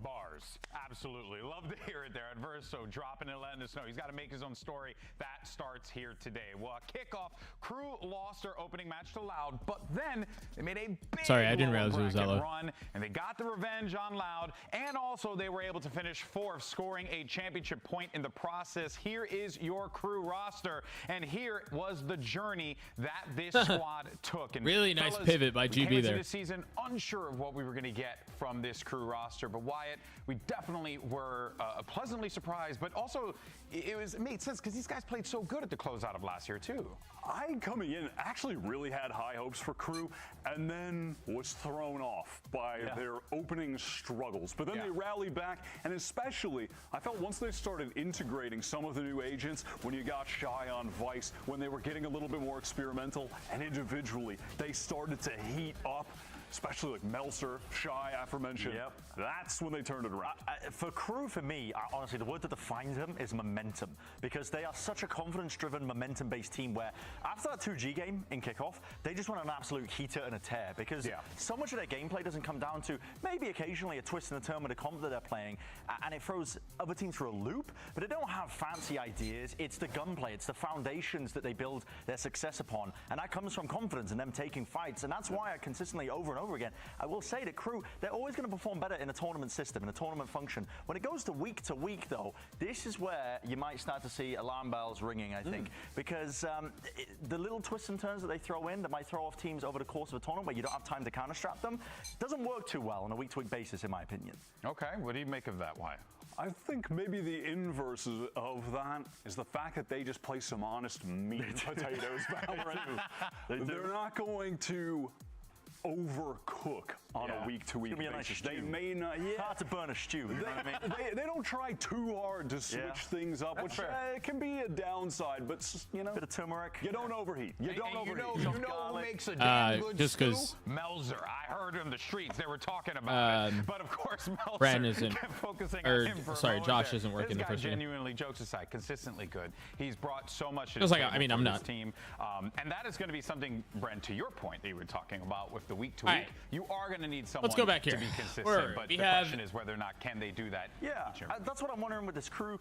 Bars. Absolutely. Love to hear it there. Adverso dropping it, letting us know. He's got to make his own story. That starts here today. Well, kickoff, Crew lost their opening match to Loud, but then they made a big Sorry, I didn't realize it was that low. run, and they got the revenge on Loud, and also they were able to finish 4th, scoring a championship point in the process. Here is your Crew roster, and here was the journey that this squad took. And really nice fellas, pivot by GB there. This season, unsure of what we were going to get from this Crew roster, but Wyatt, we definitely were pleasantly surprised, but also it made sense because these guys played so good at the closeout of last year too. I, coming in, actually really had high hopes for Crew, and then was thrown off by their opening struggles. But then they rallied back, and especially, I felt once they started integrating some of the new agents, when you got Shy on Vice, when they were getting a little bit more experimental, and individually, they started to heat up. Especially like Melser, Shy, aforementioned. Yep. That's when they turned it around. For Crew, for me, honestly, the word that defines them is momentum. Because they are such a confidence-driven, momentum-based team where after that 2G game in kickoff, they just want an absolute heater and a tear. Because so much of their gameplay doesn't come down to maybe occasionally a twist in the turn with a comp that they're playing, and it throws other teams for a loop, but they don't have fancy ideas. It's the gunplay. It's the foundations that they build their success upon. And that comes from confidence and them taking fights. And that's why I consistently, over and over again, I will say that Crew, they're always going to perform better in a tournament system, in a tournament function. When it goes to week, though, this is where you might start to see alarm bells ringing, I think, because the little twists and turns that they throw in that might throw off teams over the course of a tournament where you don't have time to counter-strap them doesn't work too well on a week-to-week basis, in my opinion. Okay, what do you make of that? Why? I think maybe the inverse of that is the fact that they just play some honest meat and potatoes, Valorant. They're not going to overcook on a week-to-week basis. They may not. It's hard to burn a stew. You know what I mean? They don't try too hard to switch things up, which can be a downside. But you know, bit of turmeric. You don't overheat. You don't overheat. You know who makes a damn good stew? Melzer. I heard in the streets they were talking about it. But of course, Melzer Brandon isn't, kept focusing on him for a sorry, moment Josh there. isn't working this the guy first game. genuinely, jokes aside, consistently good. He's brought so much to Feels the like, table I mean, for I'm this not. team. And that is going to be something, Brent, to your point that you were talking about with the week to All week, right. you are going to need someone Let's go back to here. be consistent. But We the have- question is whether or not can they do that. Yeah, that's what I'm wondering with this crew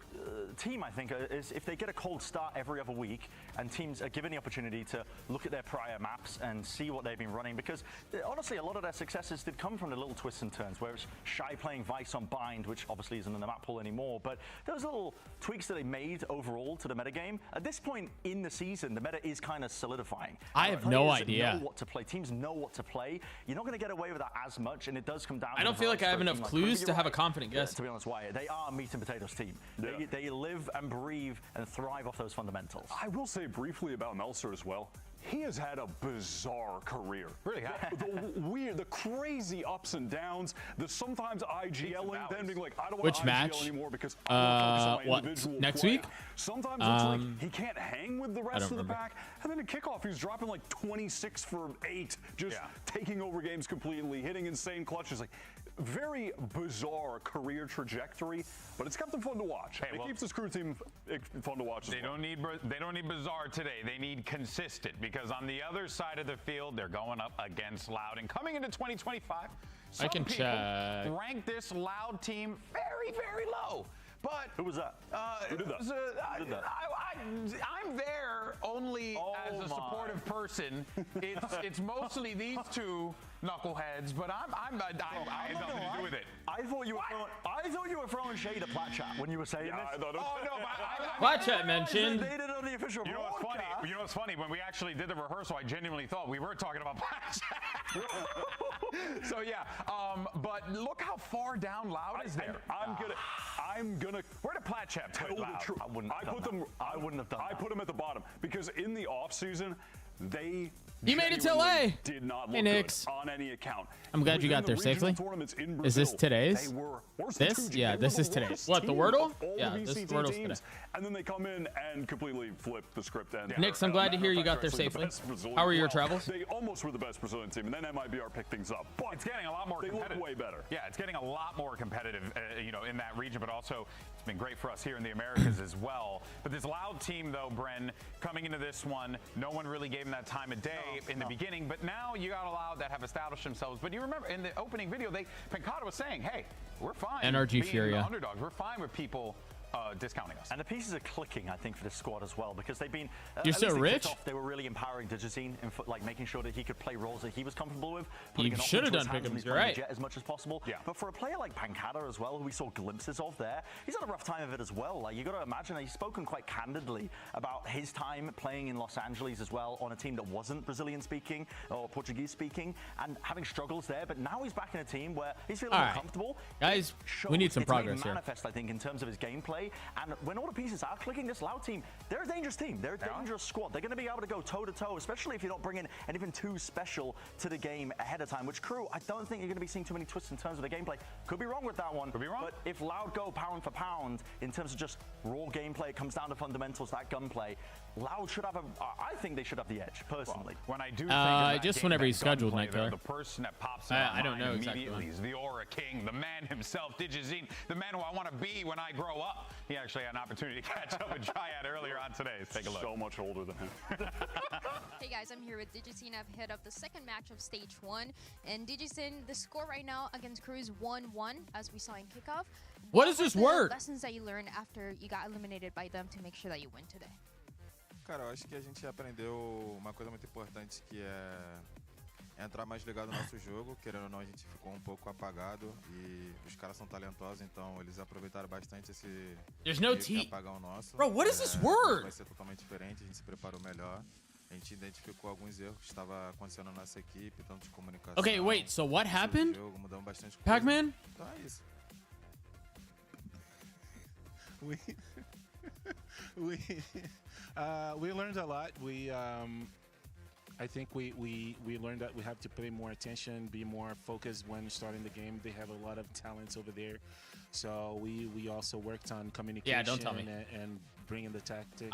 team, I think, is if they get a cold start every other week and teams are given the opportunity to look at their prior maps and see what they've been running. Because honestly, a lot of their successes did come from the little twists and turns, where it's Shy playing Vice on Bind, which obviously isn't in the map pool anymore. But those little tweaks that they made overall to the metagame, at this point in the season, the meta is kind of solidifying. I have no Players idea. know what to play. Teams know what to play. You're not going to get away with that as much, and it does come down I to don't the feel like I have variety enough for a team like clues Crew. to You're have a right. confident guess. To be honest, Wyatt, they are a meat and potatoes team. They live and breathe and thrive off those fundamentals. I will say briefly about Meltzer as well. He has had a bizarre career. Really have. The weird, the crazy ups and downs, the sometimes IGLing, then being like, I don't want Which to match? IGL anymore because I want to focus on my What, individual next play. week? Sometimes it's like he can't hang with the rest of the remember. pack. And then in kickoff, he's dropping like 26 for 8, just taking over games completely, hitting insane clutches. Like, very bizarre career trajectory, but it's kept them fun to watch. Hey, It keeps this crew team fun to watch as They don't need bizarre today. They need consistent, because on the other side of the field, they're going up against Loud. And coming into 2025, some can people check. rank this Loud team very, very low. But who was that? Who did that? I'm there only as a supportive person. It's mostly these two knuckleheads, but I had nothing to do with it. I thought you were throwing shade at Plat Chat when you were saying this. I thought Oh no! Plat Chat mentioned. They did it on the official You know what's funny? broadcast. You know what's funny? When we actually did the rehearsal, I genuinely thought we were talking about Plat Chat. So yeah, but look how far down Loud is there. I'm gonna. Where did Plat Chat Tell put the Loud? truth. I wouldn't have put done them. that. I wouldn't have done I that. put them at the bottom because in the off season, they. He made it to genuinely LA. Did not Hey, look Nix. good on any account. I'm glad you Within got the there regional safely. tournaments in Is this Brazil, today's? They were worse than This? 2G. Yeah, They were this the is today. worst What, the team Wordle? of all Yeah, the this VCT Wordle's today. teams, and then they come in and completely flip the script. And Nix, I'm glad to hear you got there safely. How were your travels? They almost were the best Brazilian team, and then MIBR picked things up. But It's getting a lot more they competitive. look way better. Yeah, it's getting a lot more competitive, in that region, but also it's been great for us here in the Americas as well. But this Loud team, though, Bren, coming into this one, no one really gave them that time of day in the beginning, but now you got a Loud that have established themselves. But you remember in the opening video, Pancata was saying, hey, we're fine NRG being Furia. the underdogs. We're fine with people discounting us. And the pieces are clicking, I think, for this squad as well, because they've been. You're at so least they rich? kicked off, they were really empowering Digitine and like making sure that he could play roles that he was comfortable with. You putting an should have offense done into his hands when pick'ems, he's you're playing right. the Jet as much as possible. Yeah. But for a player like Pancata as well, who we saw glimpses of there, he's had a rough time of it as well. Like you got to imagine, he's spoken quite candidly about his time playing in Los Angeles as well on a team that wasn't Brazilian speaking or Portuguese speaking, and having struggles there. But now he's back in a team where he's feeling All more right. comfortable. Guys, It we need shows. some It's made progress here. manifest, I think, in terms of his gameplay. And when all the pieces are clicking, this Loud team, they're a dangerous team. They're a dangerous squad. They're going to be able to go toe-to-toe, especially if you're not bringing anything too special to the game ahead of time, which Crew, I don't think you're going to be seeing too many twists in terms of the gameplay. Could be wrong with that one. Could be wrong. But if Loud go pound for pound in terms of just raw gameplay, it comes down to fundamentals, that gunplay, Loud should have I think they should have the edge, personally. When I do think of that just game, whenever that he's scheduled, gunplay, Nightcrawler. the person that pops in I my don't know mind exactly immediately when. is the Aura King, the man himself, Digizine, the man who I want to be when I grow up. He actually had an opportunity to catch up with Triad earlier on today. Let's take a look. So much older than him. Hey guys, I'm here with Digicine. I've hit up the second match of stage 1. And Digicine, the score right now against Crew is 1-1, as we saw in kickoff. What does this were the word? lessons that you learned after you got eliminated by them to make sure that you win today? Cara, eu acho que a gente aprendeu uma coisa muito importante, que é entrar mais ligado no nosso jogo. Querendo ou não, a gente ficou um pouco apagado e os caras são talentosos, então eles aproveitaram bastante esse There's no meio que T. apagão nosso. Bro, what is this Hoje word? vai ser totalmente diferente, a gente se preparou melhor. A gente identificou alguns erros que estavam acontecendo na nossa equipe, tanto de comunicação. Okay, wait, so what estilo de happened? jogo, mudamos bastante coisa. Pac-Man? Então é isso. We learned a lot. I think we learned that we have to pay more attention, be more focused when starting the game. They have a lot of talents over there, so we also worked on communication. Yeah, don't tell me. And bringing the tactics.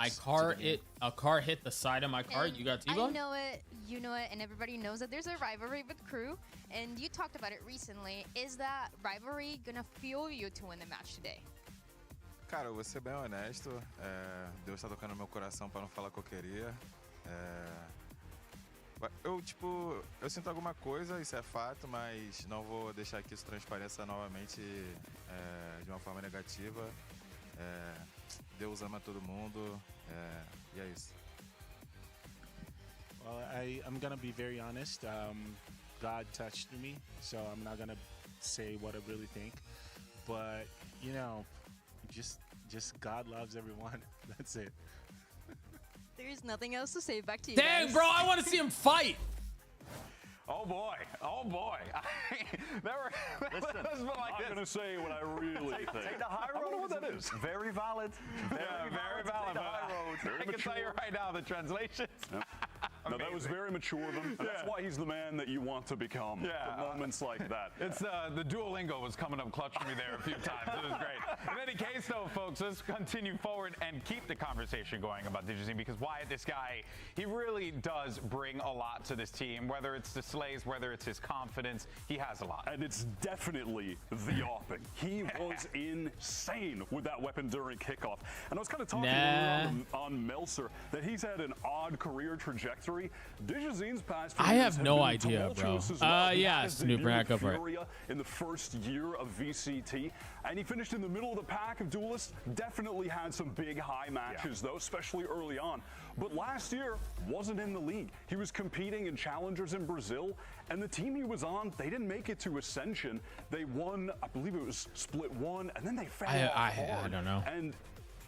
A car hit the side of my car. And You got I T-Bone? know it, you know it, and everybody knows that there's a rivalry with Crew, and you talked about it recently. Is that rivalry gonna fuel you to win the match today? Cara, eu vou ser bem honesto. Deus está tocando no meu coração para não falar que eu queria. Eu sinto alguma coisa, isso é fato, mas não vou deixar que isso transpareça novamente de uma forma negativa. Deus ama todo mundo, e é isso. Well, I'm gonna be very honest. God touched me, so I'm not gonna say what I really think. But you know, just God loves everyone. That's it. There's nothing else to say. Back to you. Dang, guys. bro, I want to see him fight. Oh boy! Oh boy! Listen, I'm going to say what I really think. Take the high road. I wonder what that is. Very valid. Very valid. Take the high road. I can tell you right now, the translations. Yep. No, that was very mature of him. And that's why he's the man that you want to become. Yeah. For moments like that. It's the Duolingo was coming up clutching me there a few times. It was great. In any case, though, folks, let's continue forward and keep the conversation going about Digizine, because Wyatt, this guy, he really does bring a lot to this team. Whether it's the slays, whether it's his confidence, he has a lot. And it's definitely the offing. He was insane with that weapon during kickoff. And I was kind of talking earlier on Meltzer that he's had an odd career trajectory. Digizine's past few I years have no been idea, bro. tumultuous as well. He Yeah, had Snoop, debut back with over it. Furia in the first year of VCT, and he finished in the middle of the pack of duelists. Definitely had some big high matches, though, especially early on. But last year wasn't in the league. He was competing in challengers in Brazil, and the team he was on, they didn't make it to Ascension. They won, I believe it was split one, and then they fell off hard. I don't know. And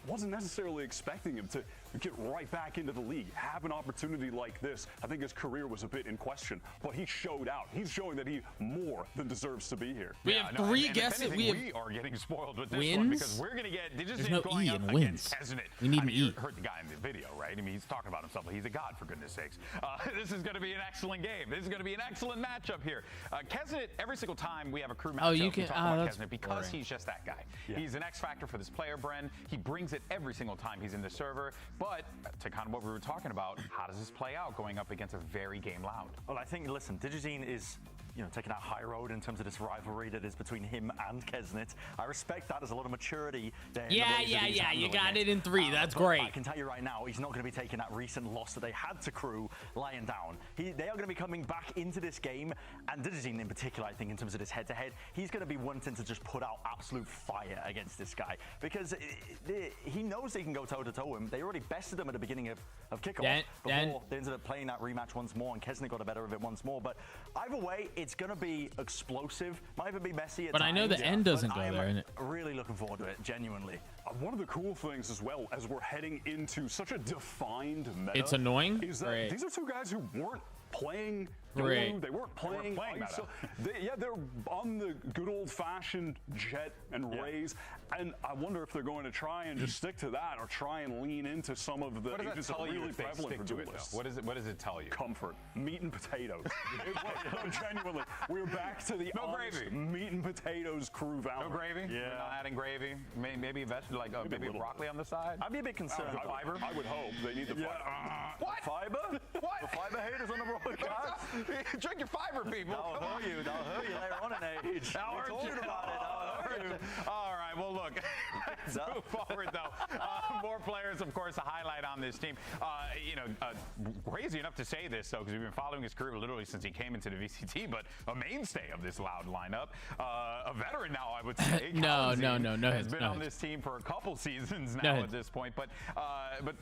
wasn't necessarily expecting him to get right back into the league, have an opportunity like this. I think his career was a bit in question, but he showed out. He's showing that he more than deserves to be here. We have three guesses. We are getting spoiled with this one because we're going to get There's no going E up in wins. against Keznit. We need I an mean, E. You heard the guy in the video, right? I mean, he's talking about himself, but he's a god, for goodness sakes. This is going to be an excellent game. This is going to be an excellent matchup here. Keznit, every single time we have a crew matchup, you we can. talk about That's Keznit because boring. he's just that guy. He's an X factor for this player, Bren. He brings it every single time he's in the server. But to kind of what we were talking about, how does this play out going up against a very game loud? Well, I think, listen, Digizine is, taking that high road in terms of this rivalry that is between him and Keznit. I respect that. There's a lot of maturity there. Yeah. You got it in 3. That's great. I can tell you right now, he's not going to be taking that recent loss that they had to Crew lying down. They are going to be coming back into this game, and Digizine in particular, I think, in terms of this head-to-head, he's going to be wanting to just put out absolute fire against this guy because he knows they can go toe-to-toe with him. They already bested him at the beginning of kickoff before they ended up playing that rematch once more, and Keznit got the better of it once more. But either way, it's going to be explosive. Might even be messy at But times. I know the end doesn't go there, I'm innit? really looking forward to it, genuinely. One of the cool things as well, as we're heading into such a defined meta, It's annoying? is that Great. these are two guys who weren't playing Great. They weren't playing meta. so they're on the good old-fashioned Jet and Raze, and I wonder if they're going to try and just stick to that or try and lean into some of the What does agents that that tell are you really if they prevalent stick for to it, duelists. though? What does it tell you? Comfort, meat and potatoes. Genuinely, we're back to the No honest gravy. meat and potatoes crew valor. No gravy? Yeah. We're not adding gravy? Maybe maybe a broccoli on the side? I'd be a bit concerned. Fiber? I would hope they need the fiber. What? Fiber? What? The fiber haters on the broadcast? Drink your fiber, people. That'll Come on. hurt you. That'll hurt you later on in age. That'll We're hurt talking you. about it. That'll hurt you. All right, well, look, let's move forward, though. More players, of course, to highlight on this team. Crazy enough to say this, though, because we've been following his career literally since he came into the VCT, but a mainstay of this loud lineup. A veteran now, I would say. No. Has been on this team for a couple seasons now at this point. But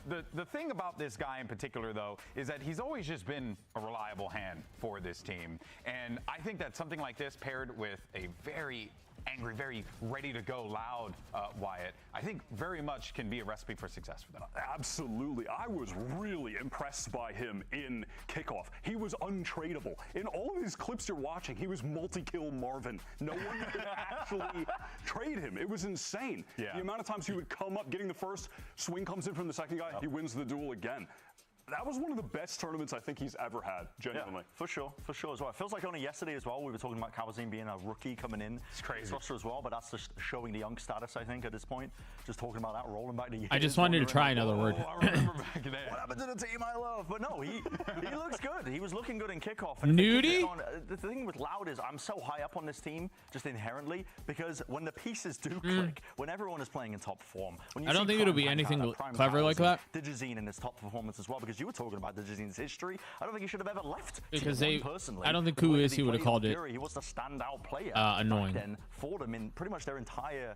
the thing about this guy in particular, though, is that he's always just been a reliable hand for this team. And I think that something like this paired with a very angry, very ready to go loud Wyatt, I think very much can be a recipe for success for them. Absolutely. I was really impressed by him in kickoff. He was untradeable. In all of these clips you're watching, he was multi-kill Marvin. No one could actually trade him. It was insane. Yeah. The amount of times he would come up getting the first, swing comes in from the second guy, he wins the duel again. That was one of the best tournaments I think he's ever had, genuinely. Yeah, for sure as well. It feels like only yesterday as well, we were talking about Kawazin being a rookie coming in. It's crazy. This roster as well, but that's just showing the young status, I think, at this point. Just talking about that, rolling back the years. I just wanted to try another word. I remember back then. What happened to the team I love? But no, he looks good. He was looking good in kickoff. Nudie? The thing with Loud is I'm so high up on this team, just inherently, because when the pieces do click, when everyone is playing in top form, when you I don't see think it'll Prime be anything Pancada, Prime clever like that. Digizine in his top performance as well, because you were talking about the team's history, I don't think he should have ever left. Because T1 personally. I don't think The way Kuis that he would have played called on it Fury, he was the standout player. annoying. Back then for them in pretty much their entire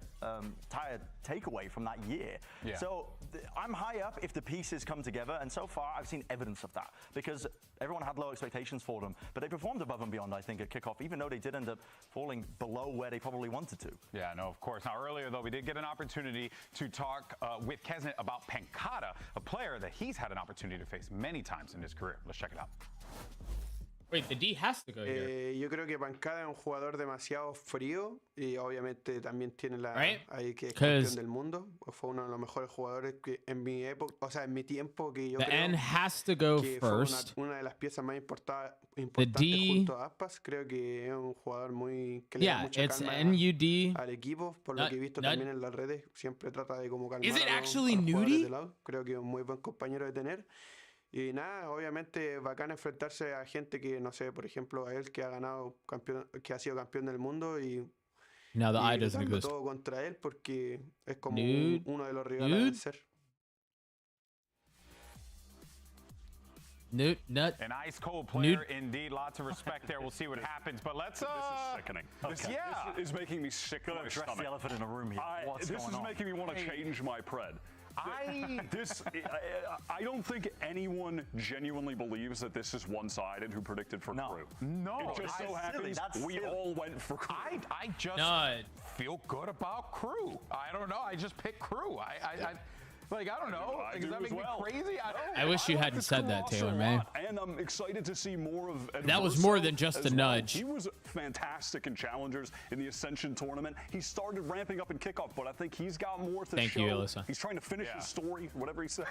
takeaway from that year. Yeah. So I'm high up if the pieces come together, and so far I've seen evidence of that because everyone had low expectations for them, but they performed above and beyond, I think, at kickoff, even though they did end up falling below where they probably wanted to. Yeah, no, of course. Now, earlier, though, we did get an opportunity to talk with Kesnet about Pancada, a player that he's had an opportunity to face many times in his career. Let's check it out. Wait, the D has to go here. Yo creo que Pancada es un jugador demasiado frío y obviamente también tiene la ahí que es campeón del mundo. Fue uno de los mejores jugadores que en mi época, o sea, en mi tiempo que yo The creo N has to go que first. fue una de las piezas más importantes D, junto a Aspas. Creo que es un jugador muy que le da Yeah, mucha it's calma NUD. al equipo, por lo que he visto también en las redes, siempre trata de como calmar Is it a actually los jugadores Nudie? de lado. Creo que es un muy buen compañero de tener. Y nada, obviamente bacán enfrentarse a gente que, no sé, por ejemplo, a él que ha ganado campeón, que ha sido campeón del mundo y No, the I y doesn't darlo exist. todo contra él porque es como Nude. uno de los rivales a Nude. vencer. Nut. An ice cold player, indeed. Lots of respect there. We'll see what happens. But let's. This is sickening. Yeah. This is making me sick to my Address stomach. the elephant in the room here. What's This going is on? making me want to change my pred. I don't think anyone genuinely believes that this is one-sided who predicted for Crew. No, it just so happens we silly. all went for Crew. I just feel good about Crew. I don't know. I just picked Crew. Like, I don't know. Like, does that make me crazy? I wish you hadn't said that, Taylor, man. And I'm excited to see more of That was more than just as a well. nudge. He was fantastic in Challengers in the Ascension tournament. He started ramping up in kickoff, but I think he's got more to Thank show. you, Alyssa. He's trying to finish his story, whatever he said.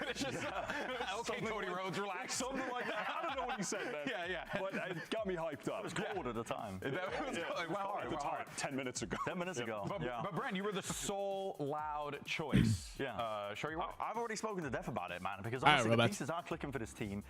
Okay, Cody Rhodes, relax. Something like that. I don't know what he said, man. Yeah. But it got me hyped up. It was cold at the time. It went hard. At the time, 10 minutes ago. 10 minutes ago. But Brent, you were the sole loud choice. Sure you were? I've already spoken to Def about it, man, because All right, honestly, the robots. pieces are clicking for this team.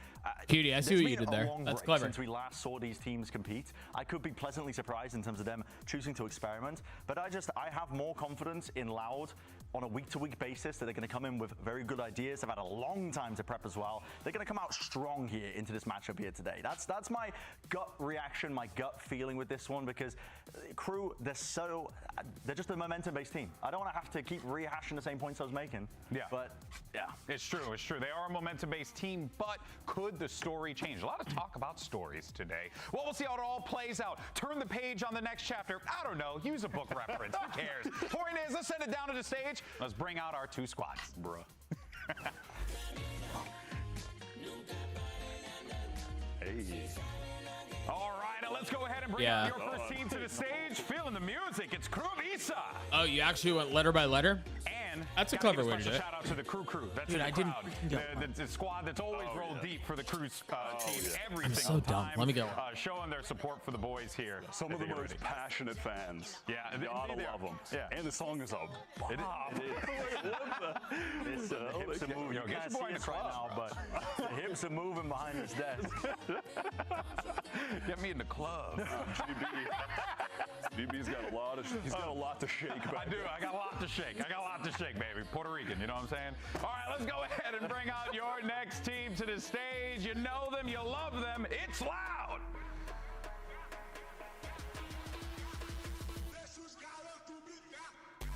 Cutie, I see There's what you been did there. a long That's break clever. Since we last saw these teams compete, I could be pleasantly surprised in terms of them choosing to experiment, but I have more confidence in Loud on a week-to-week basis that they're going to come in with very good ideas. They've had a long time to prep as well. They're going to come out strong here into this matchup here today. That's my gut reaction, my gut feeling with this one, because Crew, they're just a momentum-based team. I don't want to have to keep rehashing the same points I was making. Yeah. But yeah. It's true. They are a momentum-based team, but could the story change? A lot of talk about stories today. Well, we'll see how it all plays out. Turn the page on the next chapter. I don't know. Use a book reference. Who cares? Point is, let's send it down to the stage. Let's bring out our two squads. Bruh. Hey. All right, now let's go ahead and bring out your first team to the stage. Feeling the music. It's Crew Visa. Oh, you actually went letter by letter? And that's a gotta clever give way to do it. Shout out to the Crew. That's Dude, in the I didn't crowd. freaking The squad that's always rolled deep for the Crew's team every I'm single so dumb. time. Let me go. Showing their support for the boys here. Some of the most passionate fans. Yeah, you gotta love them. Yeah. And the song is a bop. It is. The hips are moving. You can't see us right now, but the hips are moving behind this desk. Get me in the club. GB's got a lot to shake. I do. I got a lot to shake. Baby. Puerto Rican, you know what I'm saying? All right, let's go ahead and bring out your next team to the stage. You know them, you love them. It's Loud.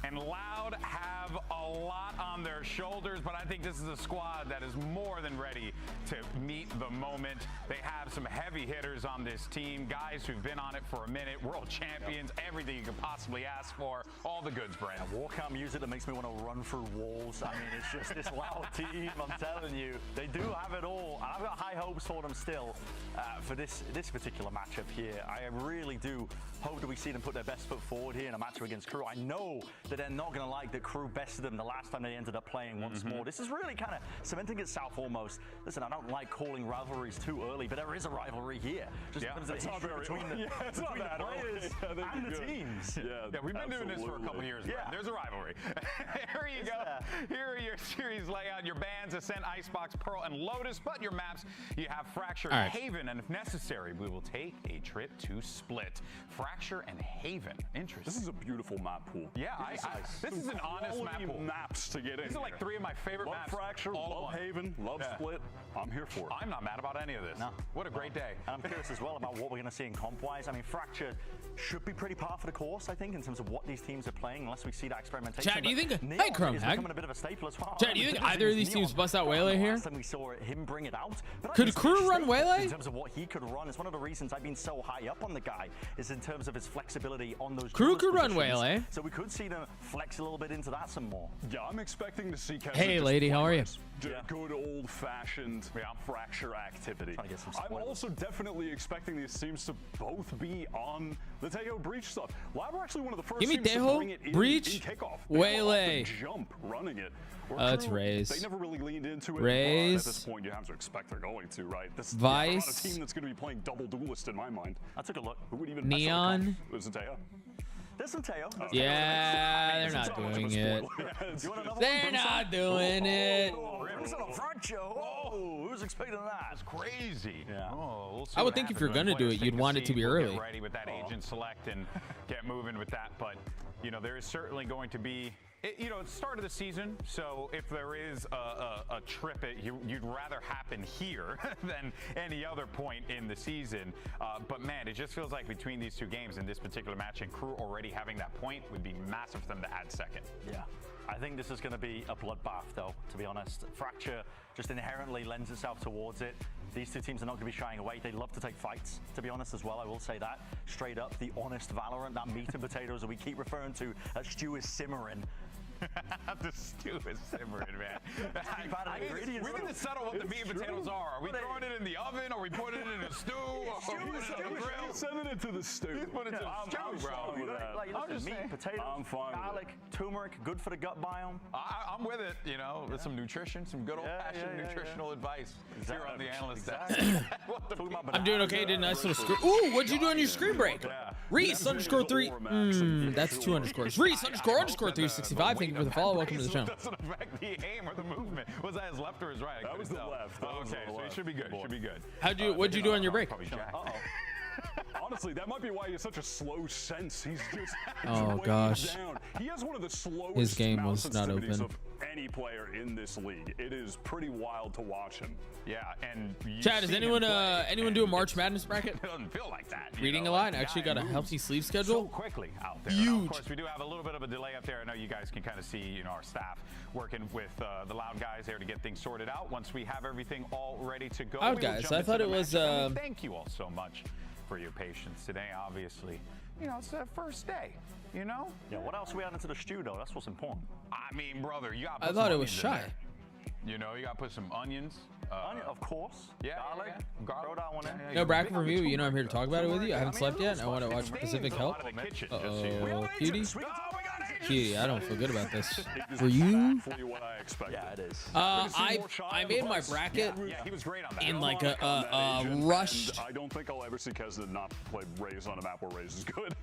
And Loud have a lot on their shoulders, but I think this is a squad that is more than ready to meet the moment. They have some heavy hitters on this team, guys who've been on it for a minute, world champions, everything you could possibly ask for, all the goods, Brand. Walkout music that makes me want to run through walls. I mean, it's just this Loud team, I'm telling you. They do have it all, and I've got high hopes for them still for this particular matchup here. I really do hope that we see them put their best foot forward here in a matchup against Crew. I know that they're not going to like that Crew bested them the last time they ended up playing once more. This is really kind of cementing itself almost. Listen, I don't like calling rivalries too early, but there is a rivalry here. Just in terms of the history between the players and the teams. Yeah, we've been doing this for a couple years. Yeah. There's a rivalry. Here you go. Here are your series layout. Your bands, Ascent, Icebox, Pearl, and Lotus. But your maps, you have Fracture, Haven, and if necessary, we will take a trip to Split. Fracture and Haven. Interesting. This is a beautiful map pool. Yeah, I This is an honest map pool. Maps to get in. These are like 3 of my favorite maps. Fracture, love Haven, love Split. I'm here for it. I'm not mad about any of this. No. What a great day. And I'm curious as well about what we're going to see in comp-wise. I mean, Fracture should be pretty par for the course, I think, in terms of what these teams are playing, unless we see that experimentation. Chad, do you think? Neon Hey, Chrome is Hag. becoming a bit of a staple as well. Chad, do you think either of these teams bust out Waylay here? Last time we saw him bring it out. But Could Crew run Waylay? In terms of what he could run, it's one of the reasons I've been so high up on the guy, is in terms of his flexibility on those. Crew could run positions. Waylay. So we could see them flex a little bit into that some more. Yeah, I'm expecting to see Kevin. Hey, lady, how are you? Good old-fashioned Fracture activity. Trying to get some I'm spoilers. also definitely expecting these teams to both be on the Tejo Breach stuff. Lab are actually one of the first Give me teams to Tejo, bring it in Breach, kickoff. Waylay. Jump running it. It's Raze. They never really leaned into it. Raze. But at this point, you have to expect they're going to, right? This Vice. is not a team that's going to be playing double duelist in my mind. I took a look. Who would even Neon. Was it Tejo? There's some Teo. Yeah, they're not doing it. They're not doing it. It's on a Fracture. Oh, who's expecting that? That's crazy. Yeah. Oh, we'll see I would what think if happens you're when gonna do players it, you'd take want the it to be seed. We'll early. Get ready with that agent select and get moving with that. But you know, there is certainly going to be. You know, it's the start of the season, so if there is a trip you'd rather happen here than any other point in the season. But man, it just feels like between these two games in this particular match and Crew already having that point would be massive for them to add second. Yeah. I think this is going to be a bloodbath, though, to be honest. Fracture just inherently lends itself towards it. These two teams are not going to be shying away. They love to take fights, to be honest, as well. I will say that. Straight up, the honest Valorant, that meat and potatoes that we keep referring to as stew is simmering. The stew is simmering, man. We need to settle what the meat and potatoes are. Are we throwing it in the oven? Are we putting it in a stew? Or putting it in the grill? Sending it to the stew. Put it to the stew, bro. Like, meat, potatoes, garlic, turmeric, good for the gut biome. I'm with it, you know, with some nutrition, some good old-fashioned nutritional advice here on the analyst desk. I'm doing okay. Did a nice little screen. Ooh, what'd you do on your screen break? Reese _3. That's 2 underscores. Reese _365. Thank you for the follow. Welcome to the channel. Doesn't affect the aim or the movement. Was that his left or his right? That was the left. Okay, so it should be good. Should be good. What'd you do on your break? Probably Jack. Honestly, that might be why he has such a slow sense. He's just Oh gosh. down. He has one of the slowest His game mouse was not sensitivities open. of any player in this league. It is pretty wild to watch him. Yeah, and Chad, does anyone do a March Madness bracket? It doesn't feel like that. Reading a lot. Actually got a healthy sleep schedule. So quickly out there. Huge. Now, of course, we do have a little bit of a delay up there. I know you guys can kind of see, you know, our staff working with the Loud guys there to get things sorted out. Once we have everything all ready to go. Loud we will guys, jump I into thought the it was, match. And we thank you all so much for your patience today. Obviously, you know, it's the first day. You know. Yeah. What else are we adding to the stew, though? That's what's important. I mean, brother, you got. I thought it was shy. You know, you got to put some onions. Of course. Yeah. Garlic. Throw that one in. No, bracket review. You know I'm here to talk about it with you. I haven't slept yet. And I want to watch Pacific Help. Uh-oh, Cutie. Cutie, I don't feel good about this. For you? Yeah, it is. I made my bracket he was great on that. in like a rushed, I don't think I'll ever see Kesna not play Raze on a map where Raze is good.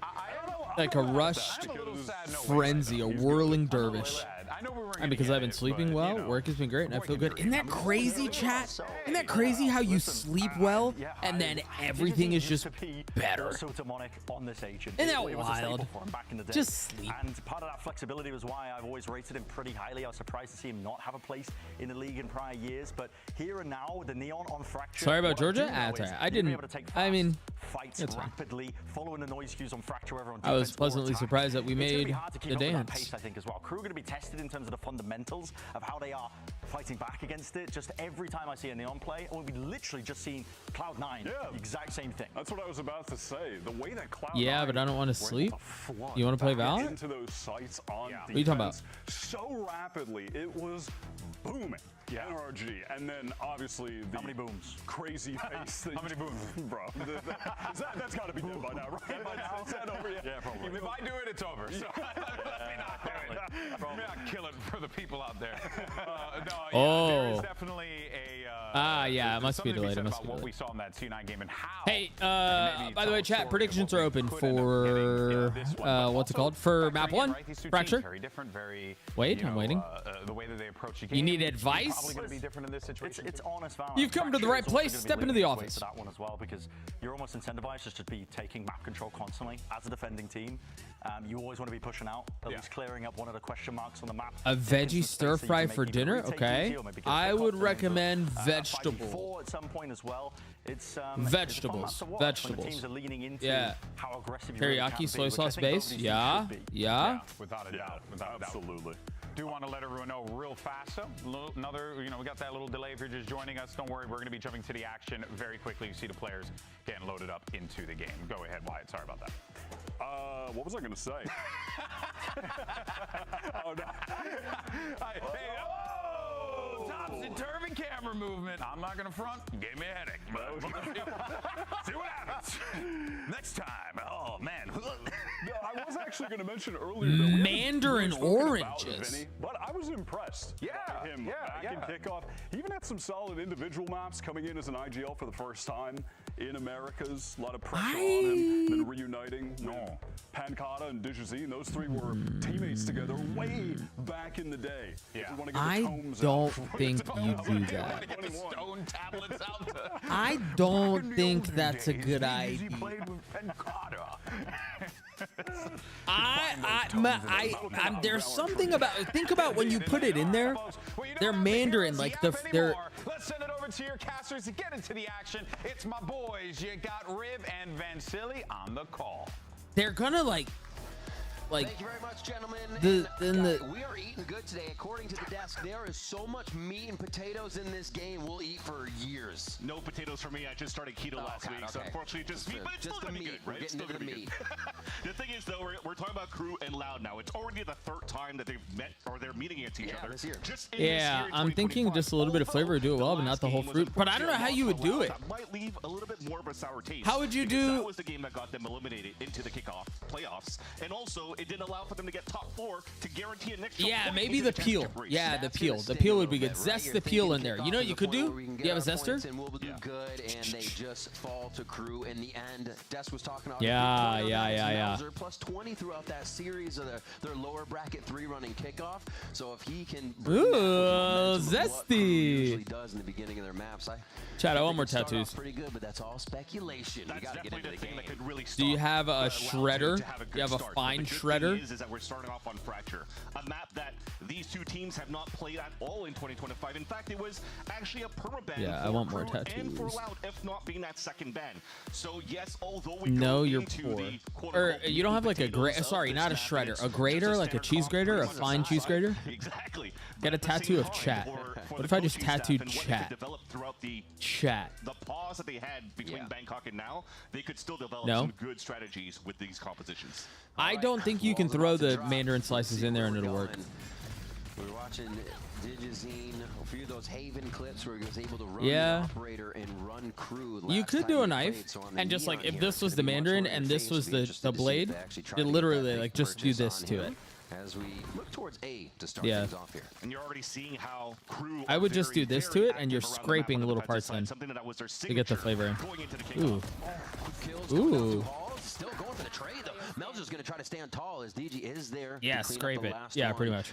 like a rushed frenzy, a whirling dervish. And because I've been sleeping well, work has been great, and I feel good. Isn't that crazy, chat? Isn't that crazy how you sleep well and then everything is just better? So demonic on this agent. Isn't that It was a staple wild? for him back in the day. Just sleep. And part of that flexibility was why I've always rated him pretty highly. I was surprised to see him not have a place in the league in prior years, but here and now, the Neon on Fracture. Sorry about what Georgia? do know Ah, is it's alright. I he'll be didn't- able to take I mean, fights it's fine. rapidly, following the noise cues on Fracture. Whether on I was defense or pleasantly attack. surprised that we It's gonna be made hard to keep the up with that dance. pace, I think, as well. Crew are going to be tested in terms of the fundamentals of how they are fighting back against it. Just every time I see a Neon play, and we've literally just seen Cloud9, the exact same thing. That's what I was about to say. The way that Cloud9 Yeah, but I don't want to sleep. You want to play Valorant? into those sites on What are you talking about? so rapidly, it was booming. NRG, and then obviously the How many booms? Crazy face. How many booms, bro? That's got to be done by now, right? By now, is that over yet? Yeah, probably. If I do it, it's over. So let me not do it. Let me not kill it for the people out there. No, yeah, there is definitely Yeah, it must be delayed. It must be what delayed. we saw in that C9 game and how. Hey, by the way, chat predictions are open for what's it called? For map 1, Fracture. Very different, very. Wait, I'm waiting. The way that they approach the game. You need advice? Probably going to be different in this situation. It's honest value. You've come to the right place. Step into the office. For that one as well, because you're almost incentivized just to be taking map control constantly as a defending team. You always want to be pushing out, at least clearing up one of the question marks on the map. A veggie stir fry for dinner? Okay. I would recommend vegetables. At some point as well. It's vegetables. Vegetables. Teams are leaning into how aggressive teriyaki soy sauce base. Yeah. Without a doubt. Absolutely. Do want to let everyone know real fast, though. Another, we got that little delay if you're just joining us. Don't worry, we're going to be jumping to the action very quickly. You see the players getting loaded up into the game. Go ahead, Wyatt. Sorry about that. What was I going to say? Oh, no. Topsy-turvy camera movement. I'm not going to front. Gave me a headache. But see what happens. Next time. Oh, man. I was actually going to mention earlier that we Mandarin oranges. Vinny, but I was impressed by him back in kickoff. He even had some solid individual maps coming in as an IGL for the first time in Americas. A lot of pressure on him, then reuniting. No. Pancata and Dijazine, those three were teammates together way back in the day. I don't think you do that. Stone tablets out to I don't think that's a good idea. played with Pancata. There's something about, think about when you put it in there, they're Mandarin, like they're. Let's send it over to your casters to get into the action. It's my boys. You got Rib and Vansili on the call. They're gonna like. Thank you very much, gentlemen. We are eating good today. According to the desk, there is so much meat and potatoes in this game we'll eat for years. No potatoes for me. I just started keto last week, so unfortunately just meat, but it's still gonna be good, right? It's still gonna be good. The thing is, though, we're talking about Crew and Loud now. It's already the third time that they've met or they're meeting against each other. This year. I'm thinking just a little bit of flavor would do it well, but not the whole fruit. But I don't know how you would do it. That might leave a little bit more of a sour taste. How would you do? That was the game that got them eliminated into the kickoff playoffs, and also it didn't allow for them to get top 4 to guarantee an extra. Yeah, maybe the peel. Yeah, the peel. The peel would be good. Zest the peel in there. You know what you could do? You have a zester? And we'll do good, and they just fall to Crew in the end. Des was talking about yeah. They're plus 20 throughout that series of their lower bracket 3 running kickoff. So if he can bring zesty. Usually does in the beginning of their maps. Chad, I want more tattoos. Pretty good, but that's all speculation. That's definitely the thing that could really stop. Do you have a shredder? Do you have a fine shredder? Is that we're starting off on Fracture, a map that these two teams have not played at all in 2025. In fact, it was actually a permaban. Yeah, for I want more Crew tattoos. And for Loud, if not being that second ban. So yes, although we No, go you're into poor. the Or you don't have like a sorry, not a shredder, a grater, like a cheese grater, a fine cheese grater. Exactly. Get a tattoo of chat. What if I just tattooed chat? Chat. The pause that they had between Bangkok and now, they could still develop No. some good strategies with these compositions. I don't think you can throw the Mandarin slices in there and it'll work. We were watching Digizine, a few of those Haven clips where he was able to run Yeah. the operator and run Crew. You could do a knife and just like if this was the Mandarin and this was the blade, you literally like just do this to it. As we look towards A to start Yeah. things off here. And you're already seeing how Crew I would just very, do this very to it and you're active around the scraping map on little the parts defensive in side, something that was their to get the flavor in. going into the Ooh. Kills Ooh. Still going for the trade though. Mel's just going to try to stand tall as DG is there. Yeah, to clean up scrape the it. last Yeah, one. pretty much.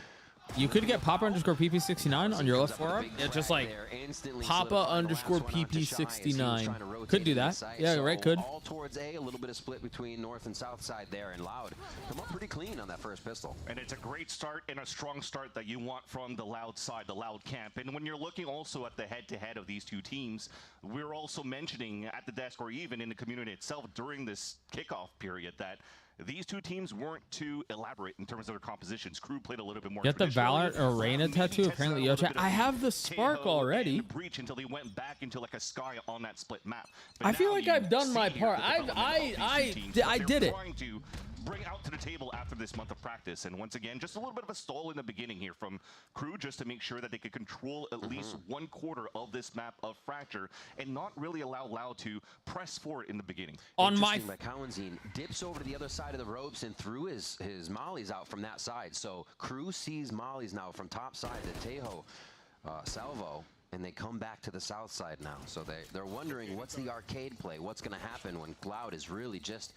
You could get Papa underscore PP69 on your left forearm. Yeah, just like Papa underscore PP69. Could do that. Yeah, right, could. All towards A, a little bit of split between north and south side there, and Loud come up pretty clean on that first pistol. And it's a great start and a strong start that you want from the Loud side, the Loud camp. And when you're looking also at the head-to-head of these two teams, we're also mentioning at the desk or even in the community itself during this kickoff period that these two teams weren't too elaborate in terms of their compositions. Crew played a little bit more. Get the Valorant Arena tattoo. Apparently, yo, chat. I have the Spark already. Breach until they went back into like a sky on that split map. I feel like I've done my part. I did it. Trying to bring out to the table after this month of practice, and once again, just a little bit of a stall in the beginning here from Crew, just to make sure that they could control at least 1/4 of this map of Fracture and not really allow Loud to press forward in the beginning. On my Cowanzine dips over to the other side of the ropes and threw his mollies out from that side. So Crew sees mollies now from top side to Tejo Salvo. and they come back to the south side now. So they're wondering what's the arcade play, what's going to happen when Cloud is really just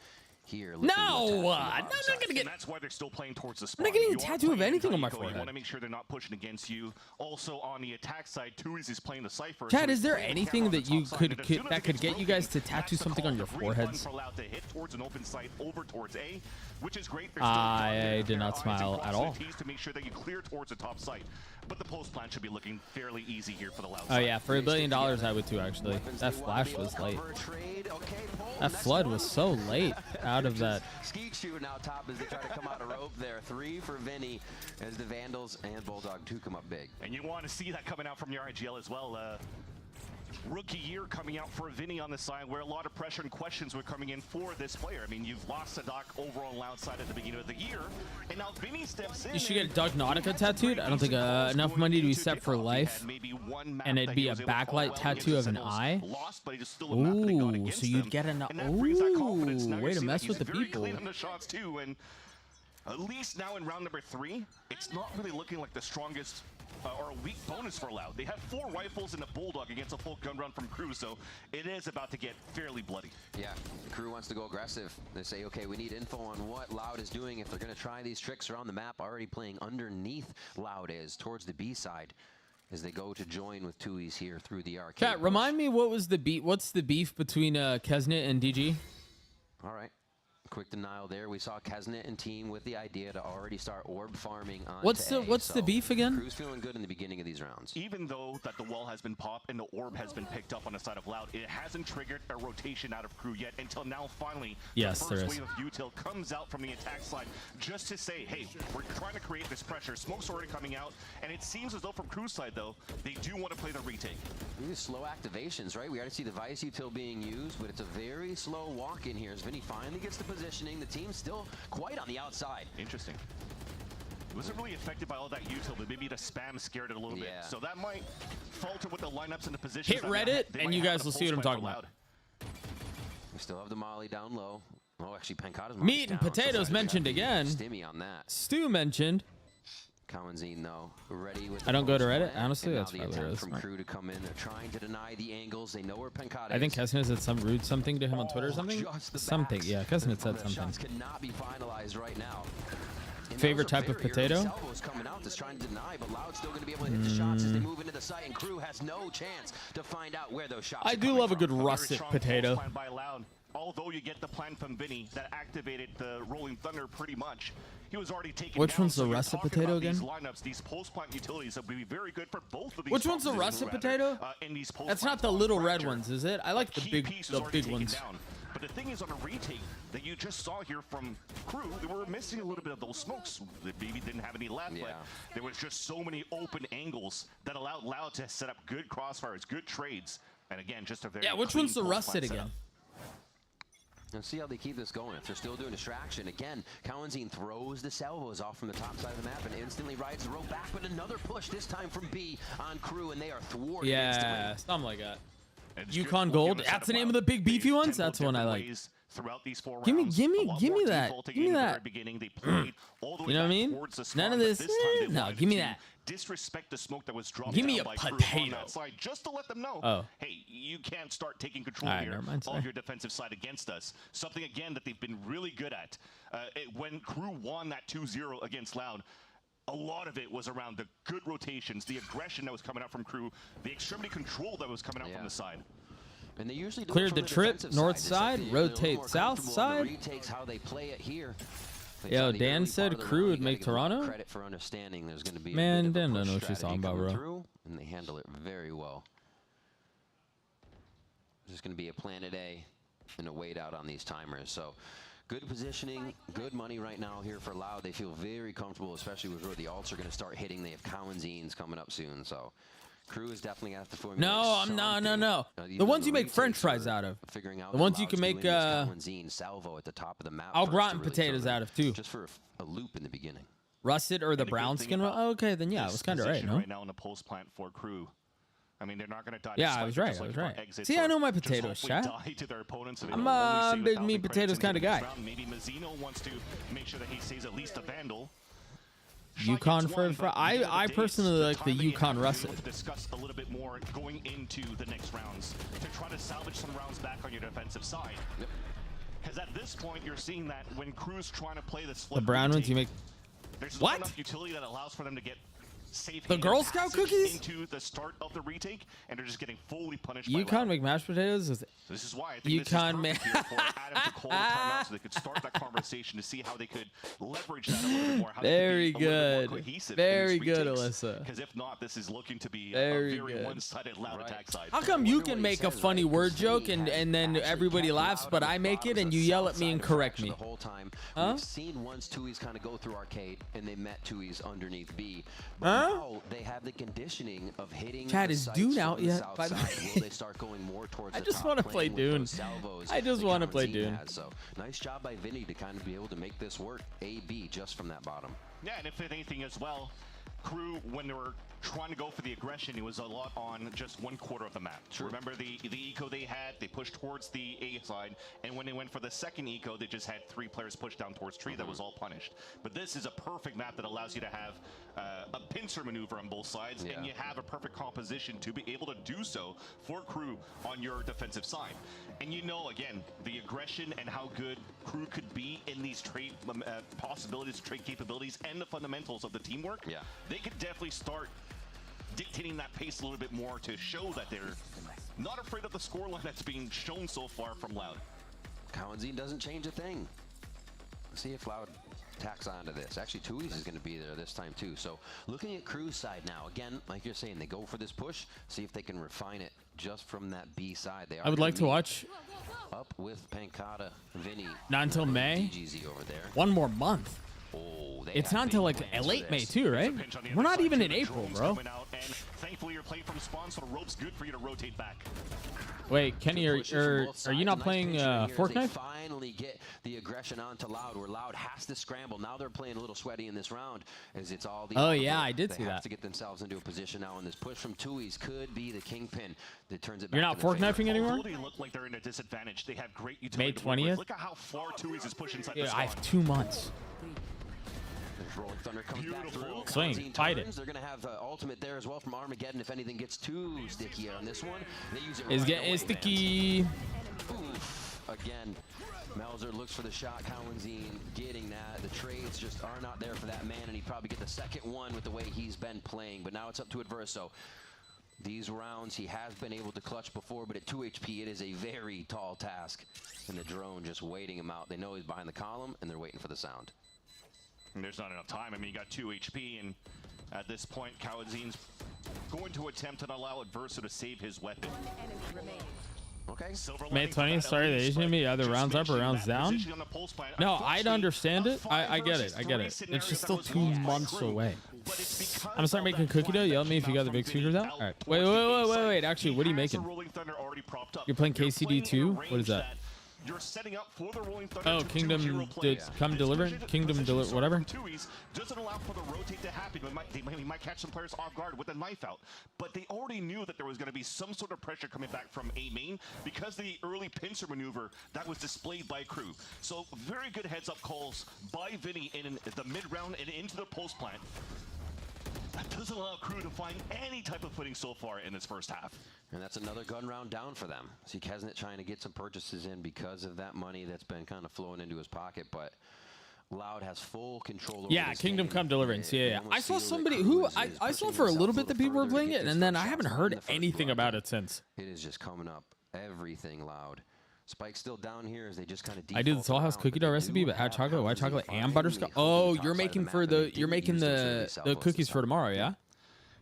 here. No, I'm not gonna get. And that's why they're still playing towards the I'm spot. not getting a You are tattoo of playing anything on my Taiko. You forehead. want to make sure they're not pushing against you. Also on the attack side, Tui's is playing the Cypher. Chad, so is there he's playing the anything camera on that the you top side, could and as soon as that it could gets get you broken, guys to tattoo that's the something call. on your The green button foreheads? for Loud to hit towards an open site over towards A, which is great. I did not smile at all. To make sure that you clear towards the top site, but the post plan should be looking fairly easy here for the Loud Oh side. yeah, for $1 billion I would too actually. That flash was late. That flood was so late out of that. Skeet shooting out top as they try to come out of rope there. 3 for Vinny as the Vandals and Bulldog 2 come up big. And you want to see that coming out from your IGL as well. Rookie year coming out for Vinny on the side, where a lot of pressure and questions were coming in for this player. I mean, you've lost Sadak over on Loud side at the beginning of the year, and now Vinny steps in. You should get Doug Nautica tattooed. I don't think enough money to be set for life, and it'd be a backlight tattoo of an eye. Ooh, so you'd get an ooh, way to mess with the people. Clean on the shots too, and at least now in round number 3, it's not really looking like the strongest or a weak bonus for Loud. They have 4 rifles and a Bulldog against a full gun run from Crew, so it is about to get fairly bloody. Yeah, Crew wants to go aggressive. They say, okay, we need info on what Loud is doing if they're going to try these tricks around the map. Already playing underneath Loud is towards the B side as they go to join with Tui's here through the arcade. Cat, remind me what's the beef between Kesnet and DG? All right. Quick denial there. We saw Kesnet and team with the idea to already start orb farming on. What's the beef again? Crew's feeling good in the beginning of these rounds. Even though that the wall has been popped and the orb has been picked up on the side of Loud, it hasn't triggered a rotation out of Crew yet until now finally Yes, the there first is. wave of util comes out from the attack side just to say, hey, we're trying to create this pressure. Smoke's already coming out, and it seems as though from Crew's side though, they do want to play the retake. These slow activations, right? We already see the Vice util being used, but it's a very slow walk in here as Vinny finally gets the positioning. The team's still quite on the outside. Interesting. It wasn't really affected by all that util, but maybe the spam scared it a little bit. So that might falter with the lineups and the positions. Hit Reddit, and you guys will see what I'm talking about. We still have the Molly down low. Oh, actually, Pancata's Meat and potatoes mentioned again. Stimmy on that. Stu mentioned. Cowanzine though, ready with. I don't go to Reddit. Honestly, and that's now probably the what it attempt is. from Crew to come in. They're trying to deny the angles. They know where Pancata I think is. Kesnet said some rude something to him on Twitter or something. Just the Something, backs. yeah. Kesnet said The something. shots cannot be finalized right now. And Favorite those are type of very potato? early salvos coming out that's trying to deny, but Loud's still going to be able to hit the shots as they move into the site, and Crew has no chance to find out where those shots. I are do coming love a from. good russet potato. Plan by Loud. Although you get the plan from Vinny that activated the Rolling Thunder pretty much, he was already taken Which down. one's the So you're russet talking potato about these again? lineups, these post-plant utilities that would be very good for both of these. Which one's the proxies, russet rather, potato? in these That's not the little red ones, is it? I like the big ones. Down. But the thing is, on a retake that you just saw here from Crew, they were missing a little bit of those smokes. They maybe didn't have any left, but there was just so many open angles that allowed Loud to set up good crossfires, good trades, and again, just a very Yeah, which clean one's the post-plant russet setup. again? Let's see how they keep this going. If they're still doing distraction, again, Cowanzine throws the salvos off from the top side of the map and instantly rides the rope back, but another push, this time from B on Crew, and they are thwarted Yeah, instantly. something like that. And Yukon Gold. That's the name of the big beefy ones. That's one I like. Throughout these 4 Give me rounds, that. a lot Give more me that. defaulting Give me in the that. very beginning. They played all the way You know what I back mean? towards the None of spawn, but this. this time they No, wanted give me to that. disrespect the smoke that was dropped Give me down a by Crew on potato. that side, just to let them know, Oh. hey, you can't start taking control All right, here never mind, sorry. of your defensive side against us. Something again that they've been really good at. When Crew won that 2-0 against Loud, a lot of it was around the good rotations, the aggression that was coming out from Crew, the extremity control that was coming out from the side. And they usually do it Cleared from the trip, defensive north Just side, have to be a little rotate more south comfortable on the side. retakes, how they play it here. But Yo, on the Dan early said part of the Crew round, would you make gotta give them Toronto? Credit for understanding there's going to be a Man, bit of a Dan push doesn't know what she's strategy talking about, coming bro. through, and they handle it very well. There's going to be a Planet A and a wait out on these timers. So good positioning, good money right now here for Loud. They feel very comfortable, especially with where the alts are going to start hitting. They have Cowanzines coming up soon, so Crew is definitely going to have to formulate No, I'm no. The ones you make French fries out of. Figuring out The ones you can make Cowanzine salvo at the top of the map. au first gratin to really potatoes throw it out of too. Just for a loop in the beginning. Russet or the brown skin. Oh, okay, then yeah, it was kind of right, Position no? right now in the post plant for Crew. I mean, they're not going to die. to Yeah, I was sniper, right. just I was looking right. for exits See, I or know my just potatoes, hopefully chat. die to their opponents, so they I'm will only a save big 1,000 meat credits potatoes into kinda the next guy. round. Maybe Mazzino wants to make sure that he saves at least a Vandal. Yukon for I personally like the Yukon Russell. Discuss a little bit more going into the next rounds to try to salvage some rounds back on your defensive side. Because at this point, you're seeing that when Crew's trying to play this flip, The brown ones you make. there's What? enough utility that allows for them to get safe The Girl Scout cookies into the start of the retake, and they're just getting fully punished. Yukon make mashed potatoes. So this is why I think Yukon this is perfect here for Adam to call the timeout so they could start that conversation to see how they could leverage that a little bit more. How Very they could be a little bit good. more cohesive Very in these good, retakes. Alyssa. Because if not, this is looking to be Very a very good. one-sided loud attack side. How come you can make a funny word joke and then everybody laughs, but I make it and you yell at me and correct me? The whole time. Huh? We've seen once Tui's kind of go through arcade and they met Tui's underneath B. But Huh? now they have the conditioning of hitting Chad, the is sights Dune from out the yet, south by the side. way? Will they start going more towards I the just top wanna play lane with Dune. those salvos I just that wanna play Kawanzin Dune. has? So nice job by Vinny to kind of be able to make this work AB just from that bottom. Yeah, and if anything as well, Crew, when they were trying to go for the aggression, it was a lot on just one quarter of the map. Remember the eco they had, they pushed towards the A side, and when they went for the second eco, they just had 3 players push down towards tree. That was all punished. But this is a perfect map that allows you to have a pincer maneuver on both sides, and you have a perfect composition to be able to do so for Crew on your defensive side. And you know, again, the aggression and how good Crew could be in these trade possibilities, trade capabilities, and the fundamentals of the teamwork. Yeah. They could definitely start dictating that pace a little bit more to show that they're not afraid of the scoreline that's being shown so far from Loud. Kawanzin doesn't change a thing. Let's see if Loud tacks onto this. Actually, Tui's is going to be there this time too. So looking at Crew's side now, again, like you're saying, they go for this push, see if they can refine it just from that B side. They are I would gonna like to meet watch. Up with Pankata, Vinny. Not until May. DGZ over there. One more month. Oh, they It's have not until big like plans for late May this. too, right? We're not even in April, bro. Thankfully, you're playing from spawn, so the rope's good for you to rotate back. Wait, Kenny, are you not playing Fork They Knife? finally get the aggression onto Loud, where Loud has to scramble. Now they're playing a little sweaty in this round, as it's all the. Oh, opposite. yeah, I did they see have that. to get themselves into a position now, and this push from Tui's could be the kingpin that turns it back. You're not to fork their favor. knifing anymore? Although they look like they're in a disadvantage, they have great utility. May to work with. 20th? Look at how far Tui's is pushing inside Yeah, the I spawn. have 2 months. There's Rolling Thunder comes back through. Swing, Kawanzin fight it. turns. They're going to have ultimate there as well from Armageddon. If anything gets too sticky on this one, they use it It's right getting away, sticky. man. Oof. Again, Melzer looks for the shot. Kawanzin getting that. The trades just are not there for that man, and he'd probably get the second one with the way he's been playing. But now it's up to Adverso. These rounds he has been able to clutch before, but at 2 HP, it is a very tall task. And the drone just waiting him out. They know he's behind the column, and they're waiting for the sound. And there's not enough time. I mean, you got 2 HP, and at this point, Kawanzin's going to attempt to allow Adverso to save his weapon. Okay. May 20th, sorry, they usually me either rounds up or rounds down. No, I'd understand it. I get it. I get it. It's just still 2 months away. I'm gonna start making cookie dough. Yell at me if you got the big speakers out. All right. Wait. Actually, what are you making? You're playing KCD 2? What is that? You're setting up for the Rolling Thunder. Oh, Kingdom come deliver. Kingdom deliver. Whatever. Tui's doesn't allow for the rotate to happen. He might catch some players off guard with a knife out. But they already knew that there was going to be some sort of pressure coming back from A main because of the early pincer maneuver that was displayed by Crew. So very good heads-up calls by Vinny in the mid-round and into the post plant. That doesn't allow Crew to find any type of footing so far in this first half. And that's another gun round down for them. See Kesnet trying to get some purchases in because of that money that's been kind of flowing into his pocket, but Loud has full control over Yeah, this Kingdom game. Come Deliverance. They Yeah. almost I saw feel that somebody Crew who is I saw pushing for a little themselves bit that people were further to playing get it, this and then first I haven't shots in heard the first anything blood. about it since. It is just coming up. Everything Loud. Spike's still down here as they just kind of. I do the Toll House cookie dough recipe, but hot chocolate, white chocolate, and butterscotch. Oh, you're making the cookies for tomorrow, yeah?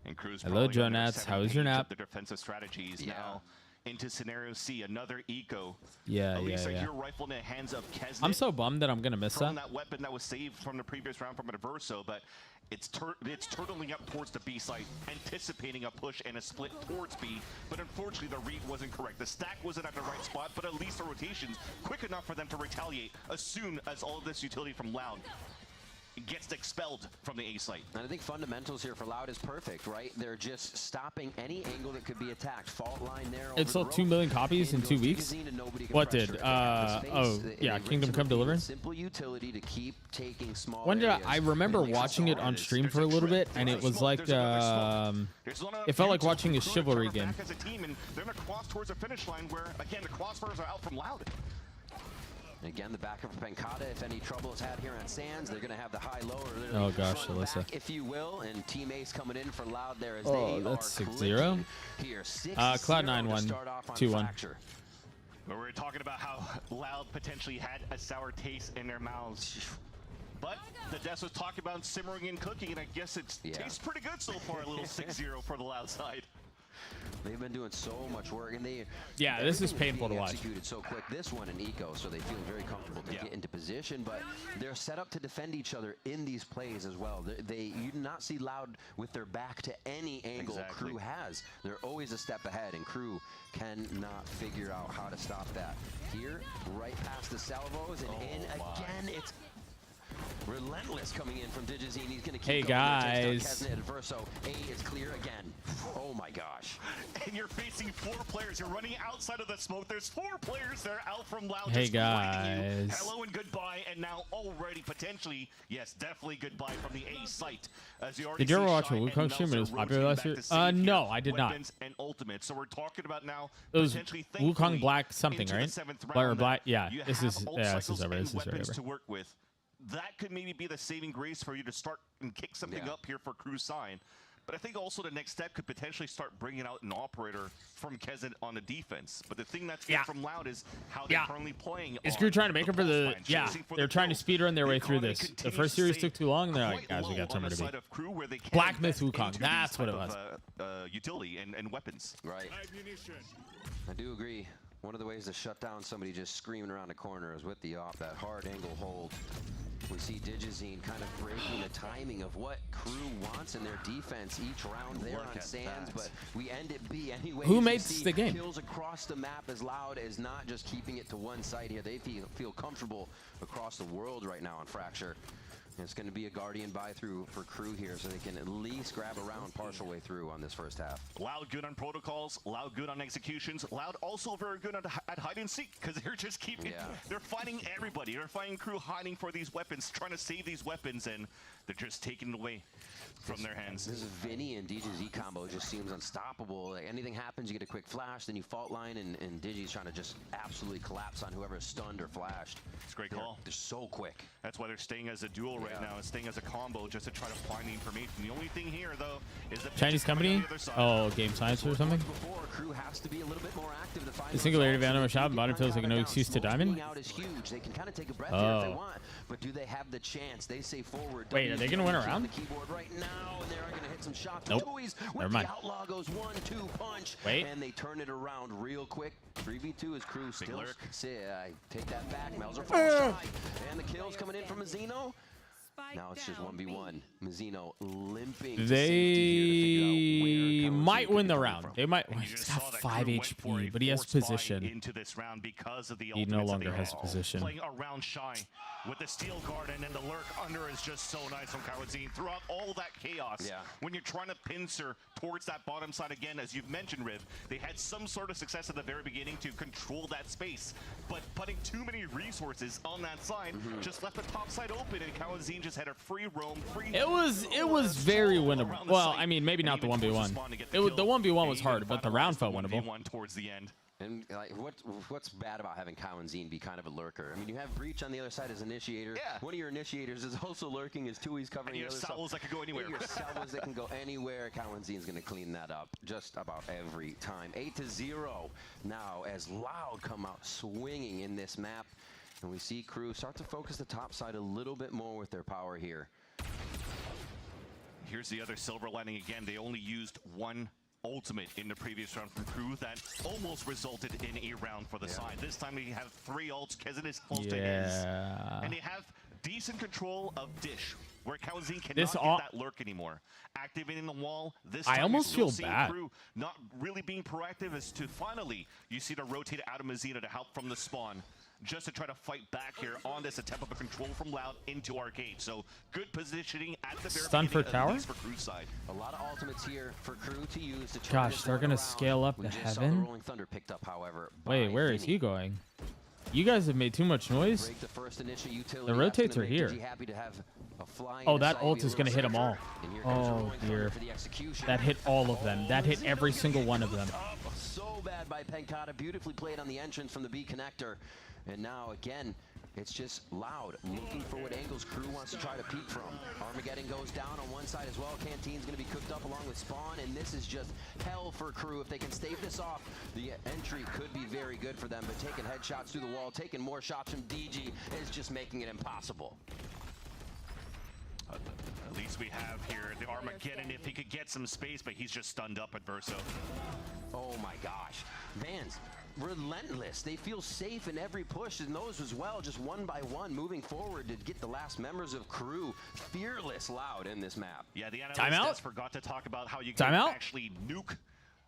And Crew's Hello, probably under Jonats. 7 How is your pages of nap? The defensive strategies now into scenario C, another eco. Yeah, Elisa yeah. here rifled in the hands of Kesnet. I'm so bummed that I'm gonna miss from that. that weapon that was saved from the previous round from Adverso, but it's turtling up towards the B site, anticipating a push and a split towards B, but unfortunately the read wasn't correct. The stack wasn't at the right spot, but at least the rotation's quick enough for them to retaliate as soon as all of this utility from Loud gets expelled from the A site. And I think fundamentals here for Loud is perfect, right? They're just stopping any angle that could be attacked. Fault line there. It sold 2 million copies in 2 weeks. What did? Oh, yeah, Kingdom Come Deliverance. Simple utility to keep taking small. When did I remember watching it on stream for a little bit, and it was like, it felt like watching a Chivalry game. As a team, and they're going to cross towards the finish line where, again, the crossbars are out from Loud. Again, the backer for Pancata. If any trouble is had here on Sands, they're going to have the high-lower. Oh gosh, Alyssa. If you will, and Team Ace coming in for Loud there as Oh, they that's are 6-0. Here, 6-0 Cloud9 to won, start off on 2-1. Fracture. Where we're talking about how Loud potentially had a sour taste in their mouths. But the Des was talking about simmering and cooking, and I guess it tastes pretty good so far, a little 6-0 for the Loud side. They've been doing so much work, and this is painful to watch. Executed so quick. This one in eco, so they feel very comfortable to get into position. But they're set up to defend each other in these plays as well. You do not see Loud with their back to any angle Crew has. They're always a step ahead, and Crew cannot figure out how to stop that. Here, right past the salvos, and in again. It's relentless coming in from Digizine. He's going to keep Hey, going. guys. Verso. A is clear again. Oh my gosh. And you're facing 4 players. You're running outside of the smoke. There's 4 players there out from Loud. Hey, just writing you guys. hello and goodbye. And now already potentially, yes, definitely goodbye from the A site. As you already Did you ever see watch a Shy Wukong and stream? It was Melzer popular last rotating year. back to save here No, I did not. weapons and ultimate. So we're talking about now It was potentially, Wukong thankfully, Black something, into the right? 7th Black or round Black? that Yeah, you this have is ult this is cycles over. and This is weapons over. to work with. That could maybe be the saving grace for you to start and kick something up here for Crew Sign. But I think also the next step could potentially start bringing out an operator from Kezin on the defense. But the thing that's good from Loud is how they're currently playing. Is Crew trying to make up for the? Yeah, they're trying to speed run their way through this. The first series took too long. They're like, guys, we got somewhere to be. Black Myth Wukong. That's what it was. Utility and weapons. Right. I do agree. One of the ways to shut down somebody just screaming around the corner is with the op, that hard angle hold. We see Digizine kind of breaking the timing of what Crew wants in their defense each round there on Sands, but we end it B anyway. Who makes the game? Kills across the map as Loud as not just keeping it to one side here. They feel comfortable across the world right now on Fracture. And it's going to be a Guardian buy-through for Crew here, so they can at least grab a round partial way through on this first half. Loud good on protocols, Loud good on executions, Loud also very good at hide and seek, because they're just keeping, they're finding everybody. They're finding Crew hiding for these weapons, trying to save these weapons, and they're just taking it away from their hands. This Vinny and DJZ combo just seems unstoppable. Like anything happens, you get a quick flash, then you fault line, and Digi's trying to just absolutely collapse on whoever's stunned or flashed. It's a great call. They're so quick. That's why they're staying as a duel right now, and staying as a combo just to try to find the information. The only thing here, though, is the Chinese company? Oh, Game Science or something? Crew has to be a little bit more active to find The singularity of Animal Shop and bottom feels like no excuse to Diamond. out is huge. They can kind of take a breath here if they want, but do they have the chance? They say forward. Wait, are they going to win a round? The keyboard right now, and they're going to hit some shots. Nope. Never mind. The outlaw goes 1-2 punch, and they turn it around real quick. 3v2 is Crew still. I take that back. Melzer falls shy, and the kills coming in from Mazzino. Now it's just 1v1. Mazzino limping. They might win the round. They might. He's got 5 HP, but he has position. Into this round because of the He no longer has position. Playing around shy with the steel guard, and then the lurk under is just so nice from Kawadzine. Throughout all that chaos, when you're trying to pincer towards that bottom side again, as you've mentioned, Riv, they had some sort of success at the very beginning to control that space, but putting too many resources on that side just left the top side open, and Kawadzine just had a free roam, It was very winnable. Well, I mean, maybe not the 1v1. The 1v1 was hard, but the round felt winnable. Towards the end. And like, what's bad about having Kawadzine be kind of a lurker? I mean, you have Breach on the other side as initiator. One of your initiators is also lurking as Tui's covering the other side. Salvos that could go anywhere. Your salvos that can go anywhere. Kawadzine's going to clean that up just about every time. 8-0 now as Loud come out swinging in this map. And we see Crew start to focus the top side a little bit more with their power here. Here's the other silver lining again. They only used one ultimate in the previous round from Crew that almost resulted in a round for the side. This time they have 3 ults. Kezin is close to his. And they have decent control of Dish, where Kawadzine cannot get that lurk anymore. Activating the wall, this time I almost feel bad. Crew not really being proactive as to finally you see the rotate out of Mazzino to help from the spawn. just to try to fight back here on this attempt of a control from Loud into Arcade. So good positioning at the very Stun for beginning, tower? at least for Crew's side. A lot of ultimates here for Crew to use to try Gosh, they're gonna scale up We to just saw the heaven. Rolling Thunder picked up, however. Wait, where is he going? You guys have made too much noise. Break the first initial utility. The rotates are here. Happy to have a flying Oh, that side ult view is gonna hit them all. And here comes the Oh Rolling Thunder dear. for the execution. That hit all of them. That hit every single one of them. So bad by Pancata. Beautifully played on the entrance from the B connector. And now again, it's just Loud looking for what angles Crew wants to try to peek from. Armageddon goes down on one side as well. Canteen's going to be cooked up along with Spawn, and this is just hell for Crew. If they can stave this off, the entry could be very good for them, but taking headshots through the wall, taking more shots from DG is just making it impossible. At least we have here the Armageddon if he could get some space, but he's just stunned up at Verso. Oh my gosh. Vans, relentless. They feel safe in every push, and those as well, just one by one, moving forward to get the last members of Crew. Fearless Loud in this map. Yeah, the Timeout? analysts forgot to talk about how you can Timeout? actually nuke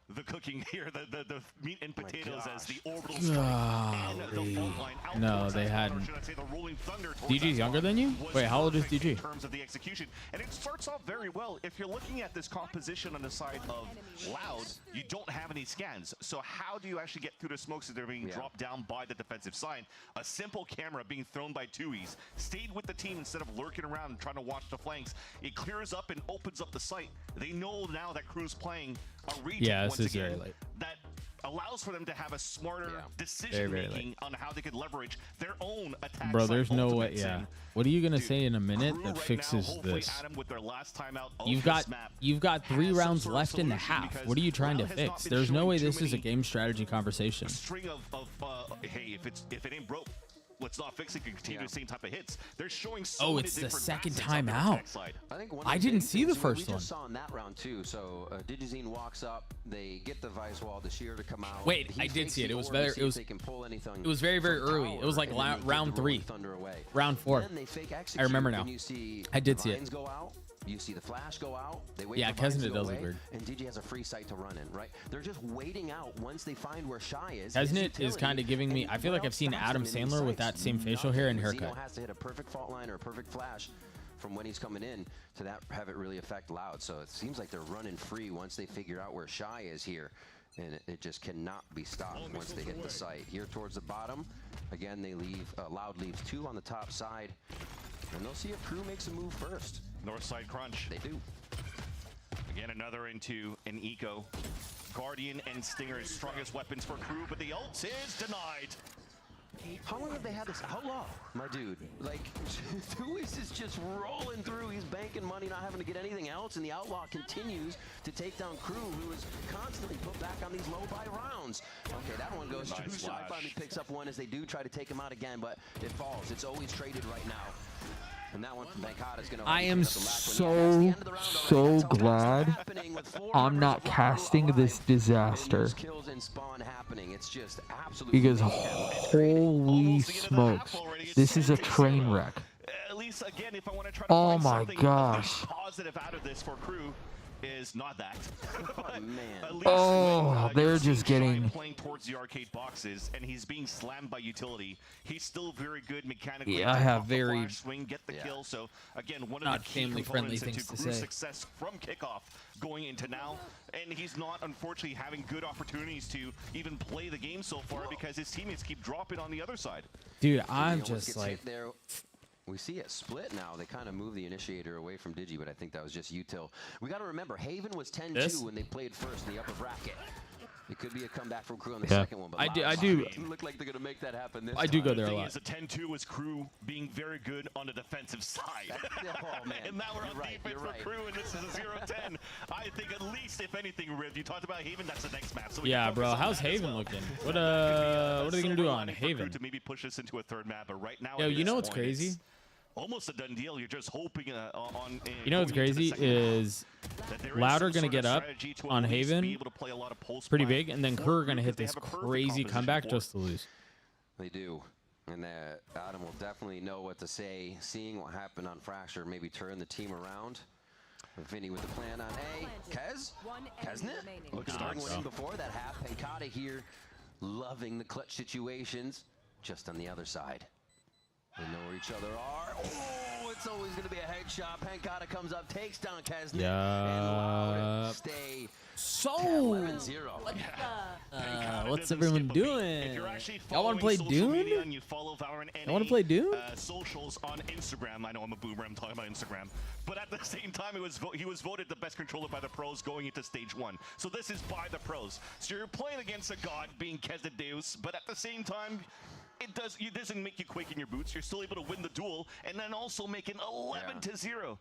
the cooking here, the meat and potatoes as the orbital strike and the fault line out No, towards they that hadn't. corner, should I say, the rolling thunder towards DG's that younger spot than you? was Wait, how old is perfect DG? in terms of the execution, and it starts off very well. If you're looking at this composition on the side of Loud, you don't have any scans. So how do you actually get through the smokes as they're being dropped down by the defensive side? A simple camera being thrown by Tui's stayed with the team instead of lurking around and trying to watch the flanks. It clears up and opens up the site. They know now that Crew's playing a region Yeah, this once is again very late. that allows for them to have a smarter Very, decision very making late. on how they could leverage their own attack. Bro, site there's no way. ultimates. Yeah. And What are you gonna say in a minute Crew that right fixes now, hopefully this? Adam, with their last timeout of You've this got map, 3 has some rounds sort of left in the solution half. because What are you trying to Loud has not fix? been There's no showing way too this is a many game strategy conversation. string of hey, if it ain't broke, let's not fix it. Continue the same type of hits. They're showing so Oh, many it's the different second facets time on the out. attack side. I think one of I the didn't big see the things first we one. just saw in that round too. So Digizine walks up, they get the vice wall, the shear to come out. Wait, He I did fakes see it. the It was orb very. to see It if was. they can pull anything It was very, very from early. It was tower, like and then they give round the Rolling 3, Thunder away. round 4. Then they fake I execute, remember now. and you see I did the see it. vines go out. You see the flash go out. They wait Yeah, for vines Kesnet to go does look away, weird. and DG has a free site to run in. Right? They're just waiting out once they find where Shy is. Kesnet is kind of giving me. I feel like I've seen Adam Sandler with that same facial hair and haircut. Zeno has to hit a perfect fault line or a perfect flash from when he's coming in to that have it really affect Loud. So it seems like they're running free once they figure out where Shy is here. And it just cannot be stopped once they hit the site. Here towards the bottom, again, they leave, Loud leaves 2 on the top side. And they'll see if Crew makes a move first. North side crunch. They do. Again, another into an eco. Guardian and Stinger is strongest weapons for Crew, but the ult is denied. How long have they had this? How long? My dude, like, Tuis is just rolling through. He's banking money, not having to get anything else, and the Outlaw continues to take down Crew, who is constantly put back on these low-buy rounds. Okay, that one goes Nice to Shy. flash. Finally picks up one as they do try to take him out again, but it falls. It's always traded right now. And that one from Bangkok is going to. I am so glad I'm not casting this disaster. Kills and spawn happening. It's just Because holy smokes, this is a train wreck. At least again, if I want to try to Oh find my something gosh. positive out of this for Crew, is not that. Oh man. At least Oh, when, they're you're just seeing Shy getting- playing towards the arcade boxes, and he's being slammed by utility. He's still very good mechanically. Yeah, I to have pop the very flash swing, get the kill. So again, one of not the key family-friendly components into things to Crew's say. success from kickoff going into now, and he's not unfortunately having good opportunities to even play the game so far because his teammates keep dropping on the other side. Dude, I'm Almost just gets like. hit there. We see it split now. They kind of move the initiator away from Digi, but I think that was just util. We got to remember, Haven was 10-2 This? when they played first in the upper bracket. It could be a comeback from Crew on the Yeah. second one, but I do- Loud look like they're going to make that happen this I do time. go there a The thing lot. is, a 10-2 was Crew being very good on the defensive side. Oh, man. And now we're on You're right, defense you're for right. Crew, and this is a 0-10. I think at least, if anything, Riv, you talked about Haven, that's the next map. So we Yeah, can bro. focus on How's that as Haven well. looking? What Could be a are they gonna do silver on lining for Crew Haven? to maybe push this into a third map, but right now, Yo, at you this know what's point, crazy? it's almost a done deal. You're just hoping on. You know what's going into the crazy second half is that there is Louder some gonna sort get of up strategy to at on least be Haven, able to play a lot of post pretty play big, and then for Crew are Crew gonna hit because they this have a perfect crazy composition comeback for it. just to lose. They do. And Adam will definitely know what to say, seeing what happened on Fracture, maybe turn the team around. Vinny with the plan on A. Kesnet? Looks starting winning before that half. Pancata here, loving the clutch situations. just on the other side. They know where each other are. Oh, it's always going to be a headshot. Pancata comes up, takes down Kesnet, and Loud stay so 11-0. What's everyone doing? Y'all want to play Dune? You follow Valorant I want to play Dune? Socials on Instagram. I know I'm a boomer. I'm talking about Instagram. But at the same time, he was voted the best controller by the pros going into stage 1. So this is by the pros. So you're playing against a god being Kesnet Deus, but at the same time, it doesn't make you quake in your boots. You're still able to win the duel and then also make it 11-0.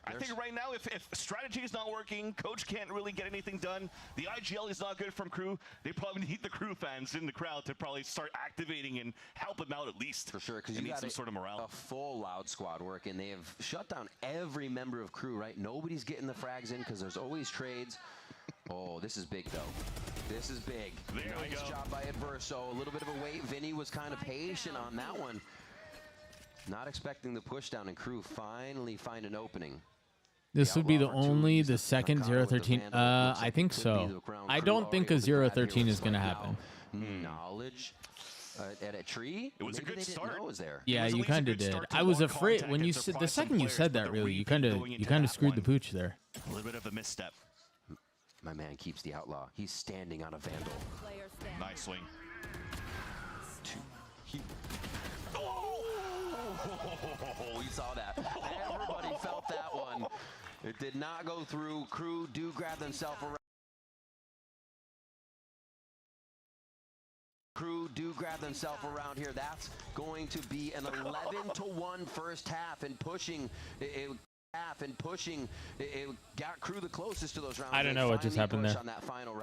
I think right now, if strategy is not working, coach can't really get anything done. The IGL is not good from crew. They probably need the crew fans in the crowd to probably start activating and help them out at least. For sure, because you need got some sort of morale. A full Loud squad working. They have shut down every member of crew, right? Nobody's getting the frags in because there's always trades. Oh, this is big, though. This is big. Nice job by Adverso. A little bit of a wait. Vinny was kind of patient on that one. Not expecting the push down, and crew finally find an opening. This would be the second 0-13. I think so. I don't think a 0-13 is going to happen. Knowledge at a tree? It was a good start. Was there. Yeah, you kind of did. I was afraid when you said the second you said that. Really, you kind of screwed the pooch there. A little bit of a misstep. My man keeps the outlaw. He's standing on a vandal. Nice swing. Oh, you saw that. Everybody felt that one. It did not go through. Crew do grab themselves around. Crew do grab themselves around here. That's going to be an 11-1 first half and pushing. It got crew the closest to those rounds. I don't know what just happened there.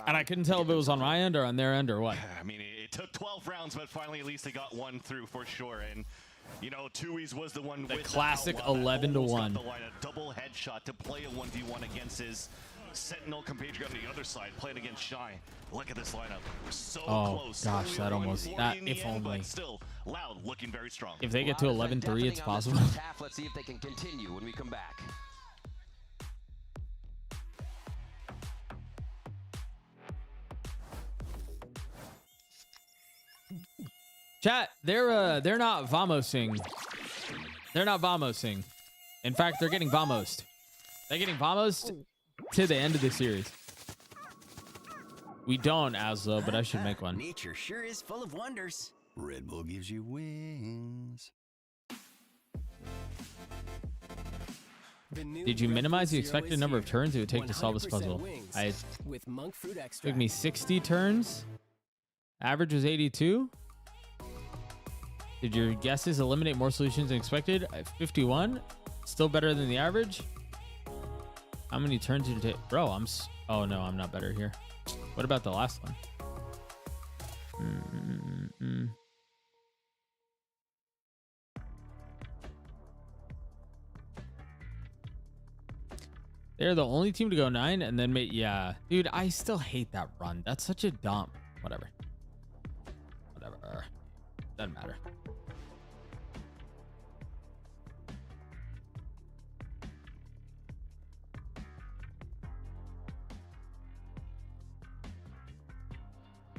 And I couldn't tell if it was on my end or on their end or what. I mean, it took 12 rounds, but finally at least they got one through for sure. And, you know, Tui's was the one with classic the 11-1. A double headshot to play a 1v1 against his Sentinel compatriot on the other side, playing against Shy. Look at this lineup. So close. Gosh, that almost, if only. But still, Loud looking very strong. If they get to 11-3, it's possible. Let's see if they can continue when we come back. Chat, they're not vamosing. They're not vamosing. In fact, they're getting vamosed. They're getting vamosed to the end of the series. We don't, Aslo, but I should make one. Nature sure is full of wonders. Red Bull gives you wings. Did you minimize the expected number of turns it would take to solve this puzzle? With monk fruit extract. Took me 60 turns. Average was 82. Did your guesses eliminate more solutions than expected? 51. Still better than the average. How many turns did it take? Bro, oh no, I'm not better here. What about the last one? They're the only team to go 9 and then make, yeah. Dude, I still hate that run. That's such a dump. Whatever. Doesn't matter.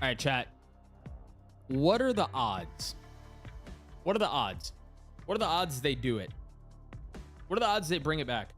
All right, chat. What are the odds? What are the odds? What are the odds they do it? What are the odds they bring it back?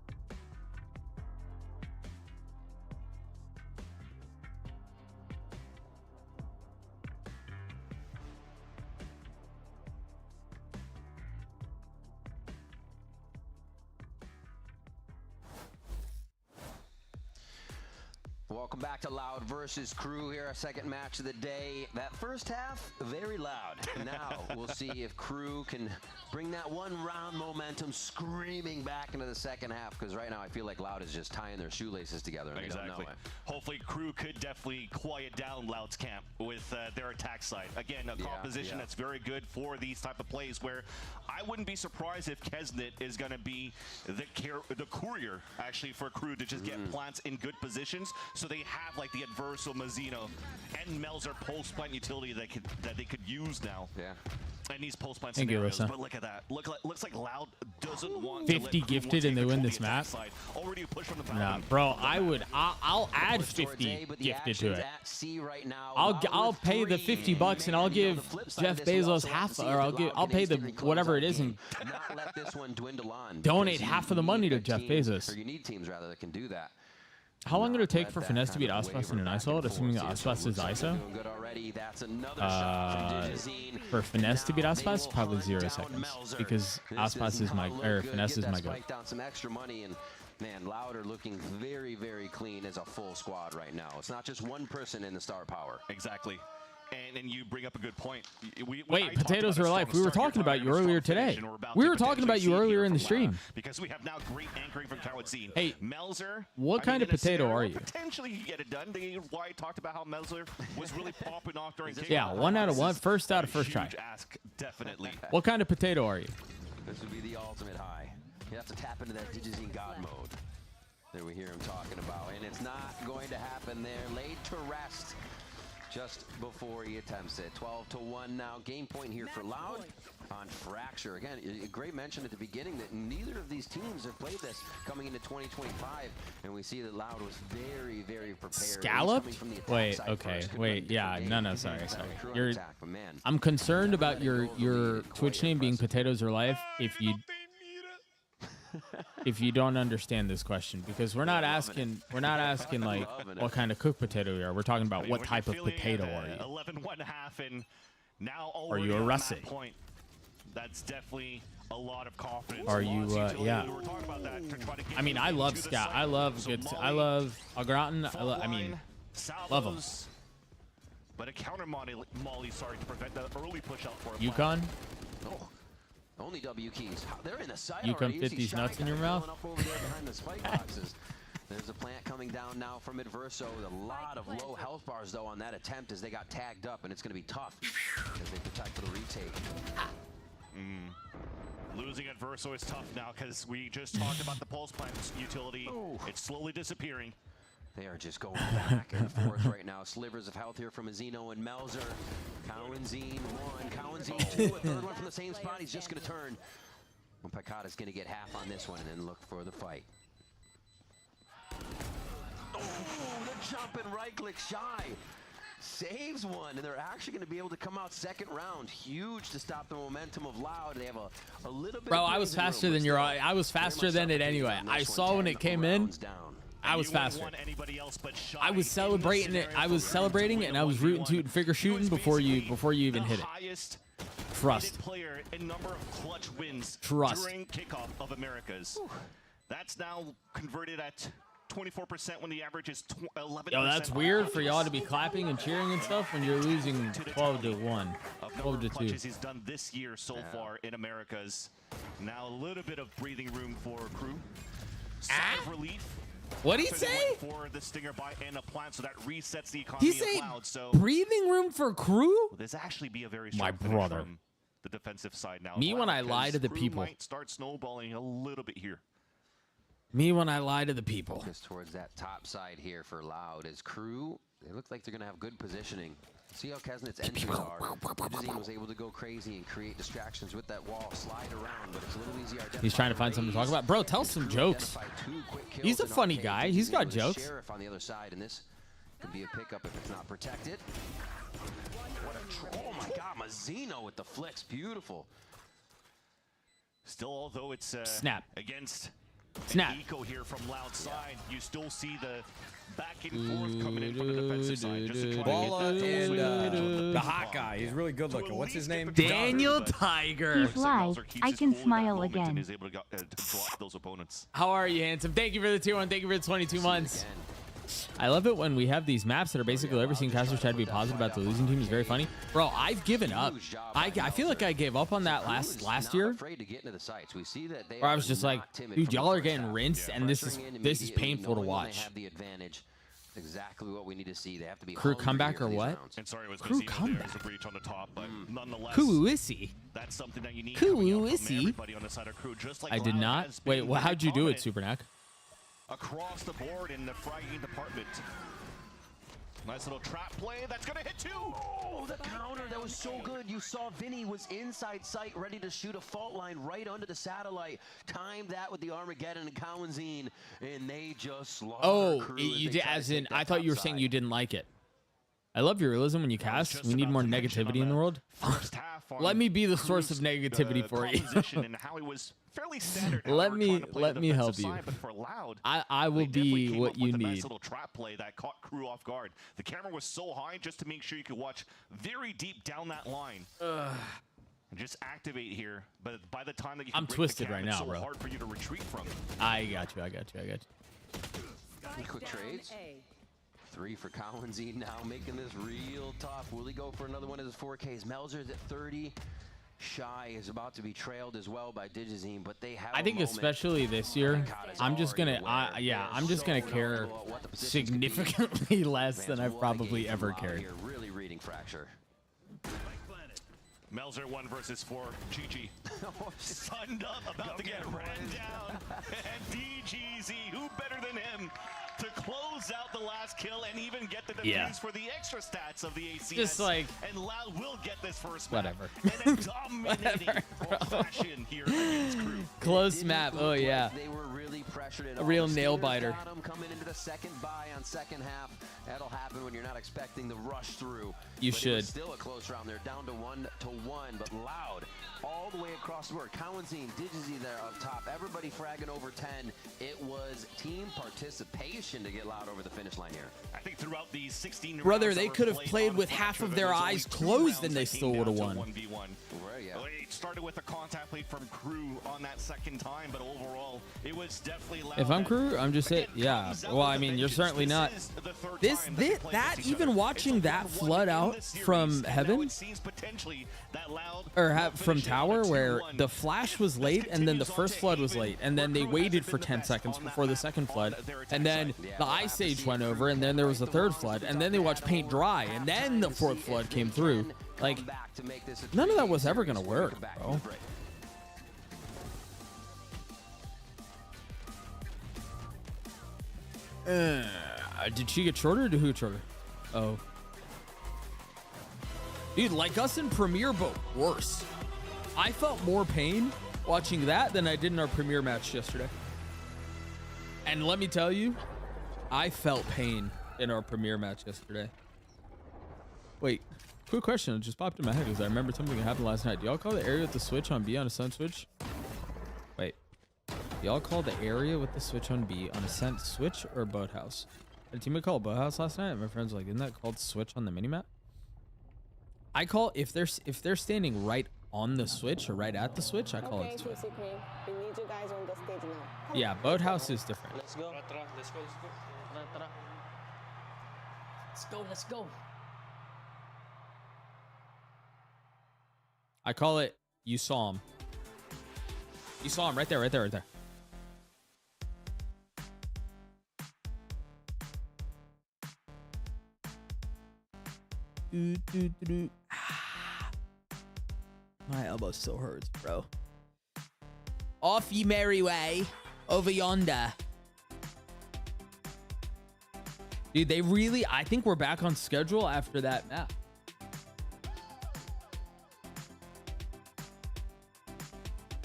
Welcome back to Loud versus Crew here, our second match of the day. That first half, very loud. Now we'll see if Crew can bring that one round momentum screaming back into the second half, because right now I feel like Loud is just tying their shoelaces together and they don't know it. Hopefully Crew could definitely quiet down Loud's camp with their attack side. Again, a composition that's very good for these type of plays where I wouldn't be surprised if Kesnet is going to be the courier actually for Crew to just get plants in good positions so they have like the Adverso, Mazzino, and Melzer post plant utility that they could use now. Yeah. And these post plant Thank you, scenarios. Alyssa. But look at that. Looks like Loud doesn't want 50 gifted and they win this map. Already a push from the Nah, bro, I'll add 50 gifted to it. I'll pay the $50 and I'll give Jeff Bezos half, or I'll pay the whatever it is and Not let this one dwindle on. donate half of the money to Jeff Bezos. Or you need teams rather that can do that. How long would it take for Finesse to beat Aspas in an ISO? Assuming that Aspas is ISO? For Finesse to beat Aspas, probably 0 seconds. Because Aspas is my, or Finesse is my goal. Down some extra money, and man, Louder looking very, very clean as a full squad right now. It's not just one person in the star power. Exactly. And you bring up a good point. Wait, potatoes are alive. We were talking about you earlier today. We were talking about you earlier in the stream. Because we have now great anchoring from Kawatzin. Hey, Melzer. what kind of potato are you? Potentially you get it done. Why I talked about how Melzer was really popping off during kickoff. Yeah, 1 out of 1. First out of first try. Ask, definitely. What kind of potato are you? This would be the ultimate high. You have to tap into that Digizine God mode that we hear him talking about. And it's not going to happen there. Laid to rest just before he attempts it. 12-1 now. Game point here for Loud on Fracture. Again, a great mention at the beginning that neither of these teams have played this coming into 2025. And we see that Loud was very, very prepared. Scalloped? Wait, okay. Wait, yeah. No, sorry. I'm concerned about your Twitch name being Potatoes Are Life if you don't understand this question, because we're not asking like what kind of cooked potato you are. We're talking about what type of potato are you? 11-1 half, and now are you a russet? That's definitely a lot of confidence. Are you yeah. I mean, I love Scout. I love Au Gratin. I mean, love them. But a counter molly, sorry, to prevent the early push out for Yukon. Oh. Only W keys. They're in the side. You come fit these nuts in your mouth. Up over there behind the spike boxes. There's a plant coming down now from Adverso. A lot of low health bars though on that attempt as they got tagged up, and it's going to be tough as they protect for the retake. Losing Adverso is tough now because we just talked about the pulse plant utility. It's slowly disappearing. They are just going back and forth right now. Slivers of health here from Mazzino and Melzer. Kawanzine 1, Kawanzine 2, a third one from the same spot. He's just going to turn. Well, Picata's going to get half on this one and then look for the fight. Oh, the jumping right click shy. Saves one, and they're actually going to be able to come out second round. Huge to stop the momentum of Loud. They have a little bit. Bro, I was faster than I was faster than it anyway. I saw when it came in. I was faster. I was celebrating it. I was celebrating it, and I was rooting, tooting, figure shooting before you even hit it. Trust. Player in number of clutch wins Trust. during kickoff of Americas. That's now converted at 24% when the average is 11%. Yo, that's weird for y'all to be clapping and cheering and stuff when you're losing 12-1, 12-2. He's done this year so far in Americas. Now a little bit of breathing room for crew. Sigh of relief. What'd he say? For the stinger by and a plant, so that resets the economy He say Loud. So breathing room for crew? This actually be a very My strong brother. from the defensive side now. Me when I lie to the Crew people. Might start snowballing a little bit here. Me when I lie to the people. Focus towards that top side here for Loud. As Crew, they look like they're going to have good positioning. See how Kesnet's entries are. Digizine was able to go crazy and create distractions with that wall, slide around, but it's a little easier. He's trying to find something to talk about. Bro, tell some jokes. He's a funny guy. He's got jokes. Sheriff on the other side, and this could be a pickup if it's not protected. Oh my God, Mazzino with the flicks, beautiful. Still, although it's Snap. Against Snap. Eco here from Loud side, you still see the back and forth coming in from the defensive side. Just to try Balla to get that and the hot guy. He's really good looking. What's his name? Daniel Tiger. He's live. I can smile again. Is able to drop those opponents. How are you, handsome? Thank you for the tier 1. Thank you for the 22 months. I love it when we have these maps that are basically every single casters try to be positive about the losing team. Is very funny. Bro, I've given up. I feel like I gave up on that last year. Where I was just like, dude, y'all are getting rinsed, and this is painful to watch. Exactly what we need to see. They have to be Crew comeback or what? And sorry, it was Crew Mazzino comeback. There's a breach on the top, but nonetheless, Coolissy. that's something that you need. Coolissy. Everybody on the side of Crew, just like I did Loud not. has Wait, been well, how'd you do it, dominant. Supernac? across the board in the fragging department. Nice little trap play. That's going to hit two. Oh, the counter. That was so good. You saw Vinny was inside sight, ready to shoot a fault line right under the satellite. Timed that with the Armageddon and Cowanzine, and they just slaughtered. Oh, you did, as in, I thought you were saying you didn't like it. I love your realism when you cast. We need more negativity in the world. Let me be the source of negativity for you. And how it was fairly standard. let me help you. But for Loud, I will be what you a need. nice little trap play that caught Crew off guard. The camera was so high just to make sure you could watch very deep down that line. And just activate here, but by the time that you can I'm break twisted the cam, right it's now, so bro. hard for you to retreat from. I got you. Quick trades. 3 for Cowanzine now, making this real tough. Will he go for another one of his 4Ks? Melzer's at 30. Shy is about to be trailed as well by Digizine, but they have. I think especially this year, I'm just gonna, I'm just gonna care significantly less than I've probably ever cared. Really reading Fracture. Melzer 1 versus 4. Chi-Chi. Sunned up, about to get ran down. And DGZ, who better than him to close out the last kill and even get the defuse for the extra stats of the ACS. Just like, and Loud will get this first whatever. map. And dominating fashion here against Crew. Close map. Oh yeah. They were really pressured at A real all. nail Steelers biter. got 'em coming into the second buy on second half. That'll happen when you're not expecting the rush through. You But it should. was still a close round. They're down to 1-1, but Loud all the way across the board. Cowanzine, Digizy there up top. Everybody fragging over 10. It was team participation to get Loud over the finish line here. I think throughout the 16 Brother, rounds they that could were have played played on with Fracture, half of there their was only eyes 2 closed rounds and they that came still would have down to won. 1v1. Right, yeah. It started with a contact play from Crew on that second time, but overall, it was definitely Loud. If I'm that Crew, I'm just it. Yeah. Well, I mean, you're certainly not. That even watching that flood out from heaven, or from tower, where the flash was late and then the first flood was late, and then they waited for 10 seconds before the second flood, and then the Ice Age went over, and then there was a third flood, and then they watched paint dry, and then the fourth flood came through. Like, none of that was ever gonna work, bro. Did she get shorter or did who get shorter? Oh. Dude, like us in Premiere, but worse. I felt more pain watching that than I did in our Premiere match yesterday. And let me tell you, I felt pain in our Premiere match yesterday. Wait, quick question. It just popped in my head because I remembered something that happened last night. Do y'all call the area with the switch on B on a Sun switch? Wait. Y'all call the area with the switch on B on a Scent switch or Boathouse? A teammate called Boathouse last night. And my friends were like, isn't that called switch on the minimap? I call if they're standing right on the switch or right at the switch, I call it switch. We need you guys on the stage now. Yeah, Boathouse is different. Let's go. Let's go. I call it you saw him. You saw him right there. My elbow still hurts, bro. Off ye merry way, over yonder. Dude, they really, I think we're back on schedule after that map.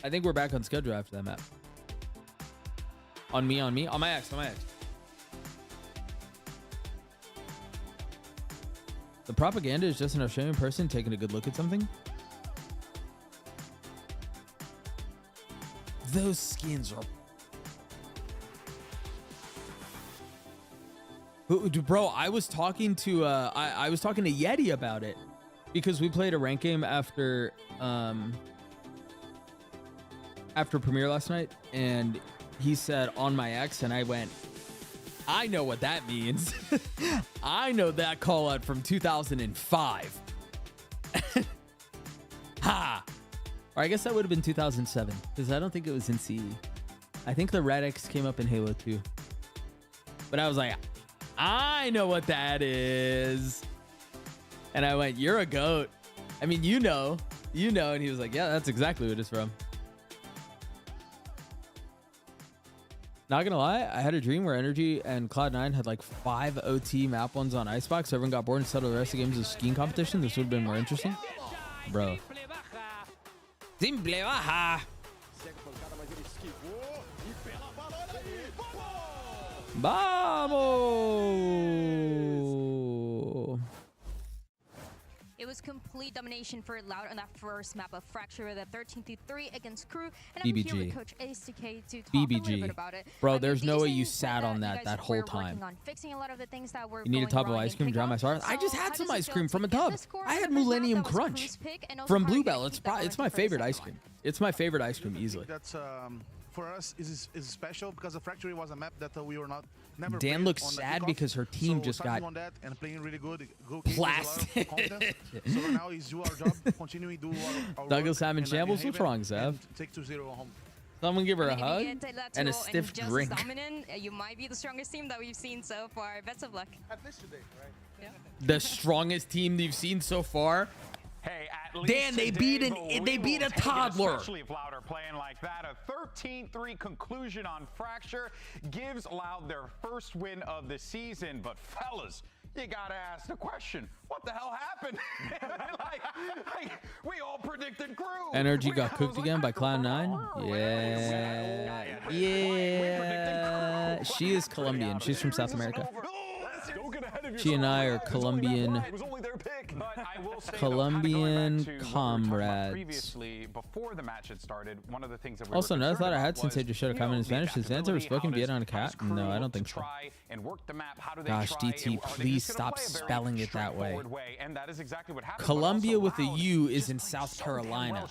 I think we're back on schedule after that map. On me. On my X. The propaganda is just an Australian person taking a good look at something. Those skins are... Bro, I was talking to I was talking to Yeti about it because we played a rank game after Premiere last night, and he said on my X, and I went, I know what that means. I know that call out from 2005. Ha! Or I guess that would have been 2007, because I don't think it was in CE. I think the Red X came up in Halo 2. But I was like, I know what that is. And I went, you're a goat. I mean, you know. And he was like, yeah, that's exactly what it's from. Not gonna lie, I had a dream where Energy and Cloud9 had like 5 OT map ones on Icebox. So everyone got bored and settled the rest of the games as a skiing competition. This would have been more interesting. Bro. Simple baja. Vamos. It was complete domination for Loud on that first map of Fracture with a 13-3 against Crew. And BBG. I'm here with Coach ACK to talk a little bit about it. Bro, there's no way you sat on that whole were time. working on fixing a lot of the things that were You need a going tub of wrong ice in cream, dry my kickoff. sauce. I just So had how some does it ice feel cream to from a get tub. the score I on had the first map? Millennium That was Crunch Crew's pick, and also from how do you Bluebell. keep that It's momentum my for the favorite second ice one? cream. It's my favorite ice cream easily. That's for us is special because the Fractory was a map that we were not never. Dan played looks on the sad kickoff. because her team So just starting got on that and playing really good. Gives us a lot of blasted. confidence. So right now is do our job, continuing to do our Douglas work Hammond in Shambles, what's Haven wrong, Zev? and take 2-0 home. Someone give her a I mean, hug if you get that and a 2-0 stiff just drink. as dominant, you might be the strongest team that we've seen so far. Best of luck. At least today, right? Yeah. The strongest team they've seen so far. Hey, at least Dan, they beat today, they beat a take it, toddler. Especially if Loud are playing like that. A 13-3 conclusion on Fracture gives Loud their first win of the season. But fellas, you gotta ask the question: what the hell happened? like, we all predicted Crew. Energy got cooked again by Cloud9. Yeah. She is Colombian. She's from South America. She and I are Colombian. Colombian comrades. Previously, before the match had started, one of the things that we Also, were another thought I had was, since I just showed a comment in Spanish. Has Vance ever spoken Vietnamese? No, I don't think so. And work the map. How do they Gosh, try, DT, are they please just gonna stop play a very spelling it that way. straightforward And that is exactly what happened. Colombia with a U is in South Carolina.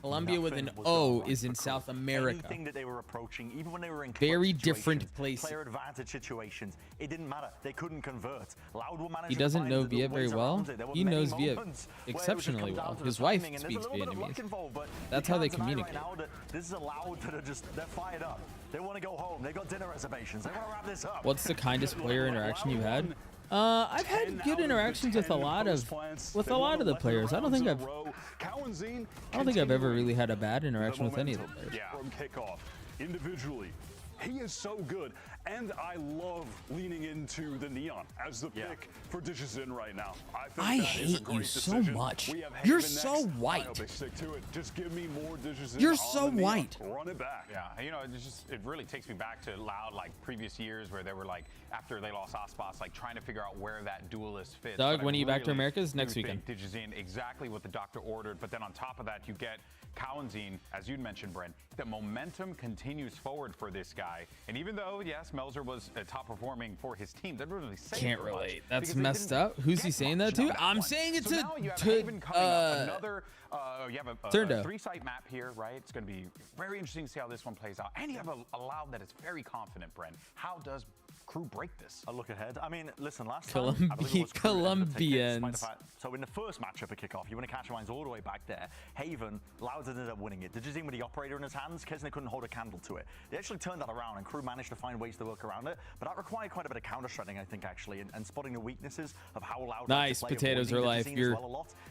Colombia with an O is in South America. Anything that they were approaching, even when they were in Very close different situations, places. player advantage situations, it didn't matter. They couldn't convert. Loud were managing He to doesn't find know the Viet very ways well. around it. There were He many knows Viet moments where it would just exceptionally come down well. to the His wife timing, and there's speaks a little bit of luck Vietnamese. involved, but That's you how they can't deny communicate. Right now that this is a Loud that are just, they're fired up. They want to go home. They've got dinner reservations. They want to wrap this up. What's the kindest player interaction you've had? I've had good interactions with a lot of the players. I don't think I've ever really had a bad interaction with any of the players. From kickoff, individually, he is so good. And I love leaning into the Neon as the pick for Dishes In right now. I hate you so much. You're so white. They stick to it. Just give me more Dishes In. You're on so the Neon. white. Run it back. Yeah, you know, it really takes me back to Loud, like previous years where they were like, after they lost Ospas, like trying to figure out where that duelist fits. Doug, But when I are you back to really Americas? Next do weekend. think Digizine, exactly what the doctor ordered, but then on top of that, you get Cowanzine, as you'd mentioned, Brent. The momentum continues forward for this guy, and even though, yes, Melzer was top performing for his team, that doesn't really say Can't very much relate. That's because they messed didn't up. Who's he get saying much that on to? I'm one. saying it So now you have to Haven coming up, another. You have a Turndo. 3-site map here, right? It's going to be very interesting to see how this one plays out. And you have a Loud that is very confident, Brent. How does Crew break this? A look ahead. I mean, listen, last time, I believe it was Crew that had the tickets, Colombians. despite the fact- So in the first matchup at kickoff, you want to catch lines all the way back there. Haven, Loud ended up winning it. Digizine with the operator in his hands, Kesner couldn't hold a candle to it. They actually turned that around, and Crew managed to find ways to work around it. But that required quite a bit of counter-shredding, I think, actually, and spotting the weaknesses of how Loud. Nice, potatoes are life.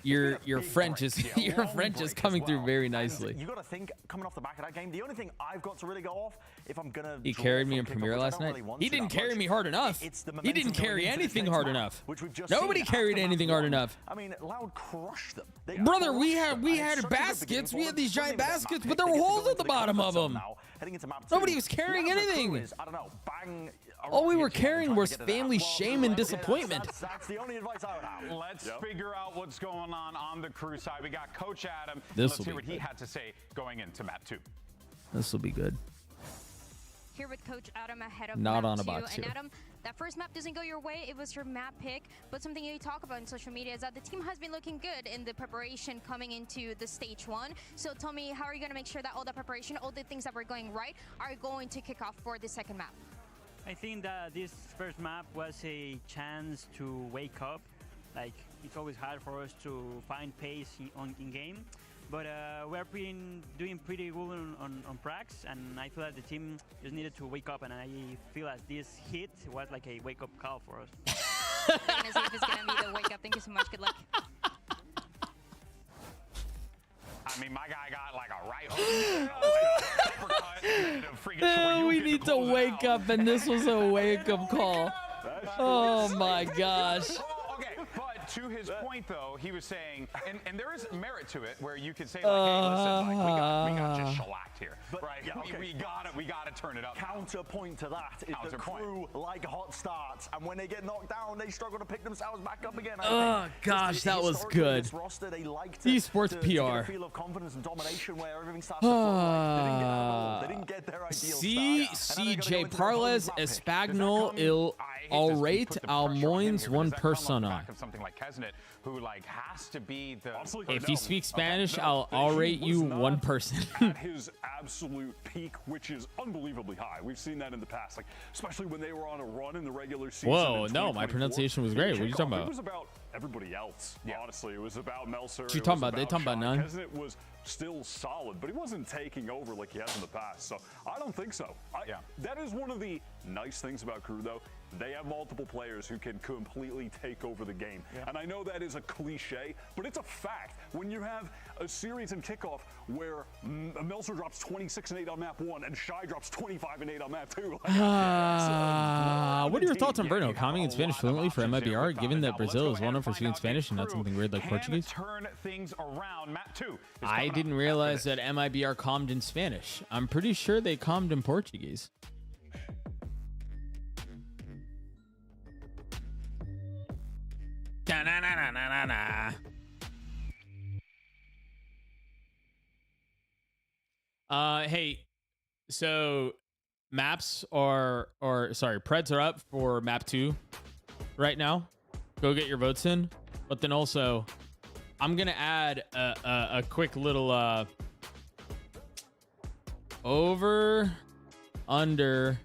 Your French is your French is coming through very nicely. You got to think coming off the back of that game. The only thing I've got to really go off, if I'm gonna. He draw carried me from in kickoff, Premier which I last don't night. really want He to didn't that carry much, me hard enough. it's the He momentum didn't going carry into this anything next hard map, enough. which we've just Nobody seen carried after anything map hard one. enough. I mean, Loud crushed them. They Brother, crushed we them, and it's had such a good beginning baskets. for We them. had these giant Something about that baskets, map but there pick. were They get to holes go at the into bottom of comfort zone them. now, heading into map two. Nobody was carrying Whoever the crew anything. is, I don't know, bang. All we were Trying to carrying get was to that. family Well, shame and disappointment. That's the only advice I would have. Let's figure out what's going on the Crew side. We got Coach Adam. This Let's will hear be what he good. had to say going into map 2. This will be good. Here with Coach Adam ahead of Not map on a 2. box And here. Adam, that first map doesn't go your way. It was your map pick. But something you talk about in social media is that the team has been looking good in the preparation coming into the stage 1. So tell me, how are you going to make sure that all the preparation, all the things that were going right, are going to kick off for the second map? I think that this first map was a chance to wake up. Like, it's always hard for us to find pace in game. But we're doing pretty good on pracs, and I feel that the team just needed to wake up, and I feel that this hit was like a wake-up call for us. I'm going to see if it's going to be the wake up. Thank you so much. Good luck. I mean, my guy got like a right hook, and a freaking We need to wake up, and this was a wake-up call. Oh my gosh. Okay, but to his point, though, he was saying, and there is merit to it, where you could say, like, hey, listen, like, we got just shellacked here, right? Yeah, okay. We gotta turn it up. Counterpoint to that is the crew like hot starts, and when they get knocked down, they struggle to pick themselves back up again. Oh gosh, that was good. Roster, they like Esports to PR. get a feel of confidence and domination where everything starts to flow. They didn't get their ideal start. CJ Parles Espagnol il Alrate Almoins one persona. Something like Kesnet, who like has to be the. If you speak Spanish, I'll rate you one person. At his absolute peak, which is unbelievably high. We've seen that in the past, like especially when they were on a run in the regular season. Whoa, no, my pronunciation was great. What are you talking about? It was about everybody else. Honestly, it was about Melser. What you talking about? They talking about none. Kesnet was still solid, but he wasn't taking over like he has in the past. So I don't think so. That is one of the nice things about Crew, though. They have multiple players who can completely take over the game. And I know that is a cliche, but it's a fact. When you have a series and kickoff where Melser drops 26 and 8 on map 1 and Shy drops 25 and 8 on map 2. What are your thoughts on Bruno coming in Spanish fluently for MIBR, given that Brazil is well known for speaking Spanish and not something weird like Portuguese? Turn things around. Map 2. I didn't realize that MIBR calmed in Spanish. I'm pretty sure they calmed in Portuguese. Hey, so maps Preds are up for map 2 right now. Go get your votes in. But then also, I'm gonna add a quick little over under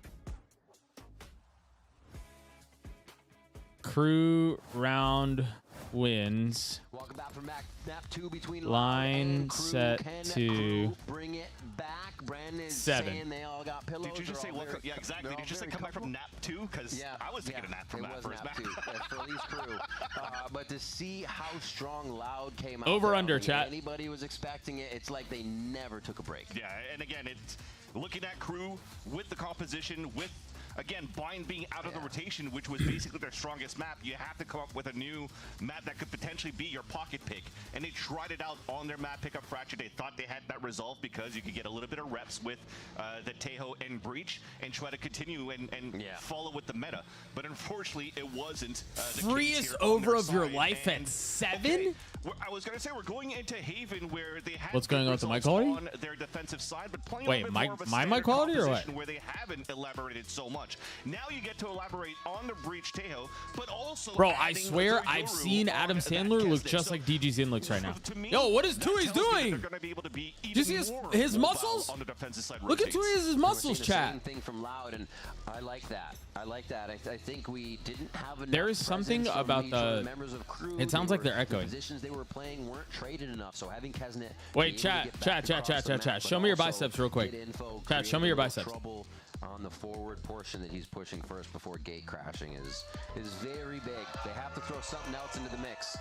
crew round wins. Welcome back from map 2 between line set to bring it back. Brandon is 7. saying they all got pillows. Did you just say welcome? Yeah, exactly. Did you just say come back from nap 2? Because I was thinking of nap from that first map. For Lee's crew. But to see how strong Loud came out. Over under, chat. Anybody was expecting it. It's like they never took a break. Yeah, and again, it's looking at Crew with the composition, with again, Bind being out of the rotation, which was basically their strongest map. You have to come up with a new map that could potentially be your pocket pick. And they tried it out on their map pickup Fracture. They thought they had that resolved because you could get a little bit of reps with the Tejo and Breach and try to continue and follow with the meta. But unfortunately, it wasn't. Freest over of your life at 7? Okay, I was going to say we're going into Haven where they had what's going on with the mic quality on their defensive side, but playing wait, a little bit more of a my mic quality or what? where they haven't elaborated so much. Now you get to elaborate on the Breach Tejo, but also bro, I swear I've seen Adam Sandler look just like DG Zin looks right now. Yo, what is Tui's doing? Do you see his muscles? On the defensive side look at Tui's muscles, chat. Same thing from Loud, and I like that. I like that. I think we didn't have enough. There is something about the members of Crew. It sounds like they're echoing. The positions they were playing weren't traded enough, so having Kesnet. Wait, chat. Show me your biceps real quick. Chat, show me your biceps. On the forward portion that he's pushing first before gate crashing is very big. They have to throw something else into the mix.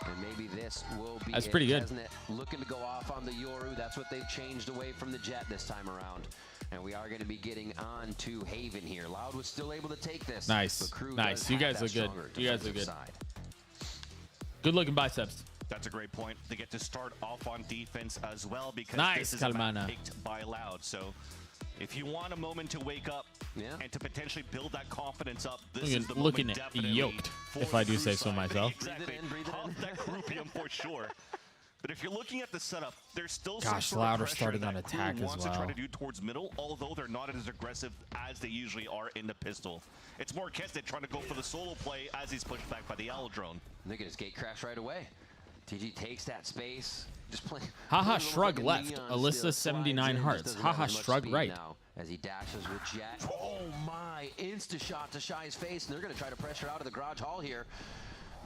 And maybe this will be That's pretty good. Kesnet looking to go off on the Yoru. That's what they've changed away from the Jet this time around. And we are going to be getting on to Haven here. Loud was still able to take this. Nice. Nice. You guys look good. You guys look good. Good looking biceps. That's a great point. They get to start off on defense as well because nice, this is a map picked by Loud. So if you want a moment to wake up and to potentially build that confidence up, this is the looking moment at yoked, if I do say so myself. Exactly. Pop that groupium for sure. But if you're looking at the setup, there's still Gosh, some Loud sort are of pressure starting that on attack Crew as wants well. to try to do towards middle, although they're not as aggressive as they usually are in the pistol. It's more Kesnet trying to go for the solo play as he's pushed back by the Owl drone. Look at his gate crash right away. TG takes that space. Just playing. Haha, shrug left. Alyssa 79 hearts. Haha, shrug right. Now, as he dashes with Jet. Oh my! Insta shot to Shy's face, and they're going to try to pressure out of the garage hall here.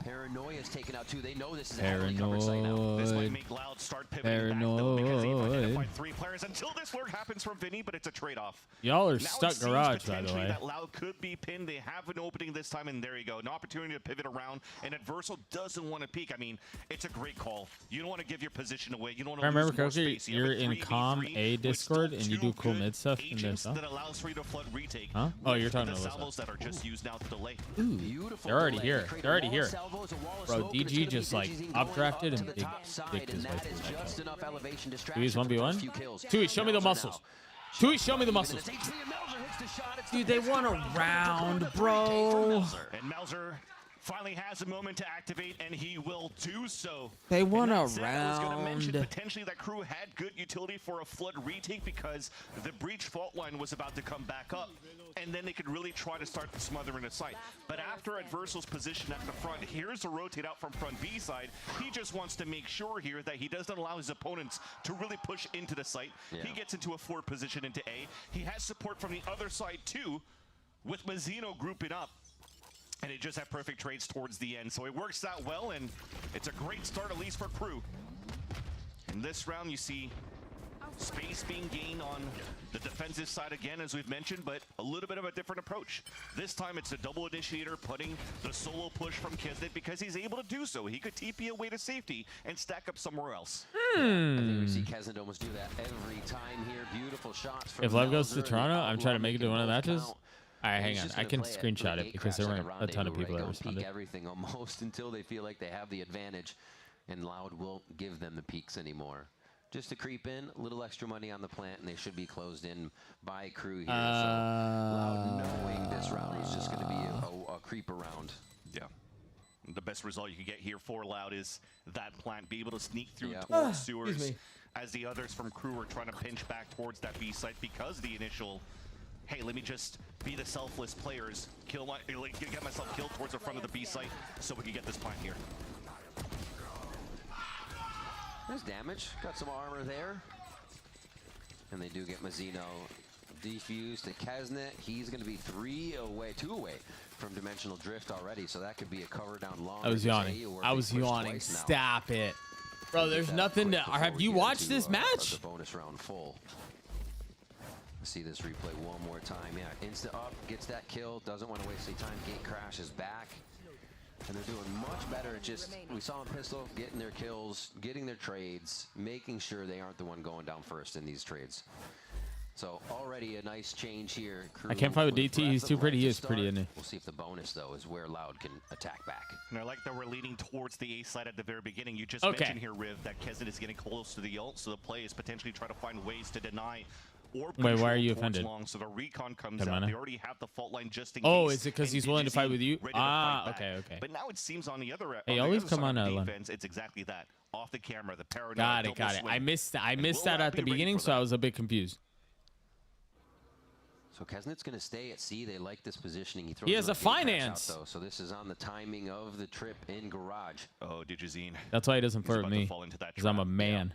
Paranoia's taken out too. They know this is a heavily covered site now. This might make Loud start pivoting back though, because they've identified 3 players until this lurk happens from Vinny, but it's a trade-off. Y'all are Now stuck it seems garage, by the potentially way. that Loud could be pinned. They have an opening this time, and there you go. An opportunity to pivot around, and Adversal doesn't want to peek. I mean, it's a great call. You don't want to give your position away. You don't want I to remember lose more correctly, space. You you're have a in 3v3 Com A with Discord still and you do 2 cool good mid stuff in there. agents Huh? that allows for you to flood retake. Huh? Oh, you're with talking the about salvos that are just used now to delay. They're already here. They're already here. Bro, DG just like updrafted and big dicked his way through. 2E's 1v1. 2E, show me the muscles. 2E, show me the muscles. Dude, they won a round, bro. And Melzer finally has a moment to activate, and he will do so. They won a I was going to mention round. potentially that crew had good utility for a flood retake because the breach fault line was about to come back up, and then they could really try to start the smothering the site. But after Adversal's position at the front, here's a rotate out from front B side. He just wants to make sure here that he doesn't allow his opponents to really push into the site. Yeah. He gets into a forward position into A. He has support from the other side too, with Mazzino grouping up. And they just have perfect trades towards the end. So it works out well, and it's a great start, at least for crew. In this round, you see space being gained on the defensive side again, as we've mentioned, but a little bit of a different approach. This time, it's a double initiator putting the solo push from Kisnet because he's able to do so. He could TP away to safety and stack up somewhere else. I think we see Kisnet almost do that every time here. Beautiful shots from If Love goes to Melzer. Toronto, I'm trying to make it to one of the matches. Count. All right, hang He's on. just I gonna can play it screenshot through it because there gatecrash weren't like a ton of rendezvous, people right? that Don't responded. peek everything almost until they feel like they have the advantage, and Loud won't give them the peaks anymore. Just to creep in, a little extra money on the plant, and they should be closed in by crew here. So Loud knowing this round was just going to be a creep around. Yeah. The best result you can get here for Loud is that plant be able to sneak through Yeah. towards Excuse sewers me. as the others from crew are trying to pinch back towards that B site because the initial, hey, let me just be the selfless players, get myself killed towards the front of the B site so we can get this plant here. There's damage. Got some armor there. And they do get Mazzino defused to Kesnet. He's going to be 2 away from Dimensional Drift already, so that could be a cover down long. I was yawning. I was yawning. Stop it. Bro, there's nothing to... Have you watched this match? The bonus round full. See this replay one more time. Yeah, instant up, gets that kill, doesn't want to waste any time. Gate crashes back. And they're doing much better at just, we saw them pistol, getting their kills, getting their trades, making sure they aren't the one going down first in these trades. So already a nice change here. Crew I can't fight with DT. He's too pretty. He is pretty, isn't he? We'll see if the bonus, though, is where Loud can attack back. And I like that we're leading towards the A side at the very beginning. You just Okay. mentioned here, Riv, that Kesnet is getting close to the ult, so the play is potentially trying to find ways to deny or Wait, why are control you towards offended? long, so the recon comes Come out. on. They already have the fault line just in Oh, case. is it because and he's willing to fight DJZ with you? ready to fight back. Okay. But now it seems on the other Hey, on always the other come side on, of Ellen. defense, it's exactly that. Off the camera, the paranoid Got it. double swing. I missed that. I missed Will that Loud at the be ready beginning, for so I that? was a bit confused. So Kesnet's going to stay at C. They like this positioning. He, throws He has the a gate crash finance. Out, though, so this is on the timing of the trip in garage. Oh, DJZ. That's why he doesn't flirt with about to me. fall into that Because I'm a man.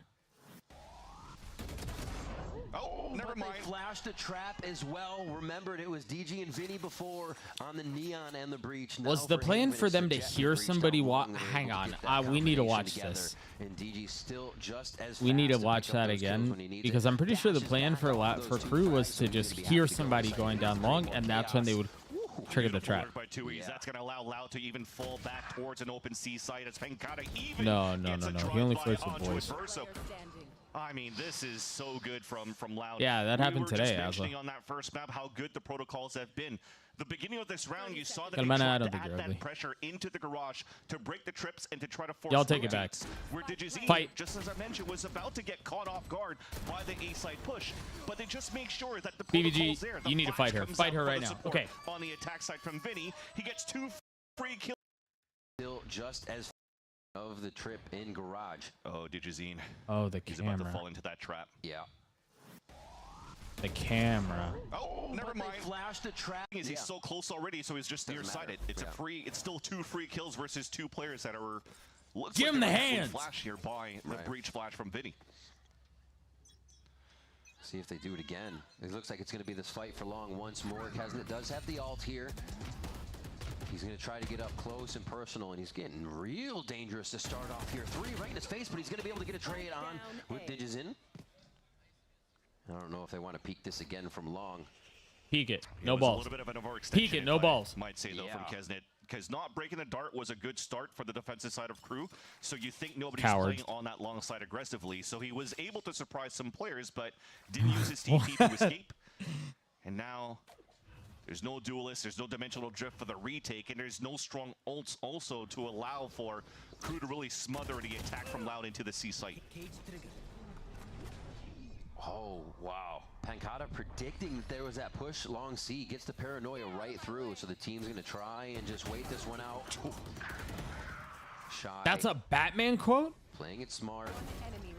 Oh, never mind. They flashed the trap as well. Remembered it was DG and Vinny before on the Neon and the Breach. Now Was the plan Haven, for it's them the to Jet and hear Breach somebody down watch? low, and they're Hang able to on. get that We need to combination watch together. this. And DG still just as We need to fast watch pick up that those kills again when he needs because it. I'm pretty sure the Dashes plan back for up for those crew two was frags, to so just he's gonna hear have to go somebody second going and down three long, more and that's when they would trigger the Beautiful trap. work by 2Es. That's going to allow Loud to even fall back towards an open C site as Penkata even No. gets a He only drive-by flirts with onto boys. Adverso. I mean, this is so good from Loud. Yeah, that happened We were today, just mentioning Asla. on that first map how good the protocols have been. The beginning of this round, you saw that Hermana, they I tried don't to think add you're that ugly. pressure into the garage to break the trips and to try to force Y'all take it back. rotates. Where DJZ, Fight. just as I mentioned, was about to get caught off guard by the A-side push, but they just make sure that the BBG, protocol's there. The you need to flash fight her. comes Fight out her for right the now. support Okay. On the attack side from Vinny, he gets 2 free kills. Still just as of the trip in garage. Oh, DJZ. Oh, the He's about to camera. fall into that trap. Yeah. The camera. Oh, never mind. Flash the trap. He's so close already, so he's just nearsighted. It's a free. It's still 2 free kills versus 2 players that are. Looks Give like him the they're actually hands. Flash here by the breach flash from Vinny. See if they do it again. It looks like it's going to be this fight for long once more. Kesnet does have the ult here. He's going to try to get up close and personal, and he's getting real dangerous to start off here. 3 right in his face, but he's going to be able to get a trade on with Digis in. I don't know if they want to peek this again from long. Peek it. No balls. A little bit of an overextension, Peek it. No balls. Might say, though, from Kesnet. Because not breaking the dart was a good start for the defensive side of Crew. So you think nobody's playing on that long side aggressively. So he was able to surprise some players, but didn't use his TP to escape. And now there's no duelist, there's no dimensional drift for the retake, and there's no strong ults also to allow for Crew to really smother the attack from Loud into the C site. Oh, wow. Pancada predicting that there was that push long C, gets the paranoia right through, so the team's going to try and just wait this one out. Shy. That's a Batman quote? Playing it smart.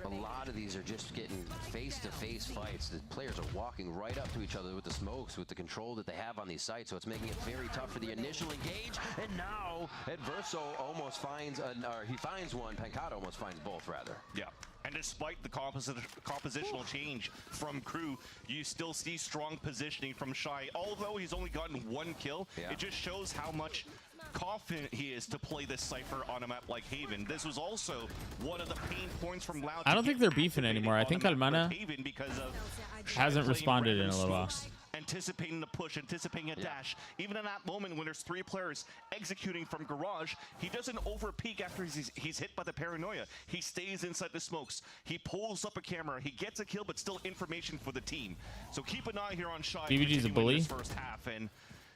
A lot of these are just getting face-to-face fights. The players are walking right up to each other with the smokes, with the control that they have on these sites, so it's making it very tough for the initial engage. And now, Adverso almost finds, he finds one. Pancada almost finds both, rather. Yeah. And despite the compositional change from Crew, you still see strong positioning from Shy. Although he's only gotten 1 kill, it just shows how much confident he is to play this Cypher on a map like Haven. This was also one of the pain points from Loud. I don't think they're beefing anymore. I think Almana hasn't responded in a little while. Anticipating the push, anticipating a dash. Even in that moment when there's 3 players executing from Garage, he doesn't over-peek after he's hit by the paranoia. He stays inside the smokes. He pulls up a camera. He gets a kill, but still information for the team. So keep an eye here on Shy. BBG's a bully. First half, and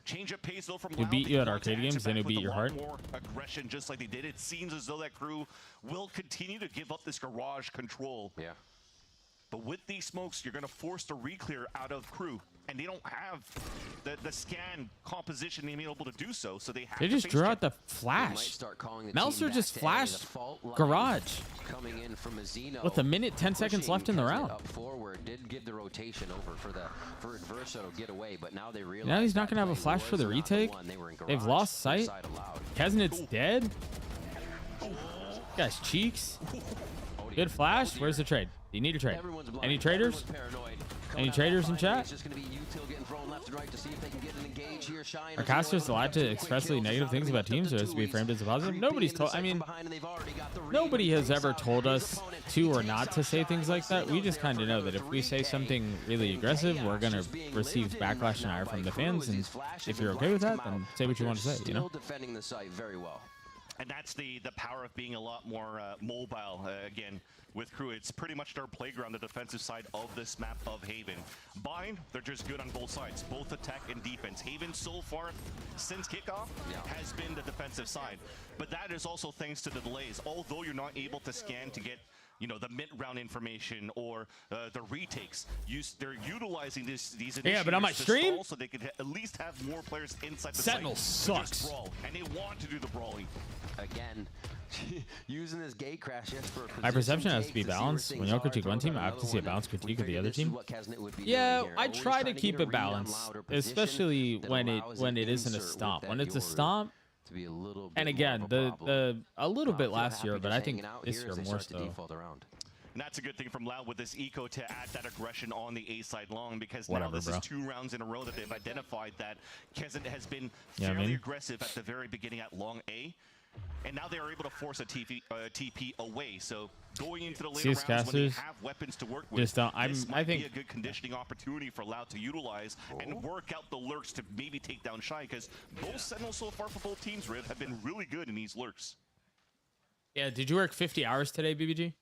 change of pace though from He beat you at arcade games, then he'll beat your heart. More aggression, just like they did. It seems as though that Crew will continue to give up this Garage control. Yeah. But with these smokes, you're going to force the reclear out of Crew. And they don't have the scan composition to be able to do so. So they have They just drew out the flash. Meltzer just flashed Garage coming in from Azino with 1:10 seconds left in the round. Up forward, did give the rotation over for Adverso to get away, but now they realize now he's not gonna have a flash for the retake. They've lost sight. Kesnet's dead. Guys, cheeks. Good flash. Where's the trade? Do you need a trade? Any traders? Any traders in chat? Are casters allowed to expressly negative things about teams, or has to be framed as a positive? Nobody's told. I mean, nobody has ever told us to or not to say things like that. We just kind of know that if we say something really aggressive, we're gonna receive backlash and ire from the fans. And if you're okay with that, then say what you want to say. You know. Defending the site very well. And that's the power of being a lot more mobile. Again, with Crew, it's pretty much their playground, the defensive side of this map of Haven. Bind, they're just good on both sides, both attack and defense. Haven so far, since kickoff, has been the defensive side. But that is also thanks to the delays. Although you're not able to scan to get the mid-round information or the retakes. They're utilizing these Yeah, but on my stream, so they could at least have more players inside the Sentinel site sucks. brawl, and they want to do the brawling. Again, using this gate crash for a My perception has to be balanced. When y'all critique one team, I have to see a balanced critique of the other team. Yeah, I try to keep it balanced, especially when it isn't a stomp. When it's a stomp, and again, a little bit last year, but I think this year more so. And that's a good thing from Loud with this eco to add that aggression on the A side long, because Whatever, now this bro. is 2 rounds in a row that they've identified that Kesnet has been fairly aggressive at the very beginning at long A. And now they are able to force a TP away. So going into the later rounds when they have weapons to work with, this might be a good conditioning opportunity for Loud to utilize and work out the lurks to maybe take down Shy, because both Sentinels so far for both teams, Riv, have been really good in these lurks. Yeah, did you work 50 hours today, BBG?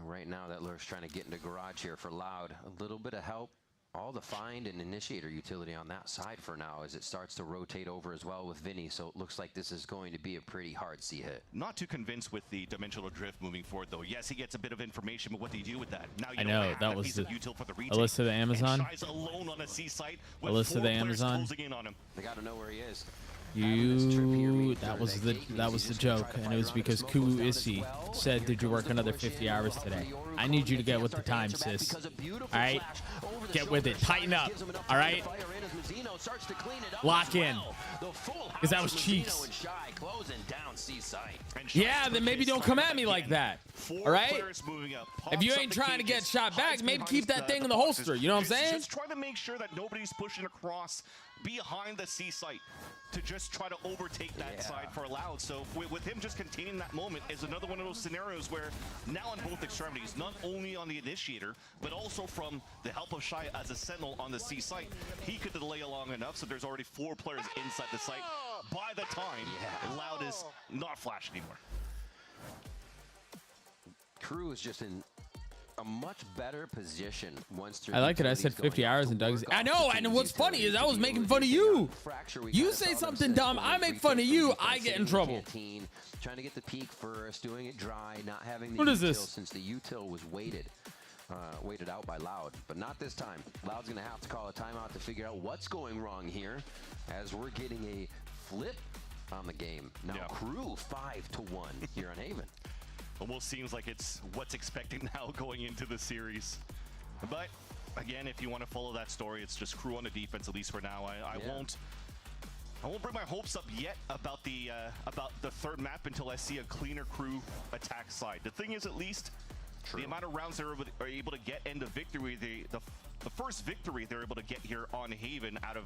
Right now, that lurk's trying to get into Garage here for Loud. A little bit of help. All the find and initiator utility on that side for now as it starts to rotate over as well with Vinny, so it looks like this is going to be a pretty hard C hit. Not too convinced with the dimensional drift moving forward, though. Yes, he gets a bit of information, but what do you do with that? Now you I know, that was the Alyssa the Amazon. Alone on a C site Alyssa the Amazon. In on him. They got to know where he is. That was the joke, and it was because Ku Issy said, "Did you work another 50 hours today?" I need you to get with the time, sis. All right, get with it. Tighten up. All right, lock in, because that was cheeks. Yeah, then maybe don't come at me like that. All right. If you ain't trying to get shot back, maybe keep that thing in the holster. You know what I'm saying? Just try to make sure that nobody's pushing across behind the C site to just try to overtake that side for Loud. So with him just containing that moment is another one of those scenarios where now on both extremities, not only on the initiator, but also from the help of Shy as a sentinel on the C site, he could delay long enough so there's already 4 players inside the site by the time Loud is not flashing anymore. Crew is just in a much better position once through. I like it. I said 50 hours and Doug's. I know. And what's funny is I was making fun of you. You say something dumb, I make fun of you. I get in trouble. Trying to get the peak first, doing it dry, not having the What is util this? since the util was weighted out by Loud. But not this time. Loud's going to have to call a timeout to figure out what's going wrong here as we're getting a flip on the game. Now Crew 5-1 here on Haven. Almost seems like it's what's expected now going into the series. But again, if you want to follow that story, it's just Crew on the defense, at least for now. I won't bring my hopes up yet about the third map until I see a cleaner Crew attack side. The thing is, at least the amount of rounds they're able to get and the victory, the first victory they're able to get here on Haven out of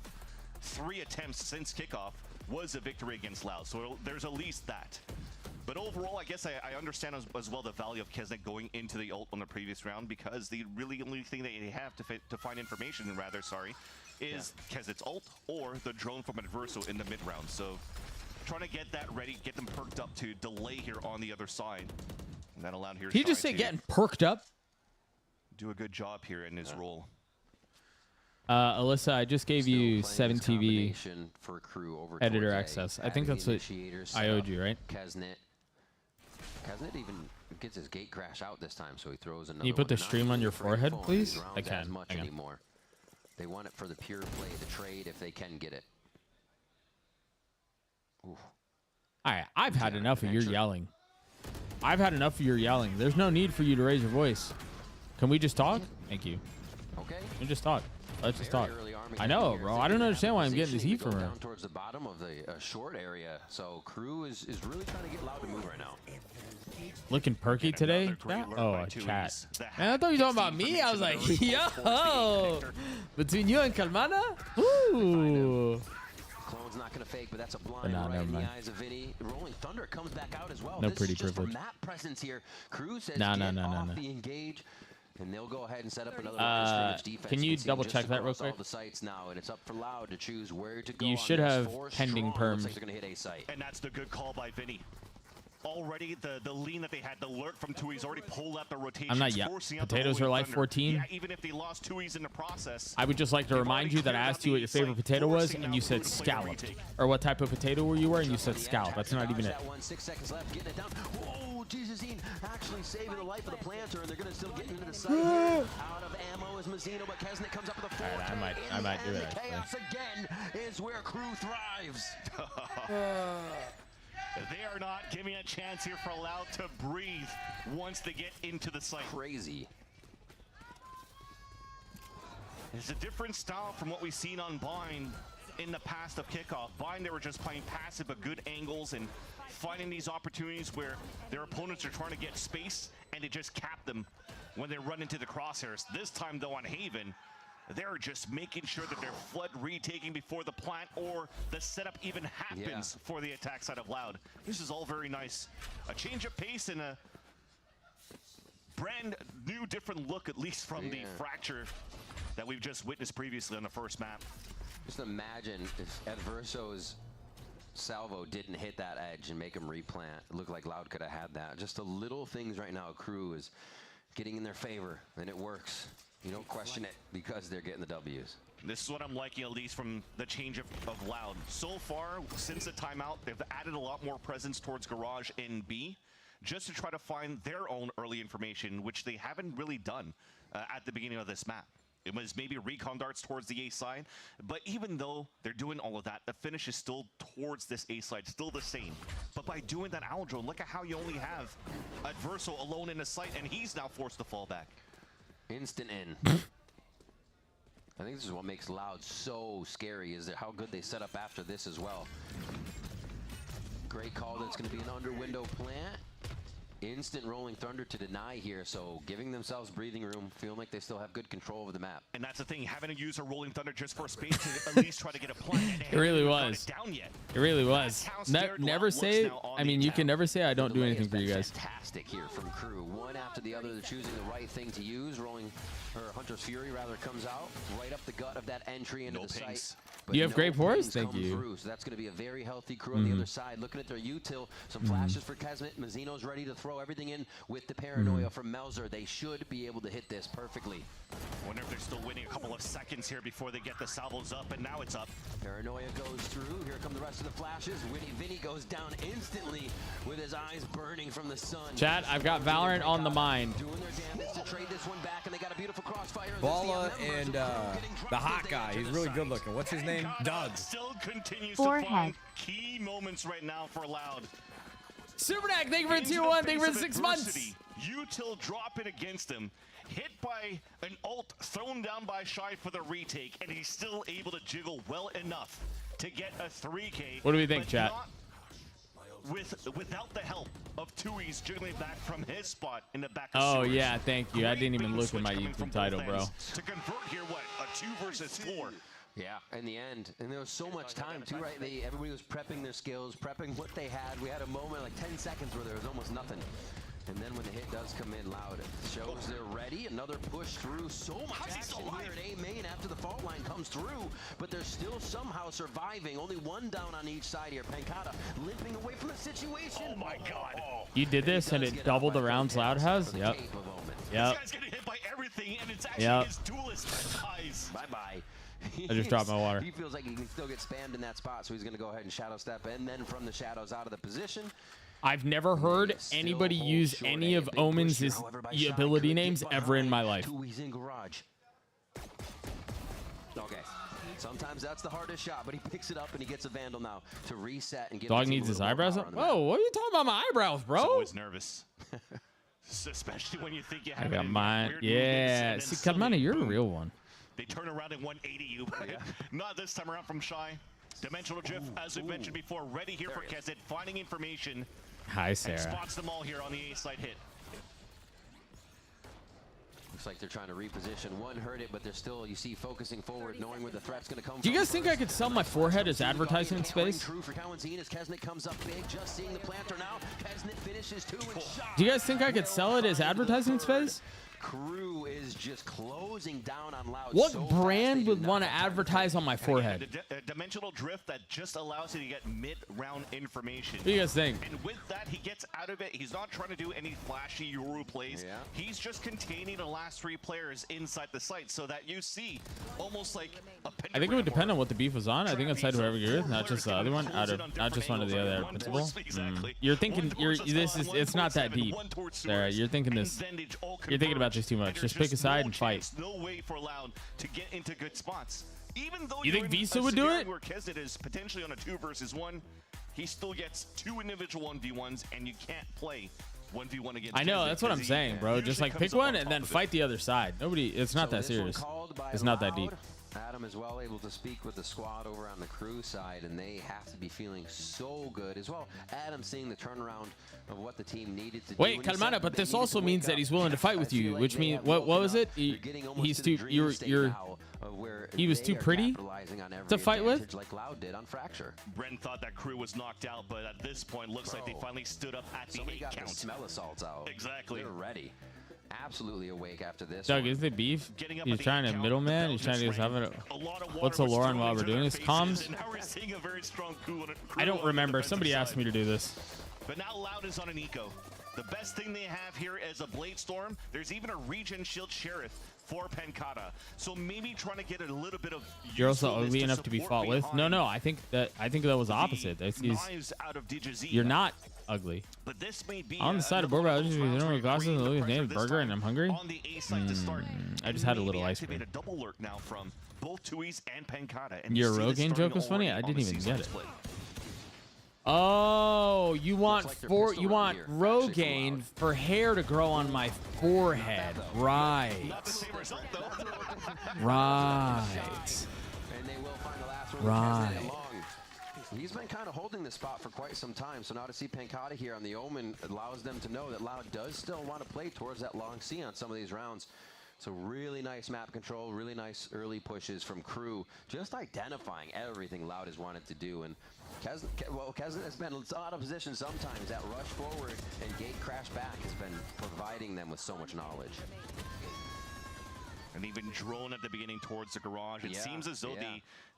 3 attempts since kickoff was a victory against Loud. So there's at least that. But overall, I guess I understand as well the value of Kesnet going into the ult on the previous round, because the really only thing that they have to find information, is Kesnet's ult or the drone from Adverso in the mid round. So trying to get that ready, get them perked up to delay here on the other side. And that allowed here. Did he just say getting perked up? Do a good job here in his role. Alyssa, I just gave you 7TV for Crew over editor access. I think that's what I owed you, right? Kesnet even gets his gate crash out this time, so he throws another. Can you put the stream on your forehead, please? I As can. much anymore. They want it for the pure play, the trade, if they can get it. Oof. All right, I've had enough of your yelling. I've had enough of your yelling. There's no need for you to raise your voice. Can we just talk? Thank you. Okay. Can we just talk? Let's just talk. I know, bro. I don't understand why I'm getting this heat from her. Down towards the bottom of the short area, so Crew is really trying to get Loud to move right now. Looking perky today? Oh, chat. Man, I thought you were talking about me. I was like, yo. Between you and Kalmana? Ooh. Clone's not going to fake, but that's a blind right in the eyes of Vinny. Rolling Thunder comes back out as well. No this pretty is just privilege. map presence here. Crew says No. the engage. And they'll go ahead and set up another defense. Can you double check that real quick? All the sites now, and it's up for Loud to choose where to go. You should have pending perms. Like they're gonna hit A site. And that's the good call by Vinny. Already the lean that they had, the lurk from Tui's already pulled out the rotation. I'm not yet. Potatoes are like 14. Yeah, even if they lost Tui's in the process. I would just like to remind you that I asked you what your favorite potato was, and you said scalloped. Or what type of potato you were, and you said scallop. That's not even it. 6 seconds left, getting it down. Whoa, Jesus, actually saving the life of the planter, and they're gonna still get into the site here. Out of ammo is Mazzino, but Kesnet comes up with a 4. All right, I might do it. Chaos again is where Crew thrives. They are not giving a chance here for Loud to breathe once they get into the site. Crazy. It's a different style from what we've seen on Bind in the past of kickoff. Bind, they were just playing passive but good angles and finding these opportunities where their opponents are trying to get space and it just cap them when they run into the crosshairs. This time though on Haven, they're just making sure that they're flood retaking before the plant or the setup even happens for the attack side of Loud. This is all very nice. A change of pace and a brand new different look, at least from the fracture that we've just witnessed previously on the first map. Just imagine if Adverso's salvo didn't hit that edge and make him replant. It looked like Loud could have had that. Just the little things right now, Crew is getting in their favor, and it works. You don't question it because they're getting the W's. This is what I'm liking, at least from the change of Loud. So far, since the timeout, they've added a lot more presence towards Garage in B, just to try to find their own early information, which they haven't really done at the beginning of this map. It was maybe recon darts towards the A side, but even though they're doing all of that, the finish is still towards this A side, still the same. But by doing that Aldro, look at how you only have Adverso alone in the site, and he's now forced to fall back. Instant in. I think this is what makes Loud so scary, is how good they set up after this as well. Great call, that's going to be an under window plant. instant rolling thunder to deny here, so giving themselves breathing room, feeling like they still have good control over the map. And that's the thing, having to use a rolling thunder just for a space to at least try to get a plant. It really was. It really was. Never say. I mean, you can never say I don't do anything for you guys. Fantastic here from Crew. One after the other, they're choosing the right thing to use. Hunter's Fury rather comes out right up the gut of that entry into the site. You have great fours? Thank you. Through, so that's going to be a very healthy Crew on the other side. Looking at their util, some flashes for Kesmet. Mazzino's ready to throw everything in with the paranoia from Melzer. They should be able to hit this perfectly. Wonder if they're still waiting a couple of seconds here before they get the salvos up, and now it's up. Paranoia goes through. Here come the rest of the flashes. Vinny goes down instantly with his eyes burning from the sun. Chat, I've got Valorant on the mind. Doing their damnedest to trade this one back, and they got a beautiful crossfire. Balla and the hot guy. He's really good looking. What's his name? Doug. Still continues to find key moments right now for Loud. Supernack, thank you for the tier 1. Thank you for the 6 months. Util dropping against him. Hit by an ult, thrown down by Shy for the retake, and he's still able to jiggle well enough to get a 3K. What do we think, chat? Without the help of Tui's jiggling back from his spot in the back of Oh, sewers. yeah, thank you. I didn't even look at my YouTube title, bro. To convert here, what? A 2 versus 4. Yeah, in the end. And there was so much time, too, right? Everybody was prepping their skills, prepping what they had. We had a moment, like 10 seconds, where there was almost nothing. And then when the hit does come in loud, it shows they're ready. Another push through. So much action here at A main after the fault line comes through. But they're still somehow surviving. Only one down on each side here. Pancata limping away from the situation. Oh, my God. You did this, and it doubled the rounds Loud has? Yep. This guy's getting hit by everything, and it's actually his duelist eyes. Bye-bye. I just dropped my water. He feels like he can still get spammed in that spot, so he's going to go ahead and shadow step in. Then from the shadows out of the position. I've never heard anybody use any of Omen's ability names ever in my life. He's in garage. Okay. Sometimes that's the hardest shot, but he picks it up and he gets a Vandal now to reset and get. Dog needs his eyebrows up. Whoa, what are you talking about my eyebrows, bro? He's always nervous. Especially when you think you have I got mine. Yeah. See, Kalmana, you're a real one. They turn around and 180 you, but not this time around from Shy. Dimensional Drift, as we mentioned before, ready here for Kesset, finding information. Hi, Sarah. And spots them all here on the A side hit. Looks like they're trying to reposition. One heard it, but they're still, you see, focusing forward, knowing where the threat's going to come from. Do you guys think I could sell my forehead as advertisement space? True for Cowanzine as Kesnet comes up big, just seeing the planter now. Kesnet finishes 2 and shot. Do you guys think I could sell it as advertisement space? Crew is just closing down on Loud. What brand would want to advertise on my forehead? A dimensional drift that just allows you to get mid-round information. What do you guys think? And with that, he gets out of it. He's not trying to do any flashy Yoru plays. Yeah. He's just containing the last 3 players inside the site so that you see almost like a I think it would depend on what the beef was on. I think inside whoever you're with, not just the other one, not just one of the other principal. You're thinking, it's not that deep, Sarah. You're thinking this. You're thinking about this too much. Just pick a side and fight. No way for Loud to get into good spots. Even though you think Visa would do it? Where Kesnet is potentially on a 2 versus 1, he still gets 2 individual 1v1s, and you can't play 1v1 against. I know, that's what I'm saying, bro. Just like pick one and then fight the other side. It's not that serious. It's not that deep. Adam is well able to speak with the squad over on the Crew side, and they have to be feeling so good as well. Adam seeing the turnaround of what the team needed to do. Wait, Kalmana, but this also means that he's willing to fight with you, which means what was it? He's too he was too pretty to fight with. Like Loud did on Fracture. Bren thought that Crew was knocked out, but at this point, looks like they finally stood up at the 8 count. The smell assaults out. Exactly. They're ready. Absolutely awake after this. Doug, is it beef? He's trying to middleman. He's trying to just have it. What's the lore on while we're doing this? Comms? I don't remember. Somebody asked me to do this. But now Loud is on an eco. The best thing they have here is a Blade Storm. There's even a Regen Shield Sheriff for Pancata. So maybe trying to get a little bit of. You're also ugly enough to be fought with. No. I think that was opposite. You're not ugly. But this may be on the side of board, I just glasses and look at his name Burger, and I'm hungry. I just had a little ice cream. A double lurk now from both Tui's and Pancata. Your Rogaine joke was funny. I didn't even get it. Oh, you want Rogaine for hair to grow on my forehead, right? Right. He's been kind of holding this spot for quite some time, so now to see Pancata here on the Omen allows them to know that Loud does still want to play towards that long C on some of these rounds. So really nice map control, really nice early pushes from Crew, just identifying everything Loud has wanted to do. And Kesnet has been out of position sometimes. That rush forward and gate crash back has been providing them with so much knowledge. And even drone at the beginning towards the garage. It seems as though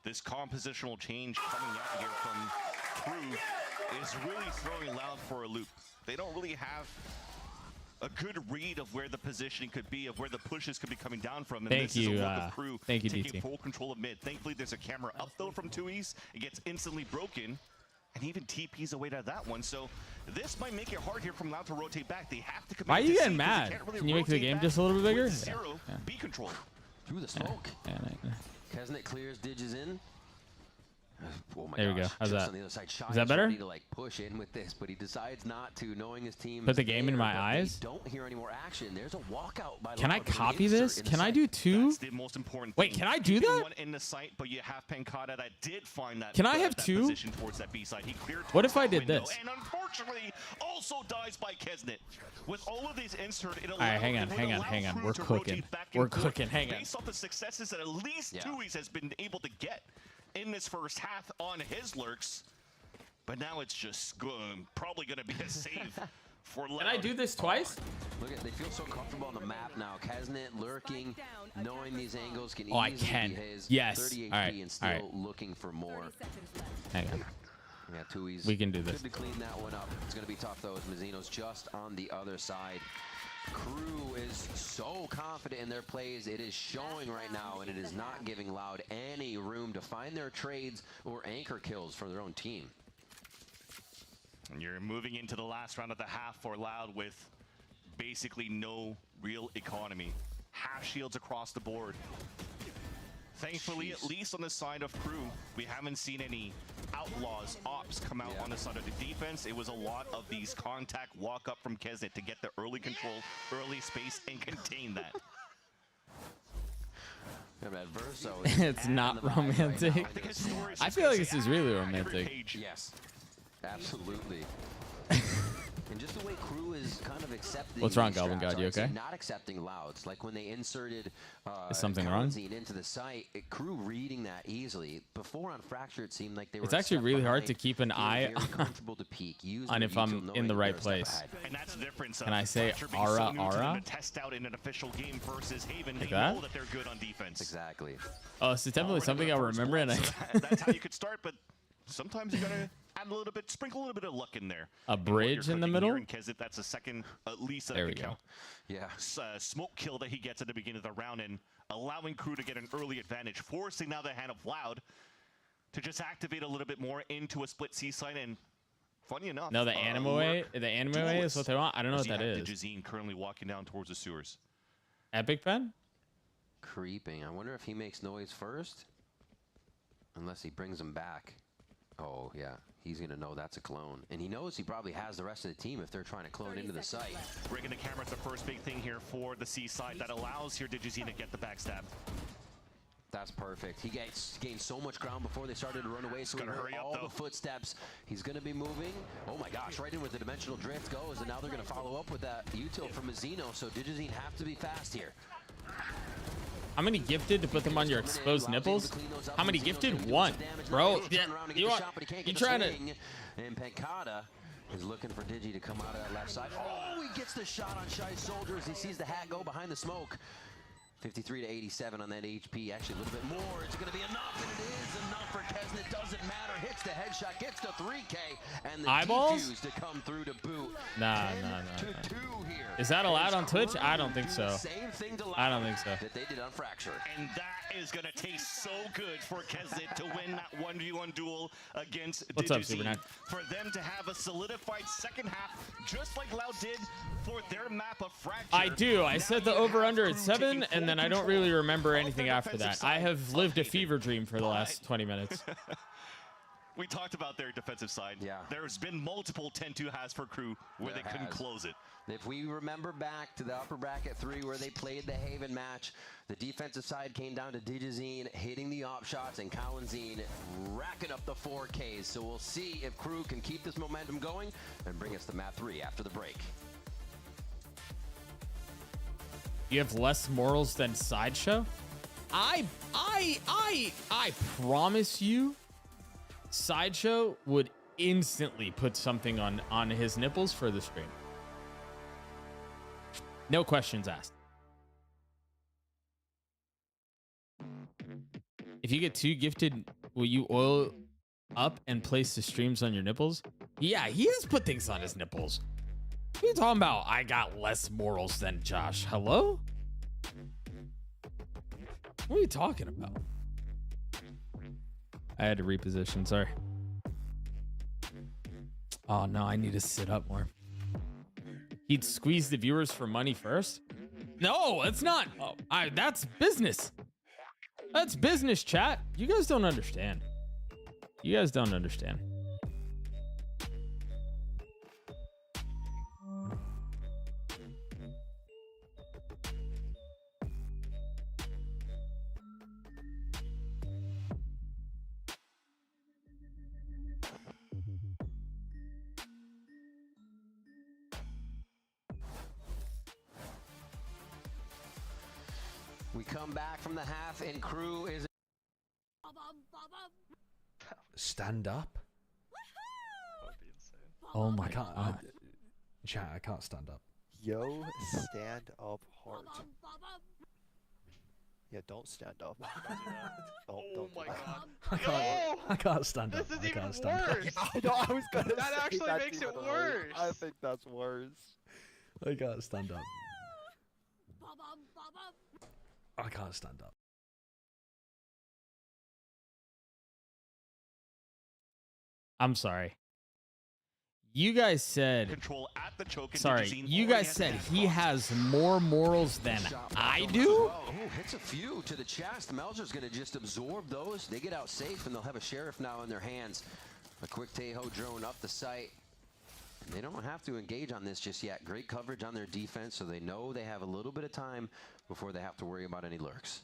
this compositional change coming out here from Crew is really throwing Loud for a loop. They don't really have a good read of where the positioning could be, of where the pushes could be coming down from. And Thank this you, is a look of Crew taking DT. full control of mid. Thankfully, there's a camera up though from Tui's. It gets instantly broken. And even TP's away to that one. So this might make it hard here from Loud to rotate back. They have to commit. Why are you to getting C 'cause they mad? can't really Can you make the rotate game back just a little bit bigger? with zero B control. Through the smoke. Yeah. Kesnet clears, Digis in. Oh my There we gosh. go. How's Just that? on the other side, Shy Is that better? ready to like push in with this, but he decides not to, knowing his team. Put the is game in there, my but eyes? they don't hear any more action. There's a walkout by Can I Loud for an copy insert this? in the Can I site. do two? That's the most important Wait, thing. can I do Keeping that? one in the site, but you have Pancata that did find that. Can I have that two? position towards that B side. He cleared. What if towards I that did window, this? And unfortunately, also dies by Kesnet. With all of these inserted, it All right, hang on. We're cooking. We're cooking. Hang on. Based off the successes that at least Tui's has been able to get in this first half on his lurks. But now it's just probably going to be a save for Loud. Can I do this twice? Look at, they feel so comfortable on the map now. Kesnet lurking, knowing these angles can Oh, I easily can. be his. Yes. 30 HP All right. and still All right. looking for more. Hang on. Yeah, Tui's We can do this. good to clean that one up. It's going to be tough though, as Mazzino's just on the other side. Crew is so confident in their plays. It is showing right now, and it is not giving Loud any room to find their trades or anchor kills for their own team. And you're moving into the last round of the half for Loud with basically no real economy. Half shields across the board. Thankfully, at least on the side of Crew, we haven't seen any outlaws, ops come out on the side of the defense. It was a lot of these contact walk up from Kesnet to get the early control, early space, and contain that. It's not romantic. I feel like this is really romantic. Yes, absolutely. And just the way Crew is kind of accepting. What's wrong, these Goblin strats, God? You I'd say okay? Not accepting Louds. Like when they inserted Is something wrong? Kalanzine into the site, Crew reading that easily. Before on Fracture, it seemed like they were. It's actually really hard to keep an eye comfortable to peek. Use on their if I'm util in knowing the that right they're a place. step ahead. And that's the difference. Can I say Fracture being so aura, new to them aura? to test out in an official game versus Haven. Like They that? know that they're good on defense. Exactly. Oh, this is definitely something I remember, and I. That's how you could start, but sometimes you gotta add a little bit, sprinkle a little bit of luck in there. A bridge in the middle? Here in Kesnet, that's a second, at least. There we go. Yeah. Smoke kill that he gets at the beginning of the round and allowing Crew to get an early advantage, forcing now the hand of Loud to just activate a little bit more into a split C side. And funny enough, No, the anime way. The anime way is what they want. I don't know what that is. Digizine currently walking down towards the sewers. Epic Ben? Creeping. I wonder if he makes noise first, unless he brings him back. Oh yeah, he's gonna know that's a clone, and he knows he probably has the rest of the team if they're trying to clone into the site. Breaking the camera is the first big thing here for the C side that allows here Digizine to get the backstab. That's perfect. He gained so much ground before they started to run away, so he heard all the footsteps. He's going to be moving. Oh my gosh, right in with the dimensional drift goes, and now they're going to follow up with that util from Mazzino, so Digizine have to be fast here. How many gifted to put them on your exposed nipples? How many gifted? One. Bro, you trying to... And Pancata is looking for Digi to come out of that left side. Oh, he gets the shot on Shy's shoulder as he sees the hat go behind the smoke. 53 to 87 on that HP. Actually, a little bit more. Is it going to be enough? And it is enough for Kesnet. Doesn't matter. Hits the headshot. Gets to 3K. And the Eyeballs? defuse to come through to boot. Nah. Is that allowed on Twitch? I don't think so. I don't think so. That they did on Fracture. And that is going to taste so good for Kesnet to win that 1v1 duel against What's up, Digizine. Supernat? For them to have a solidified second half, just like Loud did for their map of Fracture. I do. I said the over-under at 7, and then I don't really remember anything after that. I have lived a fever dream for the last 20 minutes. We talked about their defensive side. Yeah. There's been multiple 10-2 has for Crew where they couldn't close it. If we remember back to the upper bracket 3 where they played the Haven match, the defensive side came down to Digizine hitting the op shots and Kalinzine racking up the 4Ks. So we'll see if Crew can keep this momentum going and bring us to map 3 after the break. You have less morals than Sideshow? I promise you, Sideshow would instantly put something on his nipples for the stream. No questions asked. If you get too gifted, will you oil up and place the streams on your nipples? Yeah, he has put things on his nipples. What are you talking about? I got less morals than Josh. Hello? What are you talking about? I had to reposition, sorry. Oh no, I need to sit up more. He'd squeeze the viewers for money first? No, it's not. Oh, that's business. That's business, chat. You guys don't understand. You guys don't understand. We come back from the half and Crew is... Stand up? Oh my god. Chat, I can't stand up. Yo, stand up hard. Yeah, don't stand up. Oh my god. I can't stand up. This is I even can't stand up. worse. I know, I was gonna That say actually that's makes it even worse. I think that's worse. I can't stand up. I can't stand up. I'm sorry. You guys said... Control at the choke and Sorry, Digizine you already guys has said that he has more morals than I do? Oh, hits a few to the chest. Melzer's going to just absorb those. They get out safe, and they'll have a sheriff now in their hands. A quick Tejo drone up the site. They don't have to engage on this just yet. Great coverage on their defense, so they know they have a little bit of time before they have to worry about any lurks.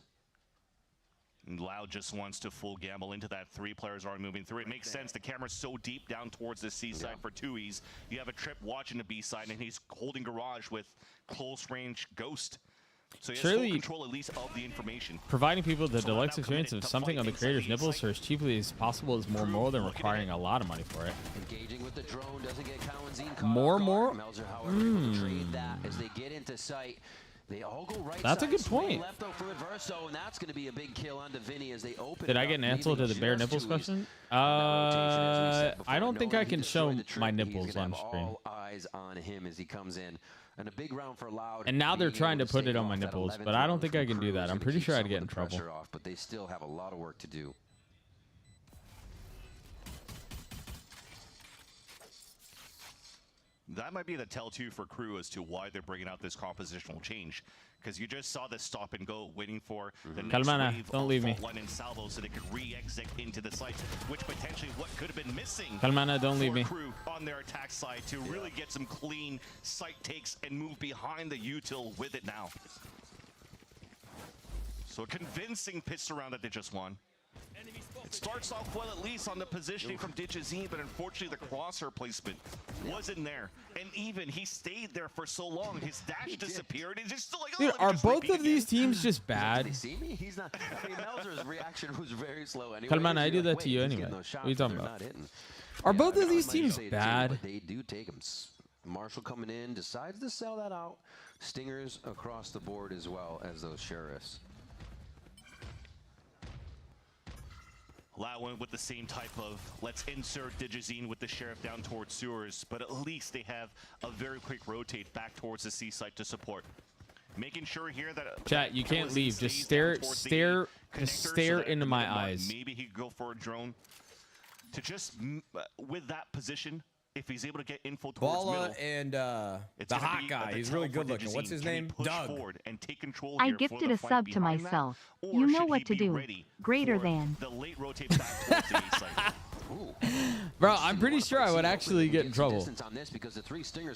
And Loud just wants to full gamble into that. 3 players are moving through. It makes sense. The camera's so deep down towards the C side for 2Es. You have a Trip watching the B side, and he's holding garage with close range Ghost. So he has full Surely control at least of the information. providing people the deluxe experience of something on the creator's nipples for as cheaply as possible is more moral than requiring a lot of money for it. Engaging with the drone doesn't get Kalinzine More moral? Melzer, however, able to trade that as they get into sight. They all go right That's a side, good swing point. Left out for Adverso, and that's going to be a big kill onto Vinny as they open. Did I get an answer to the bare nipples question? I don't think I can show my nipples on stream. All eyes on him as he comes in. And a big round for Loud. And now they're being trying to able put stave it on my off that nipples, 11th but I don't round think from I can do Crew that. is I'm gonna pretty keep sure I'd some get of in the trouble. pressure off, but they still have a lot of work to do. That might be the tell too for Crew as to why they're bringing out this compositional change. Because you just saw this stop and go, waiting for the next Calmana, wave don't of leave me. fault line and salvo so they could re-exit into the site, which potentially what could have been missing Calmana, don't leave for me. Crew on their attack side to really get some clean site takes and move behind the util with it now. So a convincing pitch around that they just won. It starts off well, at least on the positioning from Digizine, but unfortunately the crosshair placement wasn't there. And even he stayed there for so long, his dash disappeared. He's just still like, oh, Dude, let me are just both repeat of these again. teams just bad? Did they see me? He's not. I mean, Melzer's reaction was very slow anyway. Calmana, I You're do like, that to wait, you he's anyway. getting those What are you shots, talking but about? they're not hitting. Are both of I these might teams say it too, bad? but they do take them. Marshall coming in, decides to sell that out. Stingers across the board as well as those sheriffs. Loud went with the same type of let's insert Digizine with the sheriff down towards sewers, but at least they have a very quick rotate back towards the C site to support. Making sure here that Chat, you can't Kalinzine leave. Just stays stare, down towards the stare, connector just so stare that into the my middle mark, eyes. Maybe he could go for a drone to just with that position. If he's able to get info towards Bala middle, and it's the gonna hot be guy. the He's tell really for good looking. Digizine. What's his Can he name? push Doug. forward and take control I here for gifted the a fight sub to behind that, myself. or You know should what he to be do. ready Greater for than. the late rotate back towards the A site? Bro, I'm pretty sure I would actually get in trouble.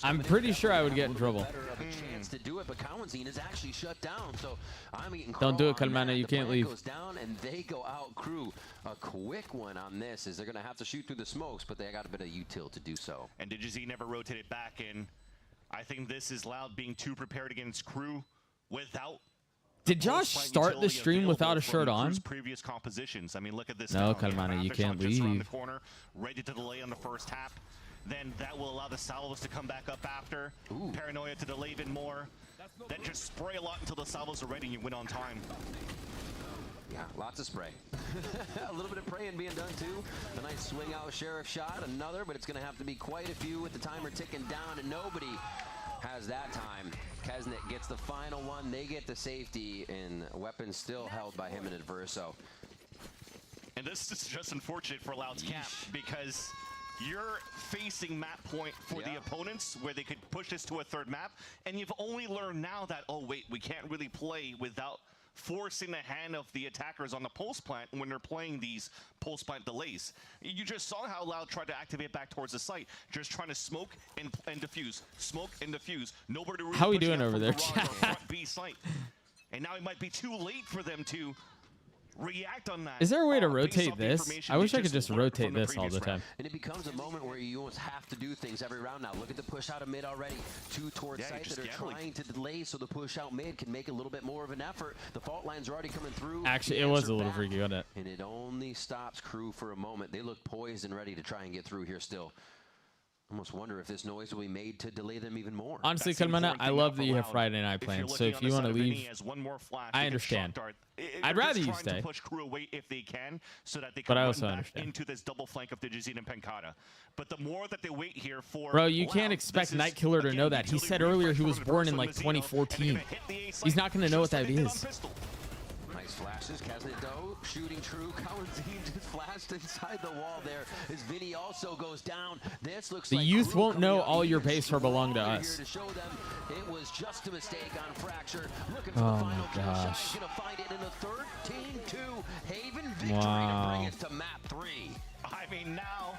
I'm pretty sure I would get in trouble. To do it, but Cowanzine is actually shut down. So I'm eating. Don't do it, Kalmana. You can't leave. Goes down and they go out. Crew, a quick one on this is they're gonna have to shoot through the smokes, but they got a bit of util to do so. And Digizee never rotated back in. I think this is Loud being too prepared against Crew without. Did Josh start the stream without a shirt on? Previous compositions. I mean, look at this. No, Kalmana, you can't leave. Around the corner, ready to delay on the first tap. Then that will allow the salvos to come back up after. Ooh. Paranoia to delay even more. Then just spray a lot until the salvos are ready and you win on time. Yeah, lots of spray. A little bit of praying being done too. A nice swing out sheriff shot, another, but it's going to have to be quite a few with the timer ticking down, and nobody has that time. Kesnick gets the final one. They get the safety, and weapons still held by him and Adverso. And this is just unfortunate for Loud's camp because you're facing map point for the opponents where they could push this to a third map, and you've only learned now that, oh wait, we can't really play without forcing the hand of the attackers on the pulse plant when they're playing these pulse plant delays. You just saw how Loud tried to activate back towards the site, just trying to smoke and defuse, smoke and defuse. Nobody really how are we doing over there? Front B site. And now it might be too late for them to react on that. Is there a way to rotate this? I wish I could just rotate this all the time. And it becomes a moment where you almost have to do things every round now. Look at the push out of mid already. Two towards site that are trying to delay so the push out mid can make a little bit more of an effort. The fault lines are already coming through. Actually, it was a little freaky, wasn't it? And it only stops Crew for a moment. They look poised and ready to try and get through here still. Almost wonder if this noise will be made to delay them even more. Honestly, Kalmana, I love that you have Friday night plans. So if you want to leave, I understand. I'd rather you stay. Push Crew away if they can, so that they can but I run also back understand. into this double flank of Digizee and Pencata. But the more that they wait here for Bro, you Loud, can't expect this is, Nightkiller to again, know that. He said earlier he was born in like 2014. He's not going to know what that is. Nice flashes. Kaznado shooting true. Cowanzine just flashed inside the wall there as Vinny also goes down. This looks the like youth Crew won't know coming all up your here base are belong to us. to show them it was just a mistake on Fracture. Looking for Oh the my final kill shot. gosh. He's going to find it in a 13-2 Haven victory Wow. to bring it to map 3. I mean, now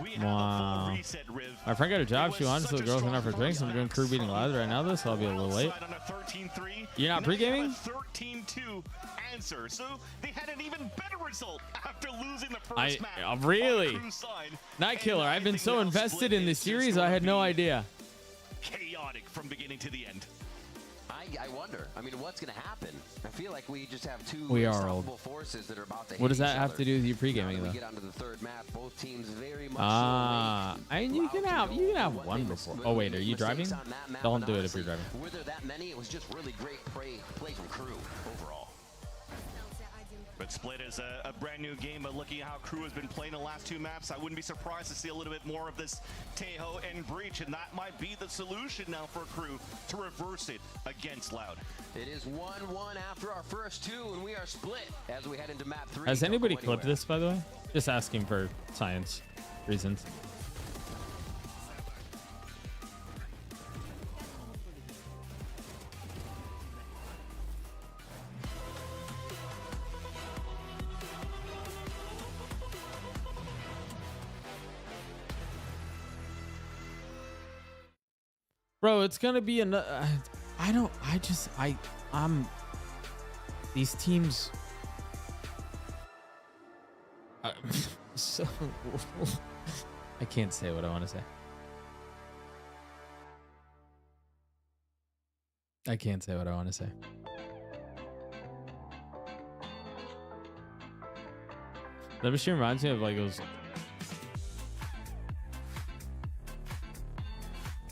we have a Wow. full reset, Riv. My friend got a job. She wanted to the girls went out for drinks. I'm doing crew beating Loud right now, though, so I'll be a little late. You're not pre-gaming? 13-2 answer. So they had an even better result after losing the first map. Really? Nightkiller, I've been so invested in this series, I had no idea. Chaotic from beginning to the end. I wonder. I mean, what's going to happen? I feel like we just have two We are unstoppable old. forces that are about to hit What does each that have other. to do with you pre-gaming, Now that though? we get onto the third map, both teams very much I mean, you can have one before. Oh wait, are you driving? Don't do it if you're driving. Were there that many? It was just really great play from Crew overall. But Split is a brand new game, but looking at how Crew has been playing the last two maps, I wouldn't be surprised to see a little bit more of this Tejo and Breach, and that might be the solution now for Crew to reverse it against Loud. It is 1-1 after our first two, and we are split as we head into map 3. Has anybody clipped this, by the way? Just asking for science reasons. Bro, it's gonna be another. These teams. So I can't say what I want to say. I can't say what I want to say. That machine reminds me of like those.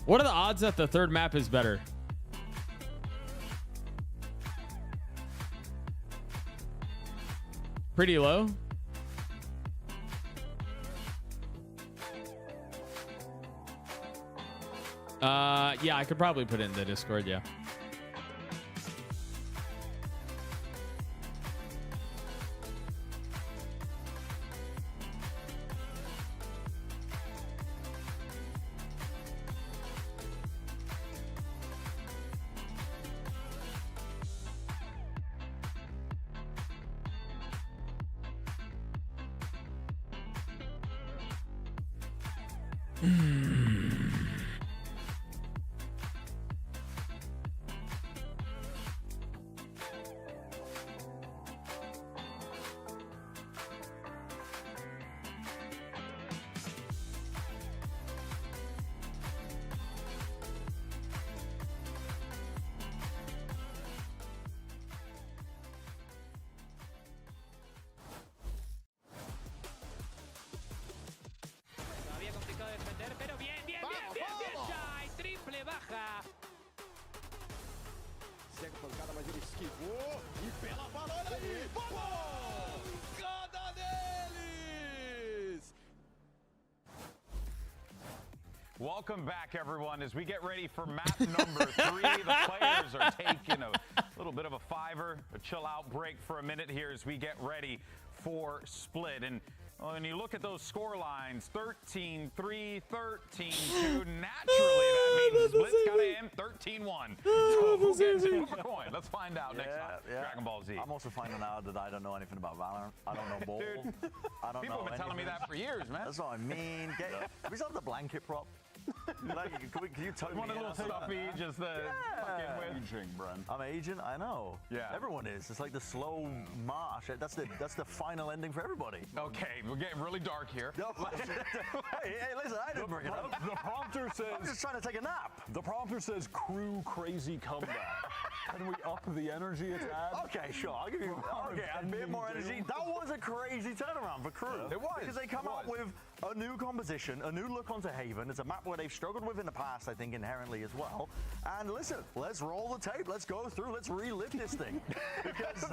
What are the odds that the third map is better? Pretty low. Yeah, I could probably put it in the Discord, yeah. Todavía complicado de defender, pero bien, bien, bien, bien, bien, Shai, triple baja. Segue pancada, mas ele esquivou. E pela bala, olha aí. Pancada deles! Welcome back, everyone. As we get ready for map number 3, the players are taking a little bit of a fiver, a chill out break for a minute here as we get ready for Split. And when you look at those score lines, 13-3, 13-2, naturally that means Split's got to end 13-1. So who gets it? Flip a coin. Let's find out next time. Dragon Ball Z. I'm also finding out that I don't know anything about Valorant. I don't know ball. Dude, I don't people know have been telling me anything. that for years, man. That's what I mean. We still have the blanket prop. Can you tell me? One of the little stuffy, just the fucking with. Aging, Brent. I'm aging. I know. Yeah. Everyone is. It's like the slow march. That's the final ending for everybody. Okay, we're getting really dark here. hey, listen, I didn't bring it up. The prompter says. I'm just trying to take a nap. The prompter says crew crazy comeback. Can we up the energy a tad? Okay, sure. I'll give you a bit more energy. That was a crazy turnaround for crew. It was. Because they come out with a new composition, a new look onto Haven. It's a map where they've struggled with in the past, I think, inherently as well. And listen, let's roll the tape. Let's go through. Let's relive this thing. Because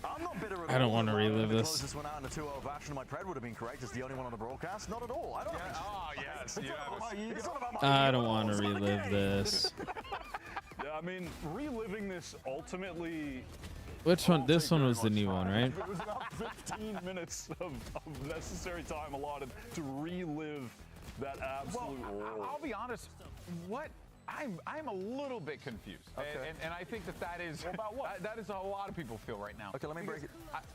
I'm not bitter at all. I don't want to relive The this. closest one out in a 2-0 fashion. My Pred would have been correct as the only one on the broadcast. Not at all. I don't. Oh, yes. It's not about my I ego. don't want to It's not the relive game. this. Yeah, I mean, reliving this ultimately. Which one? This one was the new one, right? It was about 15 minutes of necessary time allotted to relive that absolute roar. I'll be honest. What? I'm a little bit confused. Okay. And I think that is about what? That is how a lot of people feel right now. Okay, let me break it.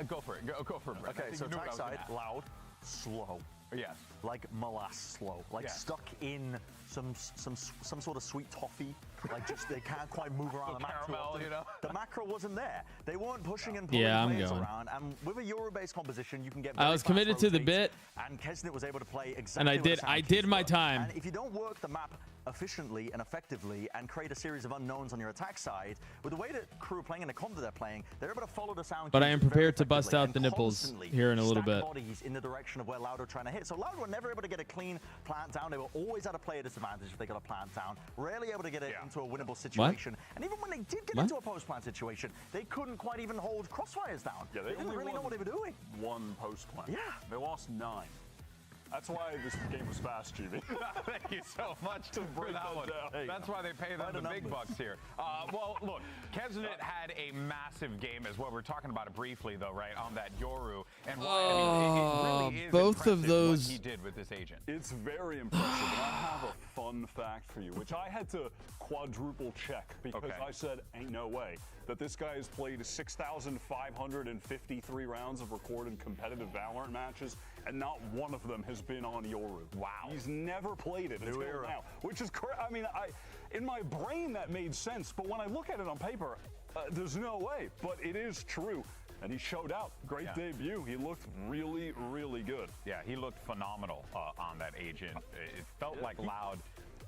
Go for it. Go for it, Brett. I Okay, think so you knew what I attack was side, gonna ask. loud, slow. Yes. Like molasses slow. Like Yeah. stuck in some sort of sweet toffee. Like just they can't quite move around the map too caramel, often. you know? The macro wasn't there. They weren't pushing and pulling Yeah, I'm players going. around. And with a Euro-based composition, you can get. I very was fast committed to the rotates, bit, and Kesnet was able to play exactly. and I what the did. sound I keys did my were. time. And if you don't work the map efficiently and effectively and create a series of unknowns on your attack side, with the way that crew are playing and the comp that they're playing, they're able to follow the sound. But I cues am very prepared to bust effectively out and the nipples constantly here in a little stack bit. bodies in the direction of where Loud are trying to hit. So Loud were never able to get a clean plant down. They were always at a player disadvantage if they got a plant down. Rarely able to get it into a winnable situation. And even when they did get into a post-plant situation, they couldn't quite even hold crossfires down. Yeah, they didn't only really know what they were doing. One post plant. Yeah. They lost 9. That's why this game was fast, GB. Thank you so much for that one. That's why they pay them the big bucks here. Well, look, Kesnet had a massive game as well. We're talking about it briefly, though, right, on that Yoru. And why, I mean, it really is both of impressive those. what he did with this agent. It's very impressive. And I have a fun fact for you, which I had to quadruple check because I said, ain't no way, that this guy has played 6,553 rounds of recorded competitive Valorant matches, and not one of them has been on Yoru. Wow. He's never played it until now, which is crazy. I mean, in my brain that made sense, but when I look at it on paper, there's no way. But it is true. And he showed out. Great debut. He looked really, really good. Yeah, he looked phenomenal on that agent. It felt like Loud.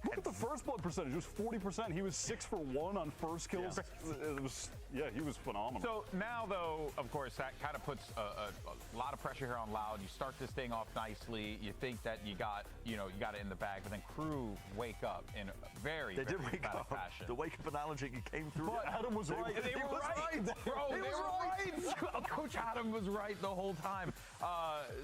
Look at the first blood percentage. It was 40%. He was 6 for 1 on first kills. It was, he was phenomenal. So now, though, of course, that kind of puts a lot of pressure here on Loud. You start this thing off nicely. You think that you got it in the bag, but then crew wake up in a very, They very did wake dramatic up. fashion. The wake up analogy came through. But Adam was right. They were right. Bro, they were right. Coach Adam was right the whole time.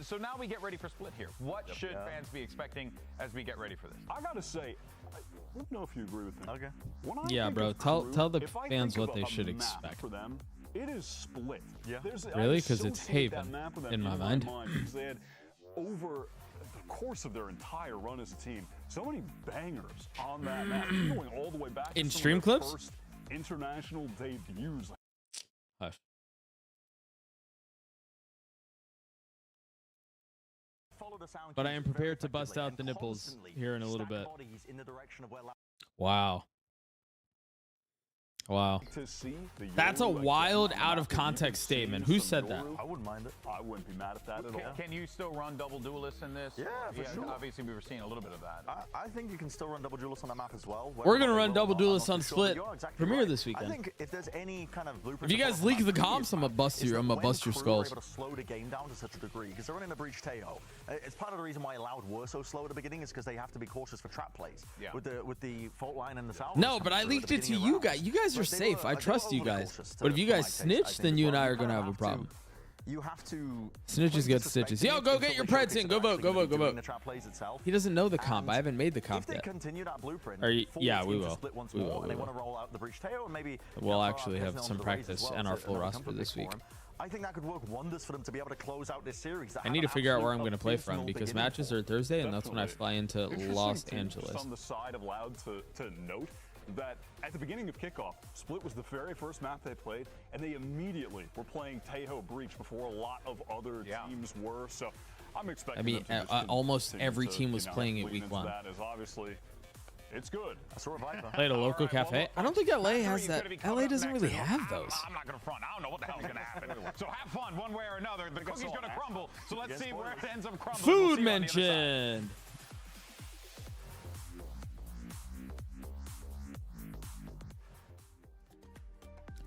So now we get ready for Split here. What should fans be expecting as we get ready for this? I gotta say, I don't know if you agree with me. Okay. When I Yeah, think bro. of Tell the if I fans think what of they a should map expect. for them, it is Split. Yeah. Really? 'Cause it's associate that Haven map with that in my in mind. because they had over the course of their entire run as a team, so many bangers on that map, going all the way back In to some stream of their clips? first international debuts. Hush. Follow but I am prepared to bust out the nipples here in a little bit. Wow. Wow. That's a wild out of context statement. Who said that? I wouldn't mind it. I wouldn't be mad at that at all. Can you still run double duelists in this? Yeah, for sure. Obviously, we were seeing a little bit of that. I think you can still run double duelists on that map as well. We're going to run double duelists on Split Premiere this weekend. I think if there's any kind of blueprint... If you guys leak the comps, I'm going to bust you. I'm going to bust your skulls. Able to slow the game down to such a degree because they're running a breach Teo. It's part of the reason why Loud were so slow at the beginning is because they have to be cautious for trap plays. Yeah. With the fault line and the south. No, but I leaked it to you guys. You guys are safe. I trust you guys. But if you guys snitch, then you and I are going to have a problem. You have to... Snitches get stitches. Yo, go get your Preds in. Go vote. Go vote. Go vote. He doesn't know the comp. I haven't made the comp yet. Continue that blueprint, yeah, we will. We will. And they want to roll out the breach Teo and maybe... We'll actually have some practice and our full roster this week. I think that could work wonders for them to be able to close out this series. I need to figure out where I'm going to play from because matches are Thursday, and that's when I fly into Los Angeles. On the side of Loud to note that at the beginning of kickoff, Split was the very first map they played, and they immediately were playing Tejo Breach before a lot of other teams were. So I'm expecting. I mean, almost every team was playing it week one. That is obviously. It's good. I saw a Viper. Played a local cafe. I don't think LA has that. LA doesn't really have those. I'm not going to front. I don't know what the hell's going to happen. So have fun one way or another. The cookie's going to crumble. So let's see where it ends up crumbling. Food mentioned.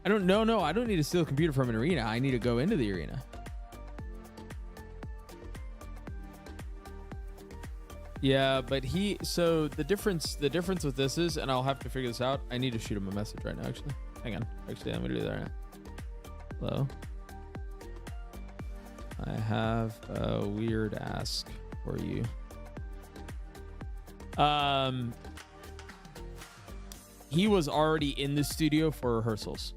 I don't know. No, I don't need to steal a computer from an arena. I need to go into the arena. Yeah, but so the difference with this is, and I'll have to figure this out. I need to shoot him a message right now, actually. Hang on. Actually, I'm gonna do that right now. Hello. I have a weird ask for you. He was already in the studio for rehearsals.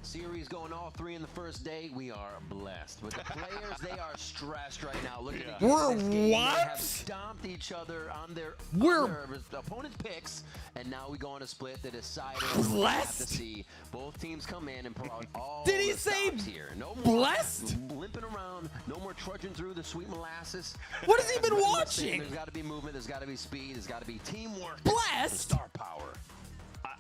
Series going all three in the first day. We are blessed. With the players, they are stressed right now. Look at We're this game. what? They have stomped each other on their opponent's picks, and now we go on a split. The decider. Blessed? Have to see both teams come in and pull out all. Did he the say stops here? No more blessed? Limping around. No more trudging through the sweet molasses. What has he been watching? There's got to be movement. There's got to be speed. There's got to be teamwork. Blessed. Star power.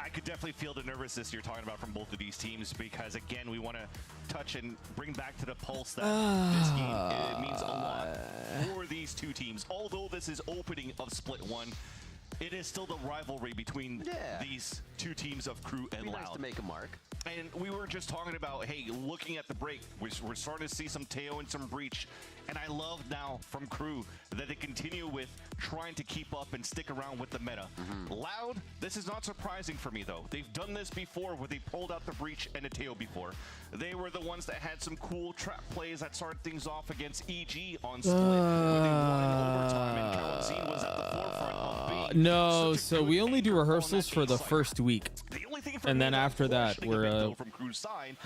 I could definitely feel the nervousness you're talking about from both of these teams because, again, we want to touch and bring back to the pulse that this game means a lot for these two teams. Although this is opening of Split 1, it is still the rivalry between these two teams of Crew and Loud. Nice to make a mark. And we were just talking about, hey, looking at the break, we're starting to see some Teo and some Breach. And I love now from Crew that they continue with trying to keep up and stick around with the meta. Loud, this is not surprising for me, though. They've done this before where they pulled out the Breach and a Teo before. They were the ones that had some cool trap plays that started things off against EG on Split, where they won in overtime, and Kalamzin was at the forefront of being no, so we only do rehearsals for the first week. And then after that, we're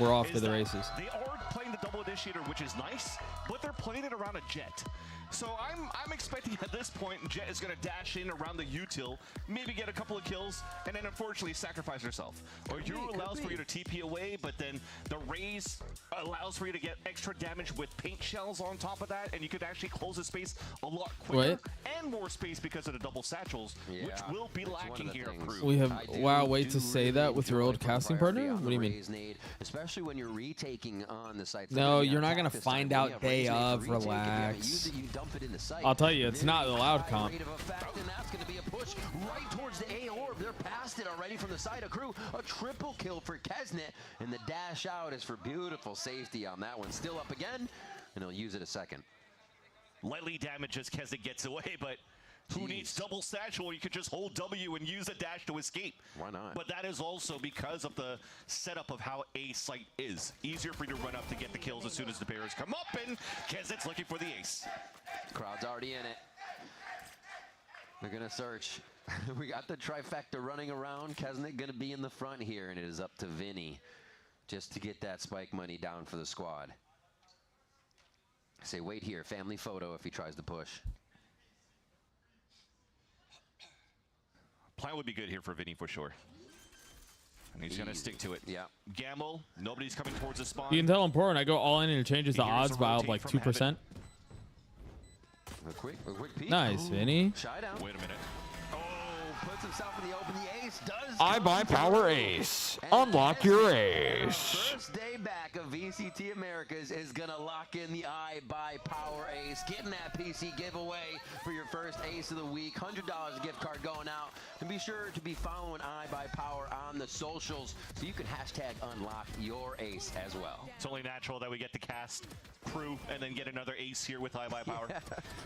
off to the races. They are playing the double initiator, which is nice, but they're playing it around a Jet. So I'm expecting at this point Jet is going to dash in around the util, maybe get a couple of kills, and then unfortunately sacrifice herself. Or Euro allows for you to TP away, but then the Raze allows for you to get extra damage with paint shells on top of that, and you could actually close the space a lot quicker and more space because of the double satchels, which will be lacking here. We have wait to say that with your old casting partner? What do you mean? Especially when you're retaking on the site. No, you're not going to find out day of. Relax. I'll tell you, it's not the Loud comp. And that's going to be a push right towards the A orb. They're past it already from the side of Crew. A triple kill for Kesnet, and the dash out is for beautiful safety on that one. Still up again, and he'll use it a second. Lightly damaged as Kesnet gets away, but who needs double satchel? You could just hold W and use a dash to escape. Why not? But that is also because of the setup of how A site is. Easier for you to run up to get the kills as soon as the barriers come up, and Kesnet's looking for the ace. Crowd's already in it. They're gonna search. We got the trifecta running around. Kesnet gonna be in the front here, and it is up to Vinny just to get that spike money down for the squad. I say wait here, family photo if he tries to push. Plan would be good here for Vinny for sure. And he's going to stick to it. Yeah. Gamble. Nobody's coming towards the spawn. You can tell I'm poor and I go all in and it changes the odds by like 2%. A quick peek. Nice, Vinny. Shy down. Wait a minute. Puts himself in the open. The ace does. I buy power ace. Unlock your ace. First day back of VCT Americas is going to lock in the I buy power ace. Getting that PC giveaway for your first ace of the week. $100 gift card going out. And be sure to be following I buy power on the socials so you can hashtag unlock your ace as well. It's only natural that we get to cast Crew and then get another ace here with I buy power. Yeah.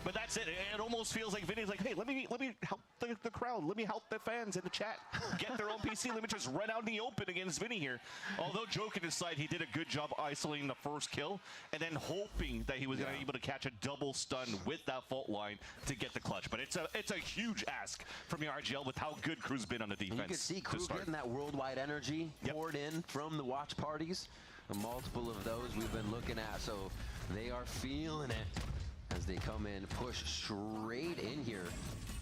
But that's it. It almost feels like Vinny's like, hey, let me help the crowd. Let me help the fans in the chat get their own PC. Let me just run out in the open against Vinny here. Although joking aside, he did a good job isolating the first kill and then hoping that he was going to be able to catch a double stun with that fault line to get the clutch. But it's a huge ask from the RGL with how good Crew's been on the defense. You can see Crew getting that worldwide energy poured in from the watch parties. A multiple of those we've been looking at, so they are feeling it as they come in, push straight in here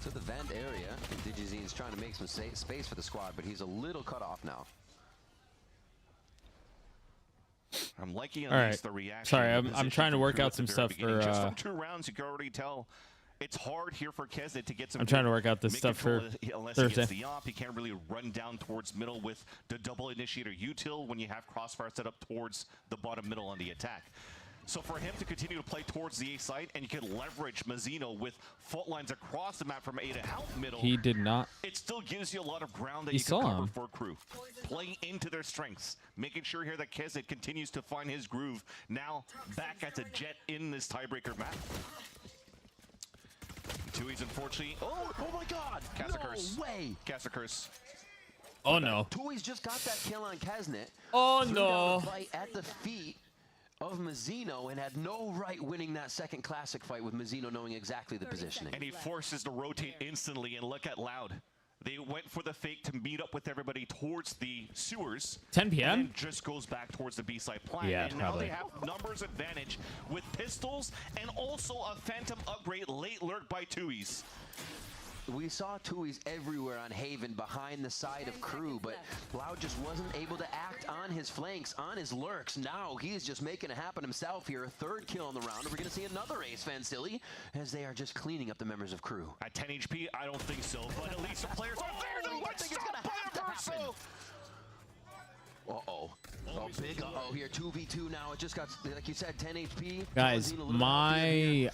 to the vent area. Digizine's trying to make some space for the squad, but he's a little cut off now. I'm liking at least the reaction. Sorry, I'm trying to work out some stuff for. Just from 2 rounds, you can already tell it's hard here for Kesnet to get some. I'm trying to work out this stuff for unless Thursday. he gets the op, he can't really run down towards middle with the double initiator util when you have crossfire set up towards the bottom middle on the attack. So for him to continue to play towards the A site, and you can leverage Mazzino with fault lines across the map from A to help middle. He did not. It still gives you a lot of ground that You you can saw cover him. for Crew. Playing into their strengths. Making sure here that Kesnet continues to find his groove. Now back as a Jet in this tiebreaker map. Tui's unfortunately. Oh my God! Cast a curse. No way! Cast a curse. Oh no. Tui's just got that kill on Kesnet. Oh Threw no. down a fight at the feet of Mazzino and had no right winning that second classic fight with Mazzino knowing exactly the positioning. And he forces to rotate instantly, and look at Loud. They went for the fake to meet up with everybody towards the sewers. 10 p.m.? And then just goes back towards the B-side plant. Yeah, and probably. now they have numbers advantage with pistols and also a phantom upgrade late lurk by Tui's. We saw Tui's everywhere on Haven behind the side of Crew, but Loud just wasn't able to act on his flanks, on his lurks. Now he is just making it happen himself here. A third kill in the round, and we're going to see another ace, Fansilly, as they are just cleaning up the members of Crew. At 10 HP, I don't think so, but at least the players are there. I think it's going to have to happen. Uh-oh. Oh, big uh-oh here. 2v2 now. It just got, like you said, 10 HP. Guys, my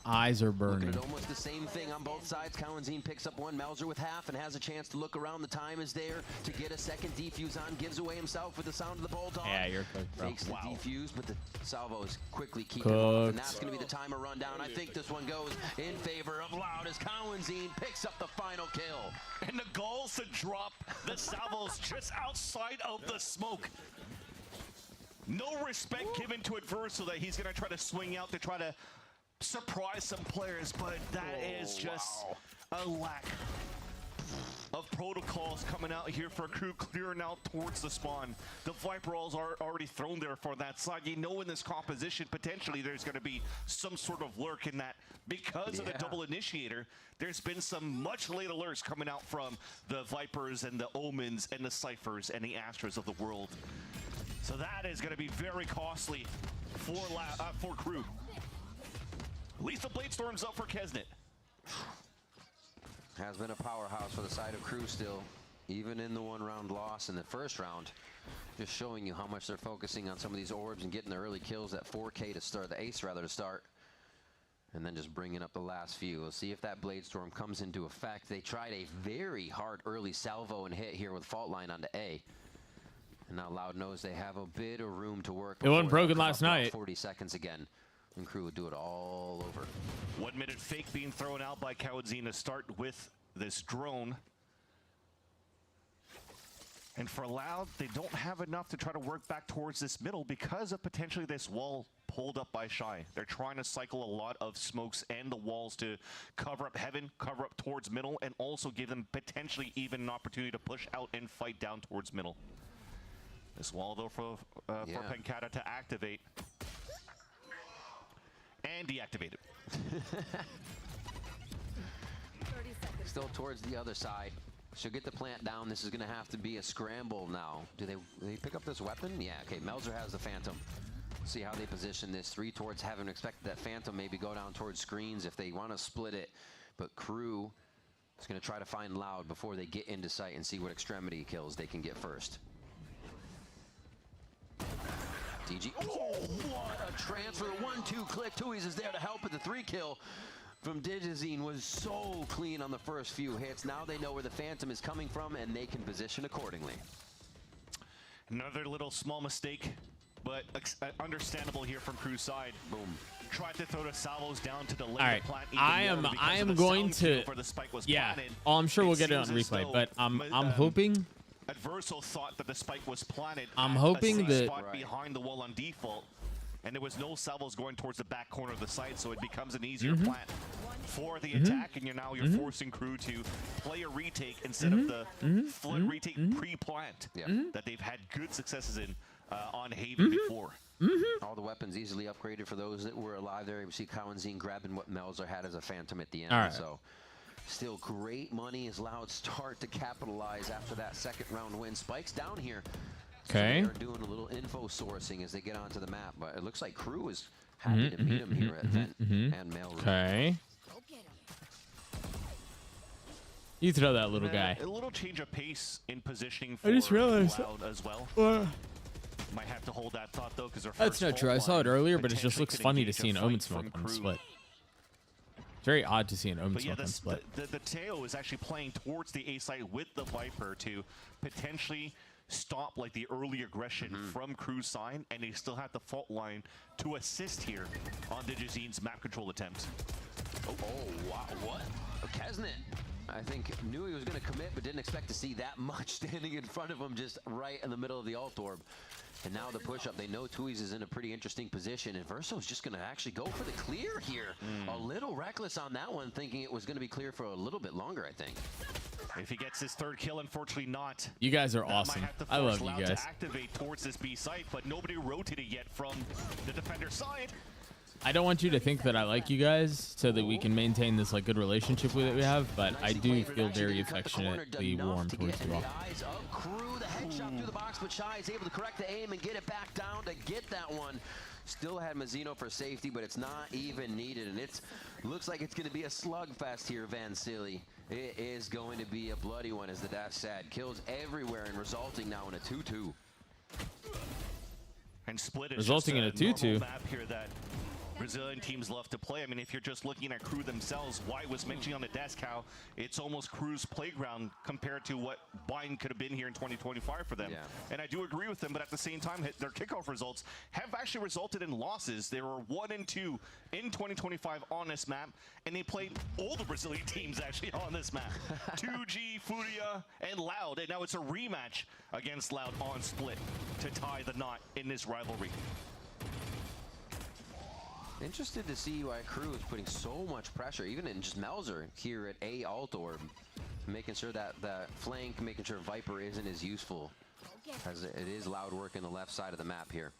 eyes are burning. Looking at almost the same thing on both sides. Kawanzine picks up one, Melzer with half, and has a chance to look around. The time is there to get a second defuse on. Gives away himself with the sound of the bulldog. Yeah, you're cooked, bro. Takes the defuse, but the salvo is quickly keeping him off, and that's going to be the timer rundown. I think this one goes in favor of Loud as Kawanzine picks up the final kill. And the goals to drop the salvos just outside of the smoke. No respect given to Adverso that he's going to try to swing out to try to surprise some players, but that is just a lack of protocols coming out here for Crew, clearing out towards the spawn. The Viper rolls are already thrown there for that side. You know, in this composition, potentially there's going to be some sort of lurk in that. Because of the double initiator, there's been some much late alerts coming out from the Vipers and the Omens and the Cyphers and the Astras of the world. So that is going to be very costly for Crew. At least the Blade Storm's up for Kesnet. Has been a powerhouse for the side of Crew still, even in the one-round loss in the first round. Just showing you how much they're focusing on some of these orbs and getting the early kills, that 4K to start, the ace rather to start, and then just bringing up the last few. We'll see if that Blade Storm comes into effect. They tried a very hard early salvo and hit here with fault line onto A. And now Loud knows they have a bit of room to work. It wasn't broken last night. 40 seconds again. And Crew would do it all over. 1 minute fake being thrown out by Kawanzine to start with this drone. And for Loud, they don't have enough to try to work back towards this middle because of potentially this wall pulled up by Shy. They're trying to cycle a lot of smokes and the walls to cover up Heaven, cover up towards middle, and also give them potentially even an opportunity to push out and fight down towards middle. This wall, though, for Pancata to activate. And deactivate it. Still towards the other side. She'll get the plant down. This is going to have to be a scramble now. Do they pick up this weapon? Yeah, okay. Melzer has the Phantom. See how they position this. 3 towards heaven. Expect that Phantom maybe go down towards screens if they want to split it. But Crew is going to try to find Loud before they get into sight and see what extremity kills they can get first. DG. Oh, what a transfer. 1-2 click. Tui's is there to help with the 3 kill. From Digizine was so clean on the first few hits. Now they know where the Phantom is coming from, and they can position accordingly. Another little small mistake, but understandable here from Crew's side. Boom. Tried to throw the salvos down to the left. All right, I am going to. Yeah. Oh, I'm sure we'll get it on replay, but I'm hoping. Adverso thought that the spike was planted. I'm hoping that spot behind the wall on default. And there was no salvos going towards the back corner of the site, so it becomes an easier plant for the attack, and you're forcing Crew to play a retake instead of the flood retake pre-plant that they've had good successes in on Haven before. All the weapons easily upgraded for those that were alive there. You see Kawanzine grabbing what Melzer had as a Phantom at the end. Right. So still great money as Loud start to capitalize after that second round win. Spike's down here. Okay. So they're doing a little info sourcing as they get onto the map, but it looks like Crew is happy to meet him here at Vent and Mailroom. Okay. You throw that little guy. A little change of pace in positioning for I just realized Loud as well. Might have to hold that thought though, because that's not true. I saw it earlier, but it just looks funny to see an Omen smoke on split. It's very odd to see an Omen smoke on split. The Teo is actually playing towards the A site with the Viper to potentially stop like the early aggression from Crew's side, and they still have the fault line to assist here on Digizine's map control attempt. Oh wow, what? Kesnet, I think knew he was going to commit, but didn't expect to see that much standing in front of him just right in the middle of the alt orb. And now the push-up, they know Tui's is in a pretty interesting position, and Verso's just going to actually go for the clear here. A little reckless on that one, thinking it was going to be clear for a little bit longer, I think. If he gets his 3rd kill, unfortunately not. You guys are awesome. I love you guys. To activate towards this B site, but nobody rotated yet from the defender side. I don't want you to think that I like you guys so that we can maintain this like good relationship that we have, but I do feel very affectionately warm towards you all. Crew, the headshot through the box, but Shy is able to correct the aim and get it back down to get that one. Still had Mazzino for safety, but it's not even needed, and it looks like it's going to be a slugfest here, Van Silly. It is going to be a bloody one, as the dash said. Kills everywhere and resulting now in a 2-2. And split is resulting in a 2-2. Map here that Brazilian teams love to play. I mean, if you're just looking at Crew themselves, White was mentioning on the desk how it's almost Crew's playground compared to what Bind could have been here in 2025 for them. And I do agree with them, but at the same time, their kickoff results have actually resulted in losses. They were 1-2 in 2025 on this map, and they played all the Brazilian teams actually on this map. 2G, Furia, and Loud, and now it's a rematch against Loud on Split to tie the knot in this rivalry. Interested to see why Crew is putting so much pressure, even in just Melzer here at A alt orb, making sure that the flank, making sure Viper isn't as useful, as it is Loud work in the left side of the map here.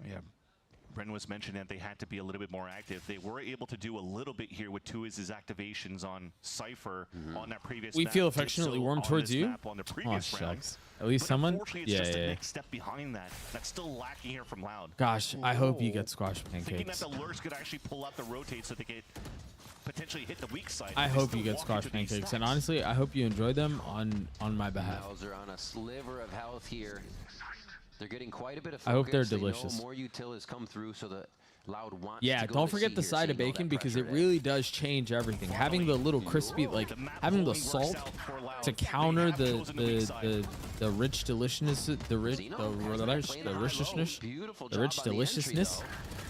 Yeah, Bren was mentioning that they had to be a little bit more active. They were able to do a little bit here with Tui's activations on Cypher on that previous We map. feel affectionately warm towards you? On the previous round. Shucks. At least someone? Unfortunately, it's just the next step behind that. That's still lacking here from Loud. Gosh, I hope you get squash Thinking pancakes. that the Lurks could actually pull out the rotate so they could potentially hit the weak side. I hope you get squash pancakes, and honestly, I hope you enjoy them on my behalf. Melzer on a sliver of health here. They're getting quite a bit of focus. I hope they're delicious. They know more util has come through, so the Loud wants Yeah, to go don't to forget C the here, side of seeing all bacon that because it pressure really does change everything. Having the little crispy, like having the salt to counter the rich deliciousness, the rich deliciousness.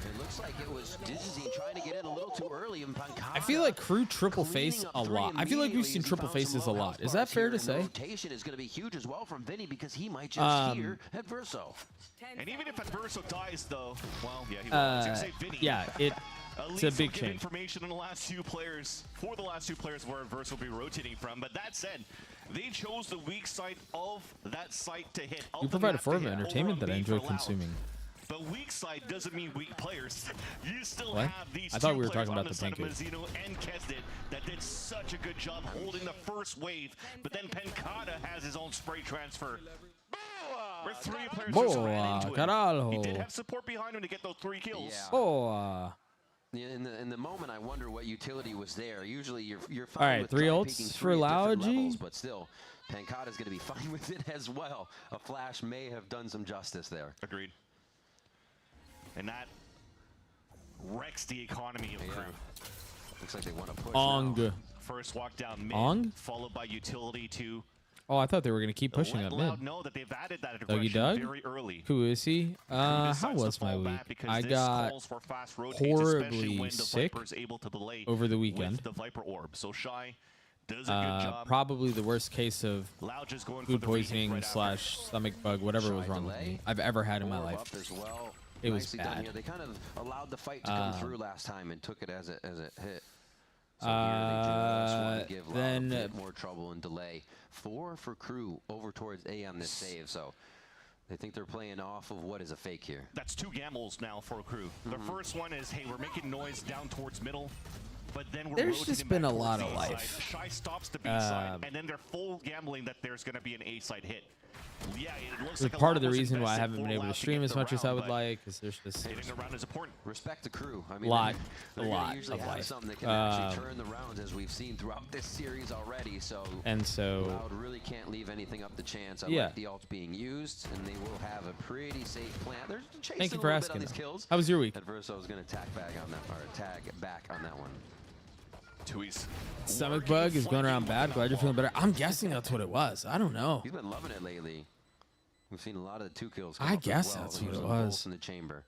It looks like it was Digizine trying to get in a little too early. And I feel like Crew triple face a lot. I feel like we've seen triple faces a lot. Is that fair to say? Rotation is going to be huge as well from Vinny because he might just hear Adverso. And even if Adverso dies, though, well, yeah, he will. I was gonna say Vinny. Yeah, it's a big change. Information on the last two players, for the last two players where Adverso will be rotating from. But that said, they chose the weak side of that site to hit. You provide a form of entertainment that I enjoy consuming. But weak side doesn't mean weak players. You still What? have these I thought two we were players talking on about the the side of pancake. Mazzino and Kesnet that did such a good job holding the first wave. But then Pancada has his own spray transfer. Where 3 players just ran into him. Carajo. He did have support behind him to get those 3 kills. Boa. Yeah, in the moment, I wonder what utility was there. Usually, you're All fine right, with 3 try ults peeking for 3 at different Loud G. levels, but still, Pancada's going to be fine with it as well. A flash may have done some justice there. Agreed. And that wrecks the economy of Crew. Looks like they want to push Ong. now. First walk down mid, Ong? followed by utility 2. Oh, I thought they were going to keep pushing Let up Loud mid. know that they've added that Dougie aggression Doug? very early. Who is he? How was my week? I got horribly sick over the weekend. The Viper Orb. So Shy does a good job. Probably the worst case of Loud just going food for the poisoning retake / right stomach bug, whatever was wrong with me, I've ever had in my life. It was Nicely done bad. here. They kind of allowed the fight to come through last time and took it as it hit. So here they just want to give Loud a bit more trouble and delay. 4 for Crew over towards A on this save, so they think they're playing off of what is a fake here. That's 2 gambles now for Crew. The first one is, hey, we're making noise down towards middle. But then we're There's just been a lot of A life. side. Shy stops the B side, and then they're full gambling that there's going to be an A side hit. Yeah, it looks like a Part lot of the was reason why I invested haven't for been able to Loud stream get as the much as I round, would but like, because there's just hitting the round is important. Respect the Crew. I mean, lot they're gonna usually of have life. something that can actually turn the rounds, as we've seen throughout this series already. So Loud really can't leave anything up to chance. I like the ults being used, and they will have a pretty safe plan. They're chasing Thank you a for little bit asking. on these kills. How was your week? Adverso is going to tag back on that, one. Tui's Stomach bug is going around bad. Glad you're feeling better. I'm guessing that's what it was. I don't know. He's been loving it lately. We've seen a lot of the 2 kills. I guess that's what it was. In the chamber.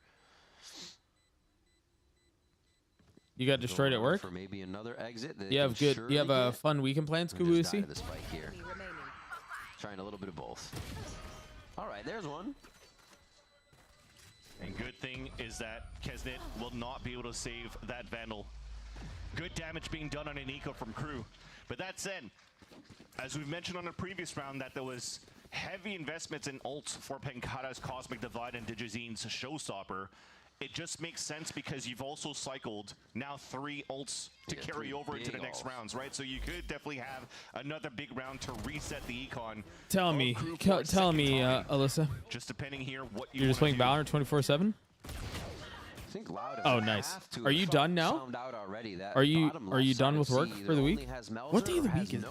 You got destroyed at work? For maybe another exit. You have good. You have a fun weekend plans, Kubusi? The spike here. Trying a little bit of both. All right, there's one. And good thing is that Kesnet will not be able to save that Vandal. Good damage being done on an eco from Crew. But that said, as we mentioned on the previous round, that there was heavy investments in ults for Pancada's Cosmic Divide and Digizine's Showstopper. It just makes sense because you've also cycled now 3 ults to carry over into the next rounds, right? So you could definitely have another big round to reset the econ. Tell me, Alyssa. Just depending here what you You're just playing Valorant 24/7? I think Loud Oh, nice. Are you done now? Are you done with work for the week? What day of the week is it?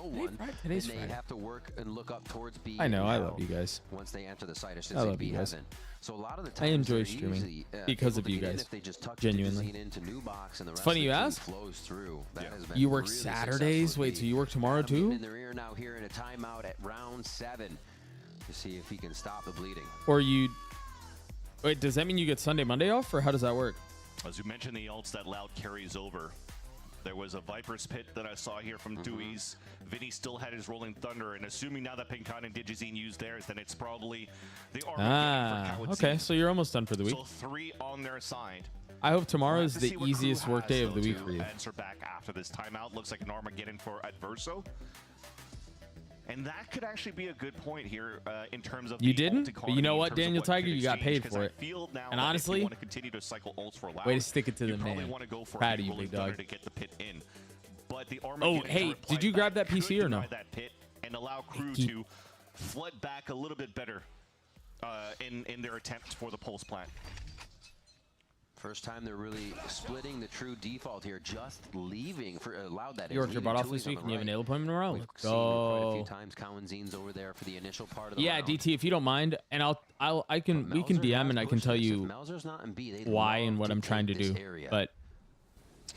Today's Friday. They have to work and look up towards B. I know. I love you guys. Once they enter the site, I love you guys. So a lot of the I times enjoy they're streaming usually, because of able to you get in guys. if they just tuck Genuinely. Digizine into new box and the It's rest funny of you the team ask. flows through. That has been You work really Saturdays? successful Wait, with so you work tomorrow Got him too? in their ear now here in a timeout at round 7 to see if he can stop the bleeding. Or you? Wait, does that mean you get Sunday, Monday off, or how does that work? As you mentioned, the ults that Loud carries over. There was a Viper's Pit that I saw here from Dewey's. Vinny still had his Rolling Thunder, and assuming now that Pinkon and Digizine used theirs, then it's probably the Armageddon for Okay, so you're almost done for the week. So 3 on their side. I hope tomorrow We'll is have to the see what easiest Crew work day has, of the though, week to for you. Answer back after this timeout. Looks like an Armageddon for Adverso. And that could actually be a good point here in terms of You the didn't? ult But economy, you know in what, terms of Daniel what you Tiger? could You got exchange, paid 'cause for I it. feel now And that honestly, if you want to continue to cycle ults for Loud, way to stick it to you the probably man. want to go for Proud a of you, Rolling big Thunder dog. to get the pit in. But the Oh, Armageddon hey, to reply did you grab back that PC or could no? deny that pit and allow Crew Keep- to flood back a little bit better in their attempt for the pulse plant. First time they're really splitting the true default here, just leaving for Loud that You worked your butt off this week and you have a nail appointment tomorrow? We've Let's seen quite a few go. times Cowanzine's over there for the initial part of the Yeah, round. DT, if you don't mind, and we can DM and I can tell you Melzer's not in B, they why love and what to I'm trying to take this do. area. But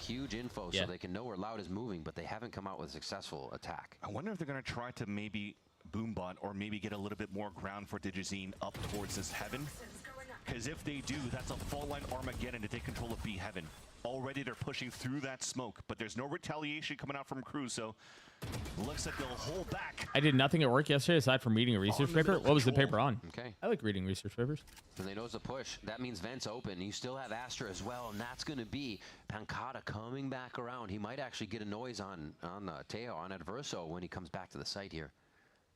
Huge info Yeah. so they can know where Loud is moving, but they haven't come out with a successful attack. I wonder if they're going to try to maybe boombot or maybe get a little bit more ground for Digizine up towards this heaven. Because if they do, that's a full line Armageddon to take control of B heaven. Already they're pushing through that smoke, but there's no retaliation coming out from Crew, so looks like they'll hold back. I did nothing at work yesterday aside from reading a research paper. What was the control. paper on? Okay. I like reading research papers. So they know it's a push. That means vents open. You still have Astra as well, and that's going to be Pancada coming back around. He might actually get a noise on Teo, on Adverso when he comes back to the site here.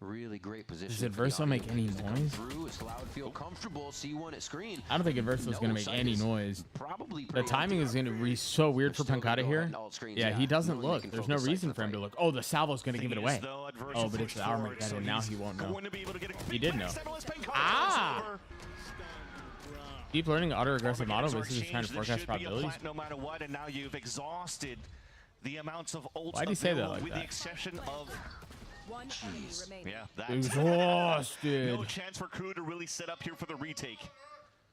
Really great position. Does Adverso make any noise? Loud, feel comfortable. C1 at screen. I don't think Adverso's going to make any noise. Probably the timing is going to be so weird for Pancada here. Yeah, he doesn't look. There's no reason for him to look. Oh, the salvo's going to give it away. Oh, but it's our Armageddon, and now he won't know. He did know. Ah! Deep learning auto-aggressive model basically trying to forecast probabilities. No matter what, and now you've exhausted the amounts of ults. Why'd he say that like with that? the exception of yeah, that's exhausted. No chance for Crew to really set up here for the retake.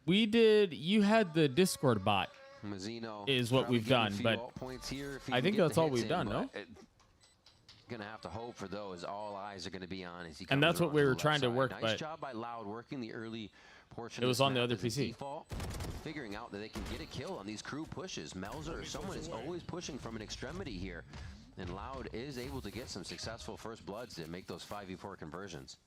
We did. You had the Discord bot. Mazzino Is what we've done, but I think that's all we've done, no? Gonna have to hope for those. All eyes are gonna be on as he and that's what we were trying to work, nice but job by Loud working the early portion. It was on the other PC. Default, figuring out that they can get a kill on these Crew pushes. Melzer or someone is always pushing from an extremity here. And Loud is able to get some successful first bloods to make those 5v4 conversions.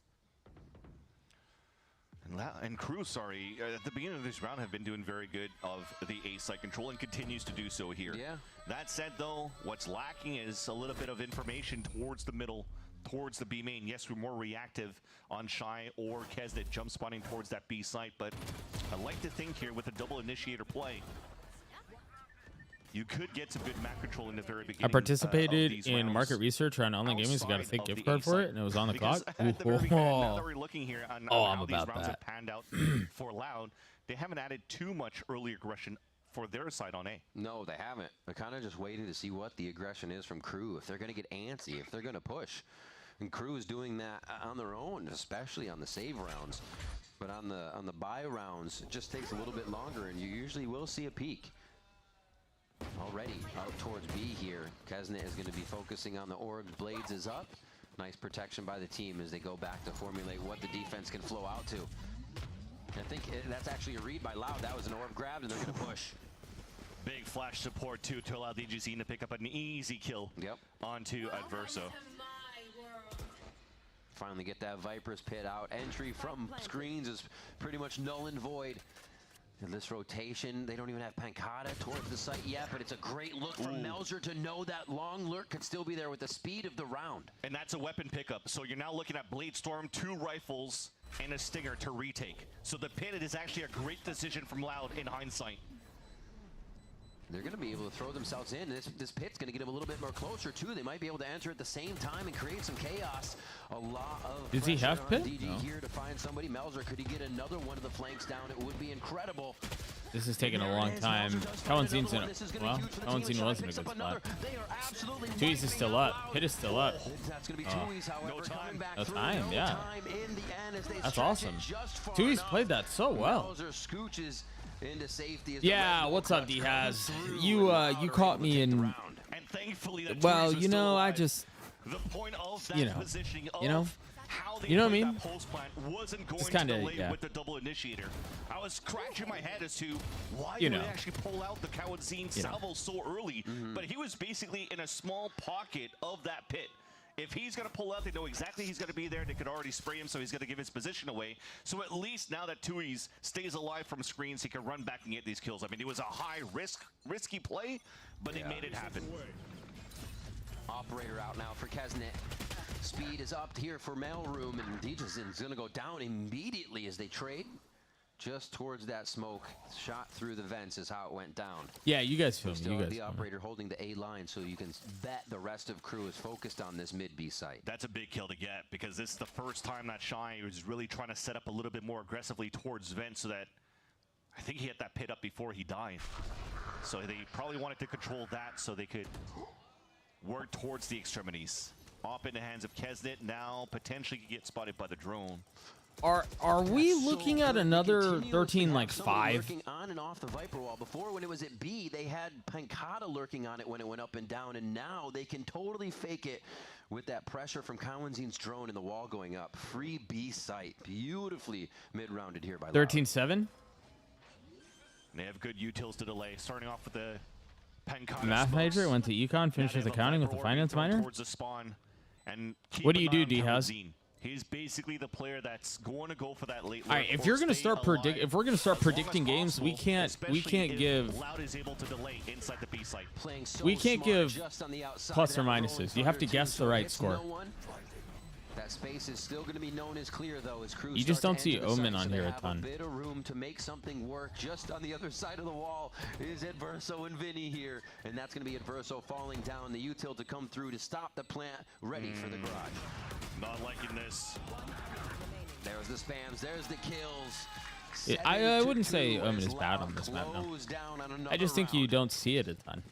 And Crew, sorry, at the beginning of this round have been doing very good of the A site control and continues to do so here. Yeah. That said, though, what's lacking is a little bit of information towards the middle, towards the B main. Yes, we're more reactive on Shy or Kesnet jump spawning towards that B site, but I like to think here with a double initiator play, you could get some good map control in the very beginning. I participated in market research around online gaming, so got a fake gift card for it, and it was on the clock. Now that we're looking here on how these rounds have panned out for Loud, they haven't added too much early aggression for their side on A. No, they haven't. They're kind of just waiting to see what the aggression is from Crew, if they're going to get antsy, if they're going to push. And Crew is doing that on their own, especially on the save rounds. But on the buy rounds, it just takes a little bit longer, and you usually will see a peak. Already out towards B here. Kesnet is going to be focusing on the orb. Blades is up. Nice protection by the team as they go back to formulate what the defense can flow out to. I think that's actually a read by Loud. That was an orb grab, and they're going to push. Big flash support, too, to allow DGZ to pick up an easy kill onto Adverso. Finally get that Viper's pit out. Entry from screens is pretty much null and void. And this rotation, they don't even have Pancada towards the site yet, but it's a great look from Melzer to know that long lurk could still be there with the speed of the round. And that's a weapon pickup. So you're now looking at Bladestorm, 2 rifles, and a Stinger to retake. So the pit is actually a great decision from Loud in hindsight. They're going to be able to throw themselves in. This pit's going to get them a little bit more closer, too. They might be able to enter at the same time and create some chaos. A lot of Does he have pit? DG here to find somebody. Melzer, could he get another one of the flanks down? It would be incredible. This is taking a long time. Kawanzin's in it. Well, Kawanzin was in a good spot. Tui's is still up. Pit is still up. That's going to be Tui's, however, coming back no through. time, No yeah. time in the end as they That's stretch awesome. it just far Tui's enough. played that so well. Melzer scooches into safety. As Yeah, what's up, D-Haz? You caught me in. And thankfully, that Well, Tui's you still know, I alive. just. The point of that You know. positioning of You know. how they You know what I played mean? that pulse plant wasn't going Just to kinda, delay yeah. with the double initiator. I was scratching my head as to why You would know. they actually pull out the Kawanzin You know. salvo so early, but he was basically in a small pocket of that pit. If he's going to pull out, they know exactly he's going to be there. They could already spray him, so he's going to give his position away. So at least now that Tui's stays alive from screens, he can run back and get these kills. I mean, it was a risky play, but they made it happen. Operator out now for Kesnet. Speed is up here for Mailroom, and Dejan's going to go down immediately as they trade. Just towards that smoke, shot through the vents is how it went down. Yeah, you guys feel me. Still You have guys the feel me. operator holding the A line, so you can bet the rest of Crew is focused on this mid B site. That's a big kill to get, because this is the first time that Shy was really trying to set up a little bit more aggressively towards Vent, so that I think he had that pit up before he died. So they probably wanted to control that so they could work towards the extremities. Off in the hands of Kesnet, now potentially could get spotted by the drone. Are we looking at another 13 like 5? Lurking on and off the Viper wall. Before, when it was at B, they had Pancada lurking on it when it went up and down, and now they can totally fake it with that pressure from Kawanzin's drone and the wall going up. Free B site, beautifully mid-rounded here by Loud. 13-7. They have good utils to delay, starting off with the Pancada Math major, went to econ, finished with accounting with a finance minor. towards the spawn. And What do you do, D-Haz? He's basically the player that's going to go for that late. All right, if you're gonna start predicting games, we can't give Loud is able to delay inside the B site. we can't give plus or minuses. You have to guess the right score. That space is still going to be known as clear, though, as Crew You just don't start to see enter the Omen site, on so here they a have ton. A bit of room to make something work. Just on the other side of the wall is Adverso and Vinny here, and that's going to be Adverso falling down. The util to come through to stop the plant, ready for the garage. Not liking this. There's the spams. There's the kills. I wouldn't say Omen is bad on this map now. I just think you don't see it a ton.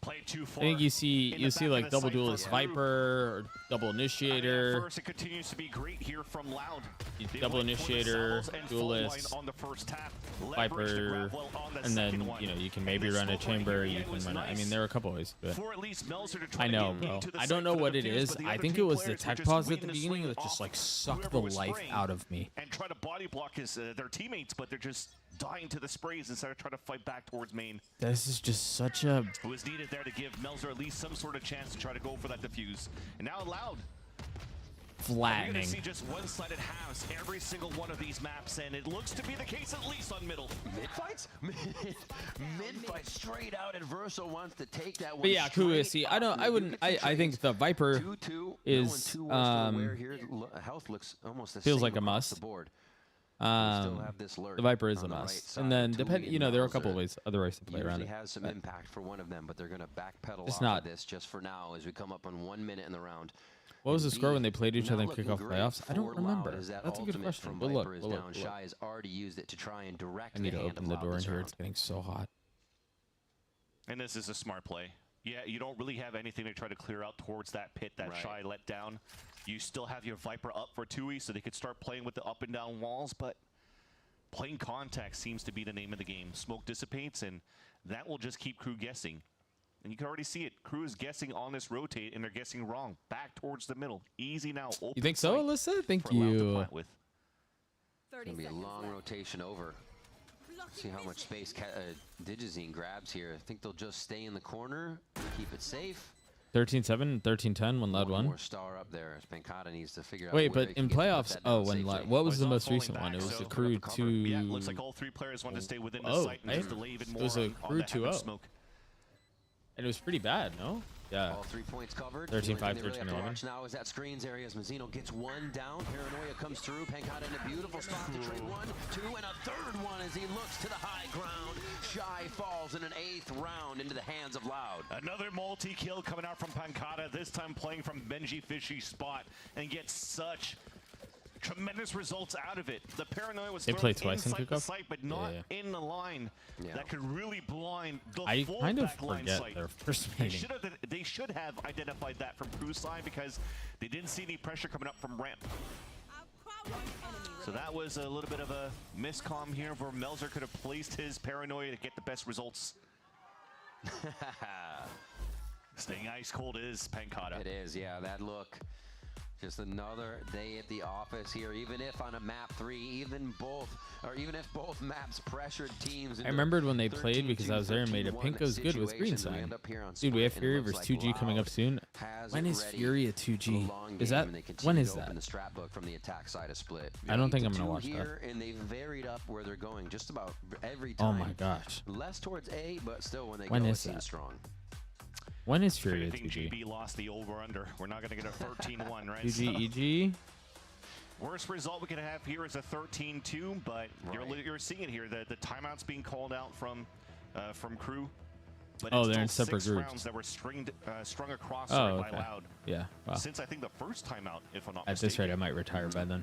Play too I far. think you see like double duelist Viper, or double initiator. First, it continues to be great here from Loud. Double initiator, duelist, on the first half, Viper, and then you can maybe run a chamber. You can run. I mean, there are a couple ways to do it. I know, bro. I don't know what it is. I think it was the tech pause at the beginning that just like sucked the life out of me. And try to body block their teammates, but they're just dying to the sprays instead of trying to fight back towards main. This is just such a. It was needed there to give Melzer at least some sort of chance to try to go for that defuse. And now Loud. Flattening. We're going to see just one-sided halves every single one of these maps, and it looks to be the case at least on middle. Mid-fights? Mid-fight straight out. Adverso wants to take that one. But yeah, Kua, see, I think the Viper is health looks almost the feels same like a across must. the board. The Viper is a must, and then there are a couple of ways, other ways to play around it. Has some impact for one of them, but they're going to backpedal It's off not- of this just for now as we come up on 1 minute in the round. What was the score when they played each other in Not kickoff looking great playoffs? I don't for remember. Loud as that That's a good ultimate question. from We'll look. Viper is We'll down. look. Shy has already used it to try and direct I need the to hand open of the Loud door in this here. round. It's getting so hot. And this is a smart play. Yeah, you don't really have anything to try to clear out towards that pit that Shy let down. You still have your Viper up for 2E, so they could start playing with the up and down walls, but playing contact seems to be the name of the game. Smoke dissipates, and that will just keep Crew guessing. And you can already see it. Crew is guessing on this rotate, and they're guessing wrong. Back towards the middle. Easy now. You think so, Alyssa? Thank you. It's going to be a long rotation over. See how much space Digizine grabs here. I think they'll just stay in the corner, keep it safe. 13-7, 13-10 when Loud One won. more star up there. Spankata needs to figure out. Wait, where but he can in get to put playoffs, that down safely. what was the most recent one? It was the Crew 2. Yeah, looks like all three players wanted to stay within the site and just delay even more. It was a on Crew the heaven 2-0. smoke. And it was pretty bad, no? Yeah. All 3 points covered. 13-5, The only thing they really have to 13-11. watch now is that screens area as Mazzino gets one down. Paranoia comes through. Pankata in a beautiful spot to trade 1, 2, and a third one as he looks to the high ground. Shy falls in an 8th round into the hands of Loud. Another multi-kill coming out from Pankata, this time playing from Benji Fishy's spot, and gets such tremendous results out of it. The Paranoia was They thrown played twice in inside the kickoff? site, but not in the line. That could really blind the I full kind of back line forget site. their first They meeting. should have identified that from Crew's side because they didn't see any pressure coming up from ramp. So that was a little bit of a miscomm here where Melzer could have placed his Paranoia to get the best results. Staying ice cold is Pankata. It is, yeah, that look. Just another day at the office here. Even if on a map 3, even if both maps pressured teams. I remembered when they played because I was there and made a Pinko's good with Greenside. Dude, we have Fury versus 2G coming up soon. When is Fury at 2G? Is that when is that? The strat book from the attack side of split. I don't think I'm gonna watch here, that. And they've varied up where they're going just about every Oh time. my gosh. Less towards A, but still when they When go, it is seems that? strong. When is Fury I at think 2G? GB lost the over-under. We're not going to get a 13-1, right? 2G, EG? Worst result we could have here is a 13-2, but you're seeing it here. The timeouts being called out from Crew. But Oh, it's they're in still separate 6 groups. rounds that were strung across Oh, by okay. Loud. Yeah, wow. Since I think the first timeout, if I'm not At mistaken. this rate, I might retire by then.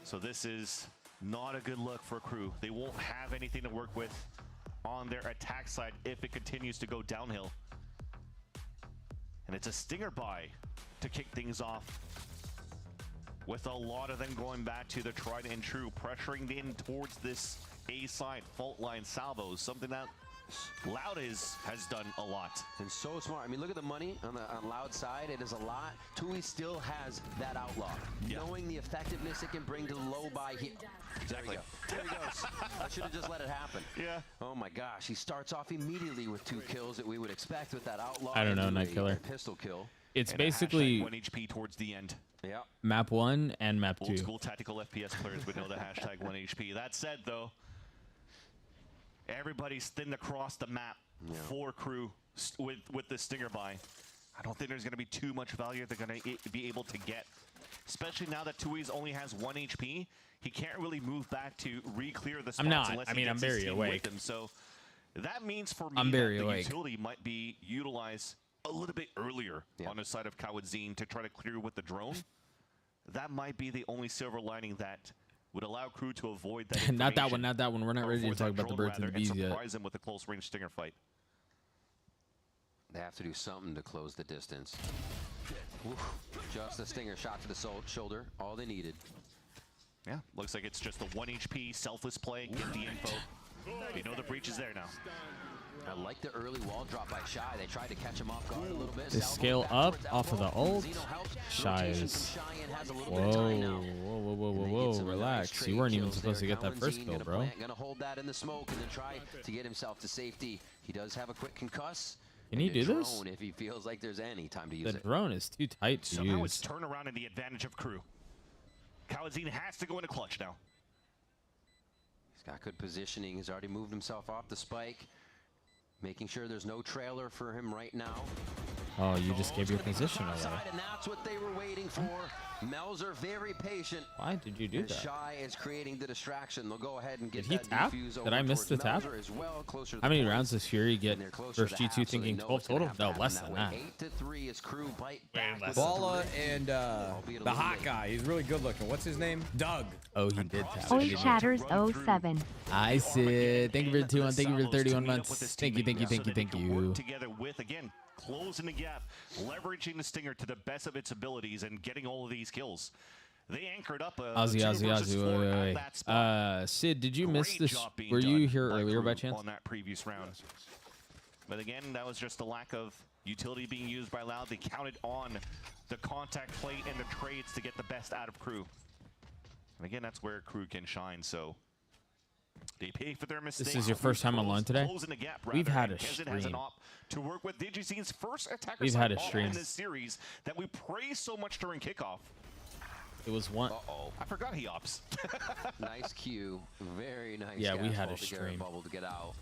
So this is not a good look for Crew. They won't have anything to work with on their attack side if it continues to go downhill. And it's a stinger buy to kick things off, with a lot of them going back to the tried and true, pressuring in towards this A side fault line salvos, something that Loud has done a lot. And so smart. I mean, look at the money on Loud side. It is a lot. Tui still has that outlaw. Knowing the effectiveness it can bring to the low buy here. Exactly. There he goes. I should have just let it happen. Yeah. Oh my gosh. He starts off immediately with 2 kills that we would expect with that outlaw. I don't know, into Night a Killer. Pistol kill. It's And basically a #1 HP towards the end. Yeah. map 1 and map 2. Old school tactical FPS players would know the #1 HP. That said, though, everybody's thinned across the map for Crew with the stinger buy. I don't think there's going to be too much value they're going to be able to get Especially now that Tui's only has 1 HP, he can't really move back to re-clear the spots. I'm not. Unless I he mean, I'm gets his very team awake. with him. So that means for me I'm very that the awake. utility might be utilized a little bit earlier on the side of Kawadzin to try to clear with the drone. That might be the only silver lining that would allow crew to avoid that. Not that one. Not that one. We're not ready to talk about the birds and the bees yet. Surprise him with a close range stinger fight. They have to do something to close the distance. Oof. Just a stinger shot to the shoulder. All they needed. Yeah, looks like it's just the 1 HP selfless play. Get the info. You know the breach is there now. I like the early wall drop by Shy. They tried to catch him off guard a little bit. They scale up off of the ult. Shy is. Whoa. Relax. You weren't even supposed to get that first kill, bro. Gonna hold that in the smoke and then try to get himself to safety. He does have a quick concuss. Can he do this? If he feels like there's any time to use The it. drone is too tight to Somehow use. it's turnaround in the advantage of crew. Kawadzin has to go into clutch now. He's got good positioning. He's already moved himself off the spike. Making sure there's no trailer for him right now. Oh, you just gave your position away. And that's what they were waiting for. Melzer very patient. Why did you do As that? Shy is creating the distraction. They'll go ahead and get Did he that tap? defuse over Did I miss the towards tap? Melzer as well, closer to How many the rounds does Fury get And they're closer versus to G2 half, so they thinking know 12 it's gonna total? have to No, happen less that than way. that. 8-3 is crew bite back. with Balla three. and the hot guy. He's really good looking. What's his name? Doug. Oh, he did tap. Oi Chatters 07. I said, thank you for the 2 thank you for the 31 months. Thank you. Together with, again, closing the gap, leveraging the stinger to the best of its abilities and getting all of these kills. They anchored up a Ozzy. Sid, did you miss this? Were you here earlier by chance? On that previous round. But again, that was just the lack of utility being used by Loud. They counted on the contact play and the trades to get the best out of crew. And again, that's where crew can shine. So they pay for their mistakes. This is your first time online today? Closing the gap, We've had a Kezen has an stream. op to work with DigiZ's first attacker We've had a op stream. in this series that we praise so much during kickoff. It was one. I forgot he ops. Nice cue. Very nice. Yeah, we had a gasball to get stream. Bubble to get out.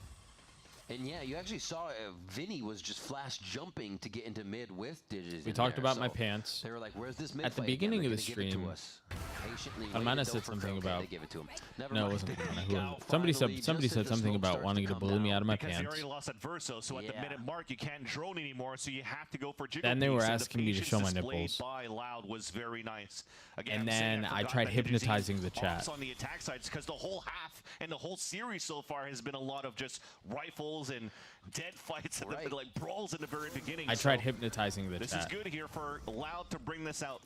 And yeah, you actually saw Vinny was just flash jumping to get into mid with Digis. We in talked there, about so my pants. They were like, "Where's this mid At the fight beginning again? of the They're gonna give it stream, to us." Patiently Amanda waited, said though, for something Crow. about. Okay, they give it to him. Never No, it mind. wasn't Amanda. Who Now, was it? Somebody finally, said somebody just said as the something smoke about starts wanting to come blow me down, out of my Because they pants. already lost at Verso, so at the minute mark, you can't drone anymore, so you have to go for jiggle. Then they were piece, and the asking me to patience show my displayed nipples. by Loud was very nice. Again, And I'm saying then I forgot tried that hypnotizing DigiZ the chat. ops on the attack sides because the whole half and the whole series so far has been a lot of just rifles and dead fights, and like brawls in the very beginning. I tried so hypnotizing the this chat. is good here for Loud to bring this out.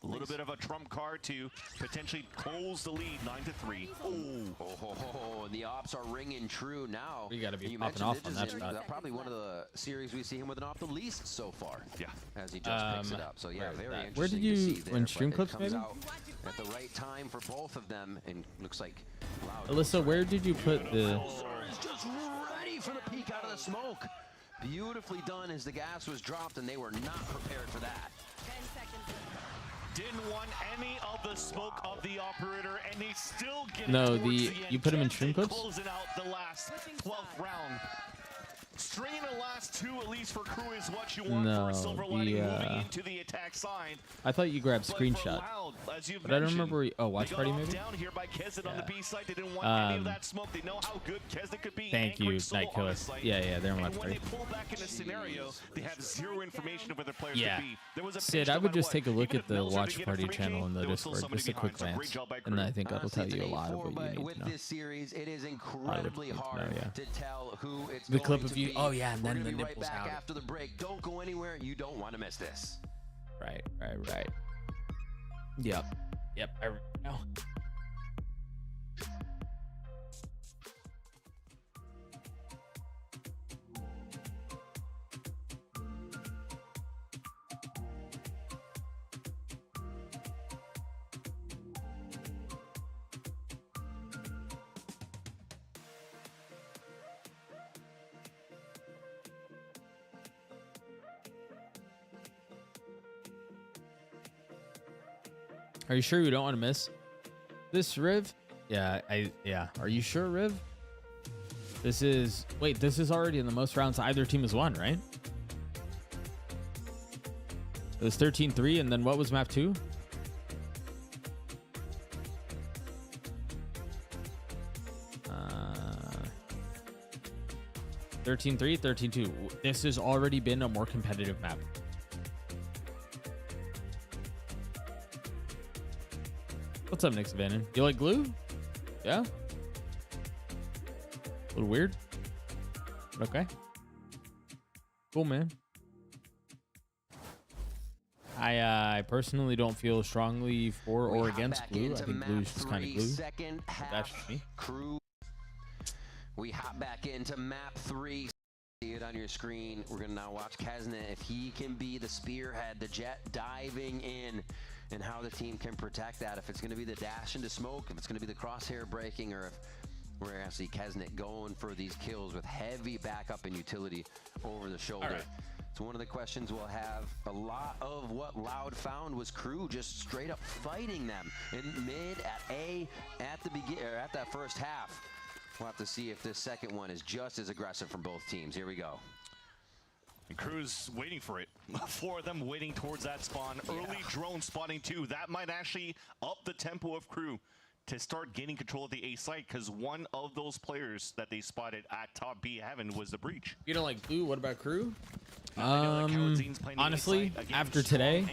A little bit of a trump card to potentially close the lead, 9-3. Oh, the ops are ringing true now. We gotta be You popping mentioned off on that Digis, shot. Probably one of the series we see him with an op the least so far. Yeah, as he just picks it up. So yeah, where is very that? interesting. Where did to you- see there, when but stream it clips, comes maybe? out at the right time for both of them, and looks like Loud. Alyssa, where did you put the? Is just ready for the peek out of the smoke. Beautifully done as the gas was dropped, and they were not prepared for that. Didn't want any of the smoke of the operator, and they still get No, it towards the- end. you put him in stream Kezen clips? Closing out the last 12th round. Stringing the last two, at least for crew, is what you want No, for a silver lining the, moving into the attack side. I thought you grabbed But for screenshot. Loud, as you've But I don't mentioned, remember. Oh, watch they got party off maybe. down here by Kezen on the Yeah. B side. They didn't want any of Um, that smoke. They know how good Kezen could be. Thank you, anchoring solo Night on Killer. a site. Yeah, they're on watch And when they party. pull back in a scenario, they have zero information of where their players Yeah. could be. There was a Sid, pinch I no would matter just what. take a look Even at if the Melzer watch didn't get a party free channel game, in the there was still Discord. somebody Just a quick behind. So great glance, job by and crew. I think that'll Honestly, tell it's you a an lot of 8-4, what you but need with to know. this series, it is need incredibly to know, hard yeah. to tell who it's The going clip to of you- be. oh, yeah, and We're then gonna the be right nipples back out. after the break. Don't go anywhere. You don't want to miss this. Right. Yep. I know. Are you sure you don't want to miss this, Riv? Yeah, Are you sure, Riv? This is already in the most rounds either team has won, right? It was 13-3, and then what was map 2? 13-3, 13-2. This has already been a more competitive map. What's up, Nick Savannah? You like glue? Yeah? A little weird? But okay. Cool, man. I personally don't feel strongly for or against glue. I think glue is just kind of glue. That's just me. Crew. We hop back into map 3. See it on your screen. We're going to now watch Kesnet if he can be the spearhead, the jet diving in, and how the team can protect that. If it's going to be the dash into smoke, if it's going to be the crosshair breaking, or if we're going to see Kesnet going for these kills with heavy backup and utility over the shoulder. Right. So one of the questions we'll have, a lot of what Loud found was Crew just straight up fighting them in mid at A at the begin or at that first half. We'll have to see if this second one is just as aggressive from both teams. Here we go. And Crew's waiting for it. 4 of them waiting towards that spawn. Early drone spotting too. That might actually up the tempo of Crew to start gaining control of the A site, because one of those players that they spotted at top B heaven was the breach. You don't like glue? What about Crew? Honestly, after today,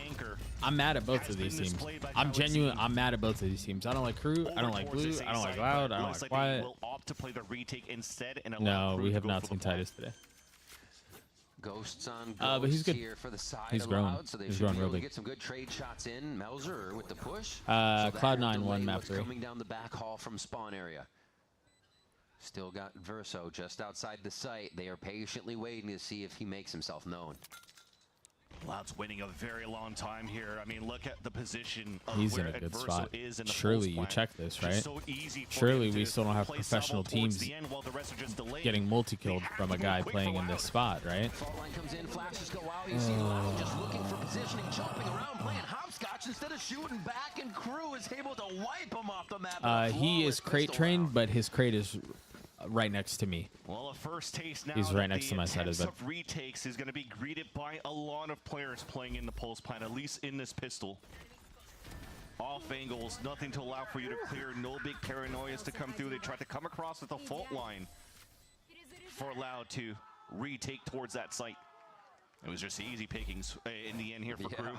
I'm mad at both of these teams. I'm genuine. I'm mad at both of these teams. I don't like Crew. I don't like Blue. I don't like Loud. I don't like Quiet. To play the retake instead and No, we have not seen Titus today. Ghosts on but he's good. here for the side He's growing. Loud, so they He's should growing be real able to big. get some good trade shots in. Melzer with the push. Cloud9 won map 3. Coming down the back hall from spawn area. Still got Verso just outside the site. They are patiently waiting to see if he makes himself known. Loud's waiting a very long time here. I mean, look at the position of He's where in a good Verso spot. is in the Surely pulse you plant. check this, Just right? so easy for Surely him we to still don't have play professional salvo towards teams the end while the rest are just delayed. getting multi-killed from a guy playing in this spot, right? Fault line comes in, flashes go out. You see Loud just looking for positioning, jumping around, playing hopscotch instead of shooting back, and Crew is able to wipe him off the map. He is crate trained, but his crate is right next to me. Well, a first taste now. He's right next to my side of the bed. Retakes is going to be greeted by a lot of players playing in the pulse plant, at least in this pistol. Off angles, nothing to allow for you to clear, no big paranoias to come through. They tried to come across with the fault line for Loud to retake towards that site. It was just easy pickings in the end here for Crew.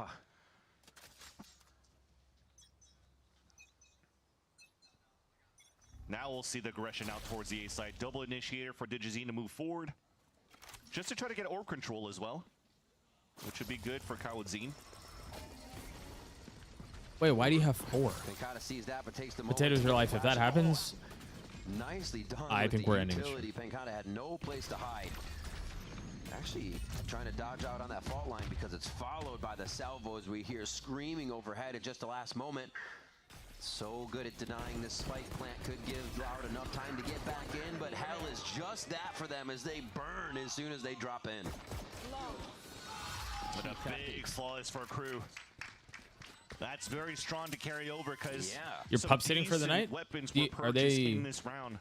Now we'll see the aggression out towards the A side. Double initiator for Digizine to move forward. Just to try to get orb control as well, which would be good for Kawadzine. Wait, why do you have 4? Sees that, but takes the Potatoes are life. If that happens, nicely done. I think we're ending. Pancata had no place to hide. Actually trying to dodge out on that fault line because it's followed by the salvo as we hear screaming overhead at just the last moment. So good at denying this spike plant, could give Loud enough time to get back in, but hell is just that for them as they burn as soon as they drop in. But a big flawless for Crew. That's very strong to carry over because you're pup sitting for the night. Weapons were purchased in this round.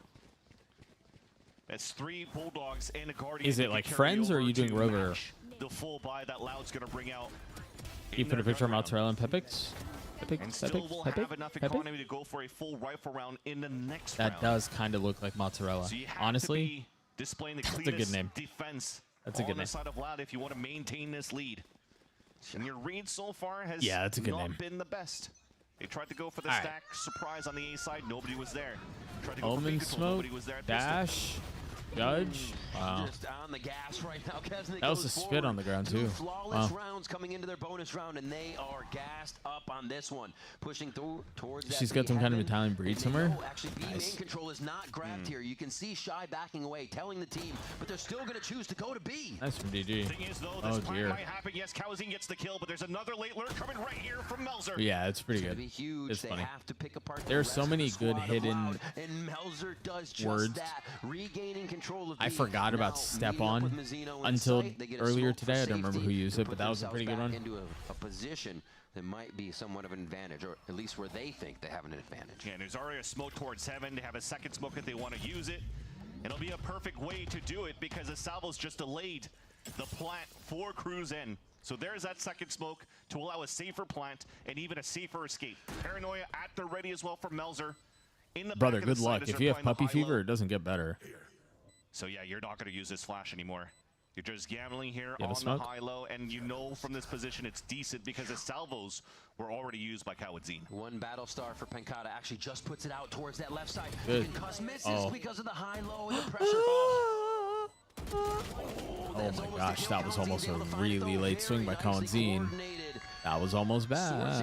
That's 3 Bulldogs and a Guardian. Is it like friends, or are you doing Rover? The full buy that Loud's going to bring out. You put a picture of mozzarella and Pepix? And still will have enough economy to go for a full rifle round in the next round. That does kind of look like mozzarella. So you have honestly, to be displaying the that's a good cleanest name. defense That's a good on the name. side of Loud if you want to maintain this lead. And your read so far has that's a good not name. been the best. They tried to go for the All right. stack surprise on the A side. Nobody was there. Tried to go for Omen big control. smoke, Nobody was there at pistol. dash, Judge. Wow. Just on the gas right now. Kesnet That was goes a spit forward. on the ground, 2 too. flawless Wow. rounds coming into their bonus round, and they are gassed up on this one, pushing through towards that She's got some kind of heaven. Italian breed And they somewhere. know actually B Nice. main control is not grabbed here. You can see Shy backing away, telling the team, but they're still going to choose to go to B. That's from DG. Thing is, though, Oh this plan dear. might happen. Yes, Kawazine gets the kill, but there's another late lurk coming right here from Melzer. Yeah, it's pretty It's good. gonna be huge. It's They funny. have to pick apart the There's rest so of many the good squad of hidden Loud, and Melzer does just words. that, regaining control of I B. forgot about Now, step meeting up on with Mazzino in until sight, they get a earlier smoke for today. I don't remember who safety used to it, but put that was a pretty good themselves one. back into a position that might be somewhat of an advantage, or at least where they think they have an advantage. Yeah, and there's already a smoke towards heaven. They have a second smoke if they want to use it. It'll be a perfect way to do it because the salvo's just delayed the plant for Crew's in. So there's that second smoke to allow a safer plant and even a safer escape. Paranoia at the ready as well for Melzer. In the Brother, back of the good site luck. as If they're you have playing the puppy high-low. fever, it doesn't get better. So yeah, you're not going to use this flash anymore. You're just gambling here You have on a the smoke? high-low, and you know from this position it's decent because the salvos were already used by Kawadzin. One battle star for Pancata actually just puts it out towards that left side. Good. Cuss misses Oh. because of the high-low and the pressure. Oh my gosh, that was almost a really late swing by Kawadzin. That was almost bad.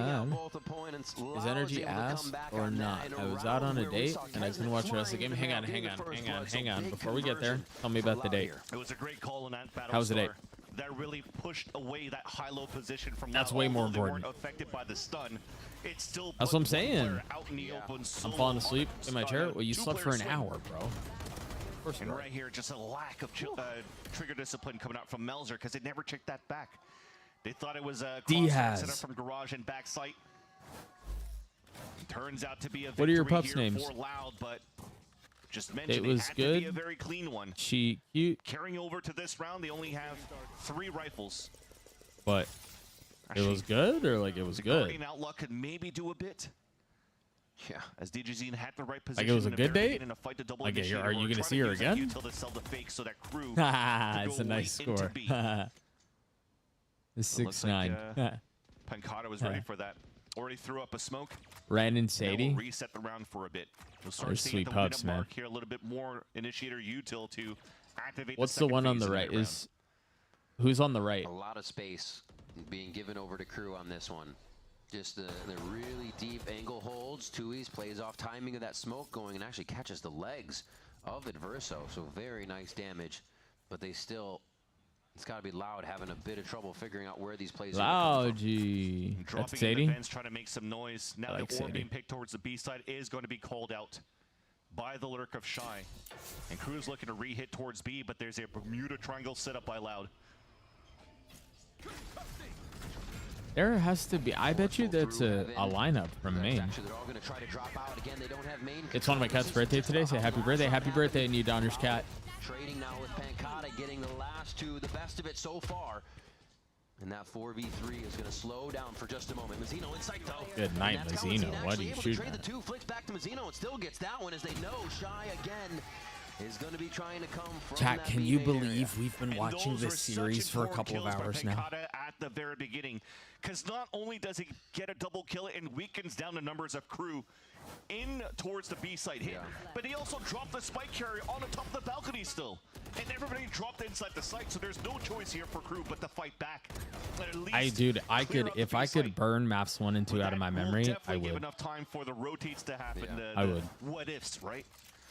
Is energy asked or not? I was out on a date and I couldn't watch the rest of the game. Hang on. Before we get there, tell me about the date. It was a great call in that battle. How was the date? That really pushed away that high-low position from. That's now, way more although they important. weren't affected by the stun. It still That's put what I'm one saying. player out in the open so I'm falling long asleep on in my a chair. Well, you slept for an two-player swing. hour, bro. Of course you And were. right here, just a lack of trigger discipline coming out from Melzer because they never checked that back. They thought it was a Diaz. setup from garage and back sight. Turns out to be a What are your victory pups' here names? for Loud, but just It mentioned was had to be a good. very clean one. She cute, Carrying over to this round, they only have 3 rifles. but it was good or like it was good. Guardian Outlaw could maybe do a bit. Yeah, as DJZ had the right position. Like it was a in the good very date. beginning of fight to double Like, initiator. are you We're gonna trying see her use that again? util to sell the fake so that crew It's could a go nice right into score. B. It's It looks like, 6-9. Pancata was ready for that. Already threw up a smoke. Ryan and Now Sadie. we'll reset the round for a bit. We'll start They're seeing sweet the pups, winner man. mark here a little bit more initiator util to activate. What's the second one on phase the of right? that round. Is who's on the right? A lot of space being given over to crew on this one. Just the really deep angle holds. Tui's plays off timing of that smoke going and actually catches the legs of Adverso. So very nice damage, but they still, it's got to be Loud having a bit of trouble figuring out where these plays are gonna come from. Loudy. That's Dropping in Sadie. defense, trying to make some noise. Now I like the orb Sadie. being picked towards the B side is going to be called out by the lurk of Shy. And Crew's looking to re-hit towards B, but there's a Bermuda Triangle set up by Loud. There has to be. I bet you that's a lineup from Maine. Actually, they're all going to try to drop out. Again, they don't have main. It's one of my cat's birthday today. Say happy birthday, and you Donner's cat. Trading now with Pancata, getting the last two, the best of it so far. And that 4v3 is going to slow down for just a moment. Mazzino in sight, though. Good night, And that's Mazzino. Kawadzin What are actually you able to shooting trade at? the 2, flicks back to Mazzino, and still gets that one as they know Shy again is going to be trying to come from Chat, that can you B main area. believe we've been watching Those were this such series for a important couple of kills by hours now? Pancata at the very beginning, because not only does he get a double kill and weakens down the numbers of Crew in towards the B side hit, but he also dropped the spike carrier on the top of the balcony still, and everybody dropped inside the site, so there's no choice here for Crew but to fight back. At least I clear could, out the if I B site. could burn maps 1 and 2 out of my That will memory, I definitely give would. enough time for the rotates to happen. The, I the would. What ifs, right?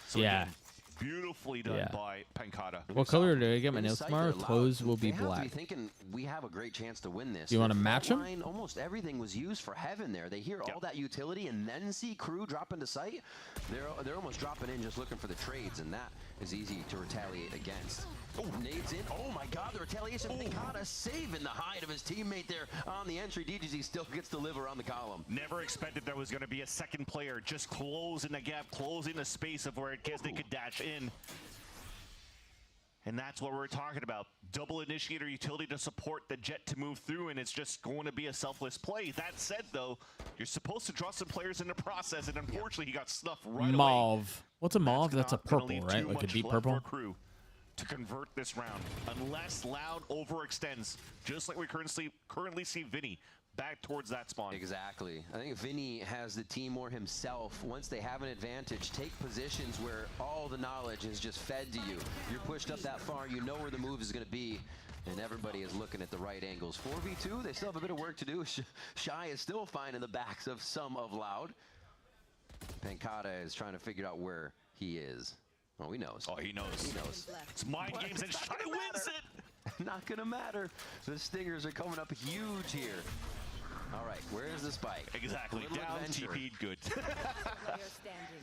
So Yeah. again, beautifully done Yeah. by Pancata. What color do I get my In nails sight tomorrow? there, Loud. Clothes will be They have to black. be thinking we have a great chance to win this. Do you wanna The match front 'em? line, almost everything was used for heaven there. They hear all that utility and then see Crew drop into sight. They're almost dropping in just looking for the trades, and that is easy to retaliate against. Oh, nades in. Oh my God, the retaliation. Pancata saving the hide of his teammate there on the entry. DGZ still gets to live around the column. Never expected there was going to be a second player just closing the gap, closing the space of where Kesney could dash in. And that's what we're talking about. Double initiator utility to support the jet to move through, and it's just going to be a selfless play. That said, though, you're supposed to draw some players in the process, and unfortunately, he got snuffed right away. Mauve. What's a mauve? That's a Not gonna purple, leave right? too Like a much deep left purple. for Crew to convert this round, unless Loud overextends, just like we currently see Vinny back towards that spawn. Exactly. I think Vinny has the team more himself. Once they have an advantage, take positions where all the knowledge is just fed to you. You're pushed up that far, you know where the move is going to be, and everybody is looking at the right angles. 4v2, they still have a bit of work to do. Shy is still finding the backs of some of Loud. Pancata is trying to figure out where he is. Oh, he knows. Oh, he knows. He knows. It's mind games, and Shy wins it! Not gonna matter. The Stingers are coming up huge here. All right, where's the spike? Exactly. Little Down, adventure. TP'd good.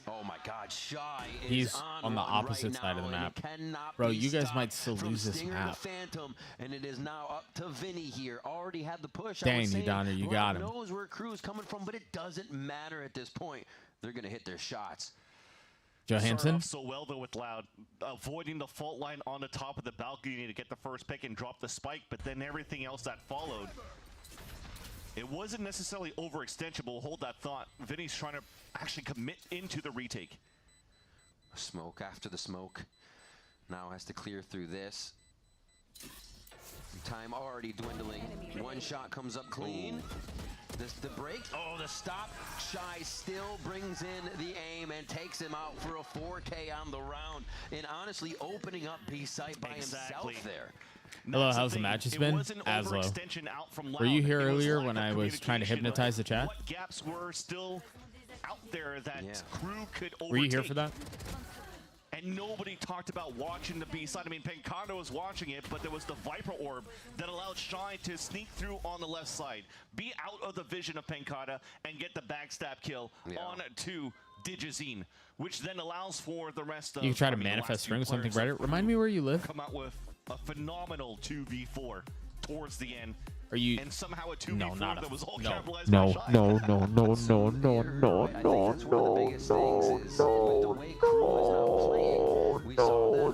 Oh my God, Shy is He's on the one opposite right side of the now, and map. he cannot Bro, be you guys stopped might still from lose this Stinger map. to Phantom, and it is now up to Vinny here. Already had the push. Dang, I was you saying, Donner, you Loud got him. knows where Crew's coming from, but it doesn't matter at this point. They're gonna hit their shots. Johansson? Started off so well though with Loud, avoiding the fault line on the top of the balcony to get the first pick and drop the spike, but then everything else that followed, it wasn't necessarily overextension, but we'll hold that thought. Vinny's trying to actually commit into the retake. Smoke after the smoke. Now has to clear through this. Time already dwindling. One shot comes up clean. The break. Oh, the stop. Shy still brings in the aim and takes him out for a 4K on the round. And honestly, opening up B site by himself there. Hello, how's the match been? Aslo. Were you here earlier when I was trying to hypnotize the chat? What gaps were still out there that Crew could overtake? Were you here for that? And nobody talked about watching the B side. I mean, Pancada was watching it, but there was the Viper Orb that allowed Shy to sneak through on the left side, be out of the vision of Pancada, and get the backstab kill on to Digizine, which then allows for the rest of... You can try to manifest string with something brighter. Remind me where you live. Come out with a phenomenal 2v4 towards the end. Are you... And somehow a 2v4 that was all capitalized no, by Shy. no, no, no, no, no, no, no,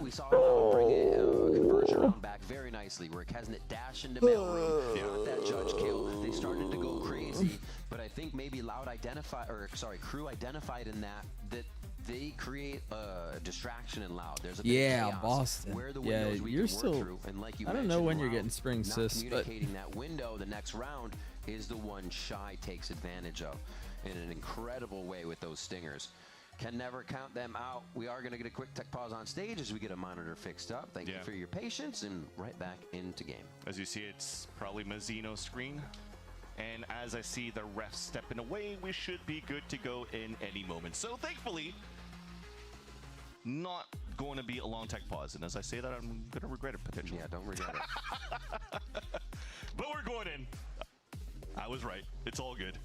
We saw him bring it conversion round back very nicely, where Kesnet dashed into mail got that judge kill. They started to go crazy, but I think maybe Crew identified in that they create a distraction in Loud. There's a bit of chaos Boston. Where the Yeah, windows we you're can work still. through. And like you I don't know when you're Loud getting spring not sis, but communicating that window the next round is the one Shy takes advantage of in an incredible way with those stingers. Can never count them out. We are going to get a quick tech pause on stage as we get a monitor fixed up. Thank you for your patience, and right back into game. As you see, it's probably Mazzino's screen. And as I see the ref stepping away, we should be good to go in any moment. So thankfully, not going to be a long tech pause. And as I say that, I'm going to regret it potentially. Yeah, don't regret it. But we're going in. I was right. It's all good.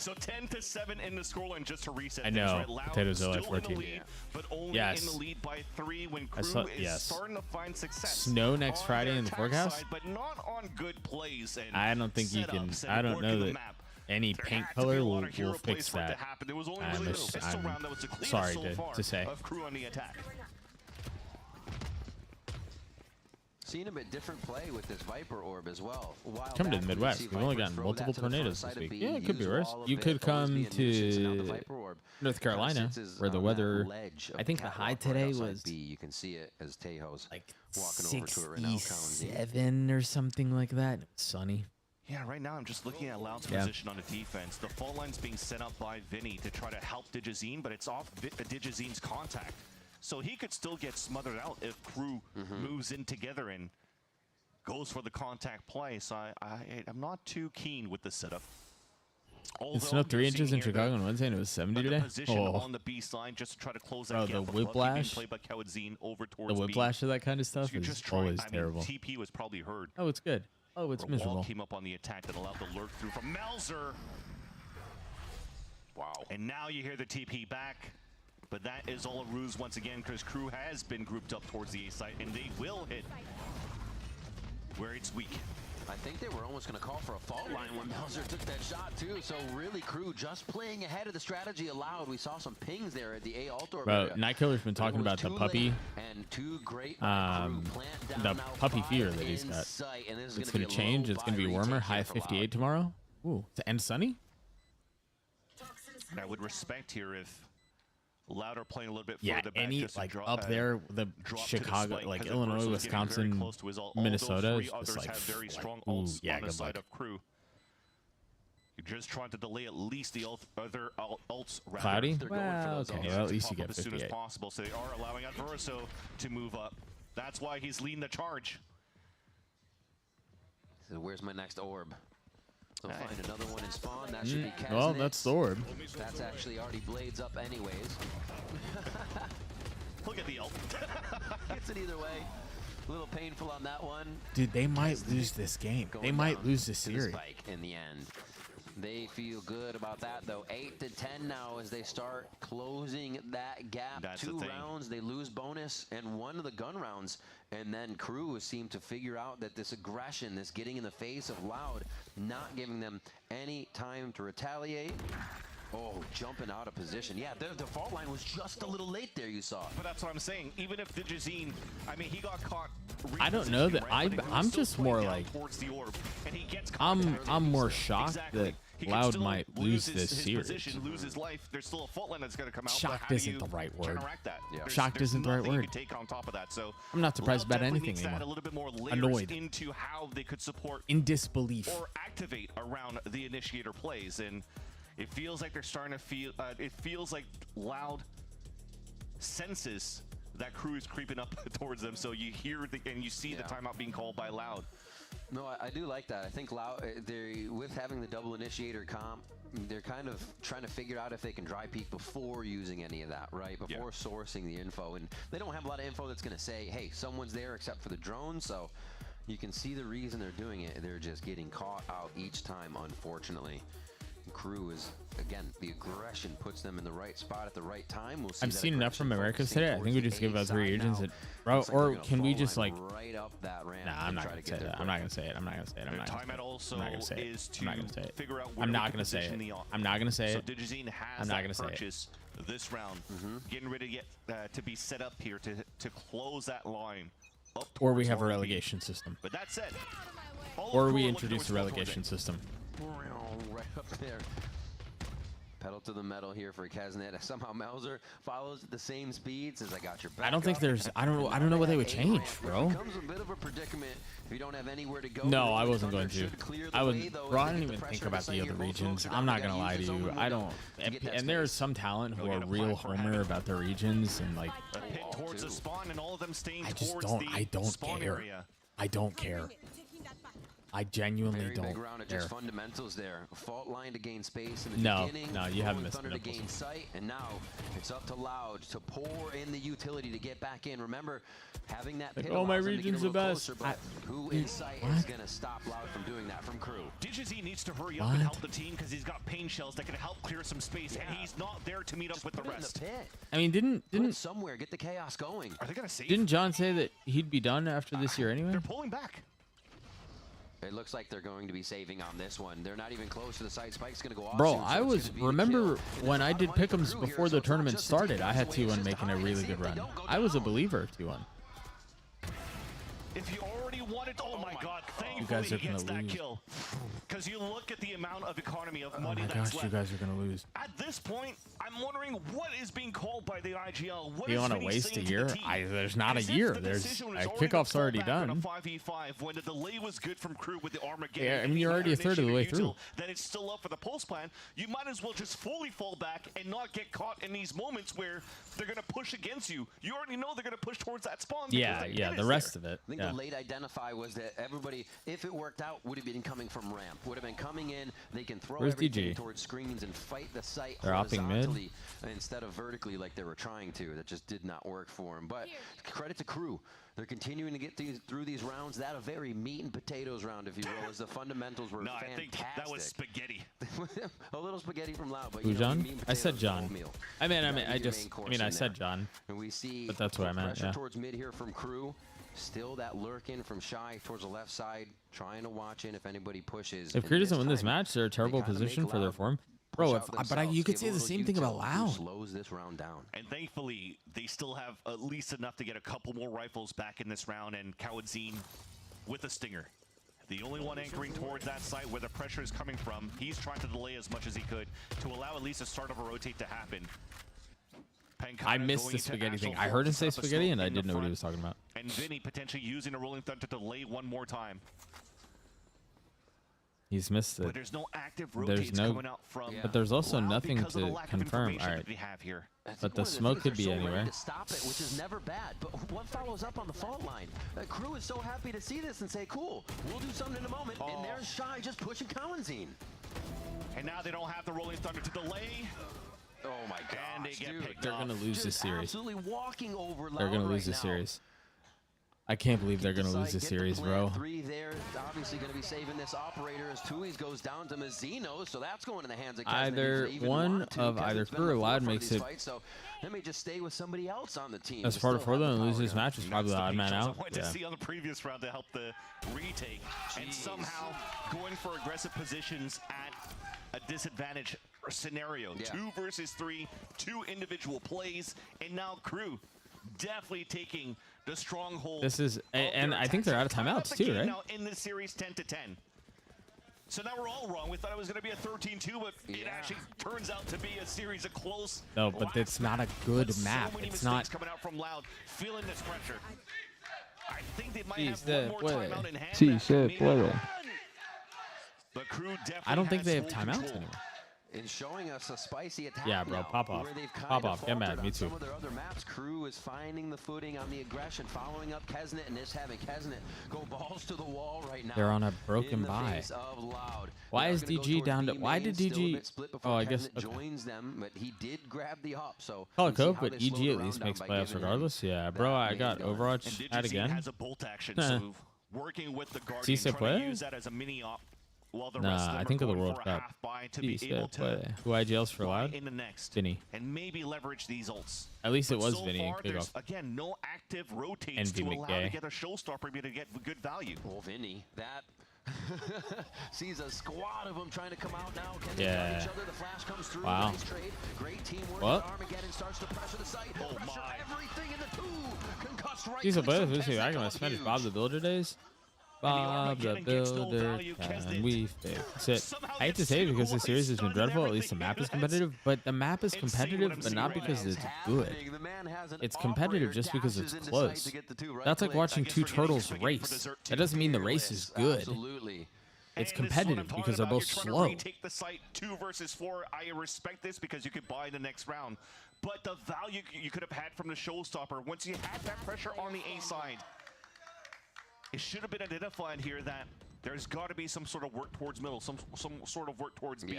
So 10-7 in the scoreline just to reset. I know. Right? Loud Potatoes are like still in 14. the lead, but only Yes. in the lead by 3 when I Crew saw- is yes. starting to find success. Snow next on Friday their in the attack forecast? side, but not on good plays and I don't think you can. setups and I don't working know the that map. any There paint had to be a color lot will of hero fix plays for it to that. happen. There was only I'm really just- a pistol I'm round that was the cleanest sorry so far to say. of Crew on the attack. Seen a bit different play with this Viper Orb as well. Come to the Midwest. We've only gotten multiple tornadoes this week. Yeah, it could be worse. You could come to North Carolina, where the weather. I think the high today was You can see it as Tejo's like walking over to it right now. 67 or something like that. It's sunny. Yeah, right now I'm just looking at Loud's Yeah. position on the defense. The fault line's being set up by Vinny to try to help Digizine, but it's off Digizine's contact. So he could still get smothered out if Crew moves in together and goes for the contact play. So I'm not too keen with the setup. It snowed 3 inches in Chicago on Wednesday, and it was 70 today. Position on the B side just to try to close that Bro, gap. the above, keeping whiplash, play by Kawadzine over the towards whiplash of that kind of stuff you're is just trying, always I mean, terrible. TP was probably heard. Oh, it's good. Oh, it's Where miserable. Wall came up on the attack that allowed the lurk through from Melzer. Wow. And now you hear the TP back. But that is all a ruse once again, because Crew has been grouped up towards the A site, and they will hit where it's weak. I think they were almost going to call for a fault line when Melzer took that shot too. So really, Crew just playing ahead of the strategy allowed. We saw some pings there at the A alt orb Bro, area. Night Killer's been talking about the puppy, and too great by Crew. Plant down the now puppy 5 fear that he's in got. sight, and this is It's gonna going to be a low change. It's going to be buy warmer. retake High here for 58 tomorrow. Ooh, and sunny. And I would respect here if Loud are playing a little bit Yeah, further back. any just to like drop, up there, the drop to Chicago, spike, like 'cause Illinois, Versus getting very Wisconsin, close to his ult. Minnesota, All those is three just others like, have very strong ooh, ults yeah, on the good side luck. of Crew. You're just trying to delay at least the other ults. Rather. Cloudy? They're going for Well, those okay, ults well, at to least you pop up get as soon as 58. possible. So they are allowing Adverso to move up. That's why he's leading the charge. So where's my next orb? They'll find another one in spawn. That should be Kesnet. Well, that's the orb. That's actually already blades up anyways. Look at the ult. Gets it either way. A little painful on that one. Dude, they might lose this game. They might lose this To the series. spike in the end. They feel good about that though. 8-10 now as they start closing that gap. That's the 2 thing. rounds, they lose bonus and 1 of the gun rounds. And then Crew seem to figure out that this aggression, this getting in the face of Loud, not giving them any time to retaliate. Oh, jumping out of position. Yeah, the fault line was just a little late there, you saw. But that's what I'm saying. Even if Digizine, I mean, he got caught. I don't know that repositioning, right? But he was I'm still just playing more down like towards the orb, and he gets I'm contact. more shocked Exactly. that he could Loud still might lose lose this his series. position, lose his life. There's still a fault line that's going to come out. but Shocked how do isn't you the right word. counteract that? Shocked There's isn't the right nothing you word. can take on top of that. So I'm not surprised Loud about definitely anything needs to add anymore. a little bit more layers Annoyed. into how they could support In disbelief. or activate around the initiator plays, and it feels like they're starting to feel. It feels like Loud senses that Crew is creeping up towards them. So you hear and you see the timeout being called by Loud. No, I do like that. I think Loud, with having the double initiator comp, they're kind of trying to figure out if they can dry peek before using any of that, right? Before sourcing the info. And they don't have a lot of info that's going to say, hey, someone's there except for the drone. So you can see the reason they're doing it. They're just getting caught out each time, unfortunately. Crew is, again, the aggression puts them in the right spot at the right time. We'll see. I've seen enough from Americas today. I think we just give out 3 agents. Bro, or can we just like... right up that ramp? Nah, I'm not going to say that. I'm not going to say it. I'm not going to say it. I'm not going to say it. I'm not going to say it. I'm not going to say it. I'm not going to say it. I'm not going to say it. So Digizine has I'm not going to that say it. purchase this round, getting ready to be set up here to close that line. Or we have a relegation system. But that said, or we introduce a relegation system. Right up there. Pedal to the metal here for Kaznet. Somehow Mauser follows at the same speed. Says, I got your back. I don't think there's... I don't know what they would change, bro. It becomes a bit of a predicament if you don't have anywhere to go. No, I wasn't going to. I wouldn't. Bro, I didn't even think about the other regions. I'm not going to lie to you. I don't... And there's some talent who are real homer about their regions and like... A pit towards the spawn and all of them staying I just towards don't... the I don't spawn care. area. I don't care. I genuinely Very don't big round of care. just fundamentals there. Fault line to gain space in the beginning. No, you haven't Rolling missed Thunder the to gain sight, and now it's up to Loud to pour in the utility to get back in. Remember, having that pit oh, my allows them to get region's a the little best. closer, but who in sight is going to stop Loud from doing that from Crew? Digizine needs to hurry up and help the team because he's got pain shells that can help clear some space, and he's not there to meet up with the rest. I mean, didn't somewhere get the chaos going? Are they going to save? Didn't John say that he'd be done after this year anyway? They're pulling back. It looks like they're going to be saving on this one. They're not even close to the side. Spike's going to go off. Bro, soon, so I it's was gonna be a remember kill. when I did pick'ems before the tournament started. I had T1 making a really good run. I was a believer of T1. If you already wanted, oh my God, You guys thankfully are he gets gonna that lose. kill. Because you look at the amount of economy of Oh money my that's gosh, left. you guys are gonna lose. At this point, I'm wondering what is being called by the IGL. What Do you is want to Vinny waste a saying to year? the team? There's not a As if year. the There's decision was kickoff's to already fall back on done. a 5v5 when the delay was good from Crew with the Armageddon. Yeah, I mean, and you're the already a third of the way initiator through. util, That it's still up for the post plan. You might as well just fully fall back and not get caught in these moments where they're going to push against you. You already know they're going to push towards that spawn. Yeah, yeah. The rest of it. I think the late identify was that everybody, if it worked out, would have been coming from ramp. Would have been coming in. They can throw Where's everything DG? towards screens and fight the site They're hopping mid? horizontally instead of vertically like they were trying to. That just did not work for them. But credit to Crew. They're continuing to get through these rounds. That a very meat and potatoes round, if you will, as the fundamentals were fantastic. I think that was spaghetti. A little spaghetti from Loud, but Who, you know, John? meat and I said potatoes, John. oatmeal. I mean, You got I your just, main course I mean, I in said there. John. And we see But that's what I meant. pressure Yeah. towards mid here from Crew. Still that lurking from Shy towards the left side, trying to watch in if anybody pushes. If And Crew doesn't this win this time, match, they're a terrible kinda position make for their Loud form. push Bro, out you could themselves, say give the a same little thing about util, Loud. slows this round down. And thankfully, they still have at least enough to get a couple more rifles back in this round, and Kawadzine with a stinger. The only one anchoring towards that site where the pressure is coming from. He's trying to delay as much as he could to allow at least a start of a rotate to happen. I missed the spaghetti thing. I heard him say spaghetti, and I didn't know what he was talking about. And Vinny potentially using a rolling thunder to delay one more time. He's missed it. But there's no active rotates coming out from. But there's also Loud nothing because of the to lack of confirm. information All right. that we have here. But the smoke could be They're so ready anywhere. to stop it, which is never bad. But what follows up on the fault line? Crew is so happy to see this and say, "Cool, we'll do something in a moment." And there's Shy just pushing Kawadzine. And now they don't have the rolling thunder to delay. Oh my God! And they get picked They're off. gonna lose this series. Absolutely walking over. They're gonna lose this series. I can't believe they're gonna lose this series, bro. 3 there, obviously going to be saving this operator as Tui's goes down to Mazzino, so that's going in the hands of Kesman. Either If they even one want to, of because either it's been Crew or the Loud forefront of makes these it. fights, so they may just stay with somebody else on the team. As to far still before have the them, lose power this gun. match is probably the odd man out. I went to Yeah. see on the previous round to help the retake, and somehow going for aggressive positions at a disadvantage scenario. 2 versus 3, 2 individual plays, and now Crew definitely taking the stronghold. This is, and I think they're out of timeouts too, right? Now in this series, 10-10. So now we're all wrong. We thought it was going to be a 13-2, but it actually turns out to be a series of close. No, but it's not a good map. It's not. Coming out from Loud, feeling this pressure. I think they might have one more timeout in hand. Sí, se puede. But Crew definitely I don't think they have full timeouts control. anymore. In showing us a spicy attack. Yeah, bro, now, pop off. where they've Pop kind of off. Get mad. faltered Me on too. Some of their other maps, Crew is finding the footing on the aggression, following up Kesnet and just having Kesnet go balls to the wall right now. They're on a broken in the buy. face of Loud. Why They are is gonna go DG towards down to? B Why main, did still a DG? bit split before Oh, I guess. Kesnet joins them, but he did grab the hop. So Call we'll it see cope, how but they slow EG the at round least down makes by playoffs giving him regardless. Yeah, bro, that I main got gun. Overwatch And at again. has a bolt action, so working with the Guardian, Sí se trying to puede? use that as a mini op. While the Nah, rest of them I are think of the going World for a Cup. half buy to Sí be se able to puede. Who IGLs for buy Loud? in the next Vinny. and maybe leverage these ults. At least it But was so Vinny and far, there's, Kickoff. again, no active rotates Envy to allow McGay. to get a showstopper to get good value. Well, Vinny, that sees a squad of them trying to come out now. Can Yeah. they each other? The flash comes through. Wow. Nice trade. Great teamwork. What? Armageddon starts to pressure the site. Oh pressure my. everything in the two. Concussed right Sí se clicks puede. from Let's see. I Kesnet can go Spanish. huge. Bob the Builder days. Bob the Builder, can we fix it? I hate to say it because the series has been dreadful. At least the map is competitive, but the map is competitive, but not because it's good. It's competitive just because it's close. That's like watching two turtles race. That doesn't mean the race is good. It's competitive because they're both slow. Take the site 2 versus 4. I respect this because you could buy the next round, but the value you could have had from the showstopper once you had that pressure on the A side. It should have been identified here that there's got to be some sort of work towards middle, some sort of work towards B.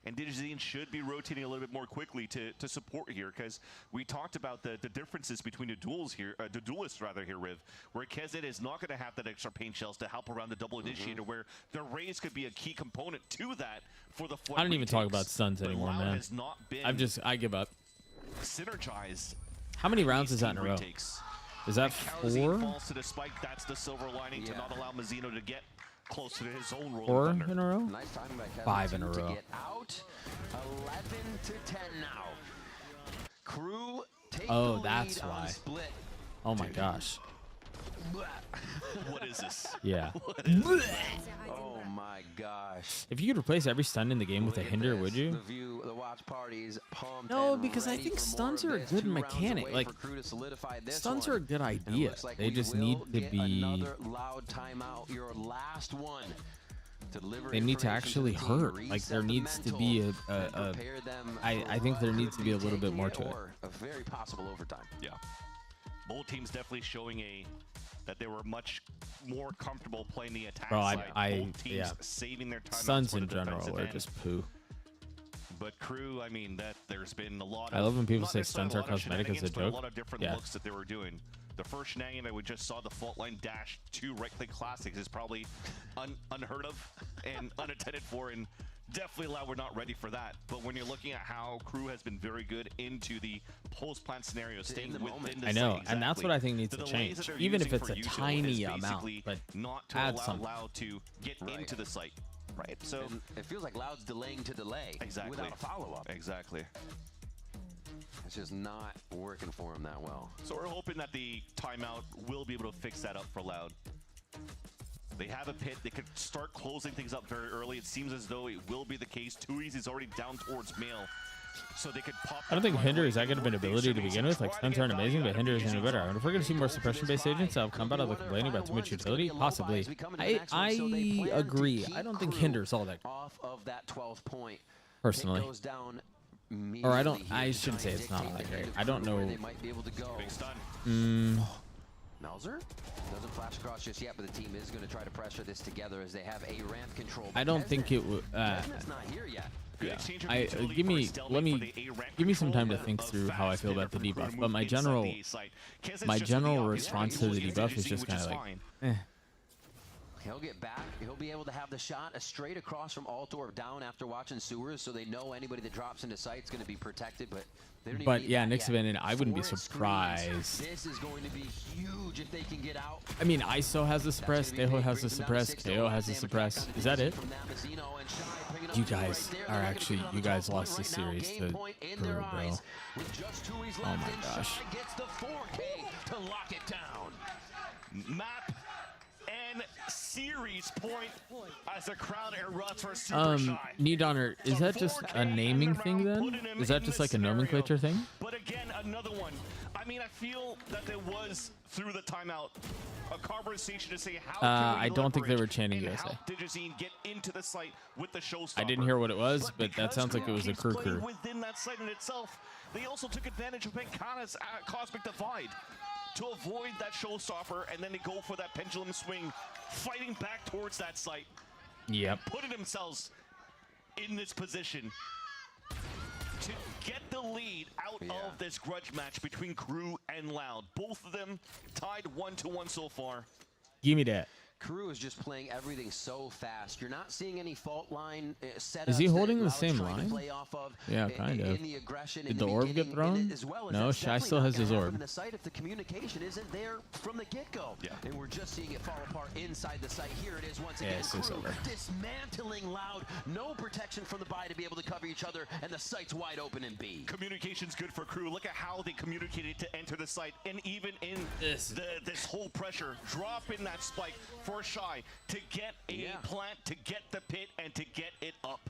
And Digizine should be rotating a little bit more quickly to support here, because we talked about the differences between the duels here, the duelists rather here, Riv, where Kesnet is not going to have that extra paint shells to help around the double initiator, where the raise could be a key component to that for the. I don't even talk about stuns anymore, man. I give up. Synergized. How many rounds is that in a row? Is that 4? Falls to the spike. That's the silver lining to not allow Mazzino to get close to his own roll. 4 in a row? Nice timing by Kesnet 5 in a to row. get out. 11 to 10 now. Crew take Oh, the that's lead on why. split. Oh my gosh. What is this? Yeah. Oh my gosh. If you could replace every stun in the game with a hinder, would you? The view, the watch parties pumped. No, and because I ready think for more stuns of are a this. good 2 rounds mechanic. away Like, for Crew to solidify this stuns one. are a good And it idea. looks like They we just will need to get be. another loud timeout, your last one. To deliver They need to information actually the team, hurt. Like, reset there the needs to mental, be and prepare them I for think there what needs to could be a little bit taking more to it. or a very possible overtime. Yeah. Both teams definitely showing that they were much more comfortable playing the attack Bro, side. Both teams saving their time. Stuns in general are just poo. But Crew, I mean, that there's been a lot. I love when people not say necessarily stunts a are lot of cosmetic as a shenanigans, but joke. A lot of different Yeah. looks that they were doing. The first shenanigan that we just saw, the fault line dash 2 right click classics, is probably unheard of and unattended for, and definitely Loud we're not ready for that. But when you're looking at how Crew has been very good into the post-plant scenario, staying within the I know, site, and that's what I think needs The to delays that change. they're Even if using it's for a use tiny is amount, basically but not to add allow something. Loud to get into the site. Right. So And it feels like Loud's delaying to delay without a follow-up. Exactly. It's just not working for him that well. So we're hoping that the timeout will be able to fix that up for Loud. They have a pit. They could start closing things up very early. It seems as though it will be the case. Tui's is already down towards male. So they could pop. I don't think Hinder is that good of an ability to begin with. Like, stuns aren't amazing, but Hinder is any better. And if we're going to see more suppression-based agents out of combat, are complaining about too much utility? Possibly. I agree. I don't think Hinder's all that off of that 12th point. personally. Goes down Or I shouldn't say it's not all that great. I don't know. They might be able to go. Big stun. Melzer doesn't flash across just yet, but the team is going to try to pressure this together as they have a ramp control. I don't think it would. Kesnet's not here yet. Yeah. Give me some time to think through how I feel about the debuff. But my general response to the debuff is just kind of like, eh. He'll get back. He'll be able to have the shot straight across from Altor down after watching sewers, so they know anybody that drops into sight is going to be protected. But they don't even need yeah, that Nick's yet. in, I wouldn't be Forest surprised. screens. This is going to be huge if they can get out. I mean, ISO has a suppress, Deho has a suppress, KO has a suppress. Is that it? You guys are actually, you guys lost this series to Peru, bro. Oh my gosh. Gets the 4K to lock it down. Map and series point as the crowd erupts for Super Shy. Nidonner, is that just a naming thing then? Is that just like a nomenclature thing? But again, another one. I mean, I feel that there was, through the timeout, a conversation to say how can we I don't think they were leverage chanting and USA. how Digizine get into the site with the showstopper. I didn't hear what it was, but that sounds like it was a keeps crew playing crew. within that site in itself, they also took advantage of Benkana's Cosmic Divide to avoid that showstopper, and then they go for that pendulum swing, fighting back towards that site. Yep. Putting themselves in this position to get the lead out of this grudge match between Crew and Loud. Both of them tied 1-1 so far. Give me that. Crew is just playing everything so fast. You're not seeing any fault line setups. Is he holding the Loud's same trying to line? play off of Yeah, kind of. in the aggression Did in the orb get beginning, thrown? as well as No, that's Shy definitely still not has his gonna happen orb. in the site if the communication isn't there from the get-go. Yeah. And we're just seeing it fall apart inside the site. Here it is once Yeah, again. it's just Crew over. dismantling Loud. No protection from the buy to be able to cover each other, and the site's wide open in B. Communication's good for Crew. Look at how they communicated to enter the site, and even in this whole pressure, drop in that spike for Shy to get a plant, to get the pit, and to get it up.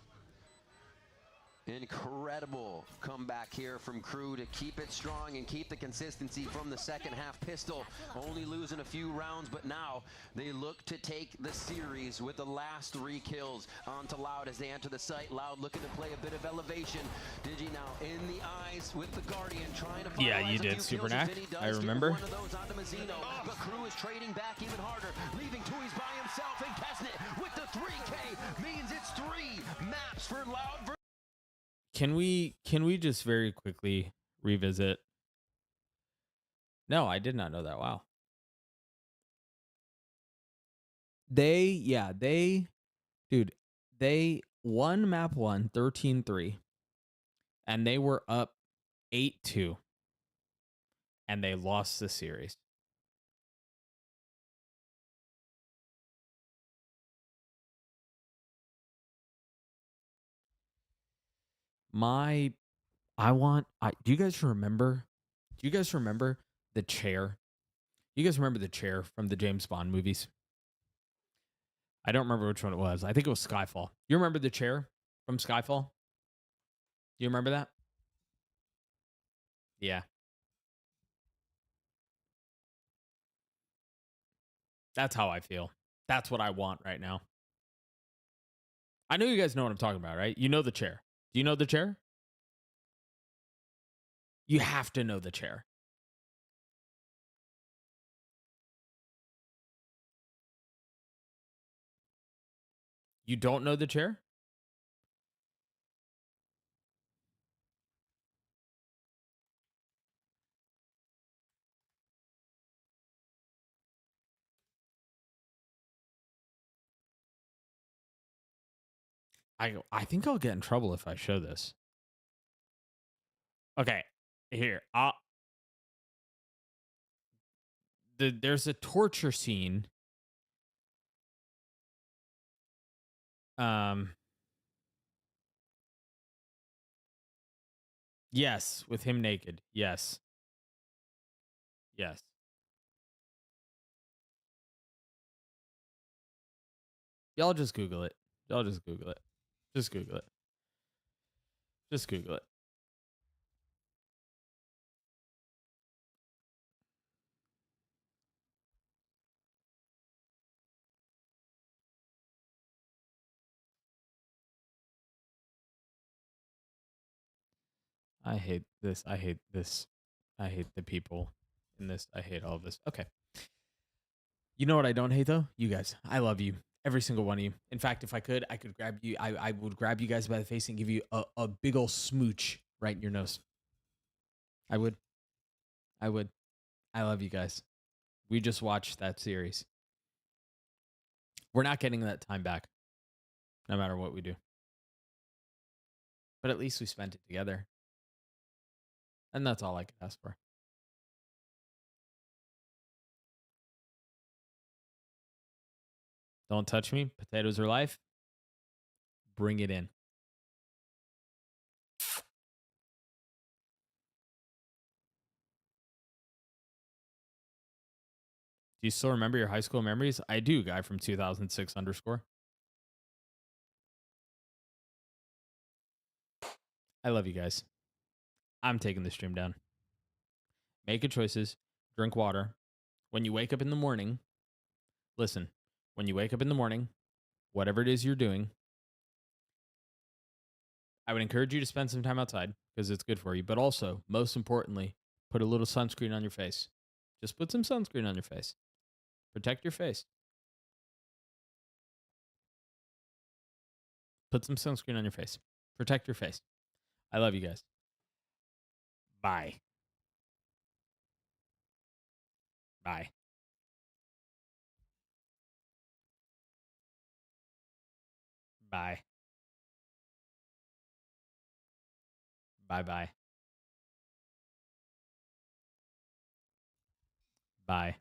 Incredible comeback here from Crew to keep it strong and keep the consistency from the second half. Pistol only losing a few rounds, but now they look to take the series with the last 3 kills onto Loud as they enter the site. Loud looking to play a bit of elevation. Digi now in the eyes with the Guardian trying to Yeah, finalize you a did, few Super kills as Knack. Vinny does I get remember. one of those onto Mazzino, but Crew is trading back even harder, leaving Tui's by himself, and Kesnet with the 3K means it's 3 maps for Loud. Can we just very quickly revisit? No, I did not know that. Wow. They won map 1 13-3, and they were up 8-2, and they lost the series. Do you guys remember? Do you guys remember the chair? You guys remember the chair from the James Bond movies? I don't remember which one it was. I think it was Skyfall. You remember the chair from Skyfall? You remember that? Yeah. That's how I feel. That's what I want right now. I know you guys know what I'm talking about, right? You know the chair. Do you know the chair? You have to know the chair. You don't know the chair? I think I'll get in trouble if I show this. Okay, here. There's a torture scene. Yes, with him naked. Yes. Yes. Y'all just Google it. Y'all just Google it. Just Google it. Just Google it. I hate this. I hate this. I hate the people in this. I hate all of this. Okay. You know what I don't hate though? You guys. I love you. Every single one of you. In fact, if I could grab you. I would grab you guys by the face and give you a big ol' smooch right in your nose. I would. I would. I love you guys. We just watched that series. We're not getting that time back, no matter what we do. But at least we spent it together. And that's all I could ask for. Don't touch me. Potatoes are life. Bring it in. Do you still remember your high school memories? I do, guy from 2006 _. I love you guys. I'm taking the stream down. Make good choices. Drink water. When you wake up in the morning, listen, when you wake up in the morning, whatever it is you're doing, I would encourage you to spend some time outside because it's good for you. But also, most importantly, put a little sunscreen on your face. Just put some sunscreen on your face. Protect your face. Put some sunscreen on your face. Protect your face. I love you guys. Bye. Bye. Bye. Bye-bye. Bye.